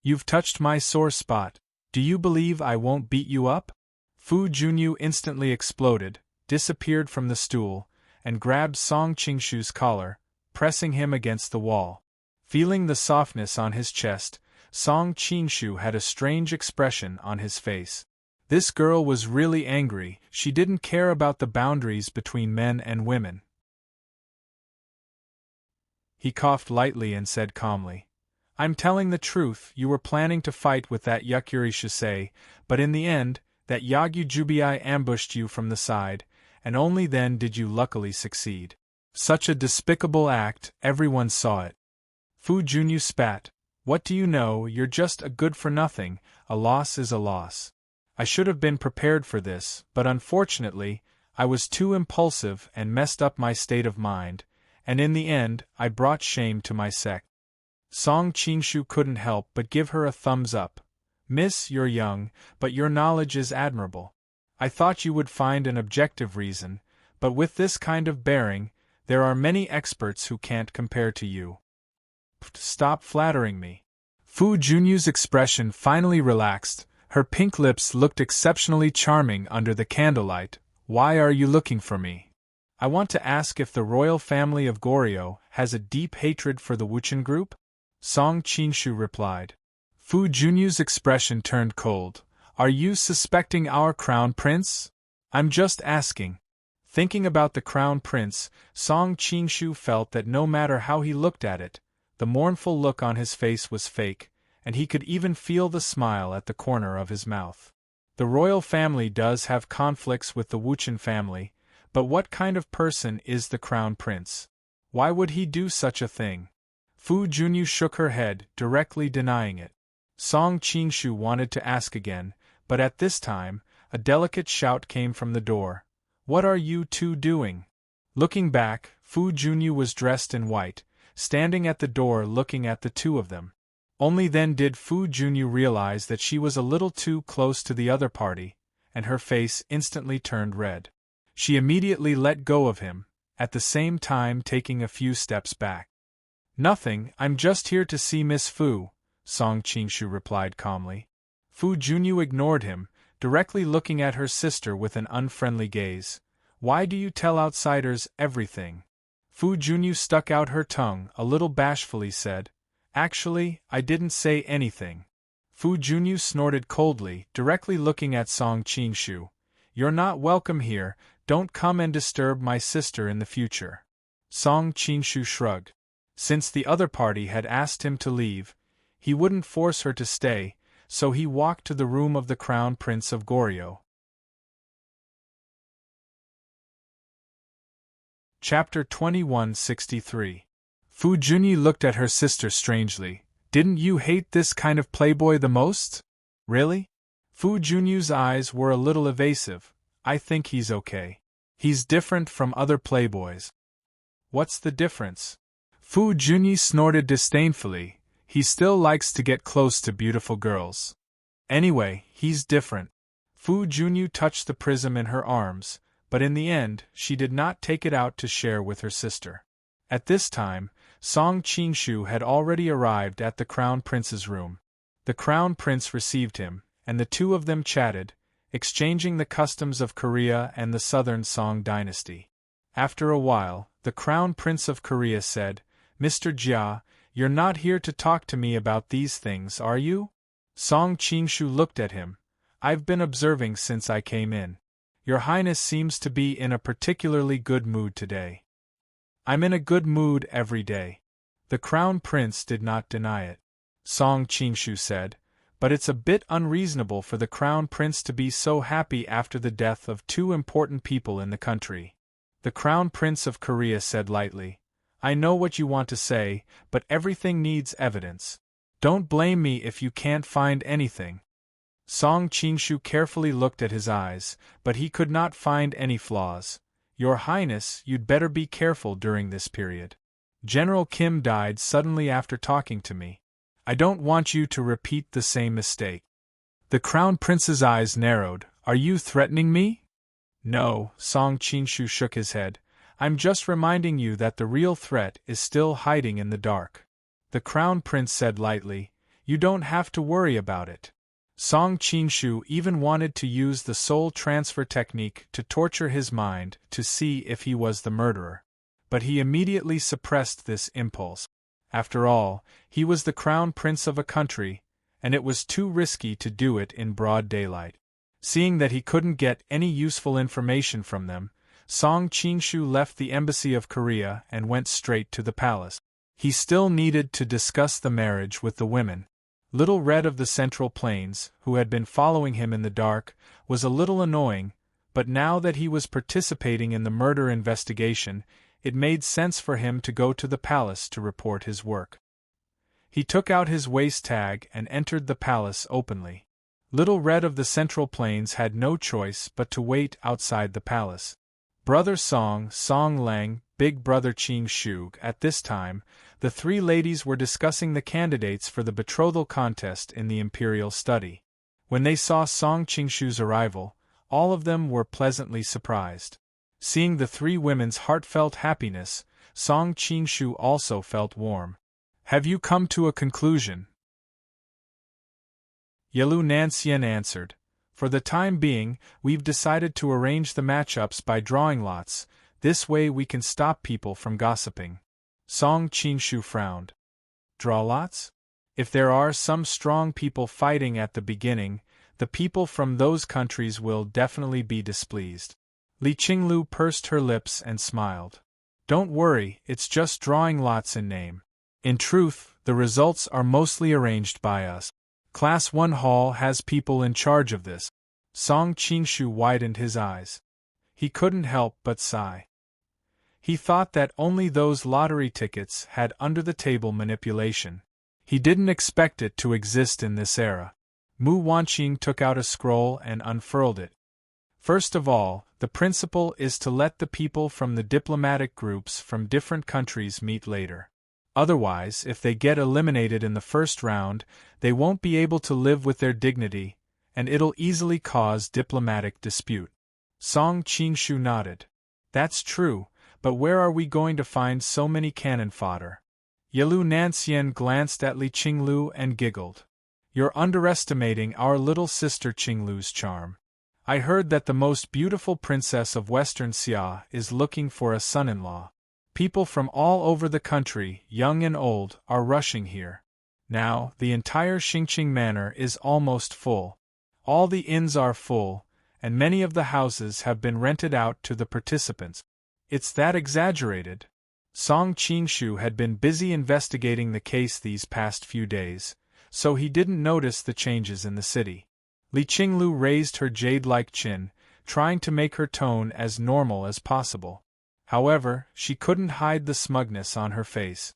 Speaker 1: You've touched my sore spot. Do you believe I won't beat you up?" Fu Junyu instantly exploded, disappeared from the stool, and grabbed Song Qinshu's collar, pressing him against the wall. Feeling the softness on his chest, Song Qingshu had a strange expression on his face. This girl was really angry. She didn't care about the boundaries between men and women. He coughed lightly and said calmly, "I'm telling the truth, you were planning to fight with that Yukuri Shisei, but in the end, that Yagyu Jubii ambushed you from the side, and only then did you luckily succeed. Such a despicable act, everyone saw it." Fu Junyu spat. "What do you know, you're just a good-for-nothing, a loss is a loss. I should have been prepared for this, but unfortunately, I was too impulsive and messed up my state of mind, and in the end, I brought shame to my sect." Song Qingshu couldn't help but give her a thumbs up. "Miss, you're young, but your knowledge is admirable. I thought you would find an objective reason, but with this kind of bearing, there are many experts who can't compare to you." "Stop flattering me." Fu Junyu's expression finally relaxed. Her pink lips looked exceptionally charming under the candlelight. "Why are you looking for me?" "I want to ask if the royal family of Goryeo has a deep hatred for the Wuchen group?" Song Qingshu replied. Fu Junyu's expression turned cold. "Are you suspecting our crown prince?" "I'm just asking." Thinking about the crown prince, Song Qingshu felt that no matter how he looked at it, the mournful look on his face was fake, and he could even feel the smile at the corner of his mouth. The royal family does have conflicts with the Wuchen family, but what kind of person is the crown prince? Why would he do such a thing? Fu Junyu shook her head, directly denying it. Song Qingshu wanted to ask again, but at this time, a delicate shout came from the door. "What are you two doing?" Looking back, Fu Junyu was dressed in white, standing at the door looking at the two of them. Only then did Fu Junyu realize that she was a little too close to the other party, and her face instantly turned red. She immediately let go of him, at the same time taking a few steps back. "Nothing, I'm just here to see Miss Fu," Song Qingshu replied calmly. Fu Junyu ignored him, directly looking at her sister with an unfriendly gaze. "Why do you tell outsiders everything?" Fu Junyu stuck out her tongue, a little bashfully said, "Actually, I didn't say anything." Fu Junyu snorted coldly, directly looking at Song Qingshu. "You're not welcome here, don't come and disturb my sister in the future." Song Qingshu shrugged. Since the other party had asked him to leave, he wouldn't force her to stay, so he walked to the room of the Crown Prince of Goryeo. Chapter 2163. Fu Junyi looked at her sister strangely. "Didn't you hate this kind of playboy the most? Really?" Fu Junyu's eyes were a little evasive. "I think he's okay. He's different from other playboys." "What's the difference?" Fu Junyi snorted disdainfully. "He still likes to get close to beautiful girls. Anyway, he's different." Fu Junyu touched the prism in her arms, but in the end, she did not take it out to share with her sister. At this time, Song Qingshu had already arrived at the Crown Prince's room. The Crown Prince received him, and the two of them chatted, exchanging the customs of Korea and the southern Song dynasty. After a while, the Crown Prince of Korea said, "Mr. Jia, you're not here to talk to me about these things, are you?" Song Qingshu looked at him. "I've been observing since I came in. Your Highness seems to be in a particularly good mood today." "I'm in a good mood every day." The Crown Prince did not deny it. Song Qingshu said, "But it's a bit unreasonable for the Crown Prince to be so happy after the death of two important people in the country." The Crown Prince of Korea said lightly, "I know what you want to say, but everything needs evidence. Don't blame me if you can't find anything." Song Qingshu carefully looked at his eyes, but he could not find any flaws. "Your Highness, you'd better be careful during this period. General Kim died suddenly after talking to me. I don't want you to repeat the same mistake." The Crown Prince's eyes narrowed. "Are you threatening me?" "No," Song Qingshu shook his head. "I'm just reminding you that the real threat is still hiding in the dark." The Crown Prince said lightly, "You don't have to worry about it." Song Qingshu even wanted to use the soul transfer technique to torture his mind to see if he was the murderer. But he immediately suppressed this impulse. After all, he was the crown prince of a country, and it was too risky to do it in broad daylight. Seeing that he couldn't get any useful information from them, Song Qingshu left the embassy of Korea and went straight to the palace. He still needed to discuss the marriage with the women. Little Red of the Central Plains, who had been following him in the dark, was a little annoying, but now that he was participating in the murder investigation, it made sense for him to go to the palace to report his work. He took out his waist tag and entered the palace openly. Little Red of the Central Plains had no choice but to wait outside the palace. Brother Song, Song Lang, Big Brother Qing Shu. At this time, the three ladies were discussing the candidates for the betrothal contest in the imperial study. When they saw Song Qingshu's arrival, all of them were pleasantly surprised. Seeing the three women's heartfelt happiness, Song Qingshu also felt warm. "Have you come to a conclusion?" Yelu Nanxian answered. "For the time being, we've decided to arrange the matchups by drawing lots. This way we can stop people from gossiping." Song Qingshu frowned. "Draw lots? If there are some strong people fighting at the beginning, the people from those countries will definitely be displeased." Li Qinglu pursed her lips and smiled. "Don't worry, it's just drawing lots in name. In truth, the results are mostly arranged by us. Class 1 Hall has people in charge of this." Song Qingshu widened his eyes. He couldn't help but sigh. He thought that only those lottery tickets had under-the-table manipulation. He didn't expect it to exist in this era. Mu Wanqing took out a scroll and unfurled it. "First of all, the principle is to let the people from the diplomatic groups from different countries meet later. Otherwise, if they get eliminated in the first round, they won't be able to live with their dignity, and it'll easily cause diplomatic dispute." Song Qingshu nodded. "That's true, but where are we going to find so many cannon fodder?" Yelu Nanxian glanced at Li Qinglu and giggled. "You're underestimating our little sister Qinglu's charm. I heard that the most beautiful princess of Western Xia is looking for a son-in-law. People from all over the country, young and old, are rushing here. Now, the entire Xingqing Manor is almost full. All the inns are full, and many of the houses have been rented out to the participants. It's that exaggerated." Song Qingshu had been busy investigating the case these past few days, so he didn't notice the changes in the city. Li Qinglu raised her jade-like chin, trying to make her tone as normal as possible. However, she couldn't hide the smugness on her face.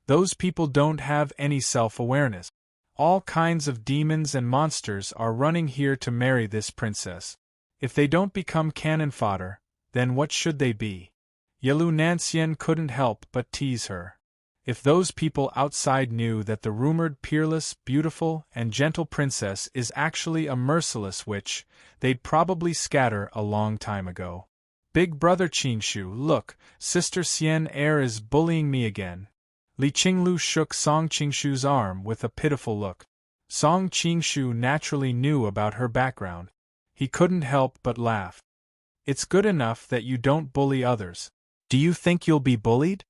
Speaker 1: "Those people don't have any self-awareness. All kinds of demons and monsters are running here to marry this princess. If they don't become cannon fodder, then what should they be?" Yelu Nanxian couldn't help but tease her. "If those people outside knew that the rumored peerless, beautiful, and gentle princess is actually a merciless witch, they'd probably scatter a long time ago." "Big Brother Qingshu, look, Sister Xian Er is bullying me again." Li Qinglu shook Song Qingshu's arm with a pitiful look. Song Qingshu naturally knew about her background. He couldn't help but laugh. "It's good enough that you don't bully others. Do you think you'll be bullied?"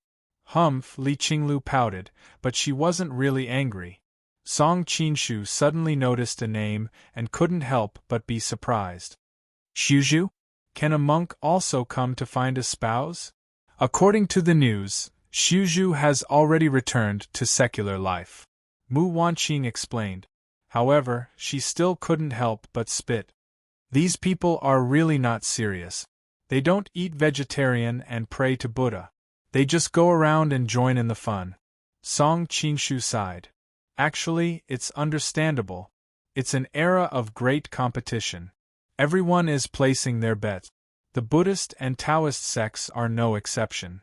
Speaker 1: "Humph," Li Qinglu pouted, but she wasn't really angry. Song Qingshu suddenly noticed a name and couldn't help but be surprised. "Shuju? Can a monk also come to find a spouse?" According to the news, Shuju has already returned to secular life. Mu Wanqing explained. However, she still couldn't help but spit. "These people are really not serious. They don't eat vegetarian and pray to Buddha. They just go around and join in the fun." Song Qingshu sighed. "Actually, it's understandable. It's an era of great competition. Everyone is placing their bets. The Buddhist and Taoist sects are no exception.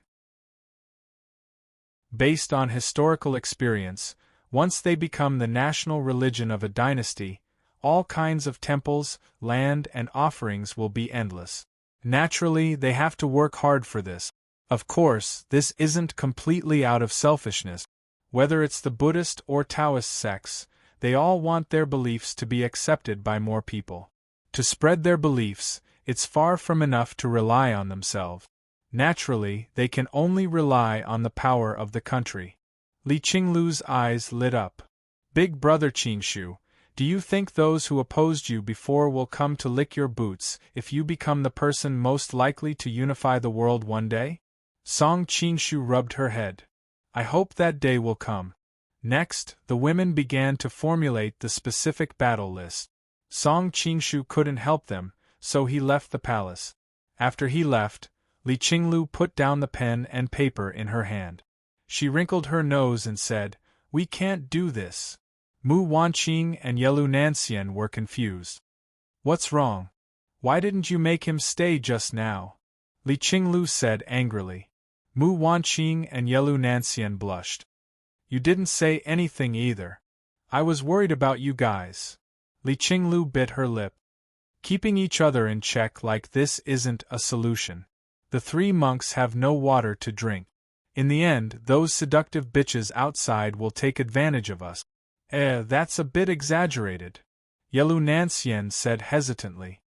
Speaker 1: Based on historical experience, once they become the national religion of a dynasty, all kinds of temples, land, and offerings will be endless. Naturally, they have to work hard for this. Of course, this isn't completely out of selfishness. Whether it's the Buddhist or Taoist sects, they all want their beliefs to be accepted by more people. To spread their beliefs, it's far from enough to rely on themselves. Naturally, they can only rely on the power of the country. Li Qinglu's eyes lit up. Big brother Qingshu, do you think those who opposed you before will come to lick your boots if you become the person most likely to unify the world one day? Song Qingshu rubbed her head. I hope that day will come. Next, the women began to formulate the specific battle list. Song Qingshu couldn't help them, so he left the palace. After he left, Li Qinglu put down the pen and paper in her hand. She wrinkled her nose and said, "We can't do this." Mu Wanqing and Yelu Nanxian were confused. "What's wrong? Why didn't you make him stay just now?" Li Qinglu said angrily. Mu Wanqing and Yelu Nanxian blushed. "You didn't say anything either. I was worried about you guys." Li Qinglu bit her lip. Keeping each other in check like this isn't a solution. The three monks have no water to drink. In the end, those seductive bitches outside will take advantage of us. That's a bit exaggerated," Yelu Nanxian said hesitantly.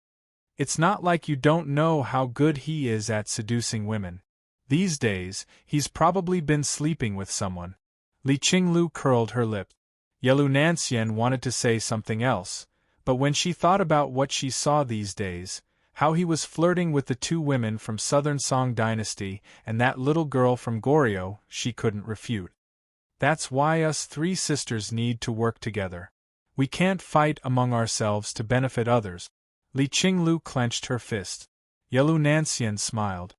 Speaker 1: "It's not like you don't know how good he is at seducing women. These days, he's probably been sleeping with someone." Li Qinglu curled her lip. Yelu Nanxian wanted to say something else, but when she thought about what she saw these days, how he was flirting with the two women from Southern Song Dynasty and that little girl from Goryeo, she couldn't refute. "That's why us three sisters need to work together. We can't fight among ourselves to benefit others." Li Qinglu clenched her fist. Yelu Nanxian smiled.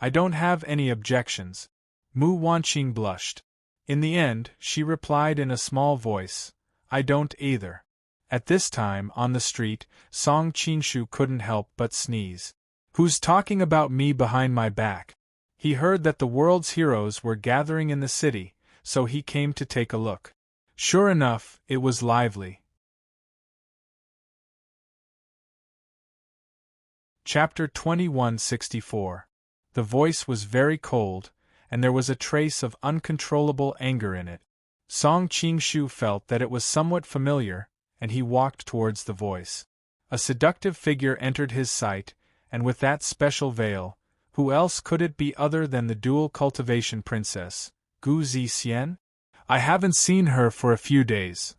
Speaker 1: "I don't have any objections." Mu Wanqing blushed. In the end, she replied in a small voice, "I don't either." At this time, on the street, Song Qingshu couldn't help but sneeze. "Who's talking about me behind my back?" He heard that the world's heroes were gathering in the city, so he came to take a look. Sure enough, it was lively. Chapter 2164. The voice was very cold, and there was a trace of uncontrollable anger in it. Song Qingshu felt that it was somewhat familiar, and he walked towards the voice. A seductive figure entered his sight, and with that special veil, who else could it be other than the dual cultivation princess, Gu Zixian? "I haven't seen her for a few days."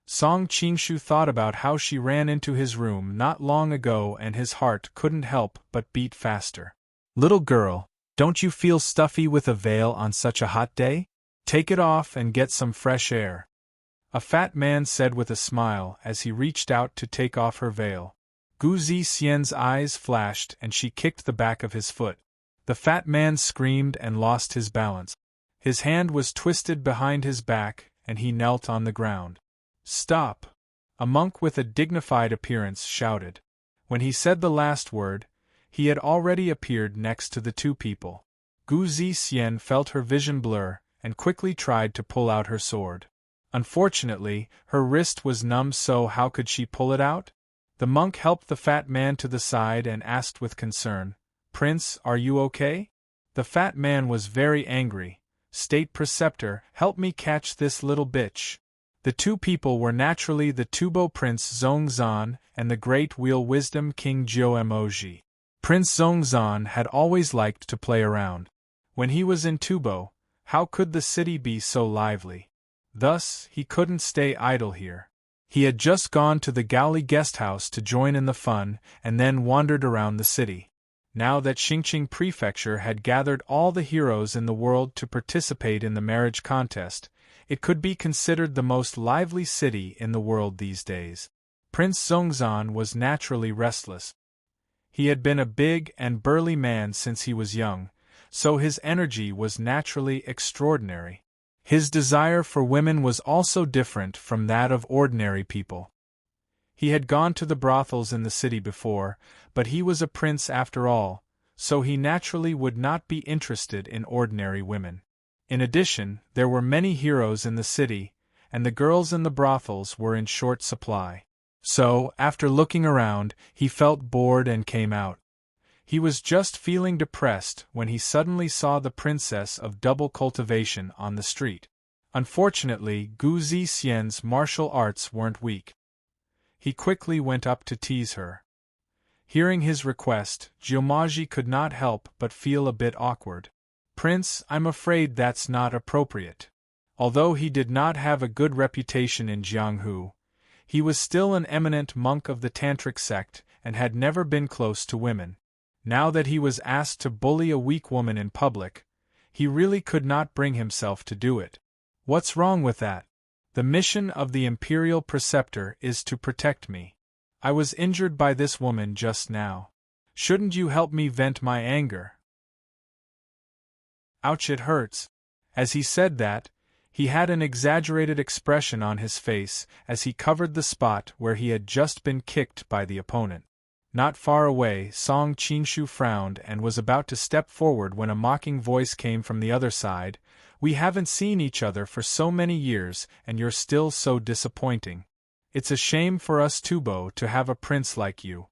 Speaker 1: Song Qingshu thought about how she ran into his room not long ago and his heart couldn't help but beat faster. "Little girl, don't you feel stuffy with a veil on such a hot day? Take it off and get some fresh air," a fat man said with a smile as he reached out to take off her veil. Gu Zixian's eyes flashed and she kicked the back of his foot. The fat man screamed and lost his balance. His hand was twisted behind his back and he knelt on the ground. "Stop!" a monk with a dignified appearance shouted. When he said the last word, he had already appeared next to the two people. Gu Zixian felt her vision blur and quickly tried to pull out her sword. Unfortunately, her wrist was numb, so how could she pull it out? The monk helped the fat man to the side and asked with concern, "Prince, are you okay?" The fat man was very angry. "State Preceptor, help me catch this little bitch." The two people were naturally the Tubo Prince Zongzan and the Great Wheel Wisdom King Jiuemoji. Prince Zongzan had always liked to play around. When he was in Tubo, how could the city be so lively? Thus, he couldn't stay idle here. He had just gone to the Gaoli guest house to join in the fun and then wandered around the city. Now that Xingqing Prefecture had gathered all the heroes in the world to participate in the marriage contest, it could be considered the most lively city in the world these days. Prince Zongzan was naturally restless. He had been a big and burly man since he was young, so his energy was naturally extraordinary. His desire for women was also different from that of ordinary people. He had gone to the brothels in the city before, but he was a prince after all, so he naturally would not be interested in ordinary women. In addition, there were many heroes in the city, and the girls in the brothels were in short supply. So, after looking around, he felt bored and came out. He was just feeling depressed when he suddenly saw the princess of double cultivation on the street. Unfortunately, Gu Zixian's martial arts weren't weak. He quickly went up to tease her. Hearing his request, Jiuemoji could not help but feel a bit awkward. "Prince, I'm afraid that's not appropriate." Although he did not have a good reputation in Jianghu, he was still an eminent monk of the Tantric sect and had never been close to women. Now that he was asked to bully a weak woman in public, he really could not bring himself to do it. What's wrong with that? The mission of the imperial preceptor is to protect me. I was injured by this woman just now. Shouldn't you help me vent my anger? Ouch, it hurts. As he said that, he had an exaggerated expression on his face as he covered the spot where he had just been kicked by the opponent. Not far away, Song Qingshu frowned and was about to step forward when a mocking voice came from the other side. "We haven't seen each other for so many years, and you're still so disappointing. It's a shame for us Tubo to have a prince like you."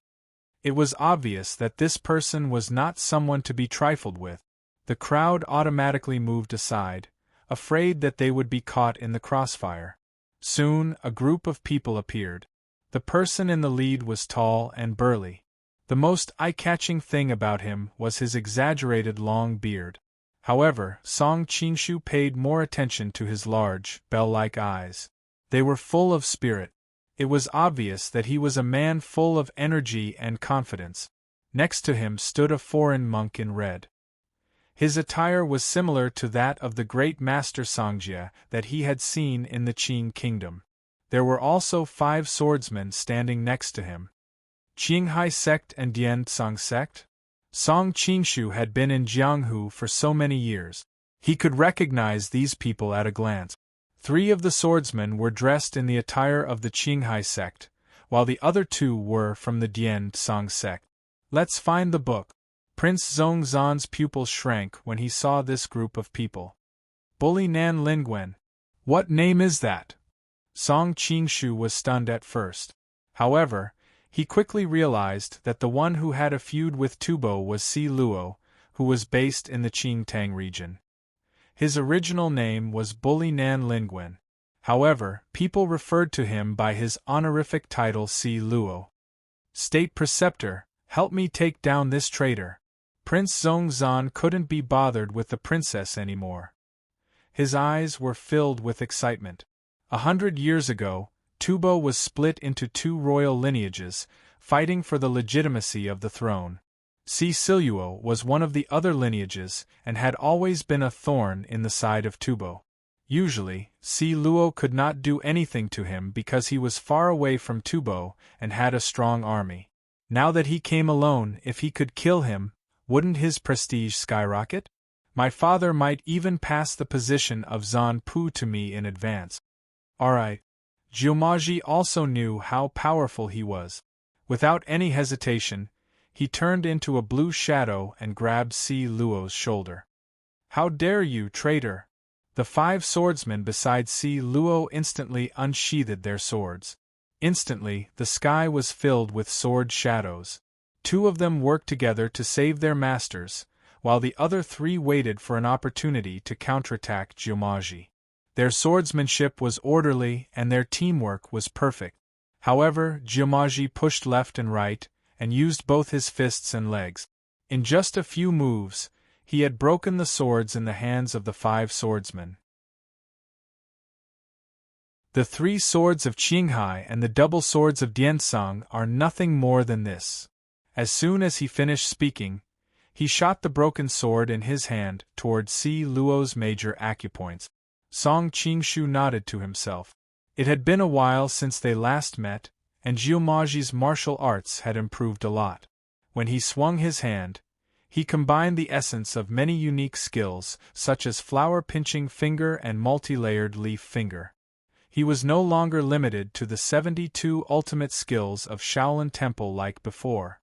Speaker 1: It was obvious that this person was not someone to be trifled with. The crowd automatically moved aside, afraid that they would be caught in the crossfire. Soon, a group of people appeared. The person in the lead was tall and burly. The most eye-catching thing about him was his exaggerated long beard. However, Song Qingshu paid more attention to his large, bell-like eyes. They were full of spirit. It was obvious that he was a man full of energy and confidence. Next to him stood a foreign monk in red. His attire was similar to that of the great master Songjia that he had seen in the Qing kingdom. There were also 5 swordsmen standing next to him. Qinghai sect and Dianzong sect? Song Qingshu had been in Jianghu for so many years. He could recognize these people at a glance. 3 of the swordsmen were dressed in the attire of the Qinghai sect, while the other 2 were from the Dianzong sect. Let's find the book. Prince Zhongzhan's pupils shrank when he saw this group of people. Bully Nan Lingwen. What name is that? Song Qingshu was stunned at first. However, he quickly realized that the one who had a feud with Tubo was Si Luo, who was based in the Qingtang region. His original name was Bully Nan Lingwen. However, people referred to him by his honorific title Si Luo. State Preceptor, help me take down this traitor. Prince Zhongzhan couldn't be bothered with the princess anymore. His eyes were filled with excitement. 100 years ago, Tubo was split into 2 royal lineages, fighting for the legitimacy of the throne. Si Siluo was one of the other lineages and had always been a thorn in the side of Tubo. Usually, Si Luo could not do anything to him because he was far away from Tubo and had a strong army. Now that he came alone, if he could kill him, wouldn't his prestige skyrocket? My father might even pass the position of Zhan Pu to me in advance. Alright. Jiumaji also knew how powerful he was. Without any hesitation, he turned into a blue shadow and grabbed Si Luo's shoulder. How dare you, traitor! The 5 swordsmen beside Si Luo instantly unsheathed their swords. Instantly, the sky was filled with sword shadows. 2 of them worked together to save their masters, while the other 3 waited for an opportunity to counterattack Jiumaji. Their swordsmanship was orderly and their teamwork was perfect. However, Jiumaji pushed left and right, and used both his fists and legs. In just a few moves, he had broken the swords in the hands of the 5 swordsmen. The 3 swords of Qinghai and the double swords of Dianzong are nothing more than this. As soon as he finished speaking, he shot the broken sword in his hand toward Si Luo's major acupoints. Song Qingshu nodded to himself. It had been a while since they last met, and Jiumaji's martial arts had improved a lot. When he swung his hand, he combined the essence of many unique skills, such as flower-pinching finger and multi-layered leaf finger. He was no longer limited to the 72 ultimate skills of Shaolin Temple like before.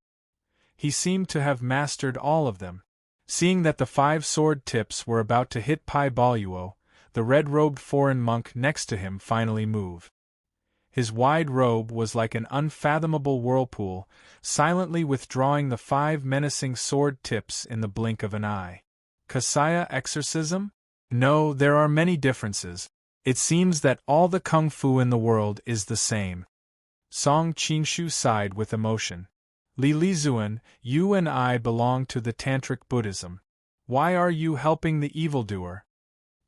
Speaker 1: He seemed to have mastered all of them. Seeing that the 5 sword tips were about to hit Pai Baoluo, the red-robed foreign monk next to him finally moved. His wide robe was like an unfathomable whirlpool, silently withdrawing the 5 menacing sword tips in the blink of an eye. Kasaya exorcism? No, there are many differences. It seems that all the kung fu in the world is the same. Song Qingshu sighed with emotion. Li Lizuan, you and I belong to the Tantric Buddhism. Why are you helping the evildoer?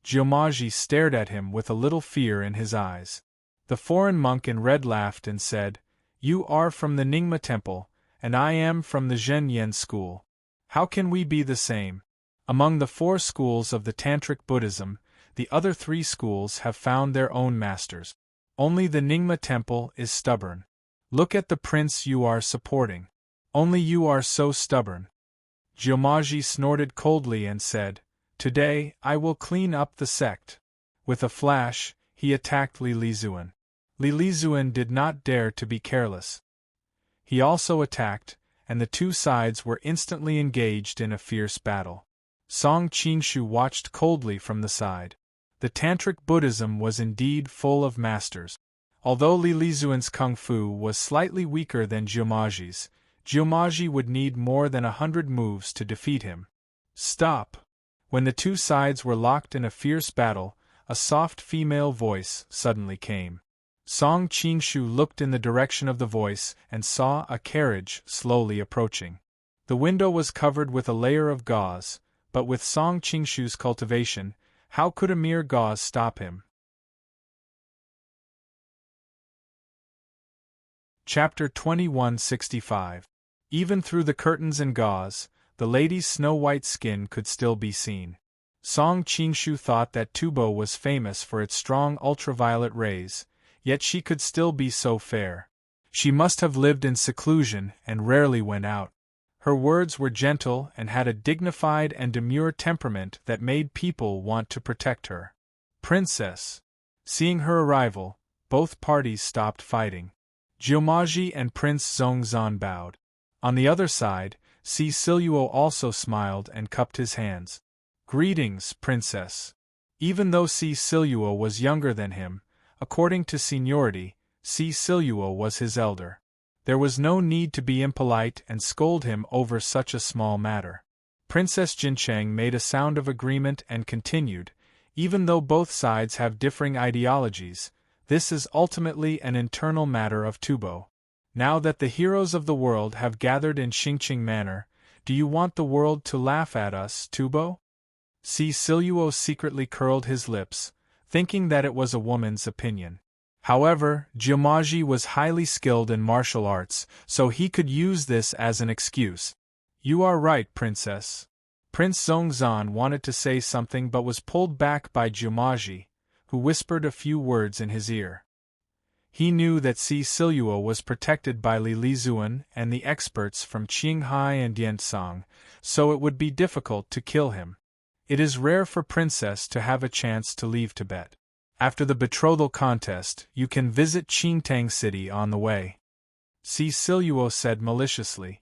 Speaker 1: Jiumaji stared at him with a little fear in his eyes. The foreign monk in red laughed and said, "You are from the Ningma temple, and I am from the Zhenyan school. How can we be the same? Among the 4 schools of the Tantric Buddhism, the other 3 schools have found their own masters. Only the Ningma temple is stubborn. Look at the prince you are supporting. Only you are so stubborn." Jiumaji snorted coldly and said, "Today, I will clean up the sect." With a flash, he attacked Li Lizuan. Li Lizuan did not dare to be careless. He also attacked, and the 2 sides were instantly engaged in a fierce battle. Song Qingshu watched coldly from the side. The Tantric Buddhism was indeed full of masters. Although Li Lizuan's kung fu was slightly weaker than Jiumaji's, Jiumaji would need more than 100 moves to defeat him. "Stop!" When the 2 sides were locked in a fierce battle, a soft female voice suddenly came. Song Qingshu looked in the direction of the voice and saw a carriage slowly approaching. The window was covered with a layer of gauze, but with Song Qingshu's cultivation, how could a mere gauze stop him? Chapter 2165. Even through the curtains and gauze, the lady's snow-white skin could still be seen. Song Qingshu thought that Tubo was famous for its strong ultraviolet rays, yet she could still be so fair. She must have lived in seclusion and rarely went out. Her words were gentle and had a dignified and demure temperament that made people want to protect her. "Princess." Seeing her arrival, both parties stopped fighting. Jiumaji and Prince Zongzan bowed. On the other side, Si Siluo also smiled and cupped his hands. "Greetings, Princess." Even though Si Siluo was younger than him, according to seniority, Si Siluo was his elder. There was no need to be impolite and scold him over such a small matter. Princess Jincheng made a sound of agreement and continued, "Even though both sides have differing ideologies, this is ultimately an internal matter of Tubo. Now that the heroes of the world have gathered in Xingqing Manor, do you want the world to laugh at us, Tubo?" Si Siluo secretly curled his lips, thinking that it was a woman's opinion. However, Jiumaji was highly skilled in martial arts, so he could use this as an excuse. "You are right, Princess." Prince Zongzan wanted to say something but was pulled back by Jiumaji, who whispered a few words in his ear. He knew that Si Siluo was protected by Li Lizuan and the experts from Qinghai and Yensong, so it would be difficult to kill him. It is rare for Princess to have a chance to leave Tibet. After the betrothal contest, you can visit Qingtang City on the way. Si Siluo said maliciously.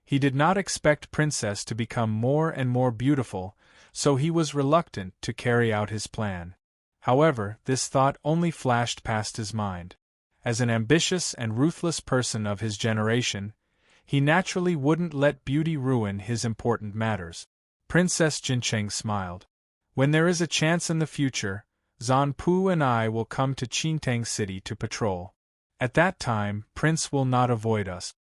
Speaker 1: He did not expect Princess to become more and more beautiful, so he was reluctant to carry out his plan. However, this thought only flashed past his mind. As an ambitious and ruthless person of his generation, he naturally wouldn't let beauty ruin his important matters. Princess Jincheng smiled. "When there is a chance in the future, Zanpu and I will come to Qingtang City to patrol. At that time, Prince will not avoid us."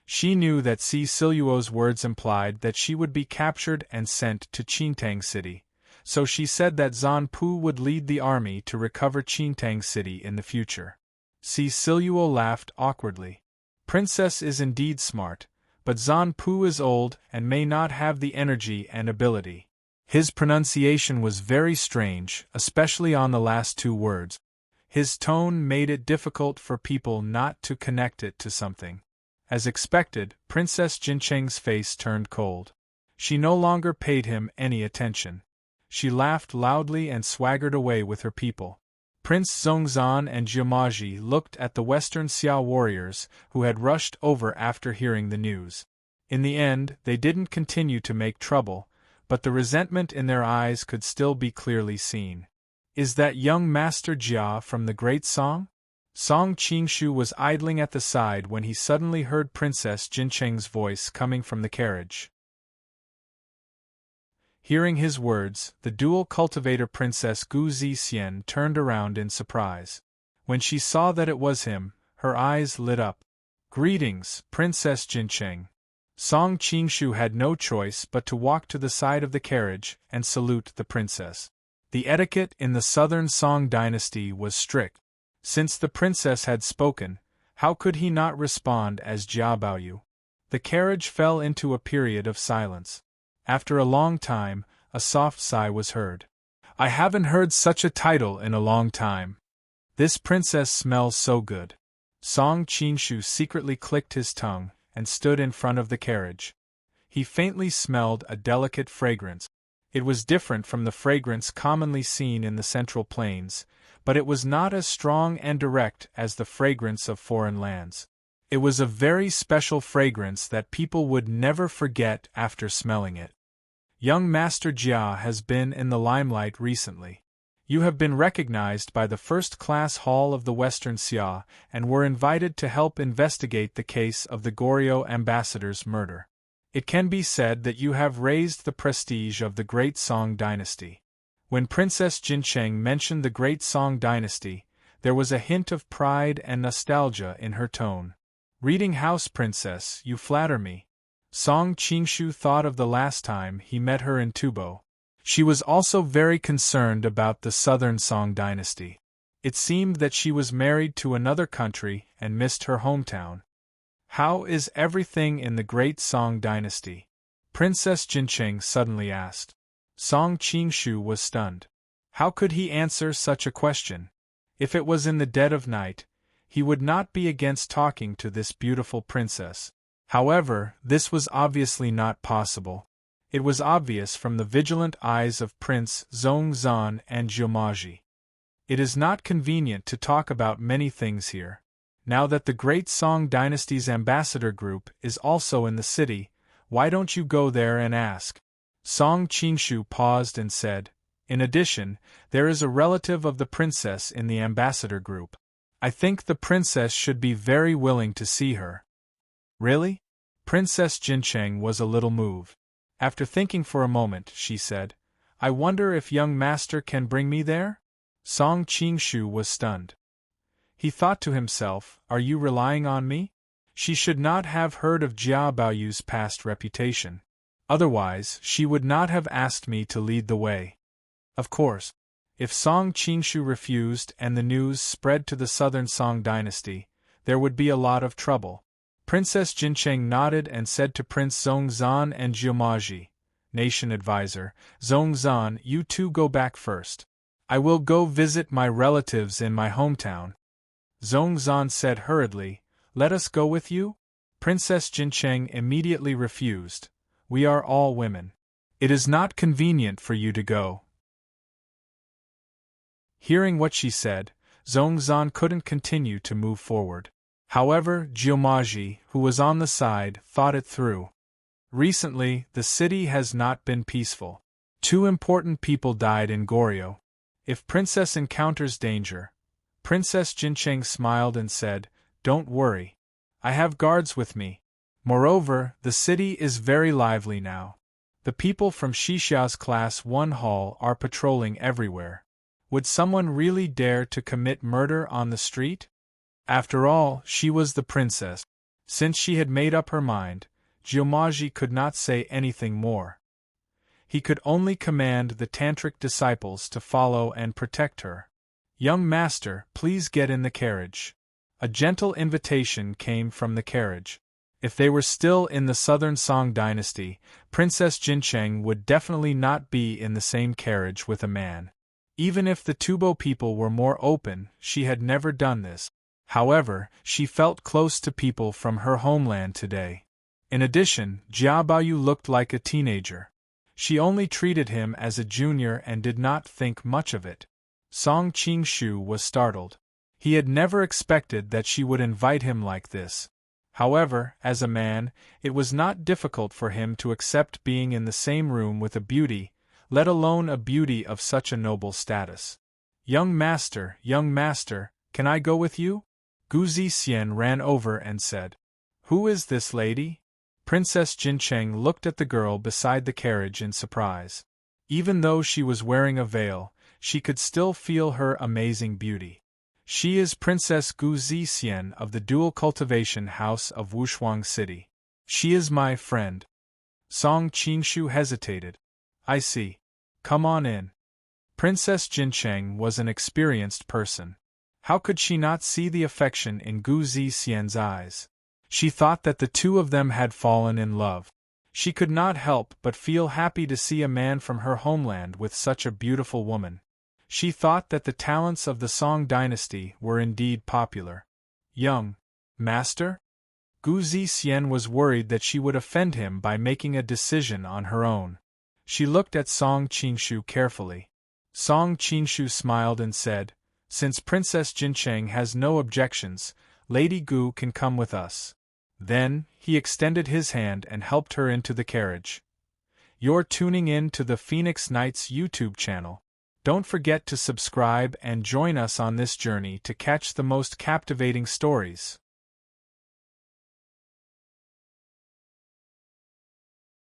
Speaker 1: She knew that Si Siluo's words implied that she would be captured and sent to Qingtang City, so she said that Zanpu would lead the army to recover Qingtang City in the future. Si Siluo laughed awkwardly. "Princess is indeed smart, but Zanpu is old and may not have the energy and ability." His pronunciation was very strange, especially on the last 2 words. His tone made it difficult for people not to connect it to something. As expected, Princess Jincheng's face turned cold. She no longer paid him any attention. She laughed loudly and swaggered away with her people. Prince Zongzan and Jiumaji looked at the Western Xiao warriors who had rushed over after hearing the news. In the end, they didn't continue to make trouble, but the resentment in their eyes could still be clearly seen. "Is that young Master Jia from the Great Song?" Song Qingshu was idling at the side when he suddenly heard Princess Jincheng's voice coming from the carriage. Hearing his words, the dual cultivator Princess Gu Zixian turned around in surprise. When she saw that it was him, her eyes lit up. "Greetings, Princess Jincheng." Song Qingshu had no choice but to walk to the side of the carriage and salute the princess. The etiquette in the Southern Song dynasty was strict. Since the princess had spoken, how could he not respond as Jia Baoyu? The carriage fell into a period of silence. After a long time, a soft sigh was heard. I haven't heard such a title in a long time. This princess smells so good. Song Qingshu secretly clicked his tongue and stood in front of the carriage. He faintly smelled a delicate fragrance. It was different from the fragrance commonly seen in the Central Plains, but it was not as strong and direct as the fragrance of foreign lands. It was a very special fragrance that people would never forget after smelling it. Young Master Jia has been in the limelight recently. You have been recognized by the first-class hall of the Western Xia and were invited to help investigate the case of the Goryeo ambassador's murder. It can be said that you have raised the prestige of the Great Song dynasty. When Princess Jincheng mentioned the Great Song dynasty, there was a hint of pride and nostalgia in her tone. Reading House Princess, you flatter me. Song Qingshu thought of the last time he met her in Tubo. She was also very concerned about the Southern Song dynasty. It seemed that she was married to another country and missed her hometown. How is everything in the Great Song dynasty? Princess Jincheng suddenly asked. Song Qingshu was stunned. How could he answer such a question? If it was in the dead of night, he would not be against talking to this beautiful princess. However, this was obviously not possible. It was obvious from the vigilant eyes of Prince Zhongzhan and Jiumaji. It is not convenient to talk about many things here. Now that the Great Song dynasty's ambassador group is also in the city, why don't you go there and ask? Song Qingshu paused and said, in addition, there is a relative of the princess in the ambassador group. I think the princess should be very willing to see her. Really? Princess Jincheng was a little moved. After thinking for a moment, she said, I wonder if young master can bring me there? Song Qingshu was stunned. He thought to himself, are you relying on me? She should not have heard of Jia Baoyu's past reputation. Otherwise, she would not have asked me to lead the way. Of course, if Song Qingshu refused and the news spread to the Southern Song dynasty, there would be a lot of trouble. Princess Jincheng nodded and said to Prince Zhongzhan and Jiumaji, Nation Advisor, Zhongzhan, you two go back first. I will go visit my relatives in my hometown. Zhongzhan said hurriedly, let us go with you? Princess Jincheng immediately refused. We are all women. It is not convenient for you to go. Hearing what she said, Zhongzhan couldn't continue to move forward. However, Jiumaji, who was on the side, thought it through. Recently, the city has not been peaceful. 2 important people died in Goryeo. If Princess encounters danger, Princess Jincheng smiled and said, don't worry. I have guards with me. Moreover, the city is very lively now. The people from Shixia's Class 1 hall are patrolling everywhere. Would someone really dare to commit murder on the street? After all, she was the princess. Since she had made up her mind, Jiumaji could not say anything more. He could only command the tantric disciples to follow and protect her. Young master, please get in the carriage. A gentle invitation came from the carriage. If they were still in the Southern Song dynasty, Princess Jincheng would definitely not be in the same carriage with a man. Even if the Tubo people were more open, she had never done this. However, she felt close to people from her homeland today. In addition, Jia Baoyu looked like a teenager. She only treated him as a junior and did not think much of it. Song Qingshu was startled. He had never expected that she would invite him like this. However, as a man, it was not difficult for him to accept being in the same room with a beauty, let alone a beauty of such a noble status. Young master, can I go with you? Gu Zixian ran over and said. Who is this lady? Princess Jincheng looked at the girl beside the carriage in surprise. Even though she was wearing a veil, she could still feel her amazing beauty. She is Princess Gu Zixian of the Dual Cultivation House of Wushuang City. She is my friend. Song Qingshu hesitated. I see. Come on in. Princess Jincheng was an experienced person. How could she not see the affection in Gu Zixian's eyes? She thought that the two of them had fallen in love. She could not help but feel happy to see a man from her homeland with such a beautiful woman. She thought that the talents of the Song dynasty were indeed popular. Young master? Gu Zixian was worried that she would offend him by making a decision on her own. She looked at Song Qingshu carefully. Song Qingshu smiled and said, "Since Princess Jincheng has no objections, Lady Gu can come with us." Then, he extended his hand and helped her into the carriage. You're tuning in to the Phoenix Nights YouTube channel. Don't forget to subscribe and join us on this journey to catch the most captivating stories.